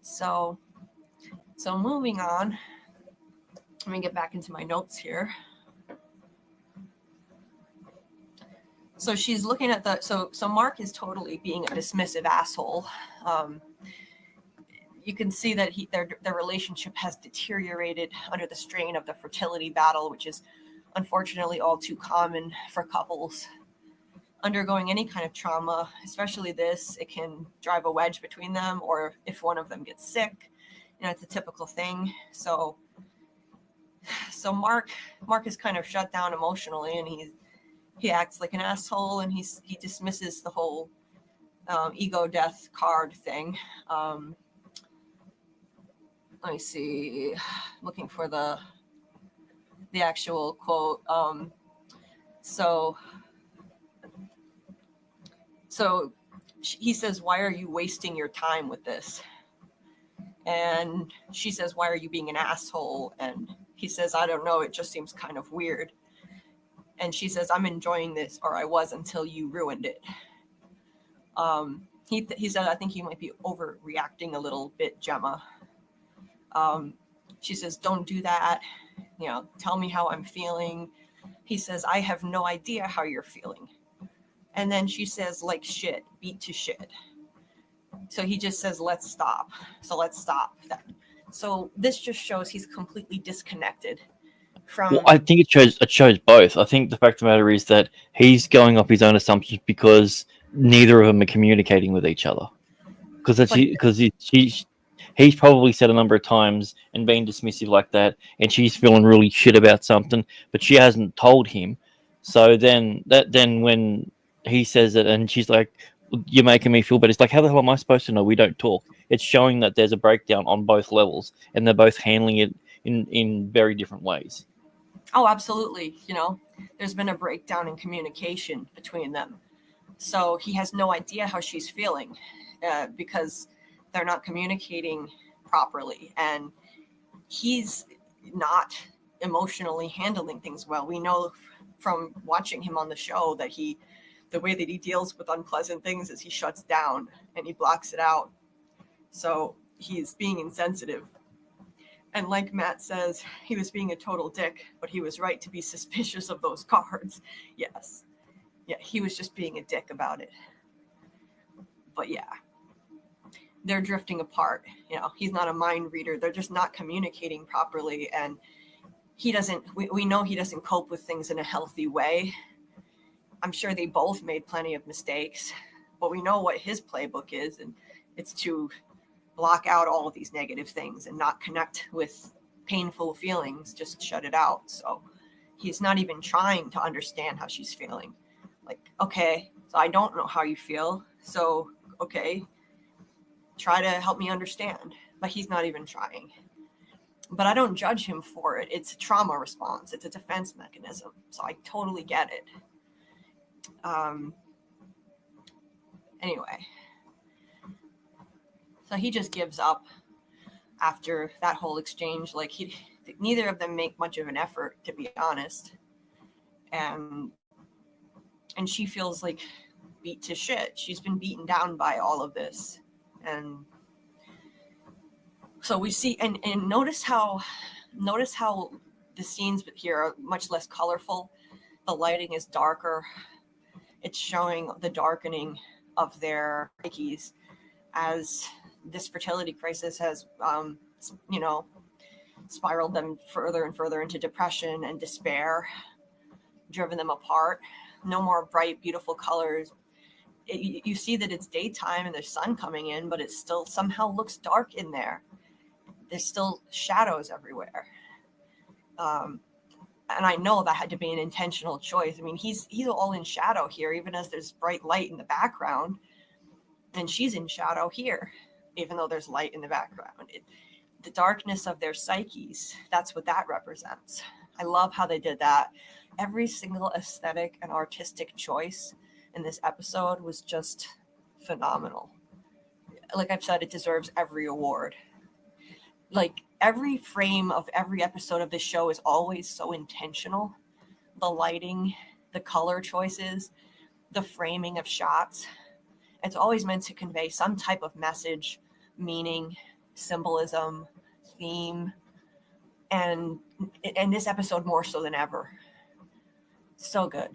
So moving on. Let me get back into my notes here. So she's looking at so Mark is totally being a dismissive asshole. You can see that their relationship has deteriorated under the strain of the fertility battle, which is unfortunately all too common for couples undergoing any kind of trauma, especially this. It can drive a wedge between them, or if one of them gets sick, it's a typical thing. So Mark is kind of shut down emotionally, and he acts like an asshole, and he dismisses the whole ego death card thing. Let me see, looking for the actual quote. So he says, "Why are you wasting your time with this?" And she says, "Why are you being an asshole?" And he says, "I don't know, it just seems kind of weird." And she says, "I'm enjoying this, or I was until you ruined it." He said, "I think you might be overreacting a little bit, Gemma." She says, "Don't do that. Tell me how I'm feeling." He says, "I have no idea how you're feeling." And then she says, "Like shit, beat to shit." So he just says, "Let's stop." So let's stop. So this just shows he's completely disconnected from. Well, I think it shows both. I think the fact of the matter is that he's going off his own assumptions because neither of them are communicating with each other. Because he's probably said a number of times and been dismissive like that, and she's feeling really shit about something, but she hasn't told him. So then when he says it, and she's like, "You're making me feel bad," it's like, how the hell am I supposed to know? We don't talk. It's showing that there's a breakdown on both levels, and they're both handling it in very different ways. Oh, absolutely. There's been a breakdown in communication between them. So he has no idea how she's feeling because they're not communicating properly. And he's not emotionally handling things well. We know from watching him on the show that the way that he deals with unpleasant things is he shuts down and he blocks it out. So he's being insensitive. And like Matt says, he was being a total dick, but he was right to be suspicious of those cards. Yes. Yeah, he was just being a dick about it. But yeah, they're drifting apart. He's not a mind reader. They're just not communicating properly. And we know he doesn't cope with things in a healthy way. I'm sure they both made plenty of mistakes, but we know what his playbook is, and it's to block out all of these negative things and not connect with painful feelings, just shut it out. So he's not even trying to understand how she's feeling. Like, okay, so I don't know how you feel. So, okay, try to help me understand. But he's not even trying. But I don't judge him for it. It's a trauma response. It's a defense mechanism. So I totally get it. Anyway. So he just gives up after that whole exchange. Like neither of them make much of an effort, to be honest. And she feels like beat to shit. She's been beaten down by all of this. And so we see, and notice how the scenes here are much less colorful. The lighting is darker. It's showing the darkening of their psyches as this fertility crisis has, spiraled them further and further into depression and despair, driven them apart. No more bright, beautiful colors. You see that it's daytime and there's sun coming in, but it still somehow looks dark in there. There's still shadows everywhere. And I know that had to be an intentional choice. I mean, he's all in shadow here, even as there's bright light in the background. And she's in shadow here, even though there's light in the background. The darkness of their psyches, that's what that represents. I love how they did that. Every single aesthetic and artistic choice in this episode was just phenomenal. Like I've said, it deserves every award. Like every frame of every episode of this show is always so intentional. The lighting, the color choices, the framing of shots. It's always meant to convey some type of message, meaning, symbolism, theme, and this episode more so than ever. So good.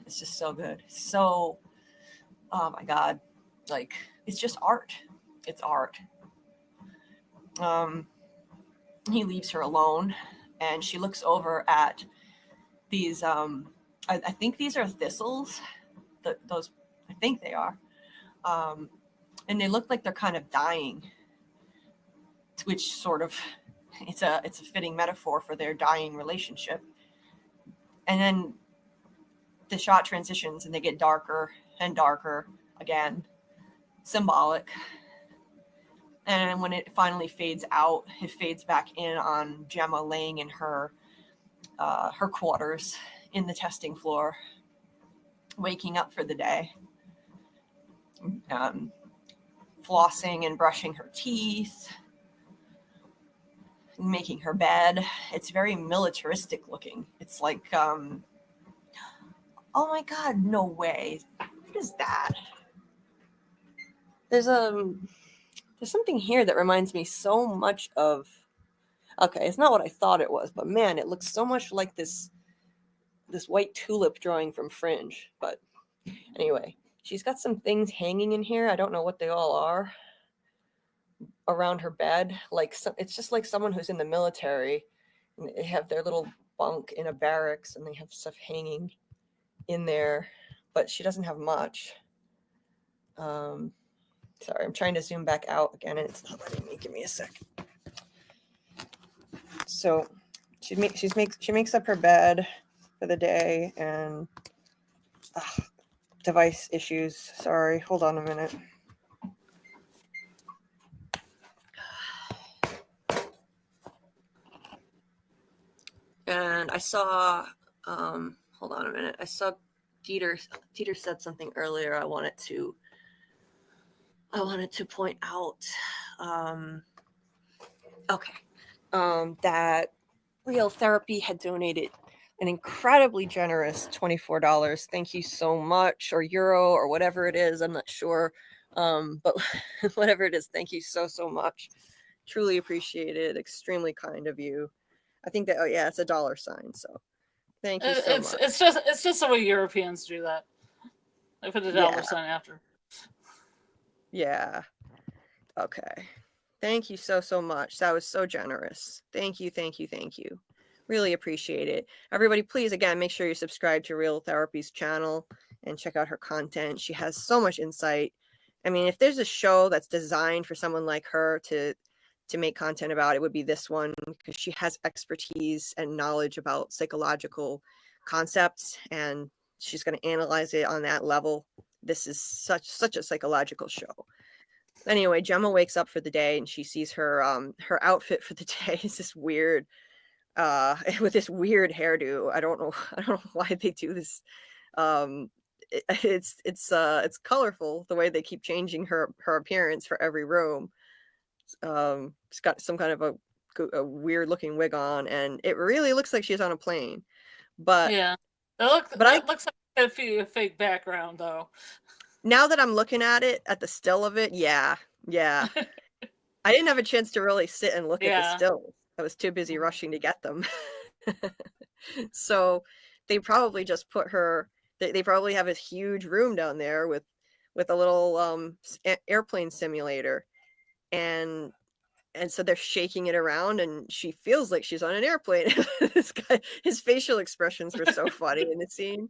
It's just so good. So, oh my God. Like, it's just art. It's art. He leaves her alone, and she looks over at these, I think these are thistles. Those, I think they are. And they look like they're kind of dying, which sort of, it's a fitting metaphor for their dying relationship. And then the shot transitions and they get darker and darker again, symbolic. And when it finally fades out, it fades back in on Gemma laying in her quarters in the testing floor, waking up for the day, flossing and brushing her teeth, making her bed. It's very militaristic looking. It's like, oh my God, no way. What is that? There's something here that reminds me so much of, okay, it's not what I thought it was, but man, it looks so much like this white tulip drawing from Fringe. But anyway, she's got some things hanging in here. I don't know what they all are. around her bed. Like it's just like someone who's in the military. And they have their little bunk in a barracks and they have stuff hanging in there, but she doesn't have much. Sorry, I'm trying to zoom back out again and it's not letting me. Give me a sec. So she makes up her bed for the day and device issues. Sorry, hold on a minute. And I saw, hold on a minute. I saw Dieter said something earlier I wanted to point out. That Real Therapy had donated an incredibly generous $24. Thank you so much, or euro, or whatever it is. I'm not sure. But whatever it is, thank you so much. Truly appreciate it. Extremely kind of you. I think that, oh yeah, it's a dollar sign. So thank you so much. It's just the way Europeans do that. They put a dollar sign after. Yeah. Okay. Thank you so much. That was so generous. Thank you. Really appreciate it. Everybody, please, again, make sure you subscribe to Real Therapy's channel and check out her content. She has so much insight. I mean, if there's a show that's designed for someone like her to make content about, it would be this one, because she has expertise and knowledge about psychological concepts, and she's going to analyze it on that level. This is such a psychological show. Anyway, Gemma wakes up for the day and she sees her outfit for the day is this weird with this weird hairdo. I don't know why they do this. It's colorful the way they keep changing her appearance for every room. She's got some kind of a weird looking wig on, and it really looks like she's on a plane. But yeah, it looks like a fake background though. Now that I'm looking at it, at the still of it, yeah. I didn't have a chance to really sit and look at the stills. I was too busy rushing to get them. So they probably just put her. They probably have a huge room down there with a little airplane simulator, and so they're shaking it around, and she feels like she's on an airplane. This guy, his facial expressions were so funny in the scene.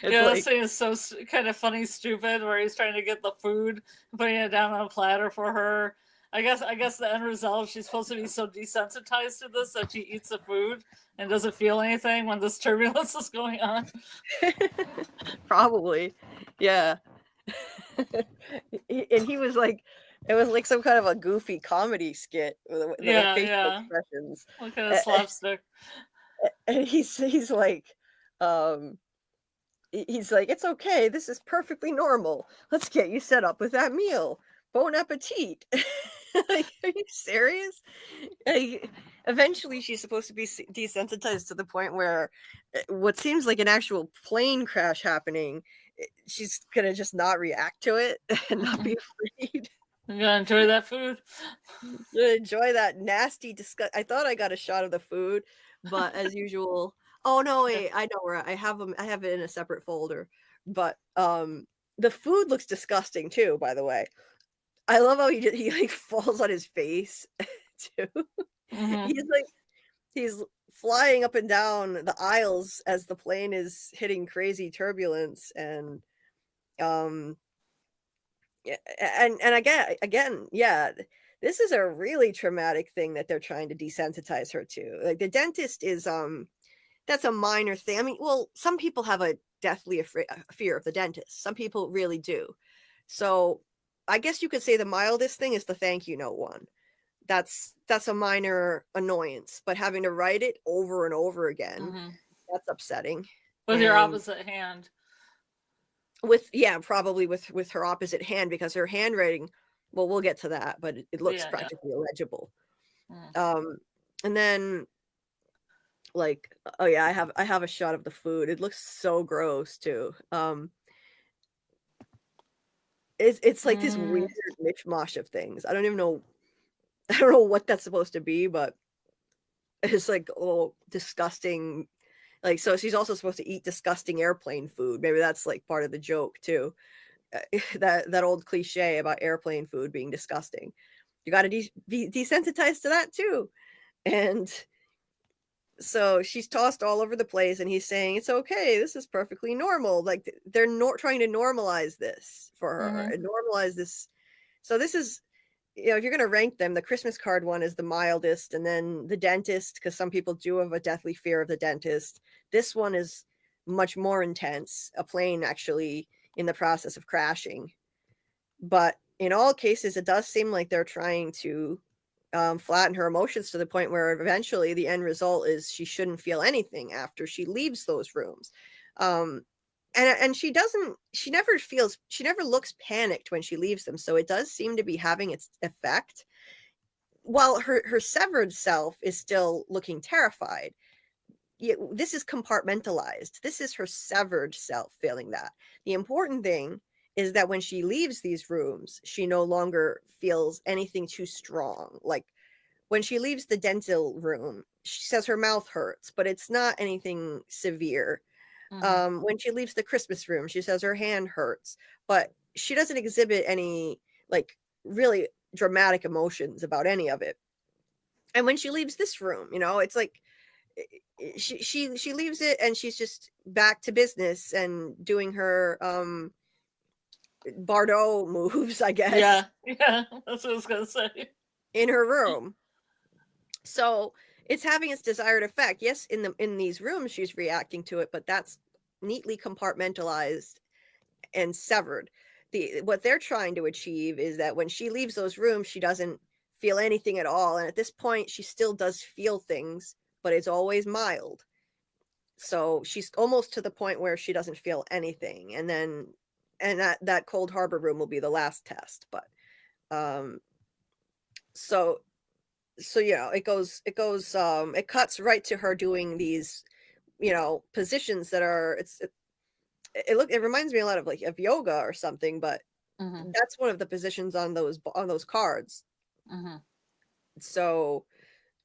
This scene is so kind of funny, stupid, where he's trying to get the food, putting it down on a platter for her. I guess the end result, she's supposed to be so desensitized to this that she eats the food and doesn't feel anything when this turbulence is going on. Probably, yeah. And he was like, it was like some kind of a goofy comedy skit with facial expressions. What kind of slapstick? And he's like, it's okay. This is perfectly normal. Let's get you set up with that meal. Bon appetit. Like, are you serious? Eventually, she's supposed to be desensitized to the point where what seems like an actual plane crash happening, she's gonna just not react to it and not be afraid. I'm gonna enjoy that food. Enjoy that nasty disgust. I thought I got a shot of the food, but as usual. Oh no, wait, I know where I have them. I have it in a separate folder. But the food looks disgusting too, by the way. I love how he like falls on his face too. Mm-hmm. He's flying up and down the aisles as the plane is hitting crazy turbulence, and and again, yeah, this is a really traumatic thing that they're trying to desensitize her to. Like, the dentist is that's a minor thing. I mean, well, some people have a deathly fear of the dentist. Some people really do. So I guess you could say the mildest thing is the thank you note one. That's a minor annoyance, but having to write it over and over again, that's upsetting. With your opposite hand. Probably with her opposite hand, because her handwriting, well, we'll get to that, but it looks practically illegible. And then, like, oh yeah, I have a shot of the food. It looks so gross too. It's like this weird mishmash of things. I don't know what that's supposed to be, but it's like, oh, disgusting. Like, so she's also supposed to eat disgusting airplane food. Maybe that's like part of the joke too. that old cliche about airplane food being disgusting. You got to be desensitized to that too. And so she's tossed all over the place, and he's saying, it's okay, this is perfectly normal. Like, they're trying to normalize this for her and normalize this. So this is, if you're going to rank them, the Christmas card one is the mildest, and then the dentist, because some people do have a deathly fear of the dentist. This one is much more intense, a plane actually in the process of crashing. But in all cases, it does seem like they're trying to flatten her emotions to the point where eventually the end result is she shouldn't feel anything after she leaves those rooms. And she never looks panicked when she leaves them. So it does seem to be having its effect, while her severed self is still looking terrified. This is compartmentalized. This is her severed self feeling that. The important thing is that when she leaves these rooms, she no longer feels anything too strong. Like, when she leaves the dental room, she says her mouth hurts, but it's not anything severe. When she leaves the Christmas room, she says her hand hurts, but she doesn't exhibit any like really dramatic emotions about any of it. And when she leaves this room, it's like she leaves it and she's just back to business and doing her Bardo moves, I guess. Yeah, that's what I was gonna say. In her room. So it's having its desired effect. Yes, in these rooms she's reacting to it, but that's neatly compartmentalized and severed. What they're trying to achieve is that when she leaves those rooms, she doesn't feel anything at all. And at this point, she still does feel things, but it's always mild. So she's almost to the point where she doesn't feel anything. And that Cold Harbor room will be the last test. But so it cuts right to her doing these positions that are it reminds me a lot of of yoga or something, but that's one of the positions on those cards. So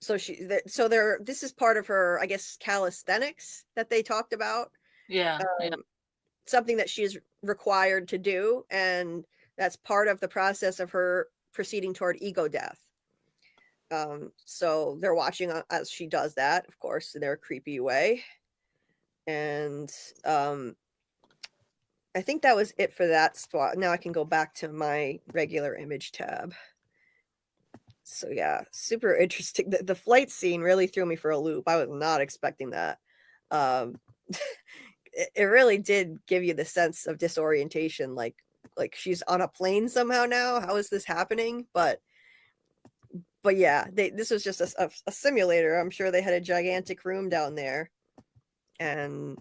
this is part of her, I guess, calisthenics that they talked about. Yeah. Something that she's required to do, and that's part of the process of her proceeding toward ego death. So they're watching as she does that, of course, in their creepy way. And I think that was it for that spot. Now I can go back to my regular image tab. So yeah, super interesting. The flight scene really threw me for a loop. I was not expecting that. It really did give you the sense of disorientation, like she's on a plane somehow now. How is this happening? But yeah, this was just a simulator. I'm sure they had a gigantic room down there. And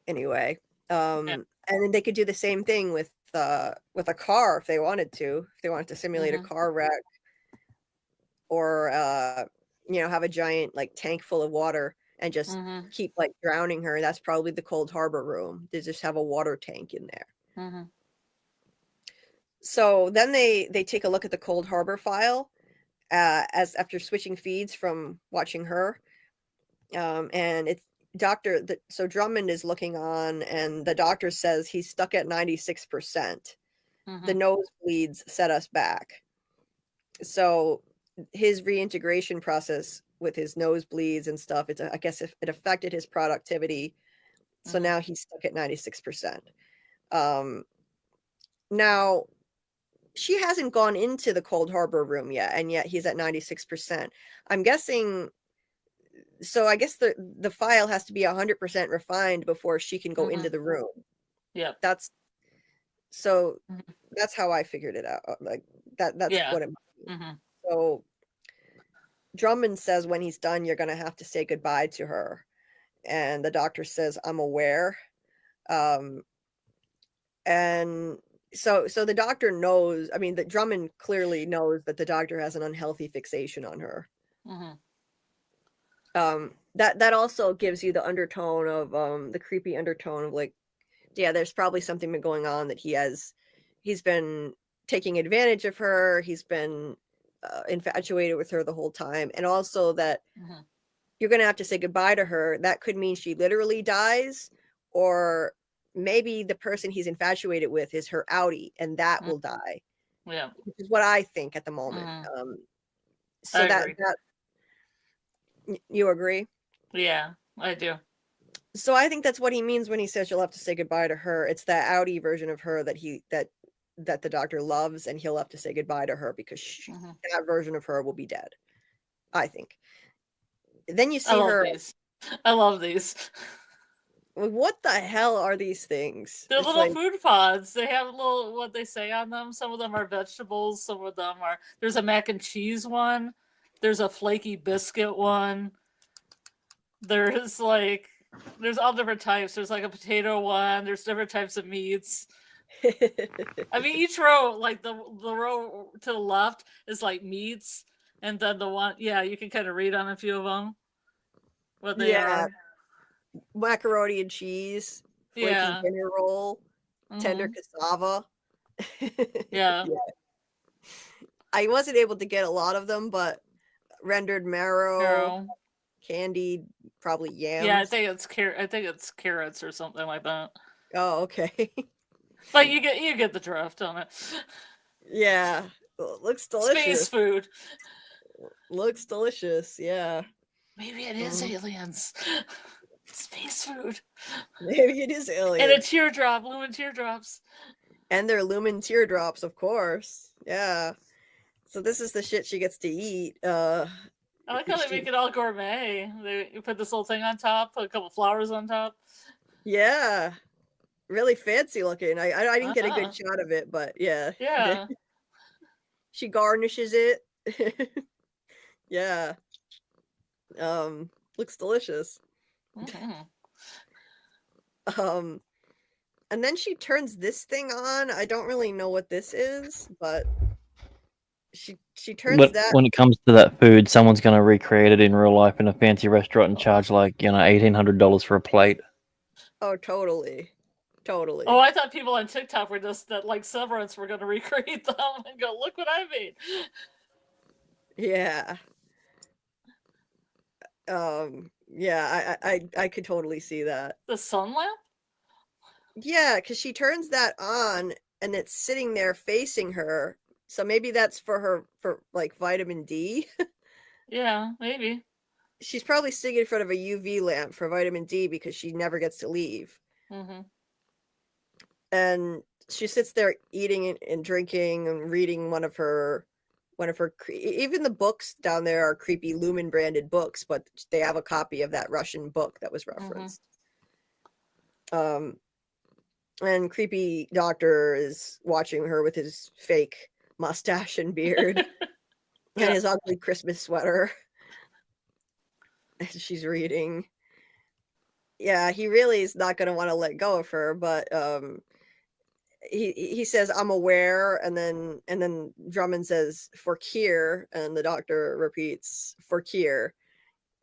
anyway, and then they could do the same thing with a car if they wanted to simulate a car wreck, or have a giant tank full of water and just keep drowning her. That's probably the Cold Harbor room. They just have a water tank in there. So then they take a look at the Cold Harbor file as after switching feeds from watching her, and it's so Drummond is looking on, and the doctor says he's stuck at 96%. The nosebleeds set us back. So his reintegration process with his nosebleeds and stuff, I guess it affected his productivity. So now he's stuck at 96%. Now she hasn't gone into the Cold Harbor room yet, and yet he's at 96%. I'm guessing. So I guess the file has to be 100% refined before she can go into the room. Yeah. That's how I figured it out. That's what it might be. So Drummond says when he's done, you're going to have to say goodbye to her. And the doctor says, I'm aware. And so the doctor knows, the Drummond clearly knows that the doctor has an unhealthy fixation on her. That also gives you the undertone of the creepy undertone of there's probably something been going on, that he's been taking advantage of her. He's been infatuated with her the whole time. And also that you're going to have to say goodbye to her. That could mean she literally dies, or maybe the person he's infatuated with is her outie, and that will die. Yeah, which is what I think at the moment. So I that agree. you agree? Yeah, I do. So I think that's what he means when he says you'll have to say goodbye to her. It's that outie version of her that the doctor loves, and he'll have to say goodbye to her because that version of her will be dead, I think. Then you see her. I love these. What the hell are these things? They're little food pods. They have little, what they say on them. Some of them are vegetables. Some of them are. There's a mac and cheese one. There's a flaky biscuit one. There's all different types. There's like a potato one. There's different types of meats. I mean, each row, like the row to the left is like meats, and then the one, you can kind of read on a few of them what they are. Macaroni and cheese, flaky dinner roll, tender cassava. Yeah. I wasn't able to get a lot of them, but rendered marrow. Candied, probably yams. Yeah, I think it's carrots or something like that. Oh, okay. But you get the drift on it. Yeah, looks delicious. Space food. Looks delicious. Yeah. Maybe it is aliens. Space food. Maybe it is aliens. And a teardrop, Lumon teardrops. And they're Lumon teardrops, of course. Yeah. So this is the shit she gets to eat. I like how they make it all gourmet. You put this little thing on top, put a couple flowers on top. Yeah. Really fancy looking. I didn't get a good shot of it, but yeah. Yeah. She garnishes it. Yeah. Looks delicious. And then she turns this thing on. I don't really know what this is, but she turns that. When it comes to that food, someone's going to recreate it in real life in a fancy restaurant and charge $1,800 for a plate. Oh, totally. Oh, I thought people on TikTok were just that like Severance were going to recreate them and go, look what I made. Yeah. Yeah, I could totally see that. The sun lamp? Yeah, because she turns that on and it's sitting there facing her. So maybe that's for like vitamin D. Yeah, maybe. She's probably sitting in front of a UV lamp for vitamin D because she never gets to leave. And she sits there eating and drinking and reading one of her even the books down there are creepy Lumon branded books, but they have a copy of that Russian book that was referenced. And creepy doctor is watching her with his fake mustache and beard and his ugly Christmas sweater. She's reading. Yeah, he really is not going to want to let go of her, but he says, I'm aware, and then Drummond says, for Kier, and the doctor repeats, for Kier.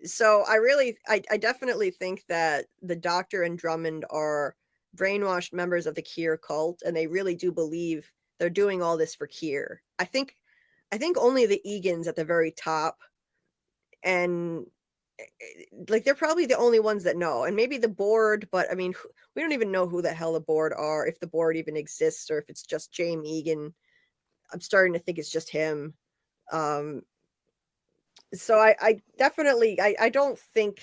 So I definitely think that the doctor and Drummond are brainwashed members of the Kier cult, and they really do believe they're doing all this for Kier. I think only the Egans at the very top, and like they're probably the only ones that know, and maybe the board, but I mean, we don't even know who the hell the board are, if the board even exists, or if it's just James Egan. I'm starting to think it's just him. So I definitely I don't think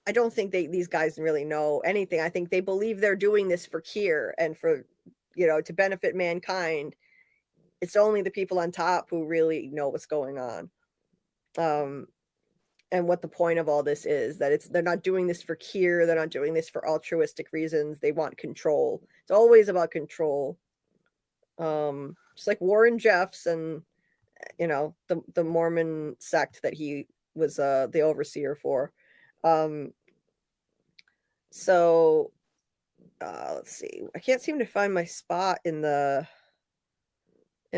these guys really know anything. I think they believe they're doing this for Kier and for, to benefit mankind. It's only the people on top who really know what's going on. And what the point of all this is, that they're not doing this for Kier. They're not doing this for altruistic reasons. They want control. It's always about control. Just like Warren Jeffs and, the Mormon sect that he was the overseer for. So let's see. I can't seem to find my spot in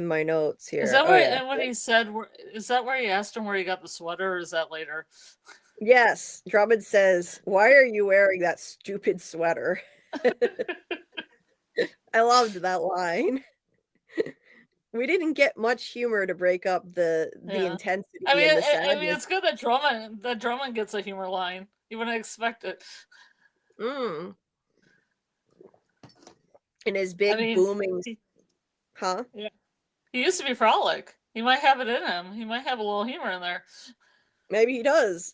my notes here. Is that where what he said? Is that where he asked him where he got the sweater, or is that later? Yes, Drummond says, "Why are you wearing that stupid sweater?" I loved that line. We didn't get much humor to break up the intensity. I mean, it's good that Drummond gets a humor line. You wouldn't expect it. And his big booming, huh? Yeah, he used to be Frolic. He might have it in him. He might have a little humor in there. Maybe he does.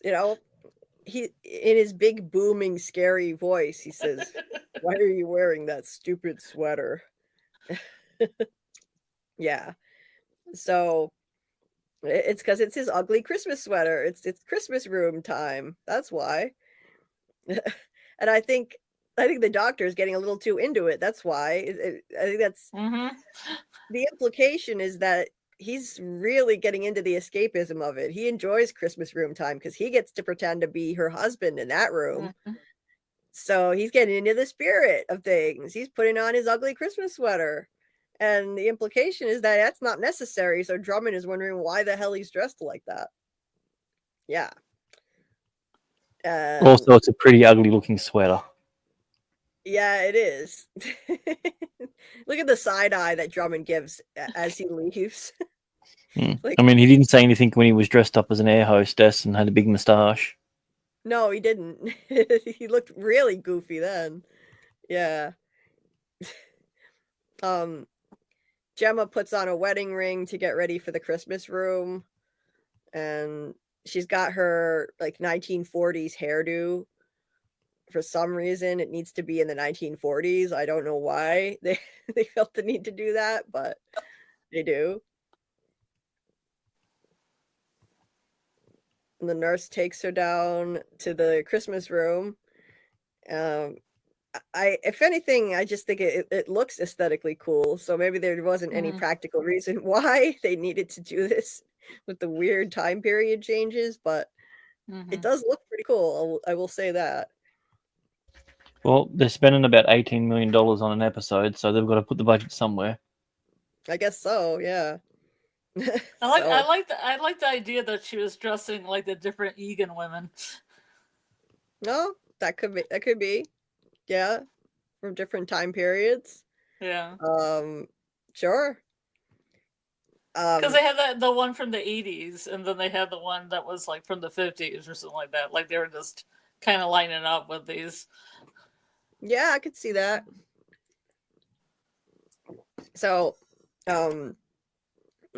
He in his big booming, scary voice, he says, "Why are you wearing that stupid sweater?" Yeah. So it's because it's his ugly Christmas sweater. It's Christmas room time. That's why. And I think the doctor is getting a little too into it. That's why. I think that's the implication is that he's really getting into the escapism of it. He enjoys Christmas room time because he gets to pretend to be her husband in that room. So he's getting into the spirit of things. He's putting on his ugly Christmas sweater. And the implication is that that's not necessary. So Drummond is wondering why the hell he's dressed like that. Yeah. Also, it's a pretty ugly looking sweater. Yeah, it is. Look at the side eye that Drummond gives as he leaves. Like, I mean, he didn't say anything when he was dressed up as an air hostess and had a big moustache. No, he didn't. He looked really goofy then. Yeah. Gemma puts on a wedding ring to get ready for the Christmas room. And she's got her like 1940s hairdo. For some reason, it needs to be in the 1940s. I don't know why they felt the need to do that, but they do. And the nurse takes her down to the Christmas room. If anything, I just think it looks aesthetically cool. So maybe there wasn't any practical reason why they needed to do this with the weird time period changes, but it does look pretty cool. I will say that. Well, they're spending about $18 million on an episode, so they've got to put the budget somewhere. I guess so, yeah. I like the idea that she was dressing like the different Egan women. No, that could be. Yeah. From different time periods. Yeah. Sure. Because they had the one from the 80s, and then they had the one that was like from the 50s or something like that. Like they were just kind of lining up with these. Yeah, I could see that. So, and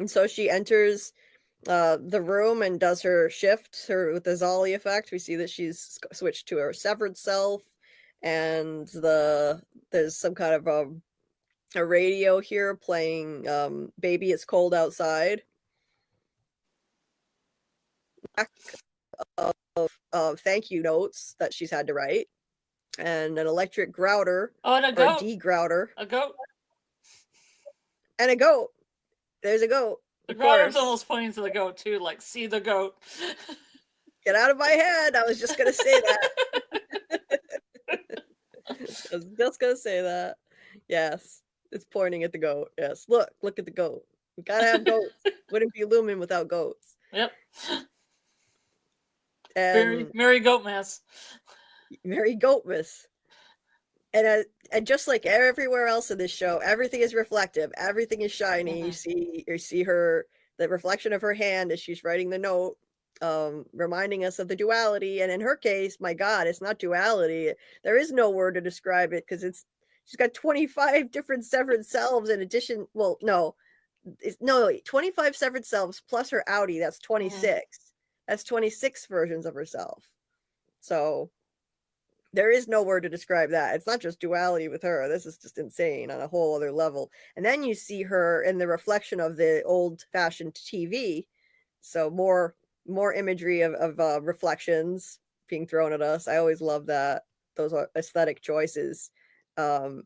so she enters the room and does her shift with the Zolly effect. We see that she's switched to her severed self, and there's some kind of a radio here playing "Baby It's Cold Outside." Of thank you notes that she's had to write, and an electric grouter, and a goat, degrouter, a goat, and a goat. There's a goat. The grouter's almost pointing to the goat too, like see the goat. Get out of my head! I was just gonna say that. I was just gonna say that. Yes, it's pointing at the goat. Yes, look at the goat. We gotta have goats. Wouldn't be Lumon without goats. Yep. And Merry Goatmas. Merry Goatmas. And just like everywhere else in this show, everything is reflective. Everything is shiny. You see her, the reflection of her hand as she's writing the note, reminding us of the duality. And in her case, my God, it's not duality. There is no word to describe it because she's got 25 different severed selves in addition. Well, no, 25 severed selves plus her outie. That's 26. That's 26 versions of herself. So there is no word to describe that. It's not just duality with her. This is just insane on a whole other level. And then you see her in the reflection of the old-fashioned TV. So more imagery of reflections being thrown at us. I always love that. Those are aesthetic choices. So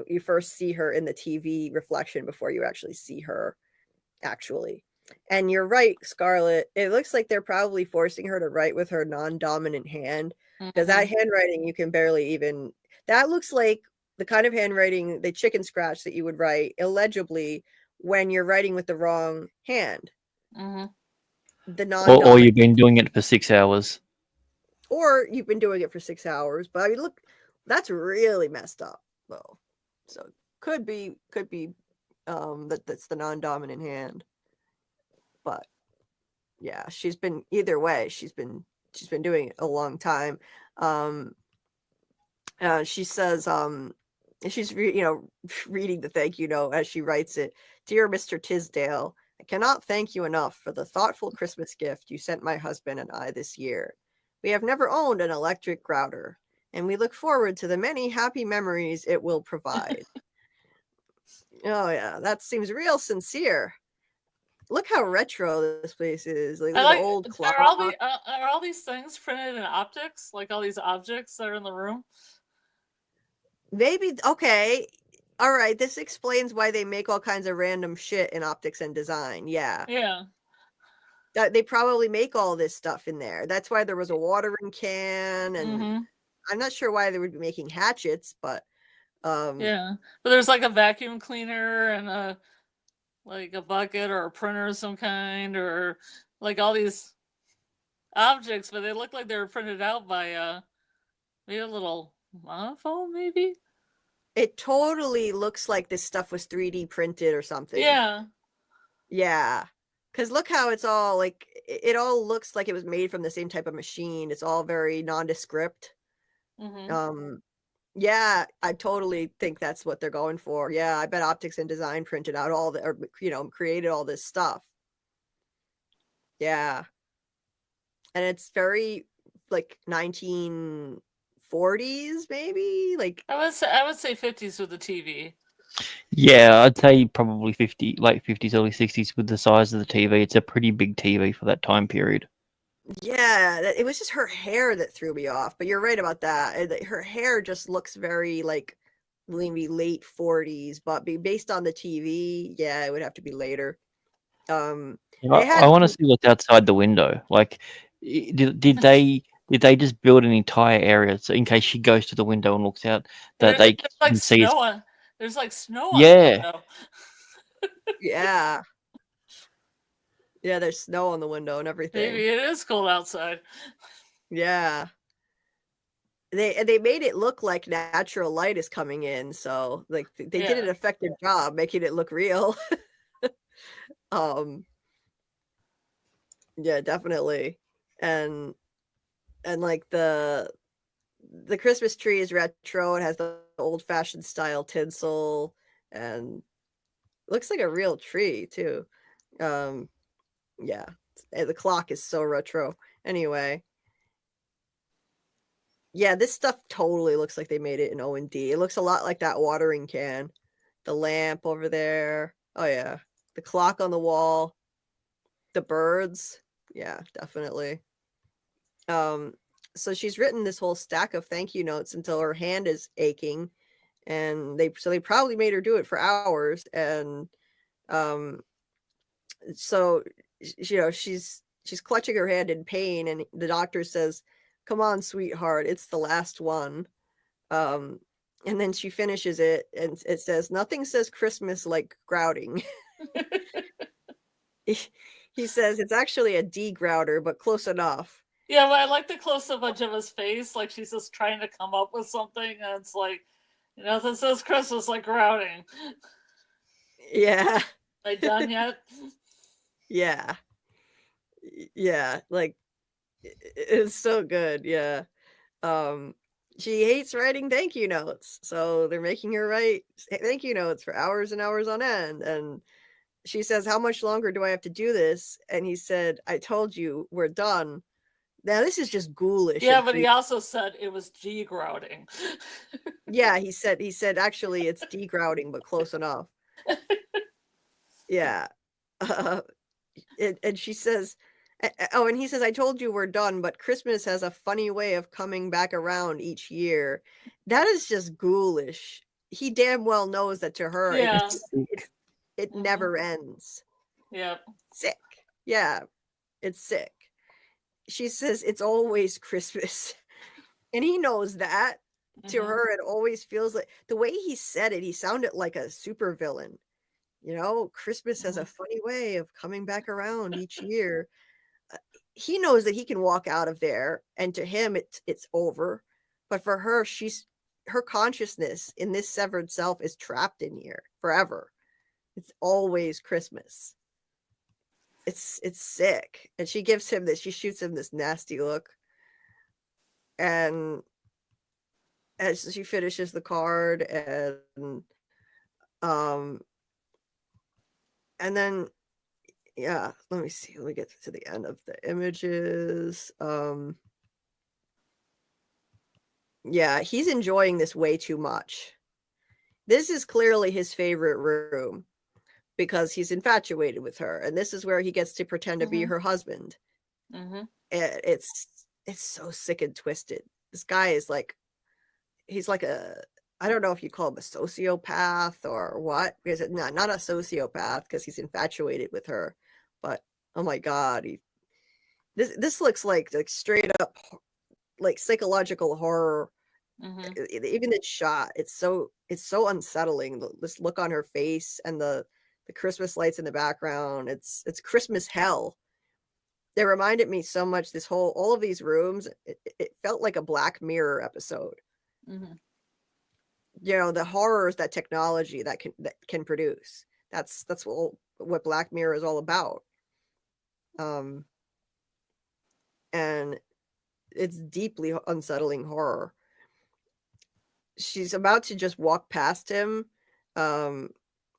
you first see her in the TV reflection before you actually see her actually. And you're right, Scarlet. It looks like they're probably forcing her to write with her non-dominant hand. Because that handwriting, you can barely even... That looks like the kind of handwriting, the chicken scratch that you would write illegibly when you're writing with the wrong hand. The non-dominant. Or you've been doing it for 6 hours. Or you've been doing it for 6 hours. But I mean, look, that's really messed up, though. So could be that's the non-dominant hand. But yeah, she's been either way. She's been doing it a long time. She says And she's, reading the thank you note as she writes it. Dear Mr. Tisdale, I cannot thank you enough for the thoughtful Christmas gift you sent my husband and I this year. We have never owned an electric grouter, and we look forward to the many happy memories it will provide. Oh, yeah, that seems real sincere. Look how retro this place is. Like, look at the old clock. Are all these things printed in optics? Like all these objects that are in the room? Maybe, okay. All right, this explains why they make all kinds of random shit in optics and design. Yeah. Yeah. They probably make all this stuff in there. That's why there was a watering can, and I'm not sure why they would be making hatchets, but yeah. But there's like a vacuum cleaner and a bucket or a printer of some kind, or like all these objects, but they look like they were printed out by maybe a little monophone, maybe? It totally looks like this stuff was 3D printed or something. Yeah. Yeah. Because look how it's all like, it all looks like it was made from the same type of machine. It's all very nondescript. Yeah, I totally think that's what they're going for. Yeah, I bet optics and design printed out all the, or, created all this stuff. Yeah. And it's very like 1940s, maybe? Like, I would say 50s with the TV. Yeah, I'd say probably late 50s, early 60s with the size of the TV. It's a pretty big TV for that time period. Yeah, it was just her hair that threw me off. But you're right about that. Her hair just looks very like maybe late 40s, but based on the TV, yeah, it would have to be later. I want to see what's outside the window. Like, did they just build an entire area so in case she goes to the window and looks out that they can see? There's like snow on the window. Yeah. Yeah, there's snow on the window and everything. Maybe it is cold outside. Yeah. They made it look like natural light is coming in, so like they did an effective job making it look real. Yeah, definitely. And like the Christmas tree is retro. It has the old-fashioned style tinsel and looks like a real tree too. Yeah, the clock is so retro. Anyway, yeah, this stuff totally looks like they made it in O&D. It looks a lot like that watering can. The lamp over there. Oh yeah, the clock on the wall. The birds. Yeah, definitely. So she's written this whole stack of thank you notes until her hand is aching, and they probably made her do it for hours. And so she's clutching her hand in pain, and the doctor says, "Come on, sweetheart, it's the last one." And then she finishes it, and it says, "Nothing says Christmas like grouting." He says it's actually a degrouter, but close enough. Yeah, but I like the close-up of Gemma's face, like she's just trying to come up with something, and it's like, nothing says Christmas like grouting. Yeah. Are you done yet? Yeah. Yeah, like, it's so good, yeah. She hates writing thank you notes, so they're making her write thank you notes for hours and hours on end, and she says, "How much longer do I have to do this?" And he said, "I told you, we're done." Now, this is just ghoulish. Yeah, but he also said it was degrouting. Yeah, he said, actually, it's degrouting, but close enough. Yeah. And she says, oh, and he says, "I told you we're done, but Christmas has a funny way of coming back around each year." That is just ghoulish. He damn well knows that to her, it never ends. Yeah. Sick. Yeah, it's sick. She says it's always Christmas. And he knows that. To her, it always feels like, the way he said it, he sounded like a supervillain. Christmas has a funny way of coming back around each year. He knows that he can walk out of there, and to him, it's over. But for her, her consciousness in this severed self is trapped in here forever. It's always Christmas. It's sick. And she gives him this, she shoots him this nasty look. And as she finishes the card, and then, yeah, let me see. Let me get to the end of the images. Yeah, he's enjoying this way too much. This is clearly his favorite room because he's infatuated with her, and this is where he gets to pretend to be her husband. It's so sick and twisted. This guy is like, he's like I don't know if you call him a sociopath or what, because not a sociopath because he's infatuated with her, but oh my god, this looks like straight up like psychological horror. Even the shot, it's so unsettling. This look on her face and the Christmas lights in the background. It's Christmas hell. They reminded me so much. All of these rooms, it felt like a Black Mirror episode. You know, the horrors that technology that can produce. That's what Black Mirror is all about. And it's deeply unsettling horror. She's about to just walk past him.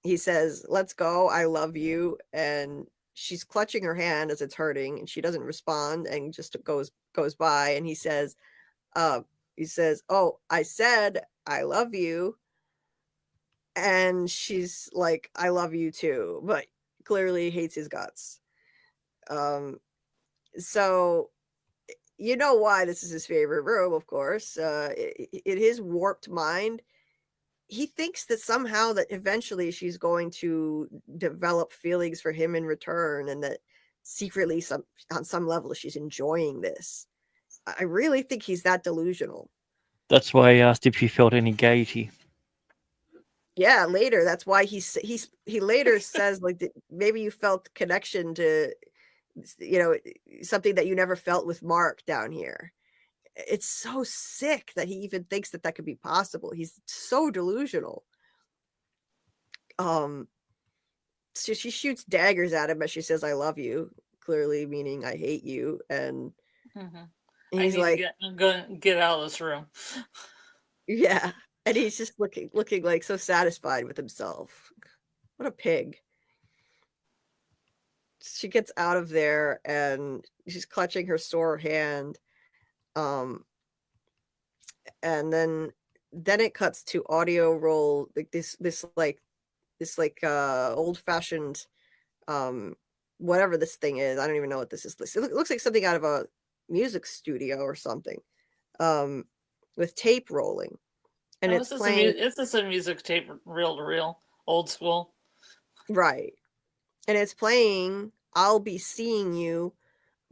He says, "Let's go. I love you." And she's clutching her hand as it's hurting, and she doesn't respond and just goes by. And he says, "Oh, I said I love you." And she's like, "I love you too," but clearly hates his guts. So you know why this is his favorite room, of course. In his warped mind, he thinks that somehow that eventually she's going to develop feelings for him in return, and that secretly on some level she's enjoying this. I really think he's that delusional. That's why I asked if she felt any gaiety. Yeah, later. That's why he later says, like, maybe you felt connection to, you know, something that you never felt with Mark down here. It's so sick that he even thinks that could be possible. He's so delusional. So she shoots daggers at him, but she says, "I love you," clearly meaning I hate you. And he's like, I'm gonna get out of this room. Yeah. And he's just looking like so satisfied with himself. What a pig. She gets out of there and she's clutching her sore hand. And then it cuts to audio roll, like this old-fashioned whatever this thing is. I don't even know what this is. It looks like something out of a music studio or something. With tape rolling. And it's playing. It's just a music tape, reel to reel, old school. Right. And it's playing "I'll Be Seeing You,"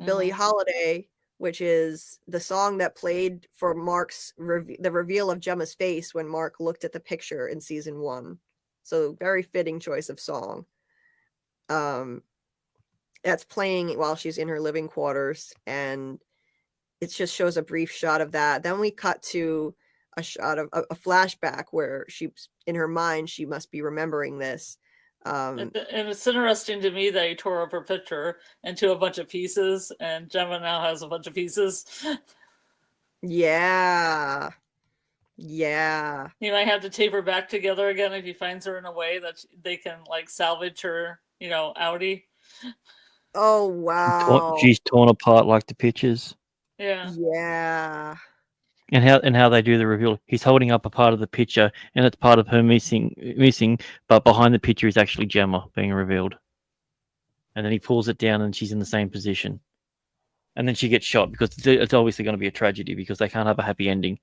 Billie Holiday, which is the song that played for Mark's the reveal of Gemma's face when Mark looked at the picture in season 1. So very fitting choice of song. That's playing while she's in her living quarters, and it just shows a brief shot of that. Then we cut to a shot of a flashback where she's in her mind, she must be remembering this. And it's interesting to me that he tore up her picture into a bunch of pieces, and Gemma now has a bunch of pieces. Yeah. He might have to tape her back together again if he finds her in a way that they can like salvage her, outie. Oh wow. She's torn apart like the pictures. Yeah. And how they do the reveal. He's holding up a part of the picture, and it's part of her missing, but behind the picture is actually Gemma being revealed. And then he pulls it down, and she's in the same position. And then she gets shot because it's obviously going to be a tragedy because they can't have a happy ending.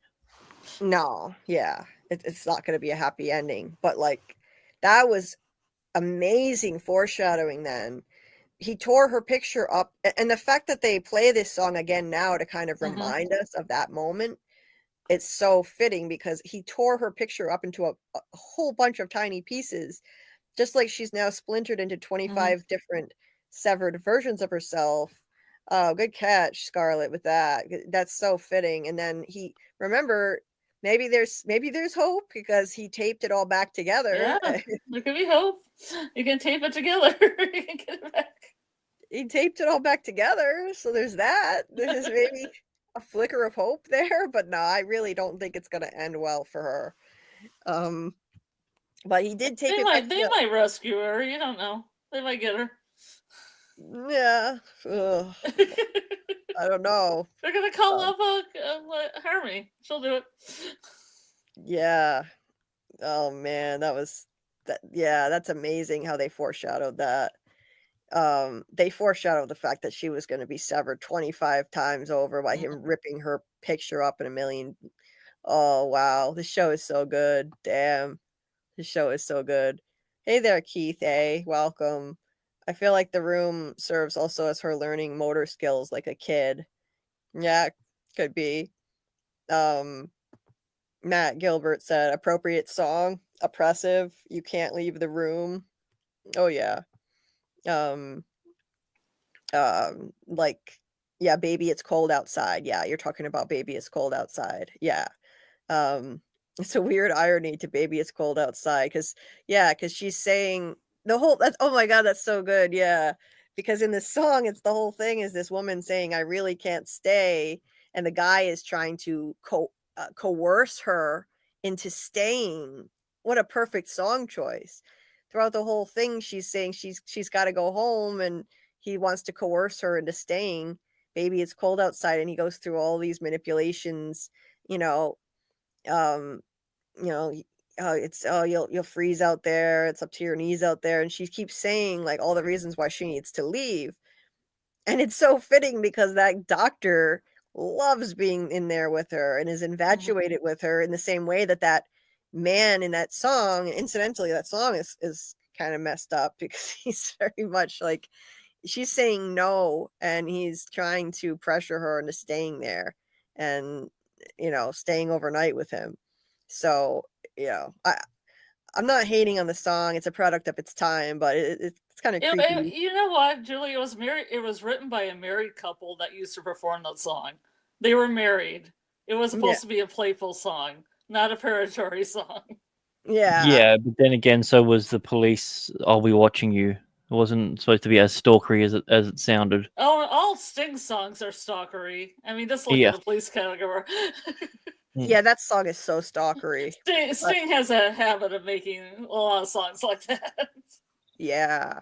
No, yeah, it's not going to be a happy ending. But like, that was amazing foreshadowing. Then he tore her picture up, and the fact that they play this song again now to kind of remind us of that moment. It's so fitting because he tore her picture up into a whole bunch of tiny pieces, just like she's now splintered into 25 different severed versions of herself. Good catch, Scarlet, with that. That's so fitting. And then remember, maybe there's hope because he taped it all back together. Yeah, there could be hope. You can tape it together. You can get it back. He taped it all back together, so there's that. There's maybe a flicker of hope there, but no, I really don't think it's gonna end well for her. But he did tape it back. They might rescue her. You don't know. They might get her. Yeah. Ugh. I don't know. They're gonna call up Harmony. She'll do it. Yeah. Oh man, that's amazing how they foreshadowed that. They foreshadowed the fact that she was going to be severed 25 times over by him ripping her picture up in a million. Oh wow, this show is so good. Damn. This show is so good. Hey there, Keith A. Welcome. I feel like the room serves also as her learning motor skills like a kid. Yeah, could be. Matt Gilbert said, appropriate song, oppressive, you can't leave the room. Oh yeah. Like, yeah, baby, it's cold outside. Yeah, you're talking about baby, it's cold outside. Yeah. It's a weird irony to baby, it's cold outside. Cause she's saying the whole, oh my God, that's so good. Yeah. Because in this song, it's the whole thing is this woman saying, I really can't stay. And the guy is trying to coerce her into staying. What a perfect song choice. Throughout the whole thing, she's saying she's got to go home, and he wants to coerce her into staying. Baby, it's cold outside, and he goes through all these manipulations. You'll freeze out there. It's up to your knees out there, and she keeps saying like all the reasons why she needs to leave. And it's so fitting because that doctor loves being in there with her and is infatuated with her in the same way that man in that song, incidentally, that song is kind of messed up because he's very much like, she's saying no and he's trying to pressure her into staying there and, staying overnight with him. So, I'm not hating on the song. It's a product of its time, but it's kind of creepy. You know what, Julie? It was written by a married couple that used to perform that song. They were married. It was supposed to be a playful song, not a predatory song. Yeah. Yeah, but then again, so was the police. I'll be watching you. It wasn't supposed to be as stalkery as it sounded. Oh, all Sting songs are stalkery. I mean, just look at the police category. Yeah, that song is so stalkery. Sting has a habit of making a lot of songs like that. Yeah.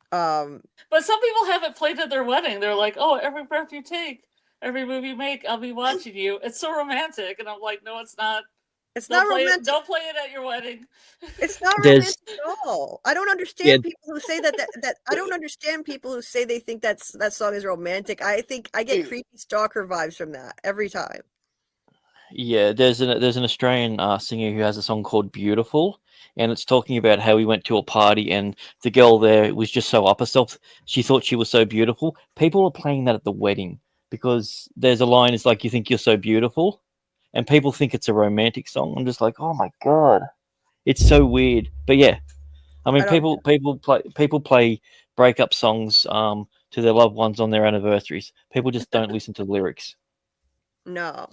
But some people have it played at their wedding. They're like, oh, every breath you take, every move you make, I'll be watching you. It's so romantic. And I'm like, no, it's not. It's not romantic. Don't play it at your wedding. It's not romantic at all. I don't understand people who say that I don't understand people who say they think that song is romantic. I think I get creepy stalker vibes from that every time. Yeah, there's an Australian singer who has a song called Beautiful, and it's talking about how he went to a party and the girl there was just so up herself. She thought she was so beautiful. People are playing that at the wedding because there's a line, it's like, you think you're so beautiful, and people think it's a romantic song. I'm just like, oh my God, it's so weird. But yeah, I mean, people play breakup songs to their loved ones on their anniversaries. People just don't listen to the lyrics. No.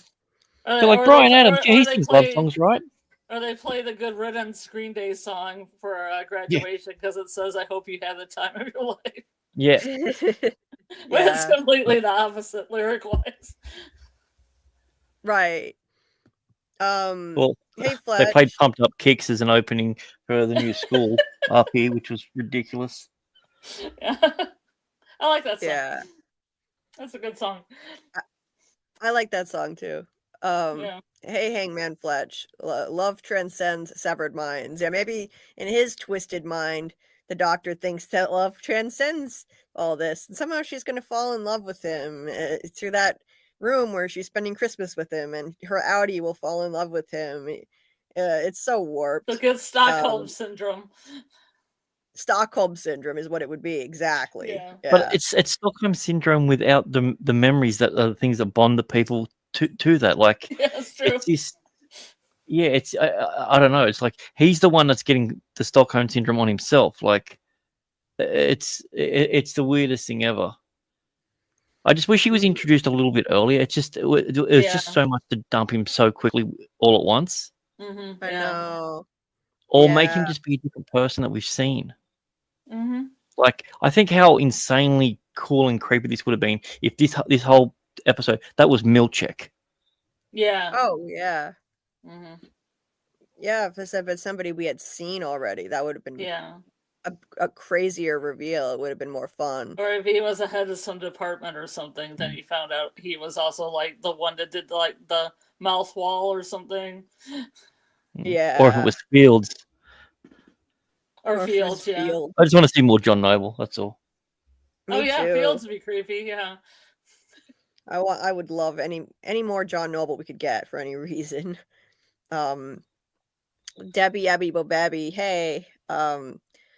They're like, Brian Adams, he sings love songs, right? Or they play the Good Riddance Green Day song for graduation because it says, I hope you had the time of your life. Yeah. But it's completely the opposite lyric-wise. Right. Well, hey, Fletch. They played Pumped Up Kicks as an opening for the new school up here, which was ridiculous. Yeah. I like that song. Yeah. That's a good song. I like that song too. Hey, Hangman Fletch. Love transcends severed minds. Yeah, maybe in his twisted mind, the doctor thinks that love transcends all this. And somehow she's going to fall in love with him through that room where she's spending Christmas with him, and her Audi will fall in love with him. It's so warped. The good Stockholm syndrome. Stockholm syndrome is what it would be, exactly. Yeah. But it's Stockholm syndrome without the memories that are the things that bond the people to that. Like, yeah, that's true. It's this, it's I don't know. It's like he's the one that's getting the Stockholm syndrome on himself. Like, it's the weirdest thing ever. I just wish he was introduced a little bit earlier. It was just so much to dump him so quickly all at once. Mm-hmm. I know. Or make him just be a different person that we've seen. Mm-hmm. Like, I think how insanely cool and creepy this would have been if this whole episode. That was Milchek. Yeah. Oh, yeah. Mm-hmm. Yeah, if this had been somebody we had seen already, that would have been a crazier reveal. It would have been more fun. Or if he was the head of some department or something, then you found out he was also like the one that did like the mouth wall or something. Yeah. Or if it was Fields. Or Fields, yeah. Field. I just want to see more John Noble. That's all. Me yeah, too. Fields would be creepy. Yeah. I would love any more John Noble we could get for any reason. Debbie Abby Bobabby, hey.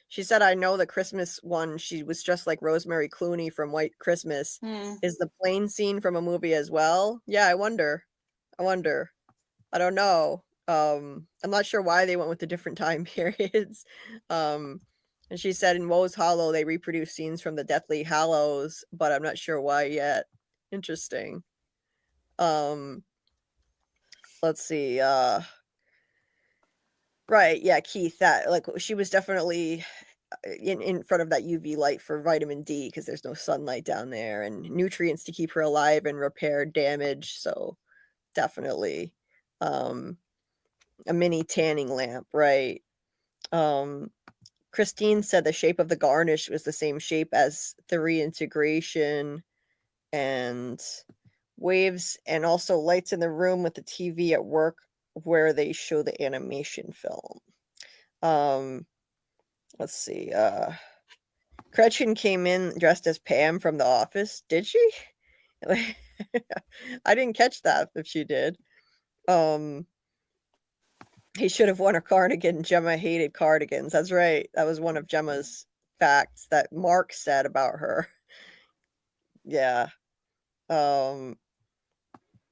She said, I know the Christmas one. She was just like Rosemary Clooney from White Christmas. Is the plane scene from a movie as well? Yeah, I wonder. I don't know. I'm not sure why they went with the different time periods. And she said in Woe's Hollow, they reproduce scenes from the Deathly Hallows, but I'm not sure why yet. Interesting. Let's see. Right, yeah, Keith, that like she was definitely in front of that UV light for vitamin D because there's no sunlight down there and nutrients to keep her alive and repair damage. So definitely a mini tanning lamp, right? Christine said the shape of the garnish was the same shape as the reintegration and waves and also lights in the room with the TV at work where they show the animation film. Let's see. Gretchen came in dressed as Pam from The Office. Did she? I didn't catch that if she did. He should have worn a cardigan. Gemma hated cardigans. That's right. That was one of Gemma's facts that Mark said about her. Yeah.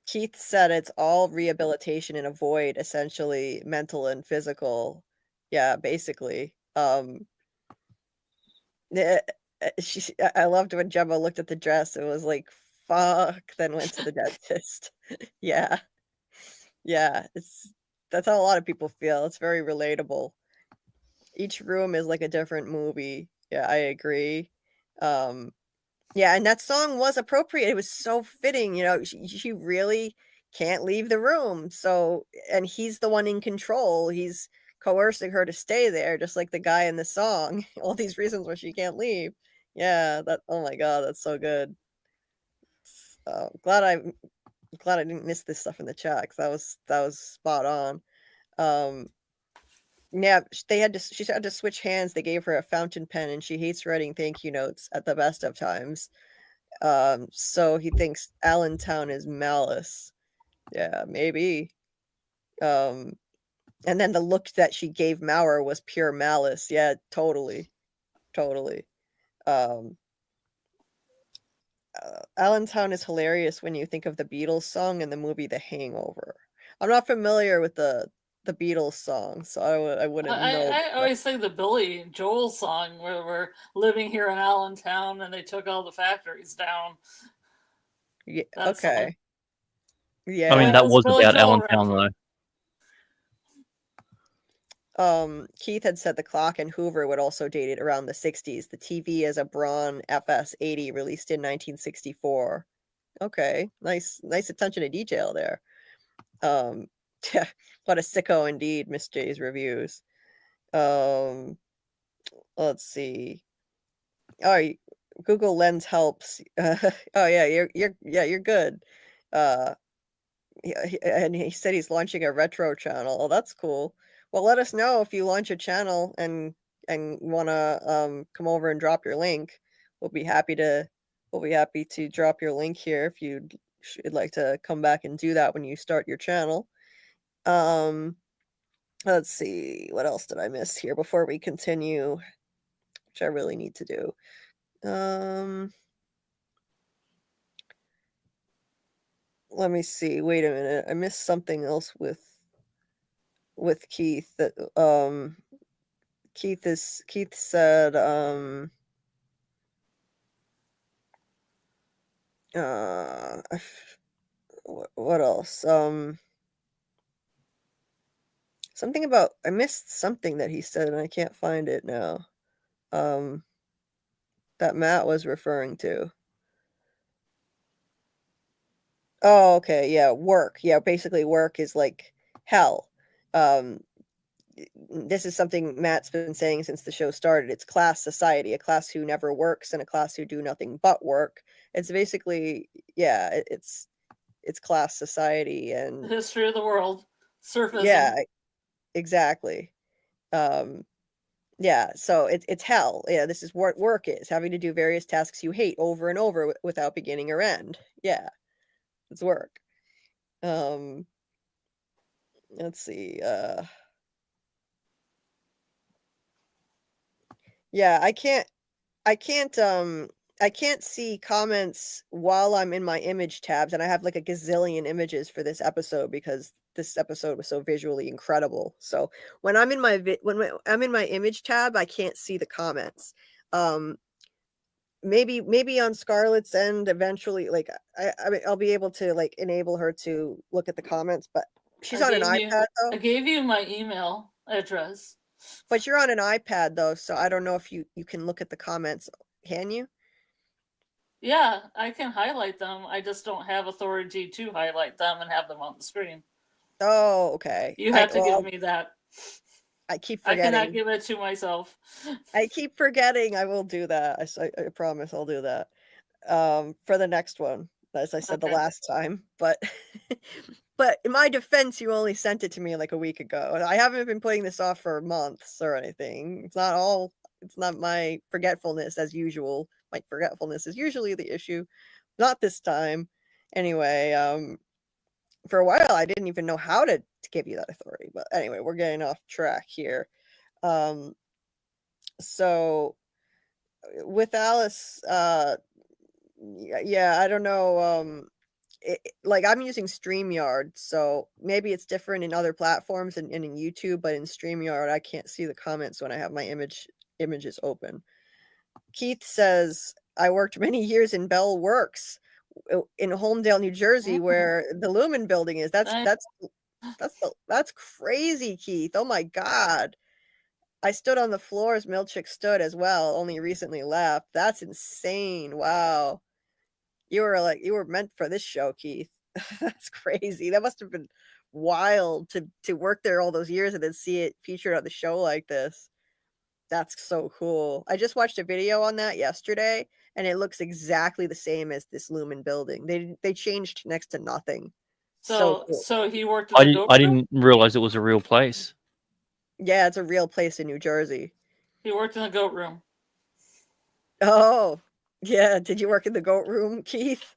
Keith said it's all rehabilitation in a void, essentially mental and physical. Yeah, basically. I loved when Gemma looked at the dress and was like, fuck, then went to the dentist. Yeah. Yeah, that's how a lot of people feel. It's very relatable. Each room is like a different movie. Yeah, I agree. Yeah, and that song was appropriate. It was so fitting, she really can't leave the room. So, and he's the one in control. He's coercing her to stay there, just like the guy in the song. All these reasons why she can't leave. Yeah, oh my god, that's so good. Glad I didn't miss this stuff in the chat because that was spot on. Yeah, she had to switch hands. They gave her a fountain pen, and she hates writing thank you notes at the best of times. So he thinks Allentown is malice. Yeah, maybe. And then the look that she gave Maurer was pure malice. Yeah, totally. Allentown is hilarious when you think of the Beatles song and the movie The Hangover. I'm not familiar with the Beatles song, so I wouldn't know. I always think the Billy Joel song where we're living here in Allentown and they took all the factories down. Yeah, okay. Yeah. I mean, that was about Allentown, though. Keith had said the clock in Hoover would also date it around the 60s. The TV is a Braun FS80 released in 1964. Okay, nice attention to detail there. What a sicko indeed, Miss J's reviews. Let's see. Oh, Google Lens helps. Oh yeah, you're good. And he said he's launching a retro channel. Oh, that's cool. Well, let us know if you launch a channel and want to come over and drop your link. We'll be happy to drop your link here if you'd like to come back and do that when you start your channel. Let's see, what else did I miss here before we continue, which I really need to do. Let me see. Wait a minute. I missed something else with Keith that Keith said what else? Something about I missed something that he said and I can't find it now. That Matt was referring to. Oh, okay, yeah, work. Yeah, basically work is like hell. This is something Matt's been saying since the show started. It's class society, a class who never works and a class who do nothing but work. It's basically, yeah, it's class society The and history of the world. Surfism. yeah, exactly. Yeah, so it's hell. Yeah, this is what work is, having to do various tasks you hate over and over without beginning or end. Yeah, it's work. Let's see. Yeah, I can't see comments while I'm in my image tabs, and I have like a gazillion images for this episode because this episode was so visually incredible. So when I'm in my I'm in my image tab, I can't see the comments. Maybe on Scarlet's end eventually, like I mean, I'll be able to like enable her to look at the comments, but she's on an iPad though. I gave you my email address. But you're on an iPad though, so I don't know if you can look at the comments. Can you? Yeah, I can highlight them. I just don't have authority to highlight them and have them on the screen. Oh, okay. You have to give me that. I keep forgetting. I cannot give it to myself. I keep forgetting. I will do that. I promise I'll do that. For the next one, as I said the last time. But but in my defense, you only sent it to me like a week ago. I haven't been putting this off for months or anything. It's not my forgetfulness as usual. My forgetfulness is usually the issue. Not this time. Anyway, for a while I didn't even know how to give you that authority. But anyway, we're getting off track here. So with Alice, yeah, I don't know. Like I'm using StreamYard, so maybe it's different in other platforms and in YouTube, but in StreamYard, I can't see the comments when I have my images open. Keith says, I worked many years in Bell Works in Holmdale, New Jersey, where the Lumon building is. That's crazy, Keith. Oh my God. I stood on the floor as Milchick stood as well, only recently left. That's insane. Wow. You were meant for this show, Keith. That's crazy. That must have been wild to work there all those years and then see it featured on the show like this. That's so cool. I just watched a video on that yesterday, and it looks exactly the same as this Lumon building. They changed next to nothing. So cool. So he worked in the goat room? I didn't realize it was a real place. Yeah, it's a real place in New Jersey. He worked in the goat room. Oh, yeah. Did you work in the goat room, Keith?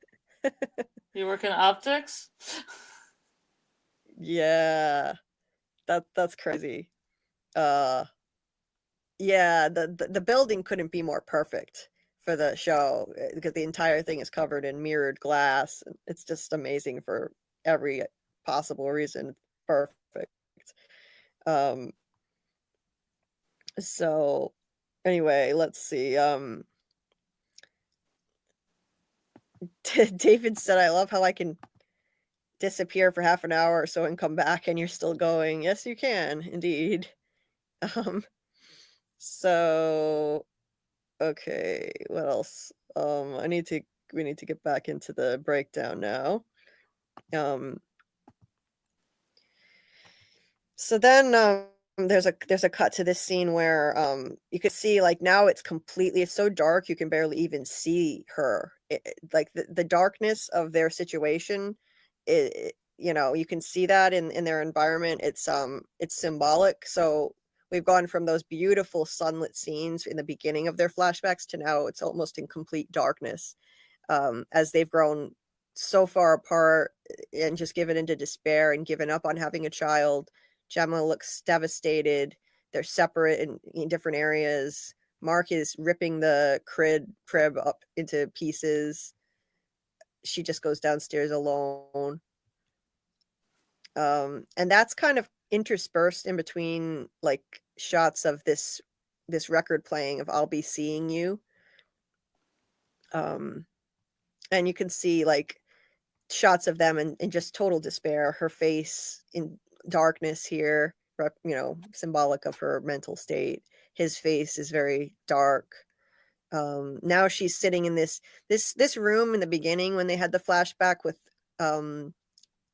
You work in optics? Yeah. That's crazy. Yeah, the building couldn't be more perfect for the show because the entire thing is covered in mirrored glass. It's just amazing for every possible reason. Perfect. So anyway, let's see. David said, I love how I can disappear for half an hour or so and come back and you're still going. Yes, you can, indeed. So okay, what else? We need to get back into the breakdown now. So then there's a cut to this scene where you could see like now it's so dark you can barely even see her. Like the darkness of their situation, you can see that in their environment. It's symbolic. So we've gone from those beautiful sunlit scenes in the beginning of their flashbacks to now it's almost in complete darkness, as they've grown so far apart and just given into despair and given up on having a child. Gemma looks devastated. They're separate in different areas. Mark is ripping the crib up into pieces. She just goes downstairs alone. And that's kind of interspersed in between like shots of this record playing of I'll Be Seeing You. And you can see like shots of them in just total despair, her face in darkness here, symbolic of her mental state. His face is very dark. Now she's sitting in this room in the beginning when they had the flashback with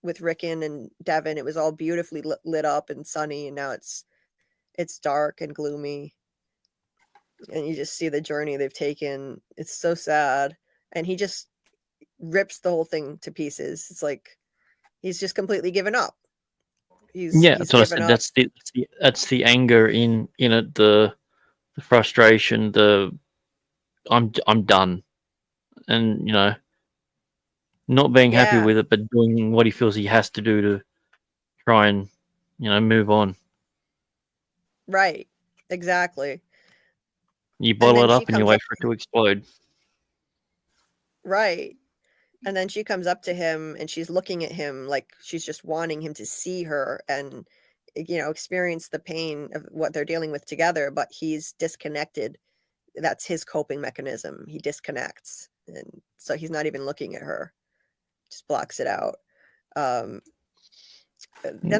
with Ricken and Devon, it was all beautifully lit up and sunny, and now it's dark and gloomy. And you just see the journey they've taken. It's so sad. And he just rips the whole thing to pieces. It's like he's just completely given up. He's that's what I given said. up. That's the anger in it, the frustration, the I'm done, and not being happy Yeah, with it, but doing what he feels he has to do to try and move on. right. Exactly. You And bottle then it she up and you comes wait up, for it to explode. right. And then she comes up to him and she's looking at him like she's just wanting him to see her and experience the pain of what they're dealing with together, but he's disconnected. That's his coping mechanism. He disconnects. And so he's not even looking at her. Just blocks it out. Then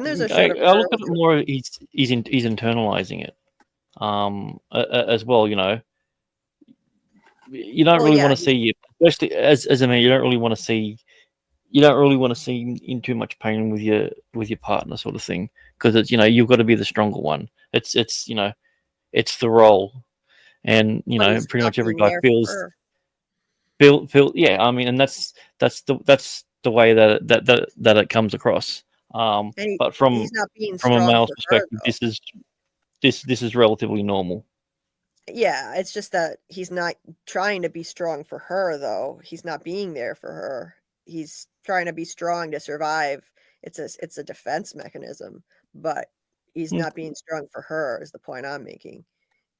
there's a shot of I her look at it more. He's internalizing it, as well. You don't well, really yeah, want to see, especially as a man, you don't really want to see in too much pain with your partner, sort of thing, because it's you've got to be the stronger one. It's it's the role, and but he's pretty not much every being guy there for feels her. yeah. I mean, and that's the way that it comes across. And But he's not being from a strong male's for her, perspective, though. this is relatively normal. Yeah, it's just that he's not trying to be strong for her, though. He's not being there for her. He's trying to be strong to survive. It's a defense mechanism, but he's Mm, not being strong for her is the point I'm making.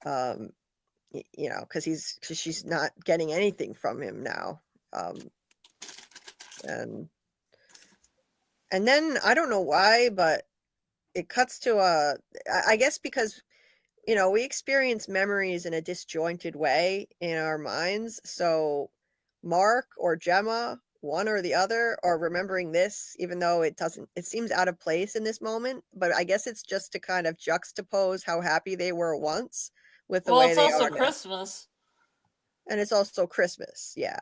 Um, because she's not getting anything from him now. Um, and then I don't know why, but it cuts to I guess because we experience memories in a disjointed way in our minds. So Mark or Gemma, one or the other, are remembering this, even though it seems out of place in this moment. But I guess it's just to kind of juxtapose how happy they were once with the Well, way it's they also are now. Christmas. And it's also Christmas, yeah.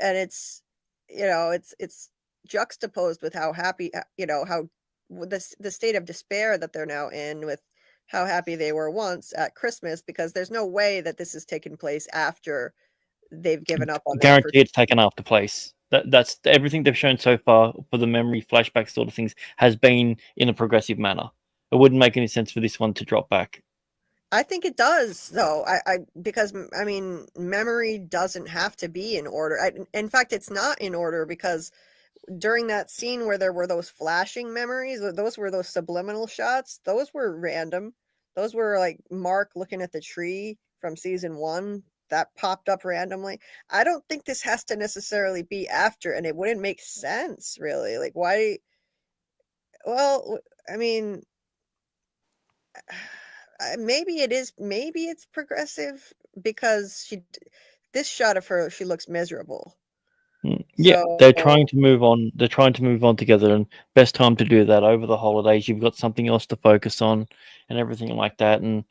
And it's juxtaposed with how happy, how the state of despair that they're now in with how happy they were once at Christmas, because there's no way that this has taken place after they've given up on their Guarantee it's taken after place. That's everything they've shown so far for the memory flashback sort of things has been in a progressive manner. It wouldn't make any sense for this one to drop back. I think it does, though. Because I mean, memory doesn't have to be in order. In fact, it's not in order, because during that scene where there were those flashing memories, those were those subliminal shots. Those were random. Those were like Mark looking at the tree from season 1 that popped up randomly. I don't think this has to necessarily be after, and it wouldn't make sense, really. Like, why? Well, I mean, maybe it is. Maybe it's progressive because this shot of her, she looks miserable. Yeah, So they're trying to move on. They're trying to move on together, and best time to do that over the holidays. You've got something else to focus on, and everything like that. And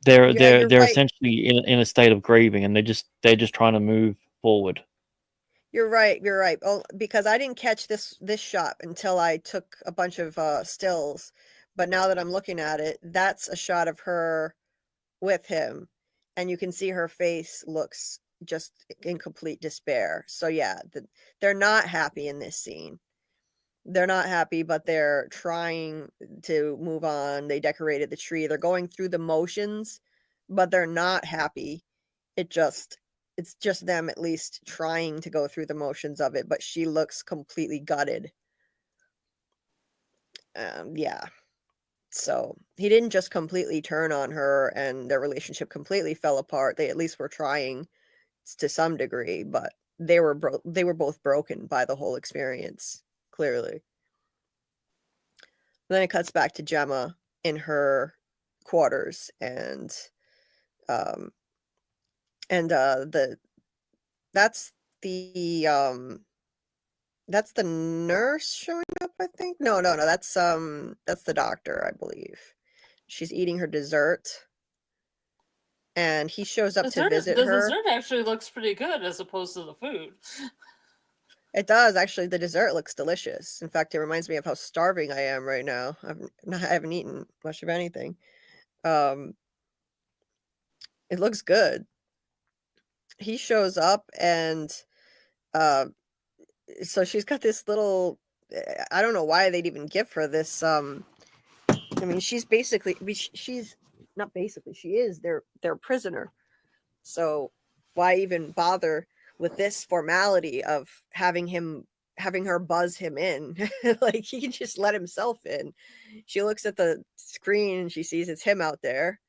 yeah, you're they're right. essentially in a state of grieving, and they're just trying to move forward. You're right. You're right. Oh, because I didn't catch this shot until I took a bunch of stills. But now that I'm looking at it, that's a shot of her with him, and you can see her face looks just in complete despair. So yeah, they're not happy in this scene. They're not happy, but they're trying to move on. They decorated the tree. They're going through the motions, but they're not happy. It's just them at least trying to go through the motions of it, but she looks completely gutted. Yeah. So he didn't just completely turn on her and their relationship completely fell apart. They at least were trying to some degree, but they were both broken by the whole experience, clearly. Then it cuts back to Gemma in her quarters, and um the that's the that's the nurse showing up, I think. No, that's the doctor, I believe. She's eating her dessert, and he shows up to visit The her. dessert actually looks pretty good as opposed to the food. It does, actually. The dessert looks delicious. In fact, it reminds me of how starving I am right now. I haven't eaten much of anything. It looks good. He shows up and, so she's got this little, I don't know why they'd even give her this, I mean, she's basically, she's not basically, she is their prisoner. So why even bother with this formality of having her buzz him in? Like, he can just let himself in. She looks at the screen and she sees it's him out there,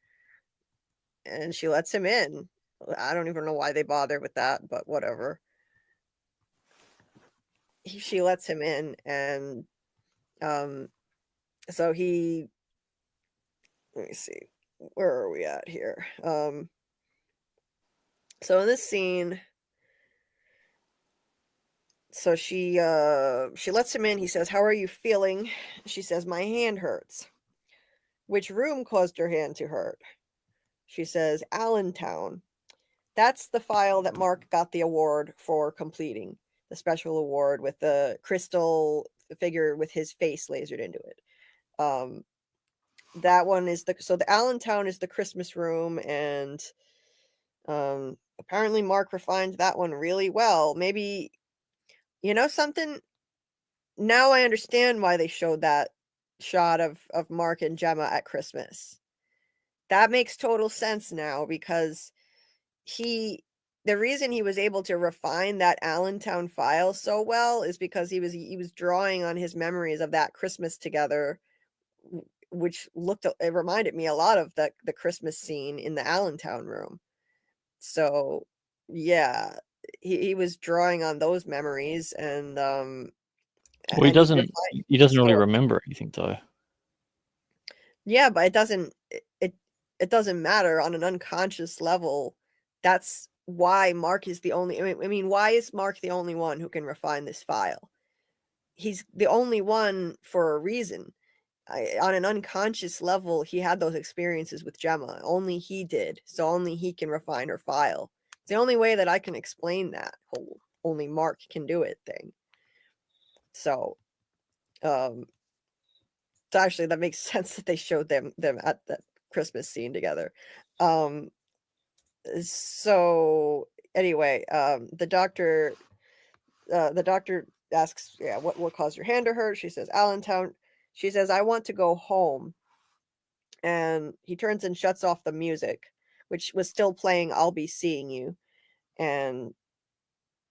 and she lets him in. I don't even know why they bother with that, but whatever. She lets him in, and so he, let me see, where are we at here? So in this scene, so she lets him in. He says, "How are you feeling?" She says, "My hand hurts." "Which room caused your hand to hurt?" She says, "Allentown." That's the file that Mark got the award for completing, the special award with the crystal figure with his face lasered into it. That one is the Allentown is the Christmas room, and apparently Mark refined that one really well. Maybe, you know something? Now I understand why they showed that shot of Mark and Gemma at Christmas. That makes total sense now, because the reason he was able to refine that Allentown file so well is because he was drawing on his memories of that Christmas together, which it reminded me a lot of the Christmas scene in the Allentown room. So yeah, he was drawing on those memories, and well, he doesn't really remember anything though. Yeah, but it doesn't matter on an unconscious level. That's why Mark is the only, I mean, why is Mark the only one who can refine this file? He's the only one for a reason. On an unconscious level, he had those experiences with Gemma. Only he did, so only he can refine her file. It's the only way that I can explain that whole only Mark can do it thing. So, actually, that makes sense that they showed them at that Christmas scene together. So anyway, the doctor asks, yeah, what caused your hand to hurt? She says, Allentown. She says, I want to go home. And he turns and shuts off the music, which was still playing I'll Be Seeing You. And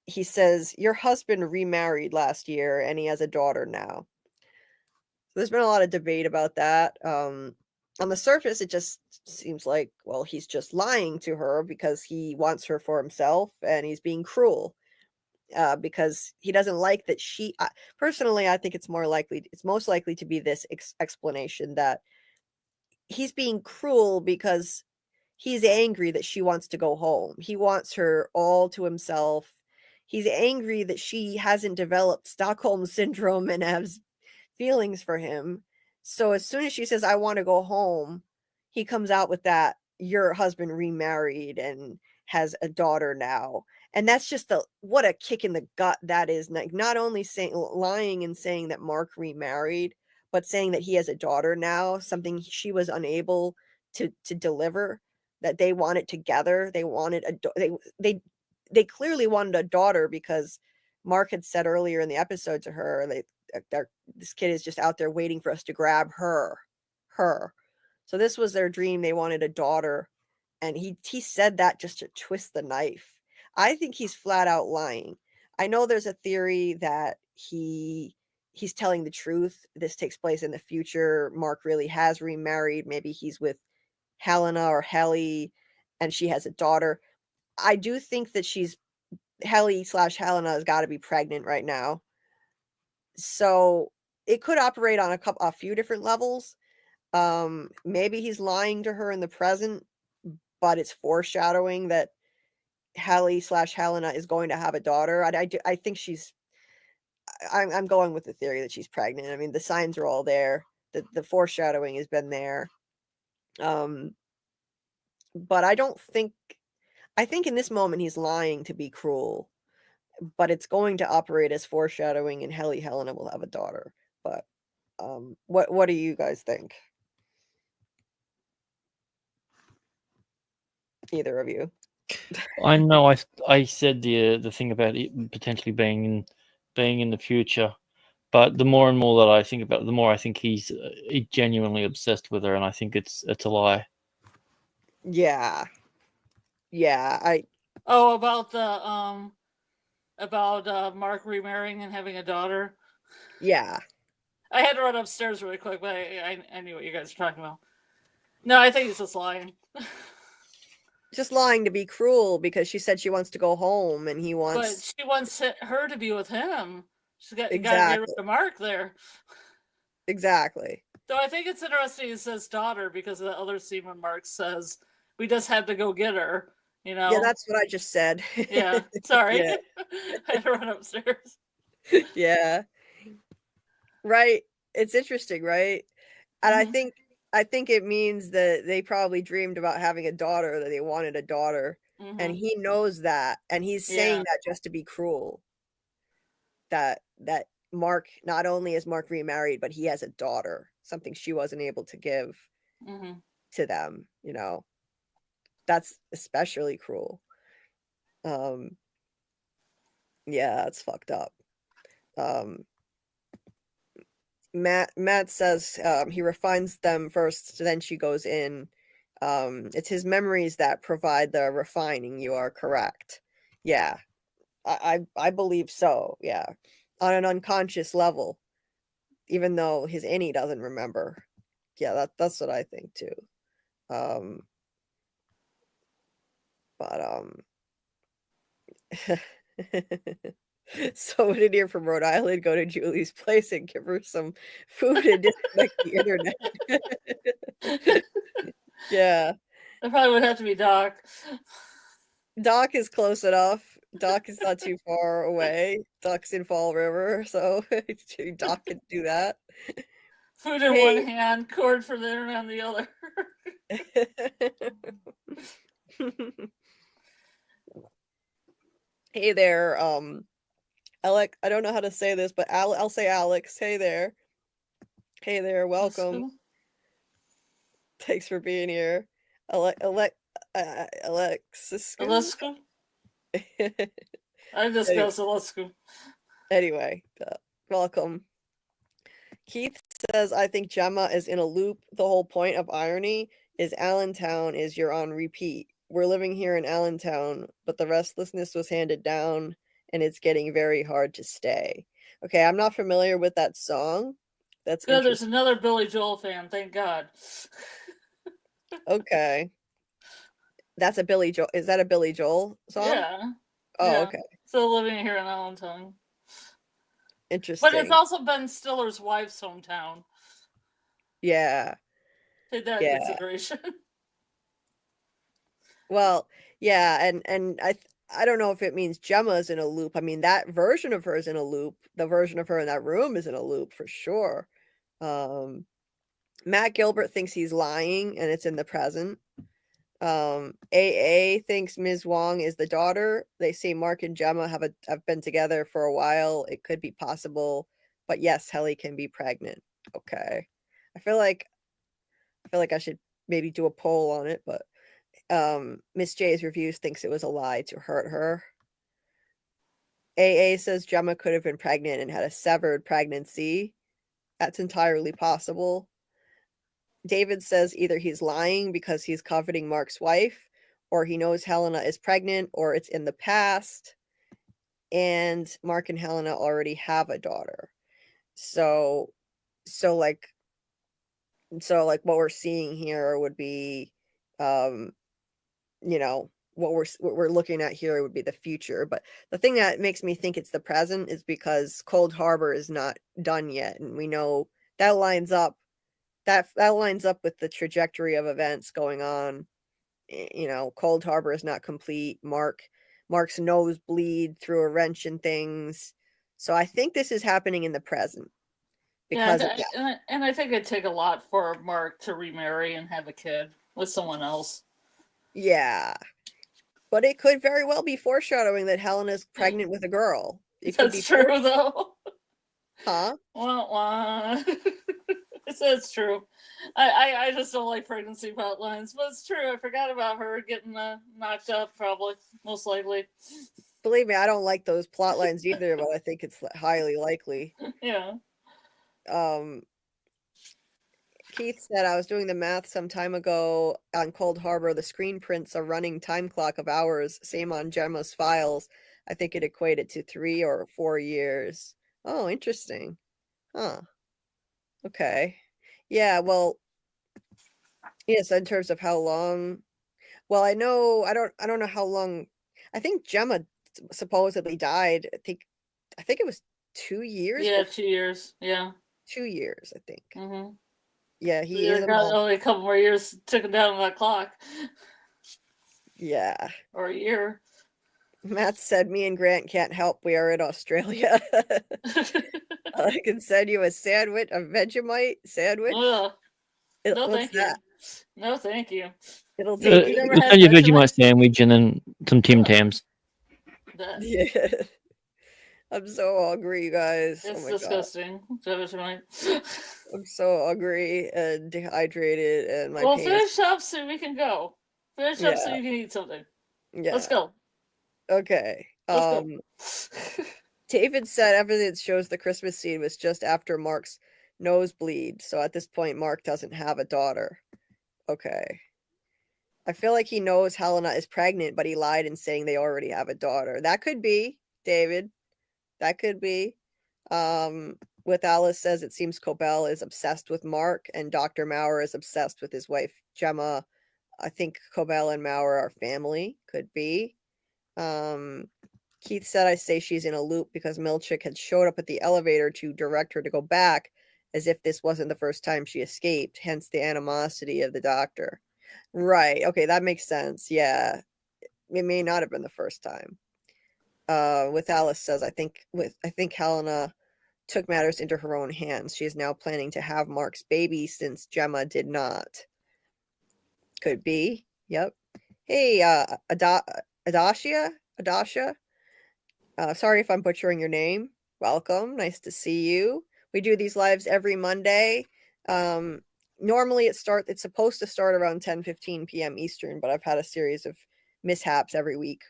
he says, your husband remarried last year and he has a daughter now. So there's been a lot of debate about that. On the surface, it just seems like, well, he's just lying to her because he wants her for himself, and he's being cruel because he doesn't like that she. Personally, I think it's most likely to be this explanation that he's being cruel because he's angry that she wants to go home. He wants her all to himself. He's angry that she hasn't developed Stockholm syndrome and has feelings for him. So as soon as she says, I want to go home, he comes out with that, your husband remarried and has a daughter now. And that's just what a kick in the gut that is. Not only lying and saying that Mark remarried, but saying that he has a daughter now, something she was unable to deliver, that they wanted together. They wanted they clearly wanted a daughter because Mark had said earlier in the episode to her, this kid is just out there waiting for us to grab her. So this was their dream. They wanted a daughter. And he said that just to twist the knife. I think he's flat out lying. I know there's a theory that he's telling the truth. This takes place in the future. Mark really has remarried. Maybe he's with Helena or Helly and she has a daughter. I do think that Helly/Helena has got to be pregnant right now. So it could operate on a few different levels. Maybe he's lying to her in the present, but it's foreshadowing that Helly/Helena is going to have a daughter. I think I'm going with the theory that she's pregnant. I mean, the signs are all there. The foreshadowing has been there. But I think in this moment he's lying to be cruel. but it's going to operate as foreshadowing, and Helena will have a daughter. But what do you guys think? Either of you? I know I said the thing about it potentially being in the future, but the more and more that I think about it, the more I think he's genuinely obsessed with her, and I think it's a lie. Yeah. About Mark remarrying and having a daughter. Yeah. I had to run upstairs really quick, but I knew what you guys were talking about. No, I think he's just lying. Just lying to be cruel because she said she wants to go home and he wants. But she wants her to be with him. She's got to get rid of Mark there. Exactly. So I think it's interesting he says daughter because of the other scene when Mark says, we just had to go get her, you know? Yeah, that's what I just said. Yeah, sorry. Yeah. I had to run upstairs. Yeah. Right. It's interesting, right? And I think it means that they probably dreamed about having a daughter, that they wanted a daughter. And he knows that. And he's saying that just to be cruel. That Mark, not only is Mark remarried, but he has a daughter, something she wasn't able to give to them, you know. That's especially cruel. Yeah, it's fucked up. Matt says he refines them first, then she goes in. It's his memories that provide the refining. You are correct. Yeah, I believe so. Yeah, on an unconscious level, even though his innie doesn't remember. Yeah, that's what I think too. Someone in here from Rhode Island go to Julie's place and give her some food and disconnect the internet. Yeah. It probably would have to be Doc. Doc is close enough. Doc is not too far away. Doc's in Fall River, so Doc can do that. Food in one hand, cord for the internet on the other. Hey there, Alec, I don't know how to say this, but I'll say Alex. Hey there. Hey there, welcome. Thanks for being here. Alexis. Alescu? I just go Alescu. Anyway, welcome. Keith says, I think Gemma is in a loop. The whole point of irony is Allentown is you're on repeat. We're living here in Allentown, but the restlessness was handed down and it's getting very hard to stay. Okay, I'm not familiar with that song. That's good. There's another Billy Joel fan, thank God. Okay. That's a Billy Joel. Is that a Billy Joel song? Yeah. Oh, yeah. okay. Still living here in Allentown. Interesting. But it's also Ben Stiller's wife's hometown. Yeah. Take that in consideration. Well, yeah, and I don't know if it means Gemma's in a loop. I mean, that version of her is in a loop. The version of her in that room is in a loop for sure. Matt Gilbert thinks he's lying and it's in the present. AA thinks Ms. Wong is the daughter. They say Mark and Gemma have been together for a while. It could be possible, but yes, Helly can be pregnant. Okay. I feel like I should maybe do a poll on it, but Miss J's reviews thinks it was a lie to hurt her. AA says Gemma could have been pregnant and had a severed pregnancy. That's entirely possible. David says either he's lying because he's coveting Mark's wife, or he knows Helena is pregnant, or it's in the past, and Mark and Helena already have a daughter. So like what we're seeing here would be you know, what we're looking at here would be the future. But the thing that makes me think it's the present is because Cold Harbor is not done yet, and we know that lines up with the trajectory of events going on. You know, Cold Harbor is not complete. Mark's nose bleed through a wrench and things. So I think this is happening in the present. Because and I think it'd take a lot for Mark to remarry and have a kid with someone else. Yeah. But it could very well be foreshadowing that Helena's pregnant with a girl. It could be That's true, though. Huh? Wah, wah. It's true. I just don't like pregnancy plot lines, but it's true. I forgot about her getting knocked up, probably, most likely. Believe me, I don't like those plot lines either, but I think it's highly likely. Yeah. Keith said, I was doing the math some time ago on Cold Harbor. The screen prints a running time clock of hours. Same on Gemma's files. I think it equated to 3 or 4 years. Oh, interesting. Huh. Okay. Yeah, well, yes, in terms of how long. Well, I don't know how long. I think Gemma supposedly died. I think it was 2 years. Yeah, 2 years. Yeah. 2 years, I think. Mm-hmm. Yeah, he is got only a couple more years ticking down on that clock. Yeah. Or a year. Matt said, me and Grant can't help. We are in Australia. I can send you a sandwich, a Vegemite sandwich. No, What's that? No, thank you. It'll take you. Never had your Vegemite sandwich and then some Tim Tams. Yeah. I'm so hungry, you guys. It's disgusting. God. I'm so hungry and dehydrated, and my finish up so we can go. Finish up so you can eat something. Yeah. Let's go. Okay. David said evidence shows the Christmas scene was just after Mark's nosebleed, so at this point Mark doesn't have a daughter. Okay. I feel like he knows Helena is pregnant, but he lied in saying they already have a daughter. That could be, David. That could be. With Alice says it seems Cobell is obsessed with Mark, and Dr. Maurer is obsessed with his wife, Gemma. I think Cobell and Maurer are family. Could be. Keith said, I say she's in a loop because Milchick had showed up at the elevator to direct her to go back, as if this wasn't the first time she escaped, hence the animosity of the doctor. Right. Okay, that makes sense. Yeah. It may not have been the first time. With Alice says, I think Helena took matters into her own hands. She is now planning to have Mark's baby since Gemma did not. Could be. Yep. Hey, Adasha? Sorry if I'm butchering your name. Welcome. Nice to see you. We do these lives every Monday. Normally it's supposed to start around 10:15 p.m. Eastern, but I've had a series of mishaps every week.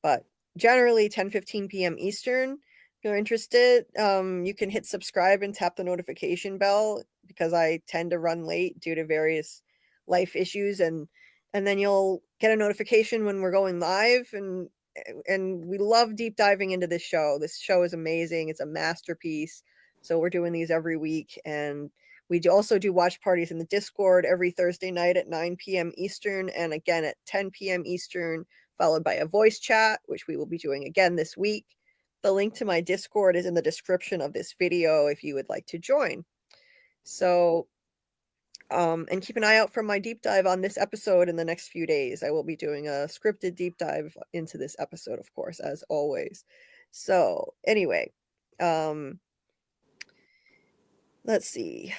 But generally 10:15 p.m. Eastern. If you're interested, you can hit subscribe and tap the notification bell because I tend to run late due to various life issues, and then you'll get a notification when we're going live, and we love deep diving into this show. This show is amazing. It's a masterpiece. So we're doing these every week, and we also do watch parties in the Discord every Thursday night at 9 p.m. Eastern, and again at 10 p.m. Eastern, followed by a voice chat, which we will be doing again this week. The link to my Discord is in the description of this video if you would like to join. So, and keep an eye out for my deep dive on this episode in the next few days. I will be doing a scripted deep dive into this episode, of course, as always. So, anyway, let's see.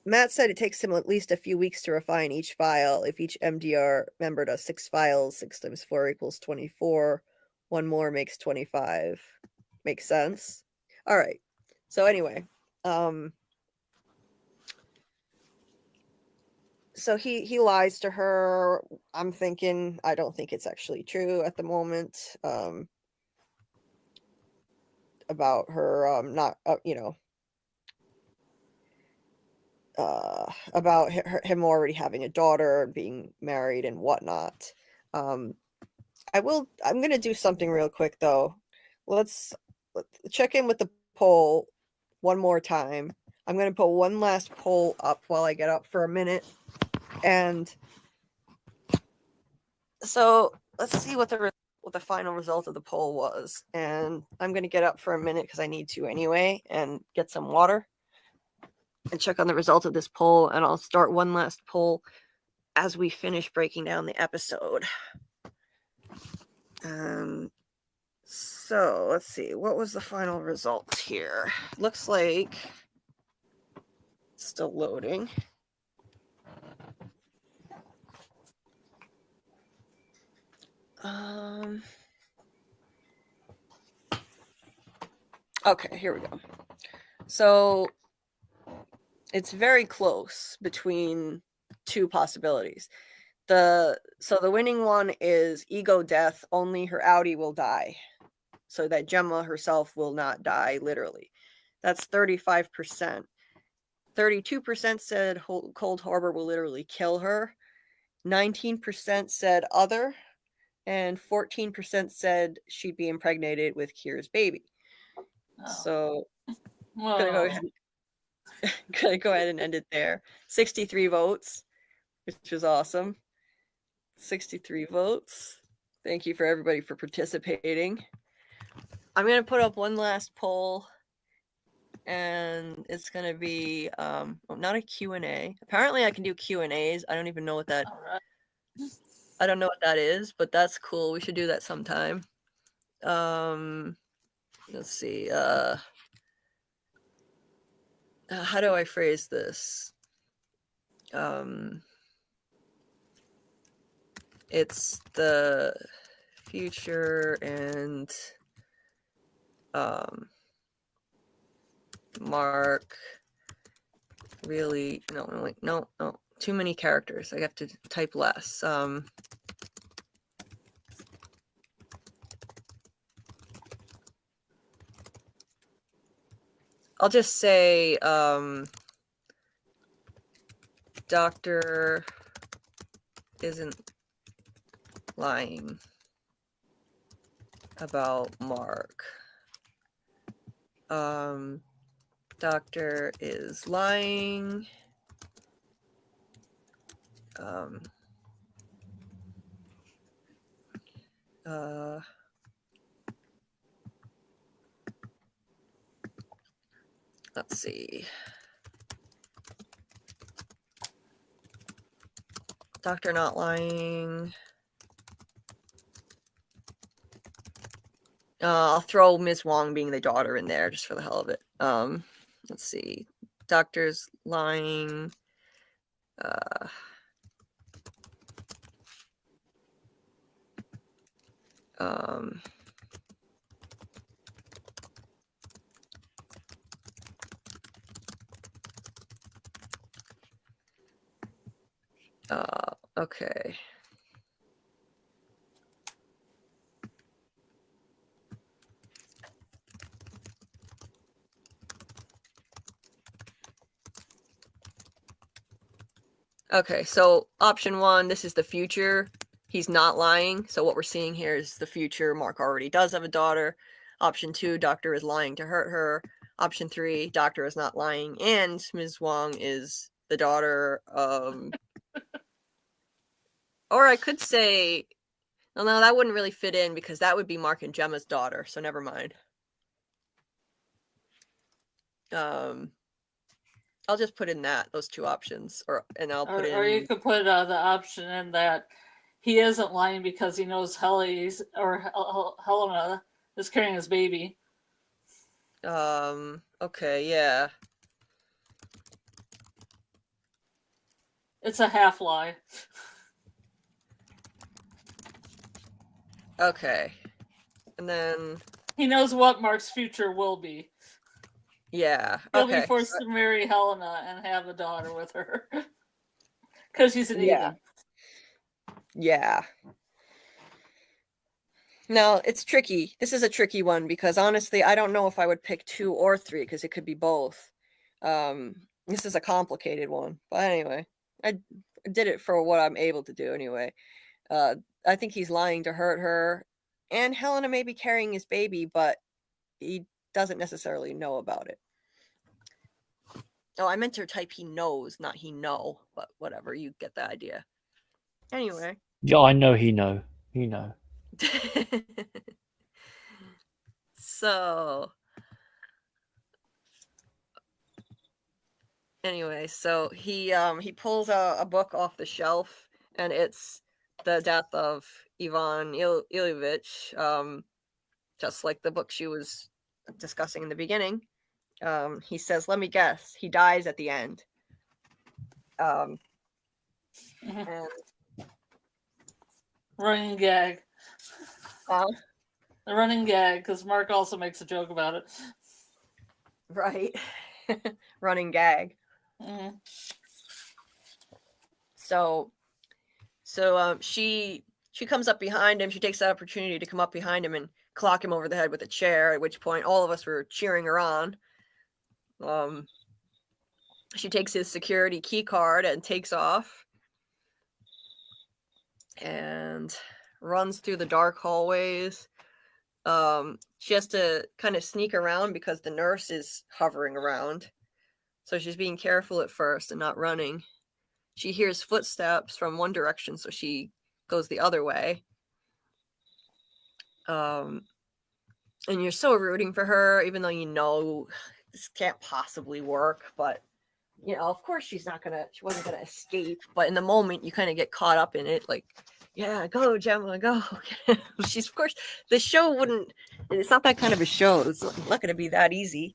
Matt said it takes him at least a few weeks to refine each file. If each MDR member does 6 files, 6 times 4 equals 24. 1 more makes 25. Makes sense? All right. So anyway, so he lies to her. I'm thinking, I don't think it's actually true at the moment, about her, not, about him already having a daughter, being married and whatnot. I'm going to do something real quick though. Let's check in with the poll one more time. I'm going to put one last poll up while I get up for a minute. And so let's see what the final result of the poll was. And I'm going to get up for a minute because I need to anyway, and get some water and check on the result of this poll. And I'll start one last poll as we finish breaking down the episode. So let's see, what was the final result here? Looks like it's still loading. Okay, here we go. So it's very close between two possibilities. So the winning one is ego death, only her outie will die. So that Gemma herself will not die, literally. That's 35%. 32% said Cold Harbor will literally kill her. 19% said other. And 14% said she'd be impregnated with Kier's baby. Oh. So gonna go ahead and end it there. 63 votes, which is awesome. 63 votes. Thank you for everybody for participating. I'm gonna put up one last poll, and it's gonna be not a Q&A. Apparently I can do Q&As. I don't even know what that I don't know what that is, but that's cool. We should do that sometime. Let's see. How do I phrase this? It's the future and Mark really no, too many characters. I have to type less. I'll just say Doctor isn't lying about Mark. Doctor is lying. Let's see. Doctor not lying. I'll throw Ms. Wong being the daughter in there just for the hell of it. Let's see. Doctor's lying. Okay. Okay, so option one, this is the future. He's not lying. So what we're seeing here is the future. Mark already does have a daughter. Option two, Doctor is lying to hurt her. Option three, Doctor is not lying, and Ms. Wong is the daughter of... Or I could say... No, that wouldn't really fit in because that would be Mark and Gemma's daughter, so never mind. I'll just put in those two options, or you could put the option in that he isn't lying because he knows Helena is carrying his baby. Okay, yeah. It's a half lie. Okay. And then... He knows what Mark's future will be. Yeah. He'll be forced to marry Helena and have a daughter with her. Because he's an heathen. Yeah. No, it's tricky. This is a tricky one because honestly, I don't know if I would pick 2 or 3 because it could be both. This is a complicated one. But anyway, I did it for what I'm able to do anyway. I think he's lying to hurt her. And Helena may be carrying his baby, but he doesn't necessarily know about it. Oh, I meant to type he knows, not he know, but whatever, you get the idea. Anyway. Yeah, I know he know. He know. So anyway, so he pulls a book off the shelf, and it's the death of Ivan Ilyevich, just like the book she was discussing in the beginning. He says, "Let me guess, he dies at the end." And running gag. The running gag, because Mark also makes a joke about it. Right. Running gag. Mm-hmm. So she comes up behind him. She takes that opportunity to come up behind him and clock him over the head with a chair, at which point all of us were cheering her on. She takes his security key card and takes off and runs through the dark hallways. She has to kind of sneak around because the nurse is hovering around. So she's being careful at first and not running. She hears footsteps from one direction, so she goes the other way. And you're so rooting for her, even though you know this can't possibly work. But, you know, of course she wasn't gonna escape. But in the moment, you kind of get caught up in it. Like, yeah, go, Gemma, go. She's, of course, the show it's not that kind of a show. It's not going to be that easy.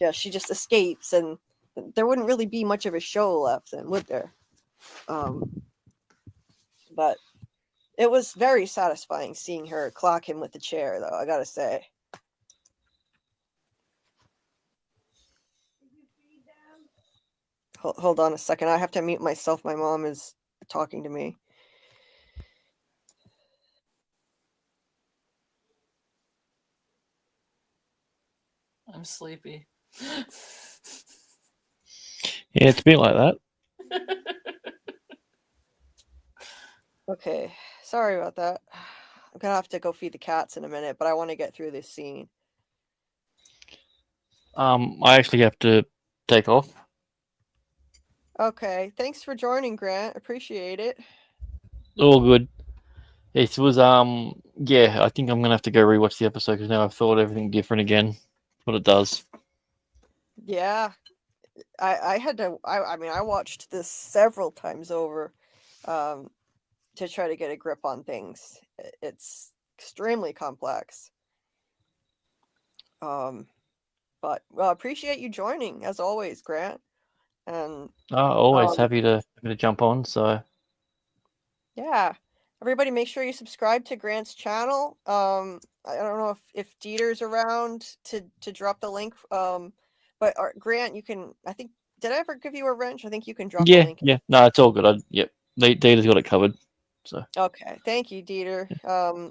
Yeah, she just escapes, and there wouldn't really be much of a show left then, would there? But it was very satisfying seeing her clock him with the chair, though, I gotta say. Hold on a second. I have to mute myself. My mom is talking to me. I'm sleepy. Yeah, it's a bit like that. Okay, sorry about that. I'm gonna have to go feed the cats in a minute, but I want to get through this scene. I actually have to take off. Okay, thanks for joining, Grant. Appreciate it. All good. It was yeah. I think I'm gonna have to go rewatch the episode because now I've thought everything different again. What it does. Yeah, I had to. I mean, I watched this several times over, to try to get a grip on things. It's extremely complex. But appreciate you joining as always, Grant. And always happy to jump on. So yeah, everybody, make sure you subscribe to Grant's channel. I don't know if Dieter's around to drop the link. But Grant, you can. I think, did I ever give you a wrench? I think you can drop the link. Yeah. No, it's all good. Yep. Data's got it covered. So okay, thank you, Dieter.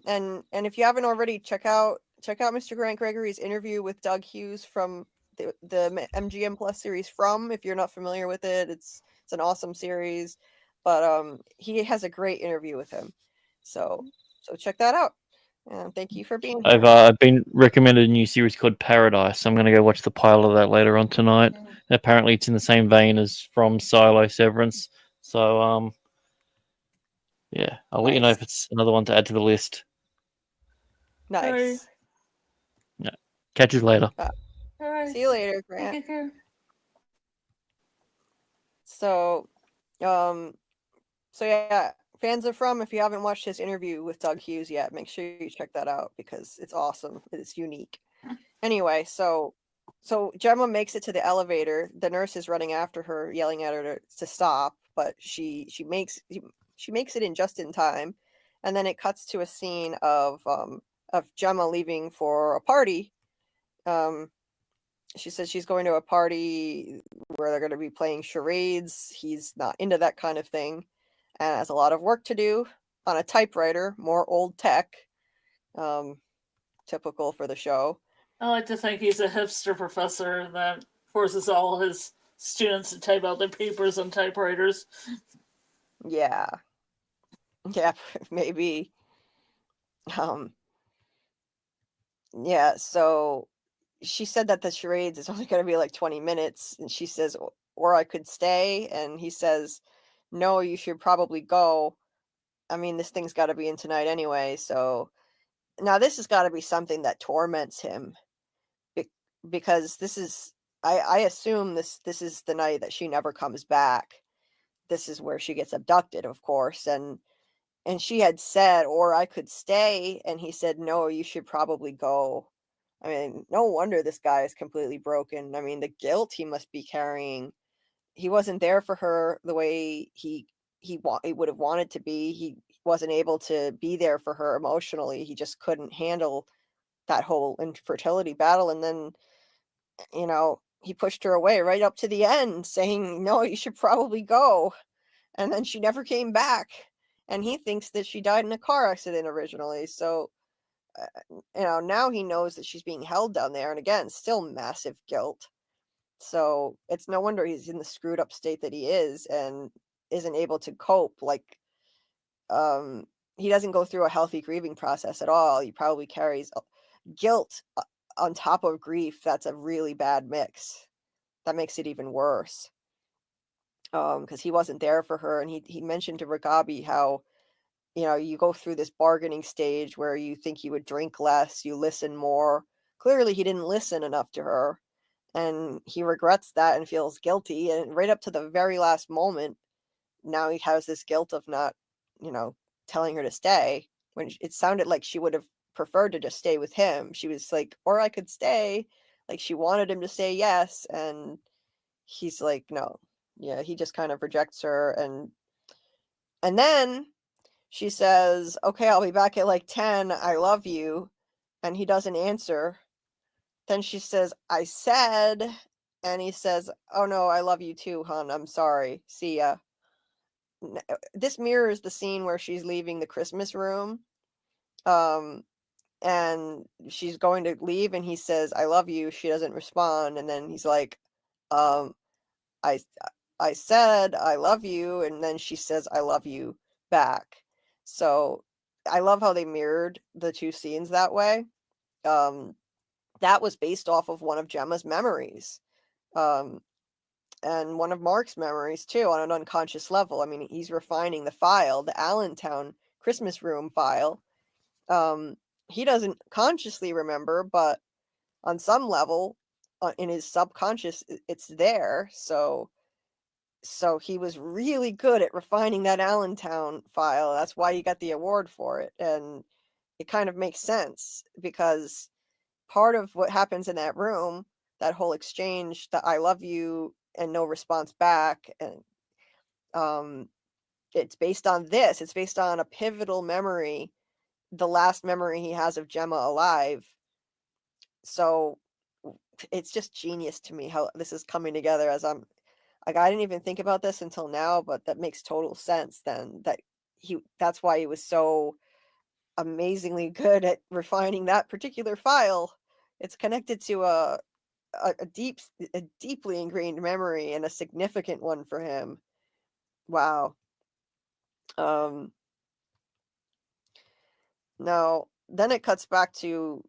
And if you haven't already, check out Mr. Grant Gregory's interview with Doug Hughes from the MGM Plus series From. If you're not familiar with it, it's an awesome series. But he has a great interview with him, so check that out. And thank you for being here. I've been recommended a new series called Paradise. I'm gonna go watch the pilot of that later on tonight. Mm-hmm. Apparently, it's in the same vein as From, Silo, Severance. So yeah, I'll let you know if it's another one to add to the list. Nice. Yeah. Catch you later. See you later, Grant. So yeah, fans of From, if you haven't watched his interview with Doug Hughes yet, make sure you check that out because it's awesome. It's unique. Anyway, so Gemma makes it to the elevator. The nurse is running after her, yelling at her to stop, but she makes it in just in time. And then it cuts to a scene of Gemma leaving for a party. She says she's going to a party where they're going to be playing charades. He's not into that kind of thing and has a lot of work to do on a typewriter, more old tech, typical for the show. I like to think he's a hipster professor that forces all his students to type out their papers on typewriters. Yeah, maybe. Yeah, so she said that the charades is only going to be like 20 minutes, and she says, or I could stay, and he says, no, you should probably go. I mean, this thing's got to be in tonight anyway, so now this has got to be something that torments him, because this is, I assume this is the night that she never comes back. This is where she gets abducted, of course, and she had said, or I could stay, and he said, no, you should probably go. I mean, no wonder this guy is completely broken. I mean, the guilt he must be carrying. He wasn't there for her the way he would have wanted to be. He wasn't able to be there for her emotionally. He just couldn't handle that whole infertility battle. And then, you know, he pushed her away right up to the end, saying, no, you should probably go. And then she never came back. And he thinks that she died in a car accident originally. So, you know, now he knows that she's being held down there. And again, still massive guilt. So it's no wonder he's in the screwed up state that he is and isn't able to cope. Like, he doesn't go through a healthy grieving process at all. He probably carries guilt on top of grief. That's a really bad mix. That makes it even worse. Because he wasn't there for her. And he mentioned to Reghabi how, you know, you go through this bargaining stage where you think you would drink less, you listen more. Clearly, he didn't listen enough to her. And he regrets that and feels guilty. And right up to the very last moment, now he has this guilt of not, you know, telling her to stay, when it sounded like she would have preferred to just stay with him. She was like, or I could stay. Like, she wanted him to say yes. And he's like, no. Yeah, he just kind of rejects her. And then she says, okay, I'll be back at like 10. I love you. And he doesn't answer. Then she says, I said, and he says, oh no, I love you too, hon. I'm sorry. See ya. This mirrors the scene where she's leaving the Christmas room. And she's going to leave and he says, I love you. She doesn't respond. And then he's like, I said, I love you. And then she says, I love you back. So I love how they mirrored the two scenes that way. That was based off of one of Gemma's memories. And one of Mark's memories too, on an unconscious level. I mean, he's refining the file, the Allentown Christmas room file. He doesn't consciously remember, but on some level, in his subconscious, it's there. So he was really good at refining that Allentown file. That's why he got the award for it. And it kind of makes sense, because part of what happens in that room, that whole exchange, that I love you and no response back, and it's based on this. It's based on a pivotal memory, the last memory he has of Gemma alive. So it's just genius to me how this is coming together. As I'm like, I didn't even think about this until now, but that makes total sense then, that's why he was so amazingly good at refining that particular file. It's connected to a deeply ingrained memory, and a significant one for him. Wow. Now, then it cuts back to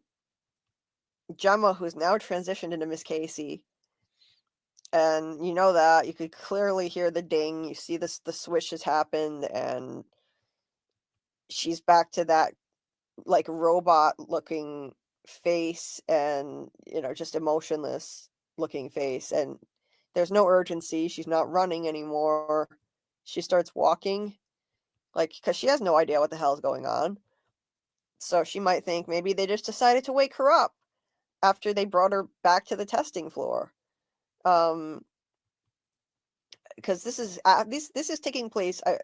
Gemma, who's now transitioned into Miss Casey. And you know that. You could clearly hear the ding. You see the swish has happened, and she's back to that, like, robot-looking face, and, you know, just emotionless-looking face. And there's no urgency. She's not running anymore. She starts walking, like, because she has no idea what the hell is going on. So she might think maybe they just decided to wake her up after they brought her back to the testing floor. Because this is taking place. I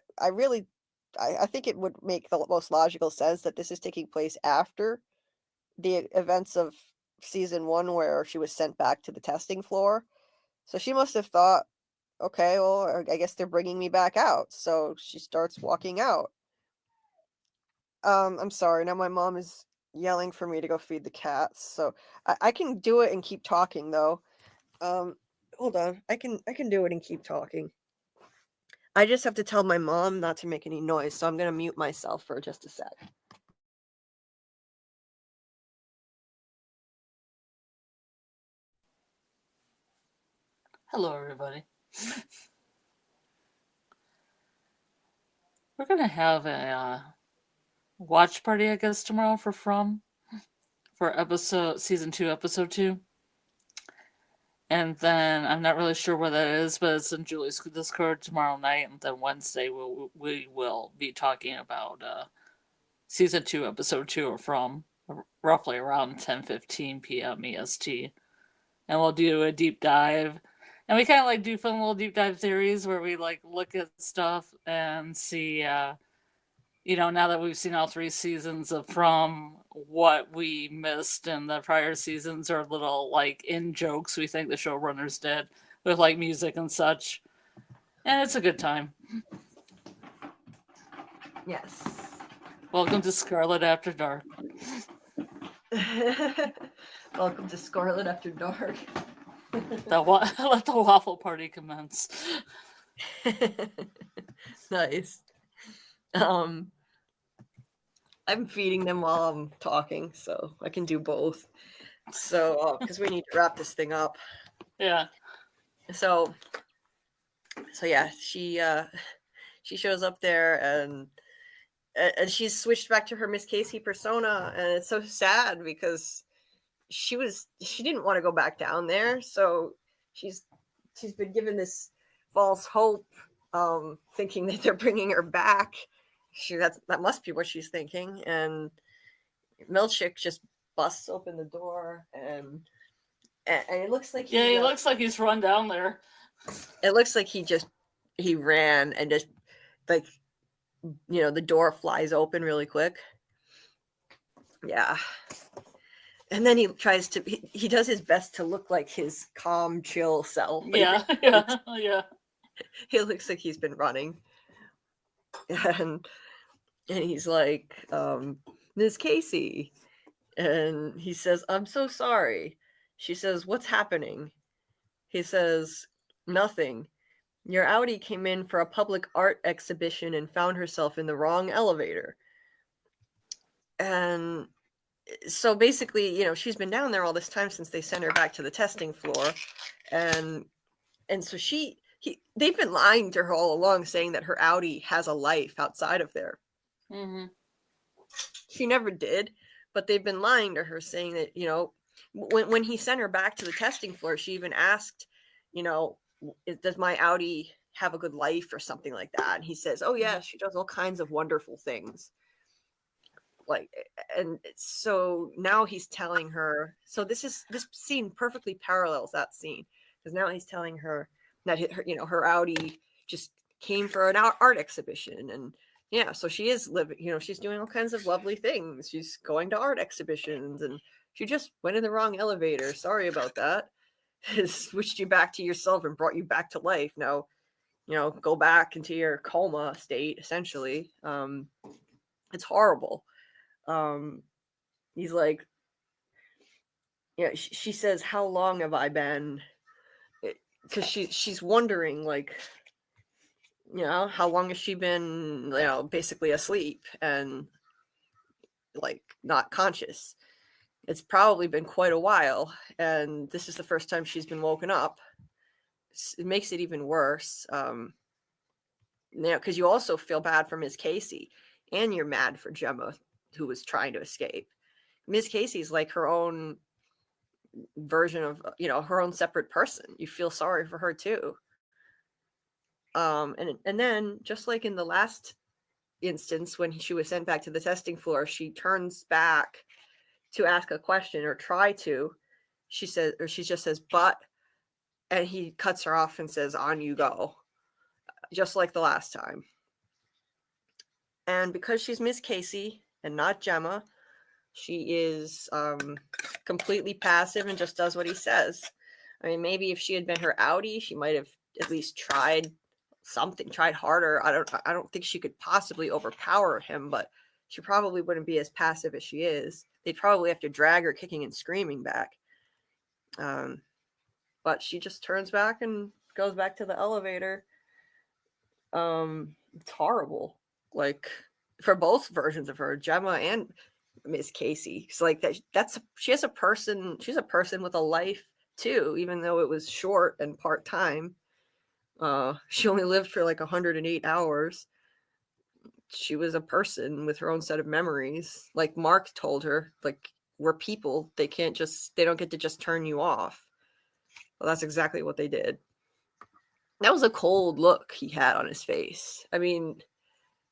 think it would make the most logical sense that this is taking place after the events of season 1, where she was sent back to the testing floor. So she must have thought, okay, well, I guess they're bringing me back out. So she starts walking out. I'm sorry. Now my mom is yelling for me to go feed the cats. So I can do it and keep talking, though. Hold on. I can do it and keep talking. I just have to tell my mom not to make any noise, so I'm going to mute myself for just a sec. Hello, everybody. We're going to have a watch party, I guess, tomorrow for season 2, episode 2. And then I'm not really sure where that is, but it's in Julie's Discord tomorrow night. And then Wednesday we will be talking about season 2, episode 2 from roughly around 10:15 PM EST. And we'll do a deep dive. And we kind of like do fun little deep dive theories where we like look at stuff and see, now that we've seen all 3 seasons of From, what we missed in the prior seasons are little like in jokes we think the showrunners did with like music and such. And it's a good time. Yes. Welcome to Scarlet After Dark. Welcome to Scarlet After Dark. Let the waffle party commence. Nice. I'm feeding them while I'm talking, so I can do both. So, because we need to wrap this thing up. Yeah. So yeah, she shows up there and she's switched back to her Miss Casey persona, and it's so sad because she didn't want to go back down there, so she's been given this false hope, thinking that they're bringing her back. That must be what she's thinking. And Milchick just busts open the door, and it looks like he looks like he's run down there. It looks like he ran and just like, the door flies open really quick. Yeah. And then he does his best to look like his calm, chill self. Yeah. He looks like he's been running. And he's like, Ms. Casey. And he says, I'm so sorry. She says, what's happening? He says, nothing. Your Audi came in for a public art exhibition and found herself in the wrong elevator. And so basically, she's been down there all this time since they sent her back to the testing floor. And so they've been lying to her all along, saying that her Audi has a life outside of there. Mm-hmm. She never did, but they've been lying to her, saying that, when he sent her back to the testing floor, she even asked, does my Audi have a good life or something like that? And he says, oh yeah, she does all kinds of wonderful things. And so now he's telling her, so this scene perfectly parallels that scene, because now he's telling her that her Audi just came for an art exhibition, and yeah, so she is living, she's doing all kinds of lovely things. She's going to art exhibitions, and she just went in the wrong elevator. Sorry about that. It switched you back to yourself and brought you back to life. Now, go back into your coma state, essentially. It's horrible. He's like, she says, how long have I been? Because she's wondering, like, how long has she been, basically asleep and like not conscious? It's probably been quite a while, and this is the first time she's been woken up. It makes it even worse. Because you also feel bad for Ms. Casey, and you're mad for Gemma, who was trying to escape. Ms. Casey's like her own version of, her own separate person. You feel sorry for her too. And then, just like in the last instance when she was sent back to the testing floor, she turns back to ask a question or try to. She just says, but, and he cuts her off and says, on you go, just like the last time. And because she's Miss Casey and not Gemma, she is completely passive and just does what he says. I mean, maybe if she had been her Audi, she might have at least tried harder. I don't think she could possibly overpower him, but she probably wouldn't be as passive as she is. They'd probably have to drag her kicking and screaming back. But she just turns back and goes back to the elevator. It's horrible. Like, for both versions of her, Gemma and Miss Casey. It's like she's a person with a life too, even though it was short and part-time. She only lived for like 108 hours. She was a person with her own set of memories. Like Mark told her, like, we're people. They don't get to just turn you off. Well, that's exactly what they did. That was a cold look he had on his face. I mean,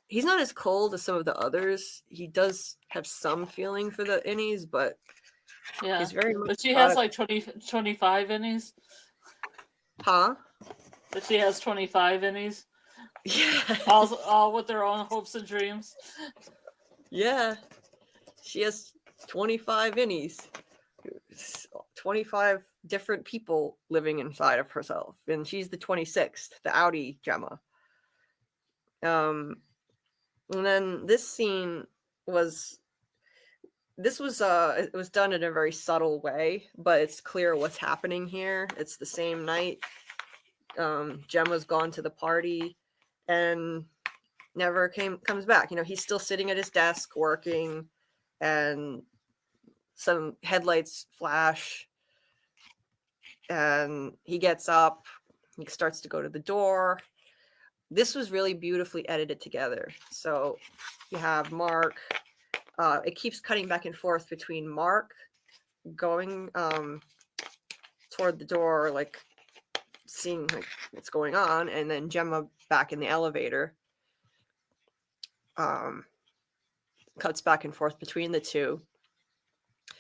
he's not as cold as some of the others. He does have some feeling for the innies, but yeah, he's very much. But she has like 25 innies. Huh? But she has 25 innies. Yeah. all with their own hopes and dreams. Yeah. She has 25 innies. 25 different people living inside of herself. And she's the 26th, the outie Gemma. And then this scene was it was done in a very subtle way, but it's clear what's happening here. It's the same night. Gemma's gone to the party and never comes back. He's still sitting at his desk working, and some headlights flash, and he gets up, he starts to go to the door. This was really beautifully edited together. So you have Mark, it keeps cutting back and forth between Mark going toward the door, like seeing like what's going on, and then Gemma back in the elevator. Cuts back and forth between the two,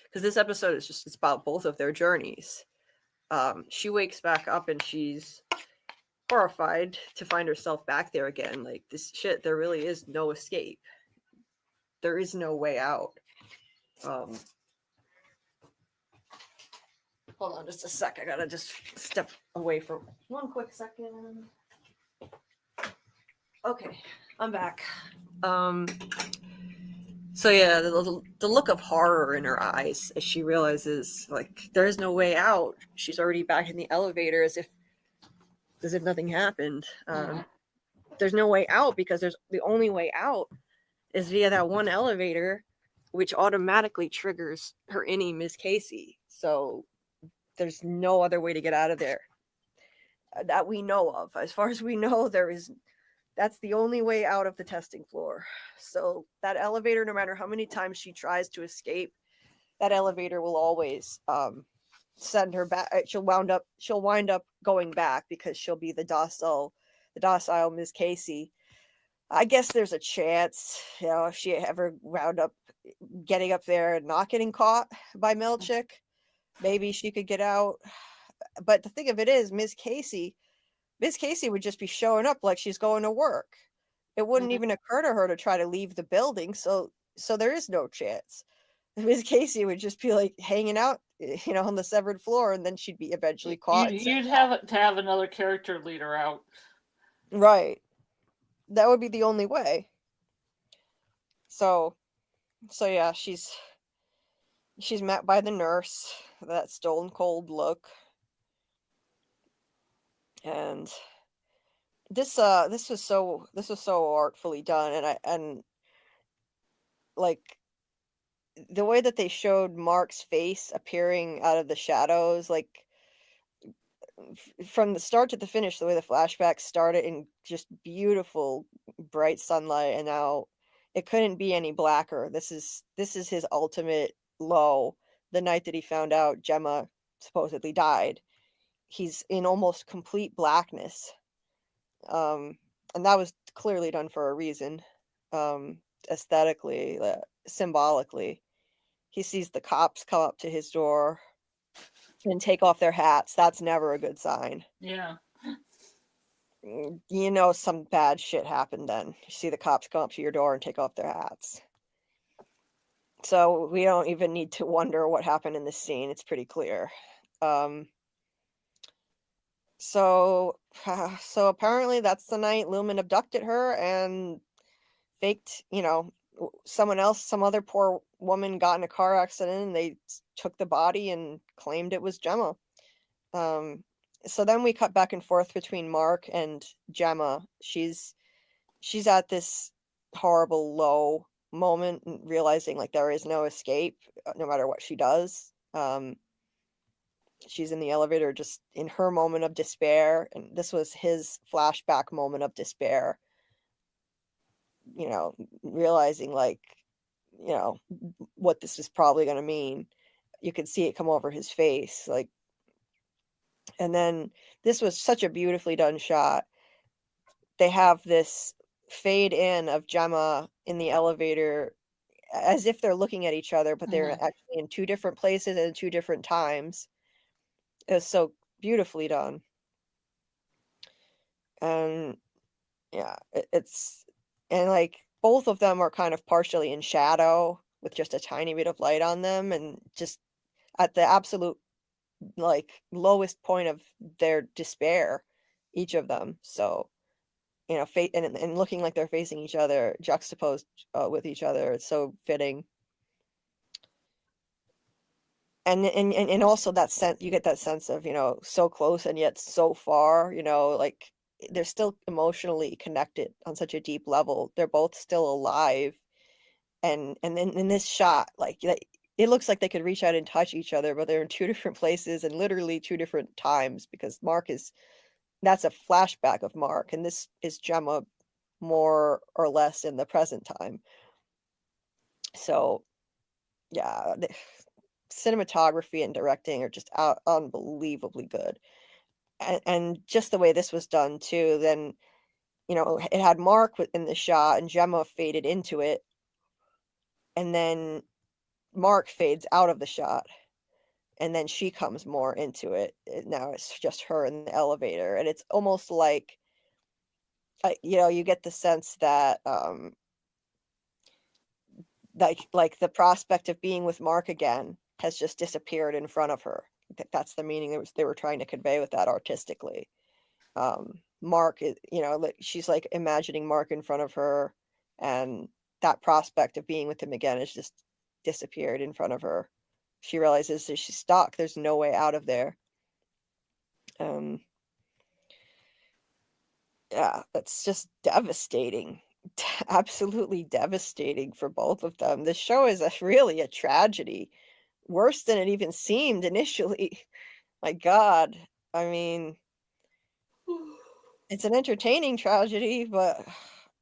because this episode is it's about both of their journeys. She wakes back up and she's horrified to find herself back there again. Like, this shit, there really is no escape. There is no way out. Hold on just a sec. I gotta just step away for one quick second. Okay, I'm back. So yeah, the look of horror in her eyes as she realizes, like, there is no way out. She's already back in the elevator as if nothing happened. There's no way out, because the only way out is via that one elevator, which automatically triggers her innie, Miss Casey. So there's no other way to get out of there that we know of. As far as we know, that's the only way out of the testing floor. So that elevator, no matter how many times she tries to escape, that elevator will always send her back. She'll wind up going back, because she'll be the docile Miss Casey. I guess there's a chance, if she ever wound up getting up there and not getting caught by Melchick, maybe she could get out. But the thing of it is, Miss Casey would just be showing up like she's going to work. It wouldn't even occur to her to try to leave the building. So there is no chance. Miss Casey would just be like hanging out, on the severed floor, and then she'd be eventually caught. You'd have to have another character leader out. Right. That would be the only way. So yeah, she's met by the nurse, that stone cold look. And this was so artfully done, and like the way that they showed Mark's face appearing out of the shadows, like from the start to the finish, the way the flashbacks started in just beautiful bright sunlight, and now it couldn't be any blacker. This is his ultimate low. The night that he found out Gemma supposedly died, he's in almost complete blackness. And that was clearly done for a reason. Aesthetically, symbolically, he sees the cops come up to his door and take off their hats. That's never a good sign. Yeah. Some bad shit happened then. You see the cops come up to your door and take off their hats. So we don't even need to wonder what happened in this scene. It's pretty clear. So apparently that's the night Lumon abducted her and faked, some other poor woman got in a car accident, and they took the body and claimed it was Gemma. So then we cut back and forth between Mark and Gemma. She's at this horrible low moment, realizing like there is no escape no matter what she does. She's in the elevator just in her moment of despair, and this was his flashback moment of despair, realizing like, what this is probably going to mean. You could see it come over his face, like. And then this was such a beautifully done shot. They have this fade in of Gemma in the elevator as if they're looking at each other, but they're actually in two different places and 2 different times. It was so beautifully done. And Yeah, it's and like both of them are kind of partially in shadow with just a tiny bit of light on them, and just at the absolute like lowest point of their despair, each of them. So and looking like they're facing each other, juxtaposed with each other. It's so fitting. And also that sense, you get that sense of, so close and yet so far, like they're still emotionally connected on such a deep level. They're both still alive. And then in this shot, like it looks like they could reach out and touch each other, but they're in two different places and literally two different times, because that's a flashback of Mark, and this is Gemma more or less in the present time. So yeah, the cinematography and directing are just unbelievably good. And just the way this was done too, then it had Mark in the shot and Gemma faded into it, and then Mark fades out of the shot, and then she comes more into it. Now it's just her in the elevator, and it's almost like you get the sense that like the prospect of being with Mark again has just disappeared in front of her. That's the meaning they were trying to convey with that artistically. Mark is, she's like imagining Mark in front of her, and that prospect of being with him again has just disappeared in front of her. She realizes that she's stuck. There's no way out of there. Yeah, it's just devastating. Absolutely devastating for both of them. This show is really a tragedy. Worse than it even seemed initially. My God. I mean, it's an entertaining tragedy,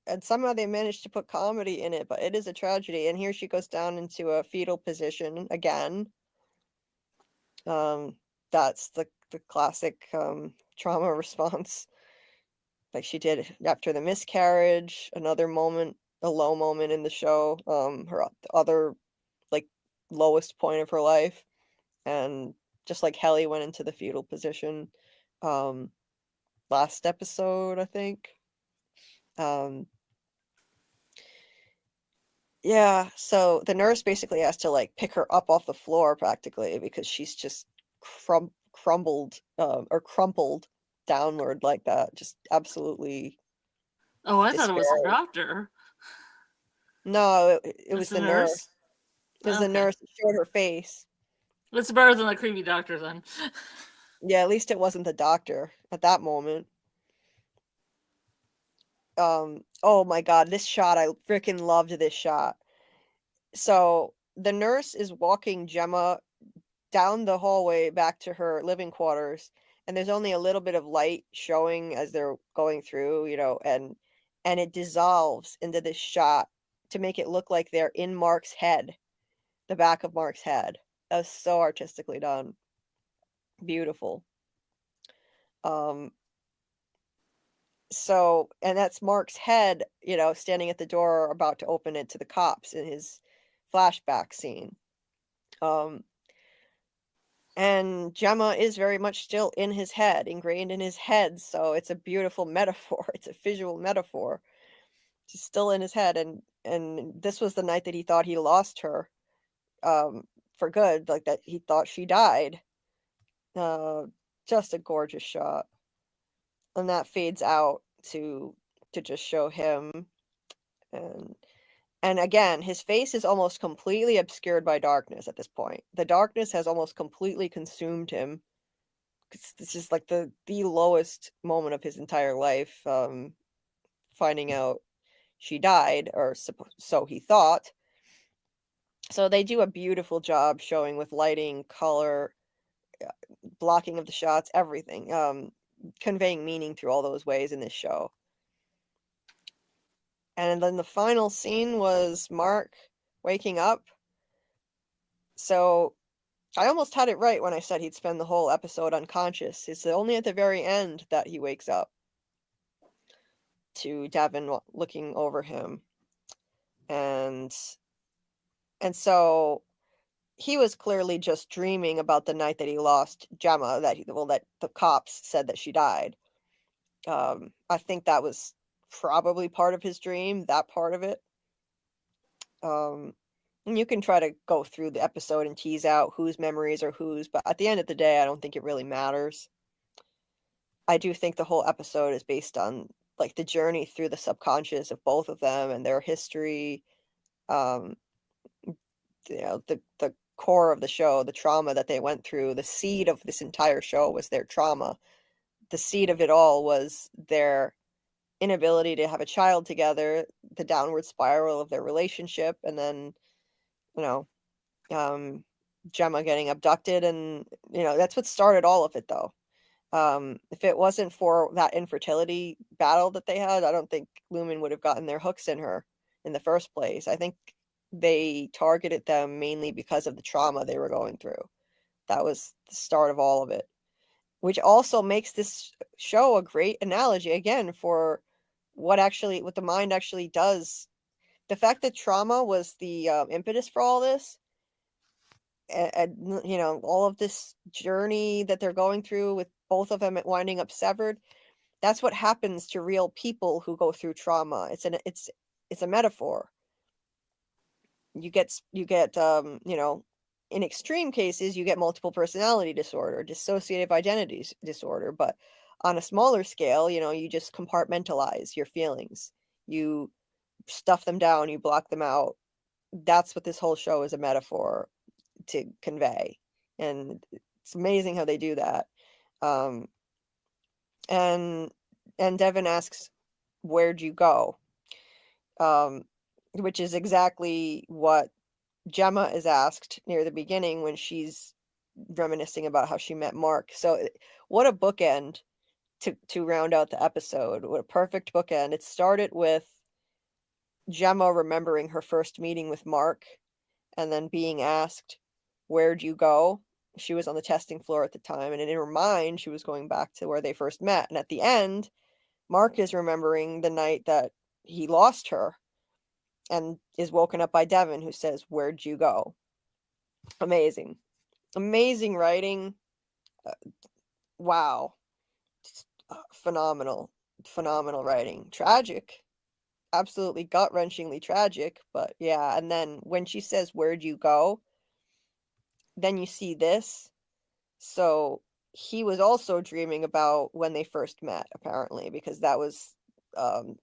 and somehow they managed to put comedy in it, but it is a tragedy. And here she goes down into a fetal position again. That's the classic trauma response, like she did after the miscarriage. Another moment, a low moment in the show, her other like lowest point of her life. And just like Helly went into the fetal position last episode, I think. Yeah, so the nurse basically has to like pick her up off the floor practically, because she's just crumpled downward like that, just absolutely. Oh, I thought it was the doctor. No, it was the nurse. It was the nurse that showed her face. It's better than the creepy doctor then. Yeah, at least it wasn't the doctor at that moment. Oh my God, this shot, I freaking loved this shot. So the nurse is walking Gemma down the hallway back to her living quarters, and there's only a little bit of light showing as they're going through, and it dissolves into this shot to make it look like they're in Mark's head, the back of Mark's head. That was so artistically done. Beautiful. So, and that's Mark's head, standing at the door about to open it to the cops in his flashback scene. And Gemma is very much still in his head, ingrained in his head. So it's a beautiful metaphor. It's a visual metaphor. She's still in his head. And this was the night that he thought he lost her for good, like that he thought she died. Just a gorgeous shot. And that fades out to just show him. And again, his face is almost completely obscured by darkness at this point. The darkness has almost completely consumed him. This is like the lowest moment of his entire life, finding out she died, or so he thought. So they do a beautiful job showing with lighting, color, blocking of the shots, everything, conveying meaning through all those ways in this show. And then the final scene was Mark waking up. So I almost had it right when I said he'd spend the whole episode unconscious. It's only at the very end that he wakes up to Devon looking over him. And so he was clearly just dreaming about the night that he lost Gemma, that the cops said that she died. I think that was probably part of his dream, that part of it. And you can try to go through the episode and tease out whose memories are whose, but at the end of the day, I don't think it really matters. I do think the whole episode is based on like the journey through the subconscious of both of them and their history. You know, the core of the show, the trauma that they went through, the seed of this entire show was their trauma. The seed of it all was their inability to have a child together, the downward spiral of their relationship, and then, you know, Gemma getting abducted, and that's what started all of it, though. If it wasn't for that infertility battle that they had, I don't think Lumon would have gotten their hooks in her in the first place. I think they targeted them mainly because of the trauma they were going through. That was the start of all of it, which also makes this show a great analogy again for what the mind actually does. The fact that trauma was the impetus for all this, and all of this journey that they're going through with both of them winding up severed, that's what happens to real people who go through trauma. It's a metaphor. You get in extreme cases you get multiple personality disorder, dissociative identity disorder, but on a smaller scale, you just compartmentalize your feelings, you stuff them down, you block them out. That's what this whole show is a metaphor to convey, and it's amazing how they do that. And Devon asks, "Where'd you go?" Which is exactly what Gemma is asked near the beginning when she's reminiscing about how she met Mark. So what a bookend to round out the episode. What a perfect bookend. It started with Gemma remembering her first meeting with Mark and then being asked, "Where'd you go?" She was on the testing floor at the time, and in her mind, she was going back to where they first met. And at the end, Mark is remembering the night that he lost her and is woken up by Devon, who says, "Where'd you go?" Amazing. Amazing writing. Wow. Phenomenal. Phenomenal writing. Tragic. Absolutely gut-wrenchingly tragic, but yeah. And then when she says, "Where'd you go?" then you see this. So he was also dreaming about when they first met, apparently, because that was, or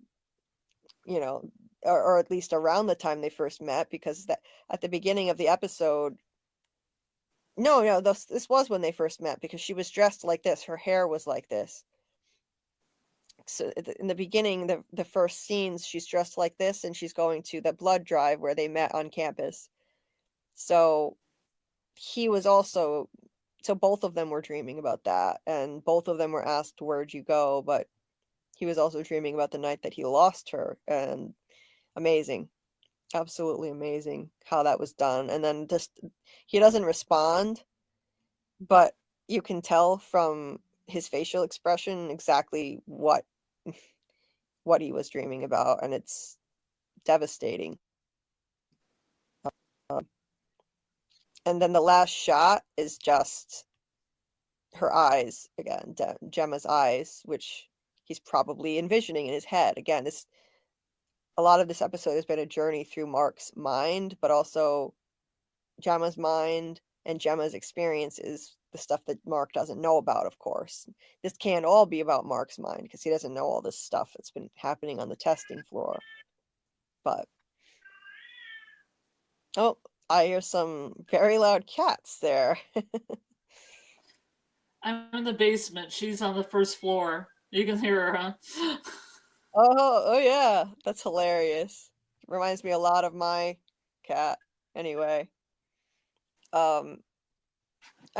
at least around the time they first met, because that at the beginning of the episode. No, this was when they first met, because she was dressed like this. Her hair was like this. So in the beginning, the first scenes, she's dressed like this, and she's going to the blood drive where they met on campus. So he was also, so both of them were dreaming about that, and both of them were asked, "Where'd you go?" But he was also dreaming about the night that he lost her, and amazing. Absolutely amazing how that was done. And then just, he doesn't respond, but you can tell from his facial expression exactly what he was dreaming about, and it's devastating. And then the last shot is just her eyes again, Gemma's eyes, which he's probably envisioning in his head. Again, a lot of this episode has been a journey through Mark's mind, but also Gemma's mind, and Gemma's experiences, the stuff that Mark doesn't know about, of course. This can't all be about Mark's mind, because he doesn't know all this stuff that's been happening on the testing floor. But oh, I hear some very loud cats there. I'm in the basement. She's on the first floor. You can hear her, huh? Oh yeah, that's hilarious. Reminds me a lot of my cat. Anyway, I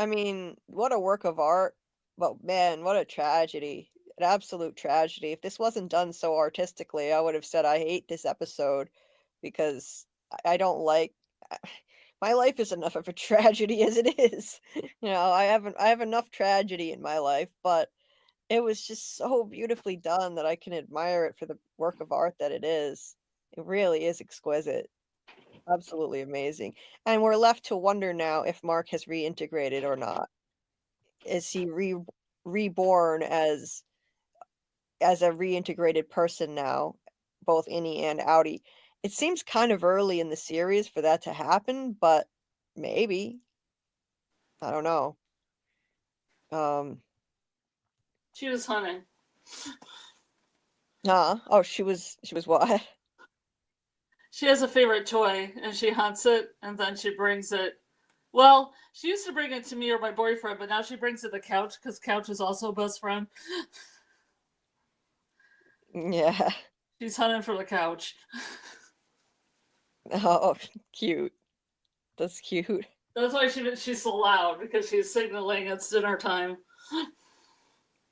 mean, what a work of art, but man, what a tragedy. An absolute tragedy. If this wasn't done so artistically, I would have said I hate this episode, because I don't like my life is enough of a tragedy as it is. I have enough tragedy in my life, but it was just so beautifully done that I can admire it for the work of art that it is. It really is exquisite. Absolutely amazing. And we're left to wonder now if Mark has reintegrated or not. Is he reborn as as a reintegrated person now, both innie and outie. It seems kind of early in the series for that to happen, but maybe. I don't know. She was hunting. Oh, she was what? She has a favorite toy, and she hunts it, and then she brings it. Well, she used to bring it to me or my boyfriend, but now she brings it to Couch, because Couch is also a best friend. Yeah. She's hunting for the Couch. Oh, cute. That's cute. That's why she's so loud, because she's signaling it's dinner time.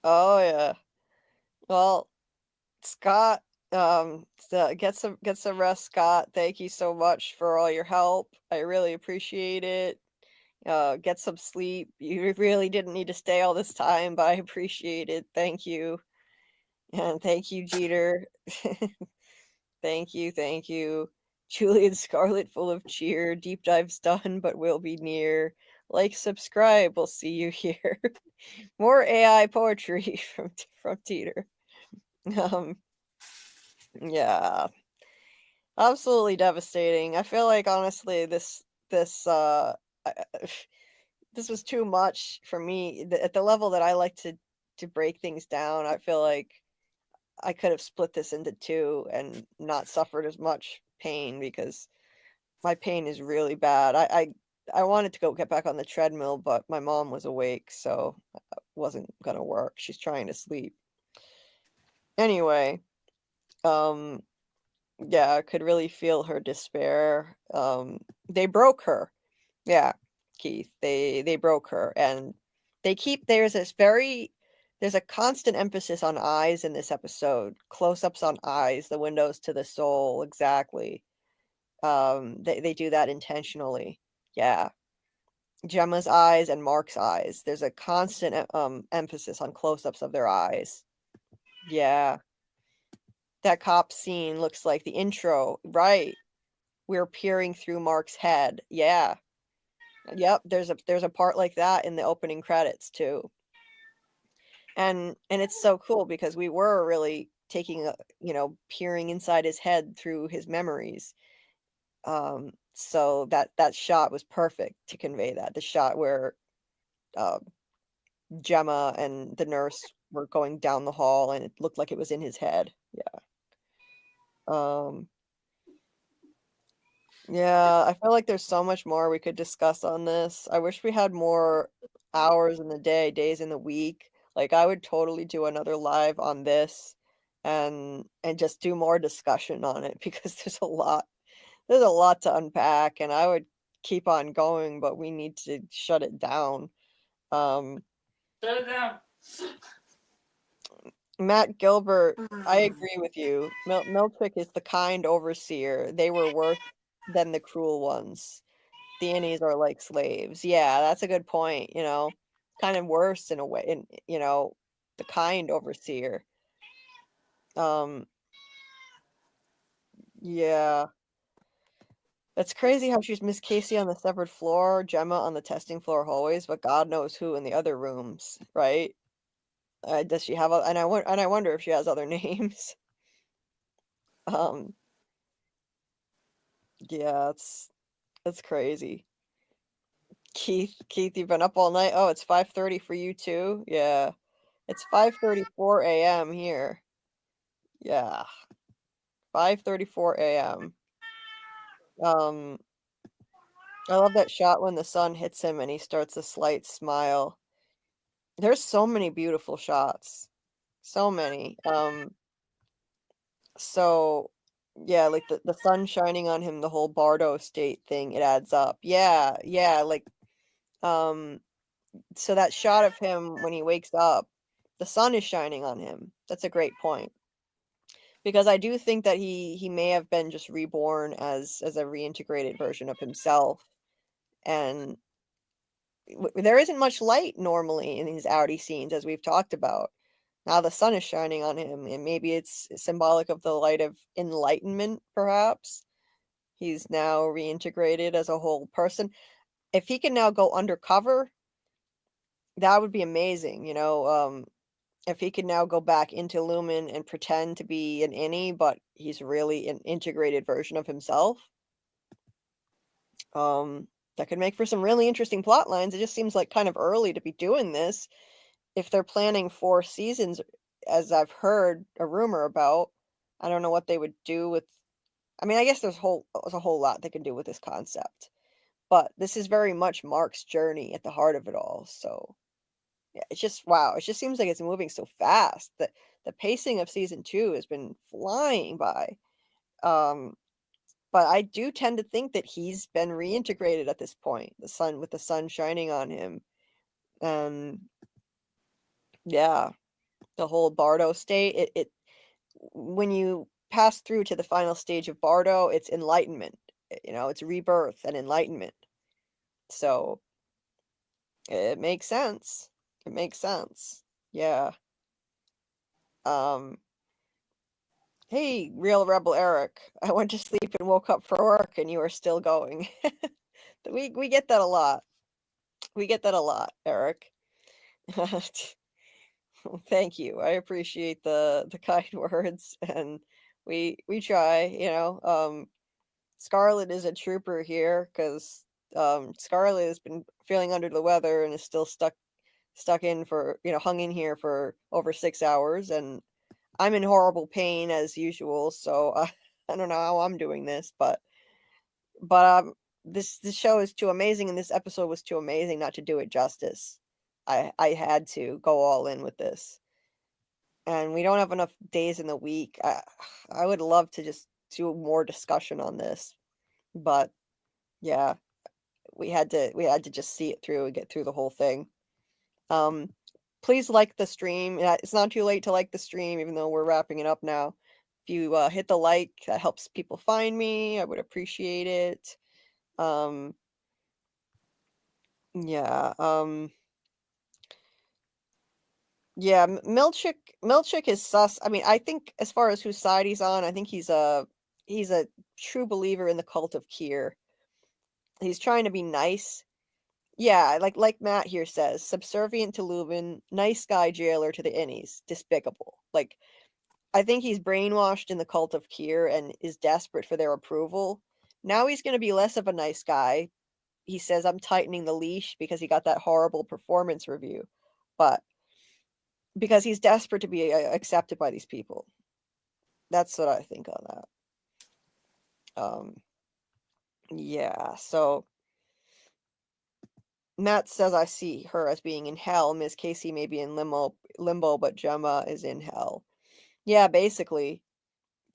Oh yeah. Well, Scott, get some rest, Scott. Thank you so much for all your help. I really appreciate it. Get some sleep. You really didn't need to stay all this time, but I appreciate it. Thank you. And thank you, Jeter. Thank you. Julie and Scarlet full of cheer. Deep dive's done, but will be near. Like, subscribe. We'll see you here. More AI poetry from Teeter. Yeah. Absolutely devastating. I feel like honestly this this was too much for me at the level that I like to break things down. I feel like I could have split this into two and not suffered as much pain because my pain is really bad. I wanted to go get back on the treadmill, but my mom was awake, so it wasn't gonna work. She's trying to sleep. Anyway, yeah, I could really feel her despair. They broke her. Yeah, Keith. They broke her, and there's a constant emphasis on eyes in this episode. Close-ups on eyes, the windows to the soul, exactly. They do that intentionally. Yeah. Gemma's eyes and Mark's eyes. There's a constant emphasis on close-ups of their eyes. Yeah. That cop scene looks like the intro, right? We're peering through Mark's head. Yeah. Yep, there's a part like that in the opening credits too. And it's so cool because we were really taking peering inside his head through his memories. So that shot was perfect to convey that. The shot where Gemma and the nurse were going down the hall and it looked like it was in his head. Yeah. Yeah, I feel like there's so much more we could discuss on this. I wish we had more hours in the day, days in the week. Like I would totally do another live on this and just do more discussion on it because there's a lot to unpack and I would keep on going, but we need to shut it down. Shut it down. Matt Gilbert, I agree with you. Milchick is the kind overseer. They were worse than the cruel ones. The innies are like slaves. Yeah, that's a good point, kind of worse in a way, the kind overseer. Yeah. It's crazy how she's Miss Casey on the severed floor, Gemma on the testing floor hallways, but God knows who in the other rooms, right? Does she have and I wonder if she has other names. Yeah, it's crazy. Keith, you've been up all night. Oh, it's 5:30 for you too? Yeah. It's 5:34 a.m. here. Yeah. 5:34 a.m. I love that shot when the sun hits him and he starts a slight smile. There's so many beautiful shots. So many. So yeah, like the sun shining on him, the whole Bardo state thing, it adds up. Yeah, like so that shot of him when he wakes up, the sun is shining on him. That's a great point. Because I do think that he may have been just reborn as a reintegrated version of himself. And there isn't much light normally in these outie scenes, as we've talked about. Now the sun is shining on him, and maybe it's symbolic of the light of enlightenment, perhaps. He's now reintegrated as a whole person. If he can now go undercover, that would be amazing, if he could now go back into Lumon and pretend to be an innie, but he's really an integrated version of himself. That could make for some really interesting plot lines. It just seems like kind of early to be doing this. If they're planning 4 seasons, as I've heard a rumor about, I don't know what they would do with. I mean, I guess there's a whole lot they can do with this concept, but this is very much Mark's journey at the heart of it all. So, yeah, it's just wow. It just seems like it's moving so fast. The pacing of season 2 has been flying by. But I do tend to think that he's been reintegrated at this point. The sun shining on him. Yeah, the whole Bardo state. It when you pass through to the final stage of Bardo, it's enlightenment. It's rebirth and enlightenment. So it makes sense. It makes sense. Yeah. Hey, real rebel Eric. I went to sleep and woke up for work, and you are still going. We get that a lot. We get that a lot, Eric. Thank you. I appreciate the kind words, and we try. Scarlet is a trooper here because Scarlet has been feeling under the weather and is still stuck in for hung in here for over 6 hours, and I'm in horrible pain as usual. So I don't know how I'm doing this, but this show is too amazing, and this episode was too amazing not to do it justice. I had to go all in with this, and we don't have enough days in the week. I would love to just do more discussion on this, but yeah, we had to just see it through and get through the whole thing. Please like the stream. It's not too late to like the stream, even though we're wrapping it up now. If you hit the like, that helps people find me. I would appreciate it. Yeah. Yeah, Milchik is sus. I mean, I think as far as whose side he's on, I think he's a true believer in the cult of Kier. He's trying to be nice. Yeah, like Matt here says, subservient to Lumon, nice guy jailer to the innies, despicable. Like, I think he's brainwashed in the cult of Kier and is desperate for their approval. Now he's going to be less of a nice guy. He says, I'm tightening the leash because he got that horrible performance review. But because he's desperate to be accepted by these people. That's what I think on that. Yeah, so Matt says I see her as being in hell. Miss Casey may be in limbo, but Gemma is in hell. Yeah, basically.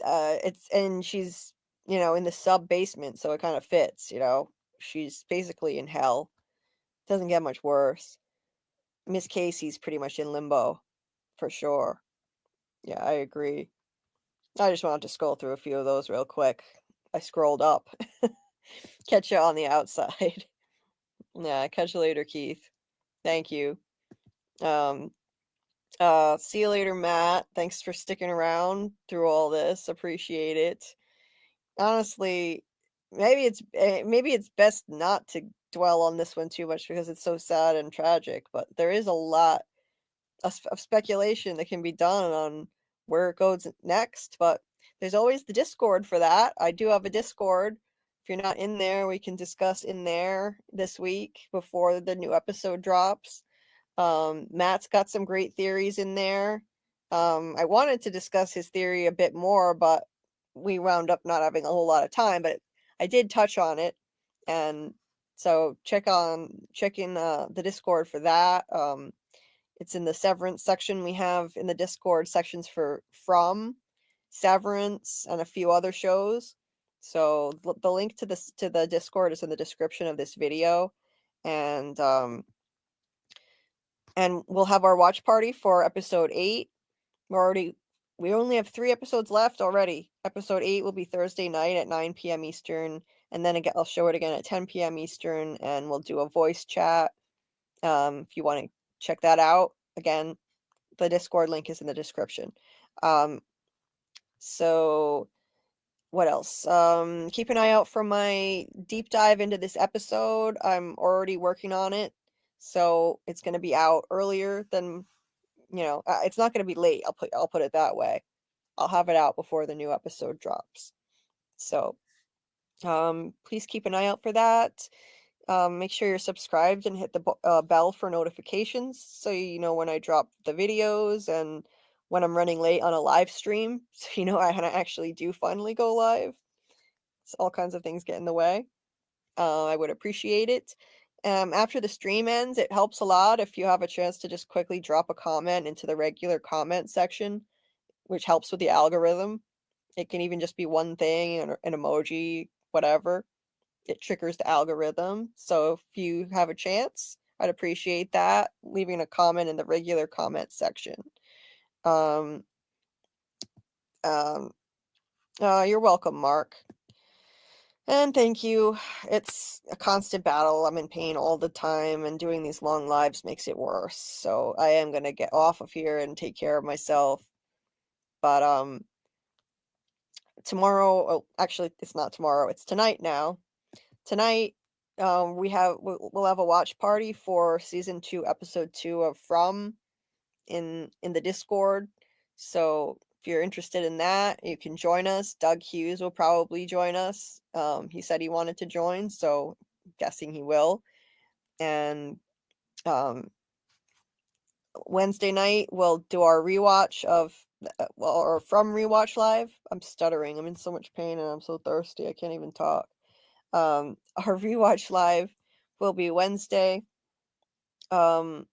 And she's, in the sub basement, so it kind of fits, She's basically in hell. Doesn't get much worse. Miss Casey's pretty much in limbo, for sure. Yeah, I agree. I just wanted to scroll through a few of those real quick. I scrolled up. Catch you on the outside. Yeah, catch you later, Keith. Thank you. See you later, Matt. Thanks for sticking around through all this. Appreciate it. Honestly, maybe it's best not to dwell on this one too much because it's so sad and tragic, but there is a lot of speculation that can be done on where it goes next, but there's always the Discord for that. I do have a Discord. If you're not in there, we can discuss in there this week before the new episode drops. Matt's got some great theories in there. I wanted to discuss his theory a bit more, but we wound up not having a whole lot of time, but I did touch on it. And so check in the Discord for that. It's in the Severance section. We have in the Discord sections for From, Severance, and a few other shows. So the link to the Discord is in the description of this video, and we'll have our watch party for episode 8. We only have 3 episodes left already. Episode 8 will be Thursday night at 9 p.m. Eastern, and then again, I'll show it again at 10 p.m. Eastern, and we'll do a voice chat. If you want to check that out, again, the Discord link is in the description. So what else? Keep an eye out for my deep dive into this episode. I'm already working on it, so it's going to be out earlier than it's not going to be late. I'll put it that way. I'll have it out before the new episode drops. So, please keep an eye out for that. Make sure you're subscribed and hit the bell for notifications so you know when I drop the videos and when I'm running late on a live stream. So I actually do finally go live. So all kinds of things get in the way. I would appreciate it. After the stream ends, it helps a lot if you have a chance to just quickly drop a comment into the regular comment section, which helps with the algorithm. It can even just be one thing, an emoji, whatever. It triggers the algorithm. So if you have a chance, I'd appreciate that. Leaving a comment in the regular comment section. You're welcome, Mark. And thank you. It's a constant battle. I'm in pain all the time, and doing these long lives makes it worse. So I am going to get off of here and take care of myself. But tomorrow, actually, it's not tomorrow. It's tonight now. Tonight, we'll have a watch party for season 2, episode 2 of From in the Discord. So if you're interested in that, you can join us. Doug Hughes will probably join us. He said he wanted to join, so I'm guessing he will. And Wednesday night we'll do our rewatch of or From Rewatch Live. I'm stuttering. I'm in so much pain and I'm so thirsty I can't even talk. Our rewatch live will be Wednesday. Probably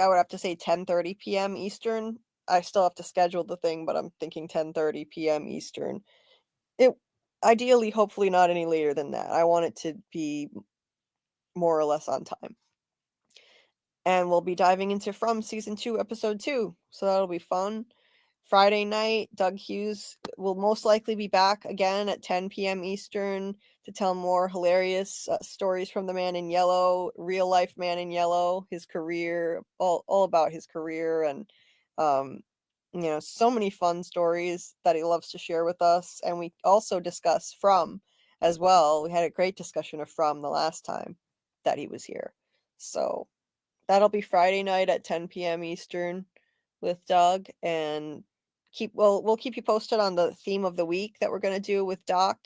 I would have to say 10:30 p.m. Eastern. I still have to schedule the thing, but I'm thinking 10:30 p.m. Eastern. It ideally, hopefully not any later than that. I want it to be more or less on time. And we'll be diving into From season 2, episode 2. So that'll be fun. Friday night, Doug Hughes will most likely be back again at 10 p.m. Eastern to tell more hilarious stories from the Man in Yellow, real life Man in Yellow, his career, all about his career, and so many fun stories that he loves to share with us. And we also discuss From as well. We had a great discussion of From the last time that he was here. So that'll be Friday night at 10 p.m. Eastern with Doug, and we'll keep you posted on the theme of the week that we're going to do with Doc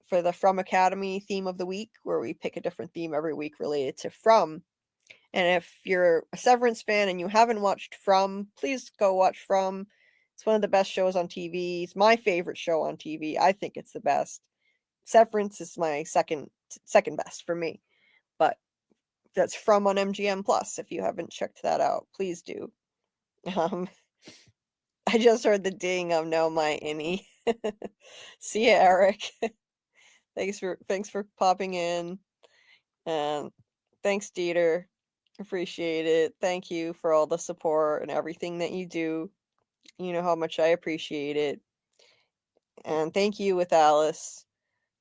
for the FROMACADEMY theme of the week, where we pick a different theme every week related to From. And if you're a Severance fan and you haven't watched From, please go watch From. It's one of the best shows on TV. It's my favorite show on TV. I think it's the best. Severance is my second best for me. But that's From on MGM Plus. If you haven't checked that out, please do. I just heard the ding of No My Innie. See ya, Eric. Thanks for popping in. And thanks, Dieter. Appreciate it. Thank you for all the support and everything that you do. You know how much I appreciate it. And thank you with Alice.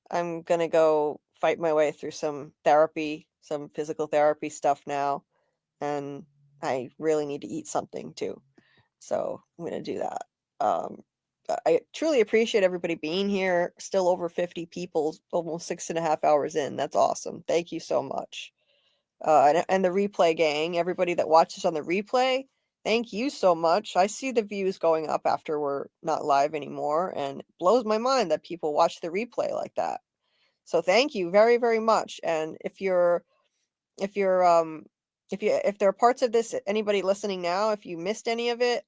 I'm gonna go fight my way through some therapy, some physical therapy stuff now. And I really need to eat something too. So I'm going to do that. I truly appreciate everybody being here. Still over 50 people, almost 6.5 hours in. That's awesome. Thank you so much. And the replay gang, everybody that watches on the replay, thank you so much. I see the views going up after we're not live anymore, and it blows my mind that people watch the replay like that. So thank you very, very much. And if there are parts of this, anybody listening now, if you missed any of it,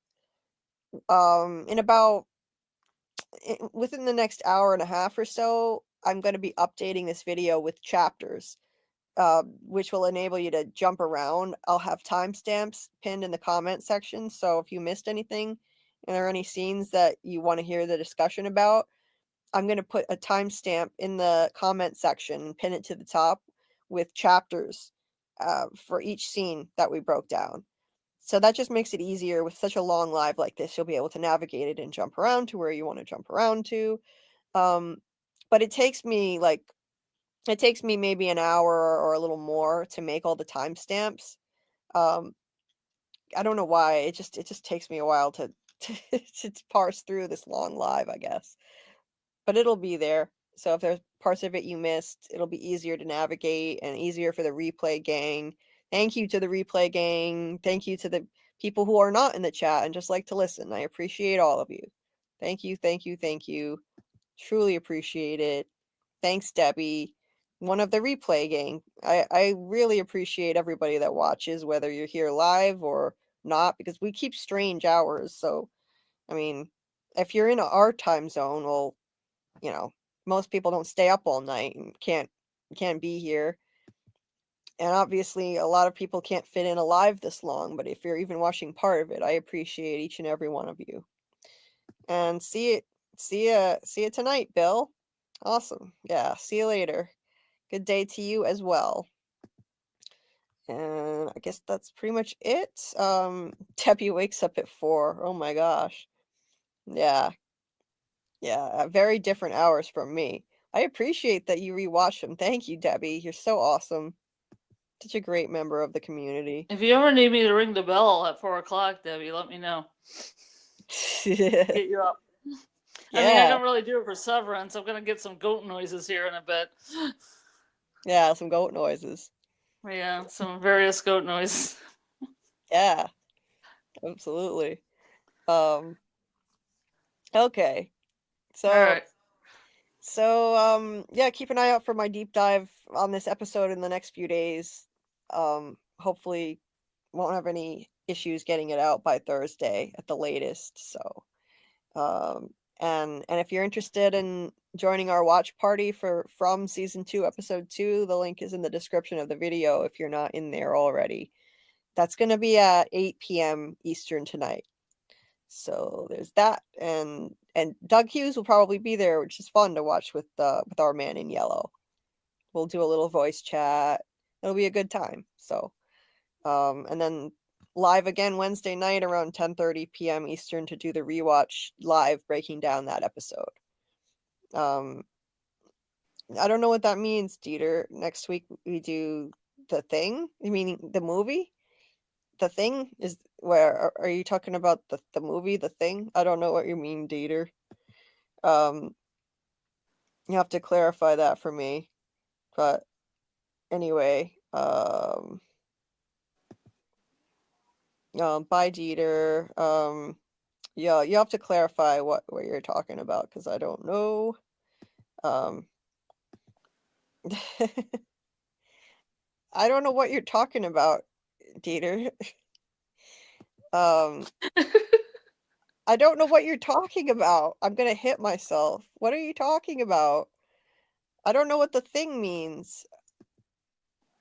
within the next hour and a half or so, I'm going to be updating this video with chapters, which will enable you to jump around. I'll have timestamps pinned in the comment section. So if you missed anything and there are any scenes that you want to hear the discussion about, I'm going to put a timestamp in the comment section and pin it to the top with chapters for each scene that we broke down. So that just makes it easier with such a long live like this. You'll be able to navigate it and jump around to where you want to jump around to. But it takes me maybe an hour or a little more to make all the timestamps. I don't know why. It just takes me a while to parse through this long live, I guess. But it'll be there. So if there's parts of it you missed, it'll be easier to navigate and easier for the replay gang. Thank you to the replay gang. Thank you to the people who are not in the chat and just like to listen. I appreciate all of you. Thank you, thank you, thank you. Truly appreciate it. Thanks, Debbie. One of the replay gang. I really appreciate everybody that watches, whether you're here live or not, because we keep strange hours. So, I mean, if you're in our time zone, well, you know, most people don't stay up all night and can't be here. And obviously, a lot of people can't fit in a live this long, but if you're even watching part of it, I appreciate each and every one of you. And see you tonight, Bill. Awesome. Yeah, see you later. Good day to you as well. And I guess that's pretty much it. Debbie wakes up at 4. Oh my gosh. Yeah. Yeah, very different hours from me. I appreciate that you rewatch them. Thank you, Debbie. You're so awesome. Such a great member of the community. If you ever need me to ring the bell at 4 o'clock, Debbie, let me know. Get you up. Yeah. I mean, I don't really do it for Severance. I'm going to get some goat noises here in a bit. Yeah, some goat noises. Yeah, some various goat noises. Yeah, absolutely. Okay. So, all right. So, yeah, keep an eye out for my deep dive on this episode in the next few days. Hopefully won't have any issues getting it out by Thursday at the latest. So, and if you're interested in joining our watch party from season 2, episode 2, the link is in the description of the video if you're not in there already. That's going to be at 8 p.m. Eastern tonight. So there's that, and Doug Hughes will probably be there, which is fun to watch with our man in yellow. We'll do a little voice chat. It'll be a good time. So, and then live again Wednesday night around 10:30 p.m. Eastern to do the rewatch live, breaking down that episode. I don't know what that means, Dieter. Next week we do The Thing. You mean the movie? The Thing is where are you talking about the movie The Thing? I don't know what you mean, Dieter. You have to clarify that for me. But anyway, bye Dieter. Yeah, you have to clarify what you're talking about because I don't know. I don't know what you're talking about, Dieter. I don't know what you're talking about. I'm gonna hit myself. What are you talking about? I don't know what The Thing means.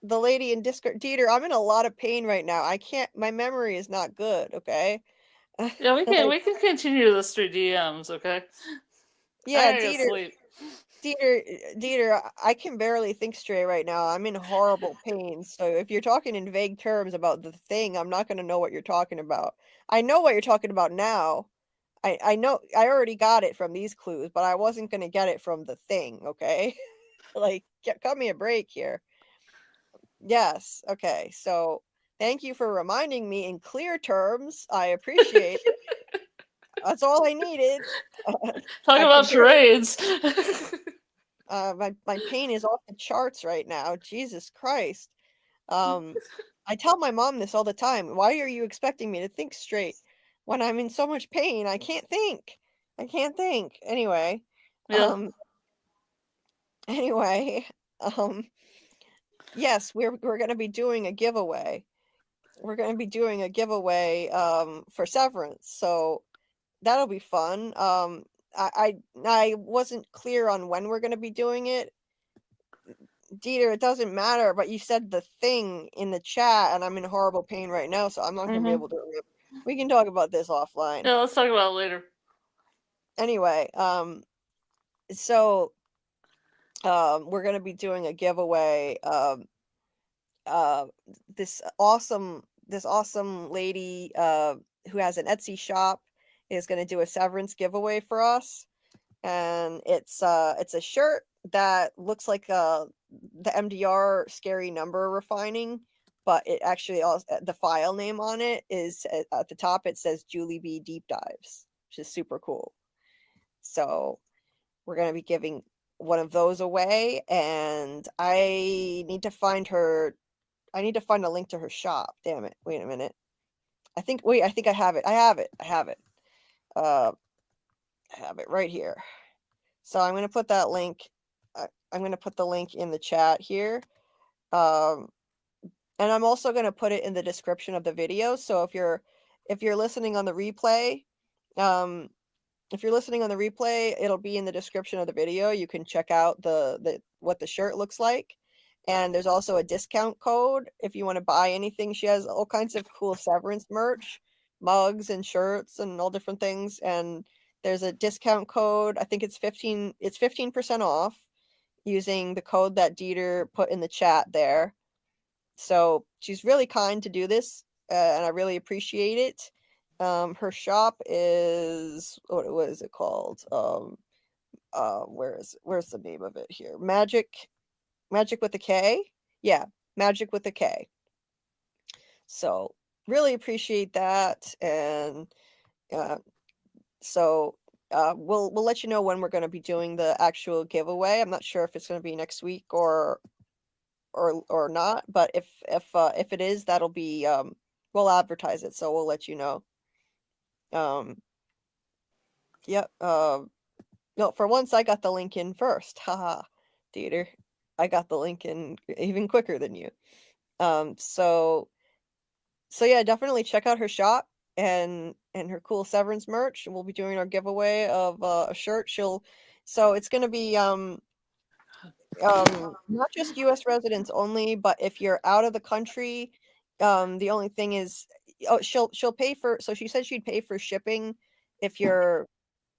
The lady in Discord. Dieter, I'm in a lot of pain right now. I can't. My memory is not good. Okay. Yeah, we can continue this through DMs. Okay. Yeah, Dieter, I can barely think straight right now. I'm in horrible pain. So if you're talking in vague terms about The Thing, I'm not going to know what you're talking about. I know what you're talking about now. I know I already got it from these clues, but I wasn't going to get it from The Thing, okay? Like, cut me a break here. Yes, okay. So, thank you for reminding me in clear terms. I appreciate it. That's all I needed. Talk about charades. My pain is off the charts right now. Jesus Christ. I tell my mom this all the time. Why are you expecting me to think straight when I'm in so much pain? I can't think. Anyway. Yeah. Anyway, yes, we're going to be doing a giveaway. We're going to be doing a giveaway for Severance. So that'll be fun. I wasn't clear on when we're going to be doing it. Dieter, it doesn't matter, but you said The Thing in the chat, and I'm in horrible pain right now, so I'm not going to be able to remember. We can talk about this offline. Yeah, let's talk about it later. Anyway, so we're going to be doing a giveaway. This awesome lady who has an Etsy shop is going to do a Severance giveaway for us, and it's a shirt that looks like the MDR scary number refining, but it actually also the file name on it is at the top. It says JulieBDeepDives, which is super cool. So we're going to be giving one of those away, and I need to find a link to her shop. Damn it. Wait a minute. I think I have it. I have it. I have it right here. So I'm going to put that link. I'm going to put the link in the chat here. And I'm also going to put it in the description of the video. So if you're listening on the replay, it'll be in the description of the video. You can check out what the shirt looks like. And there's also a discount code if you want to buy anything. She has all kinds of cool Severance merch, mugs and shirts and all different things. And there's a discount code. I think it's 15% off using the code that Dieter put in the chat there. So she's really kind to do this, and I really appreciate it. Her shop is, what is it called? Where's the name of it here? Magic with a K? Yeah, Magic with a K. So really appreciate that, and so we'll let you know when we're going to be doing the actual giveaway. I'm not sure if it's going to be next week or not, but if it is, that'll be we'll advertise it, so we'll let you know. Yep. No, for once I got the link in first. Haha, Dieter. I got the link in even quicker than you. So yeah, definitely check out her shop and her cool Severance merch. We'll be doing our giveaway of a shirt. So it's going to be not just US residents only, but if you're out of the country, the only thing is, she'll pay for, so she said she'd pay for shipping if you're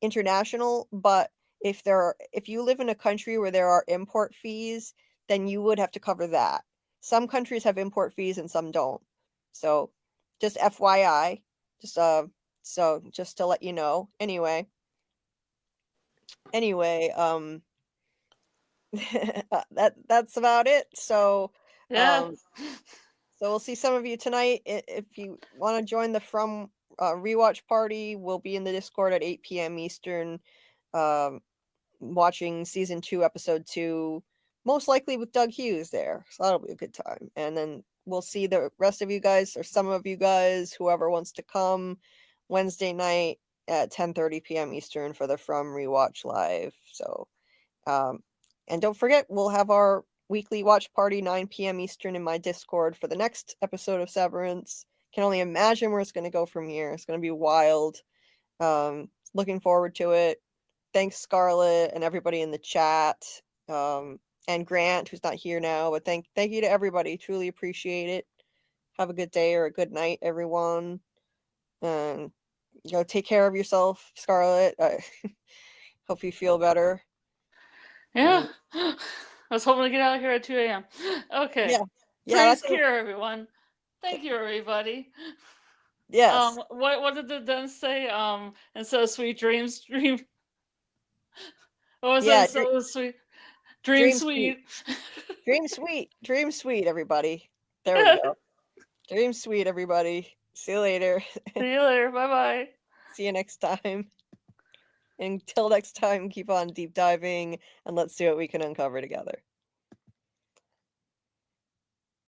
international, but if you live in a country where there are import fees, then you would have to cover that. Some countries have import fees and some don't. So just FYI, just to let you know. Anyway, that's about it. So Yeah. So we'll see some of you tonight. If you want to join the From Rewatch party, we'll be in the Discord at 8 p.m. Eastern, watching season 2, episode 2, most likely with Doug Hughes there. So that'll be a good time. And then we'll see the rest of you guys, or some of you guys, whoever wants to come, Wednesday night at 10:30 p.m. Eastern for the From Rewatch live. So, and don't forget, we'll have our weekly watch party 9 p.m. Eastern in my Discord for the next episode of Severance. Can only imagine where it's going to go from here. It's going to be wild. Looking forward to it. Thanks, Scarlet, and everybody in the chat, and Grant, who's not here now. But thank you to everybody. Truly appreciate it. Have a good day or a good night, everyone. And take care of yourself, Scarlet. Hope you feel better. Yeah. I was hoping to get out of here at 2 a.m. Okay. Yeah. Praise Kier, everyone. Thank you, everybody. Yes. What did the dentist say? And so sweet dreams, dream. What was it? So sweet. Dream sweet. Dream sweet, everybody. There we go. Dream sweet, everybody. See you later. See you later. Bye-bye. See you next time. Until next time, keep on deep diving, and let's see what we can uncover together.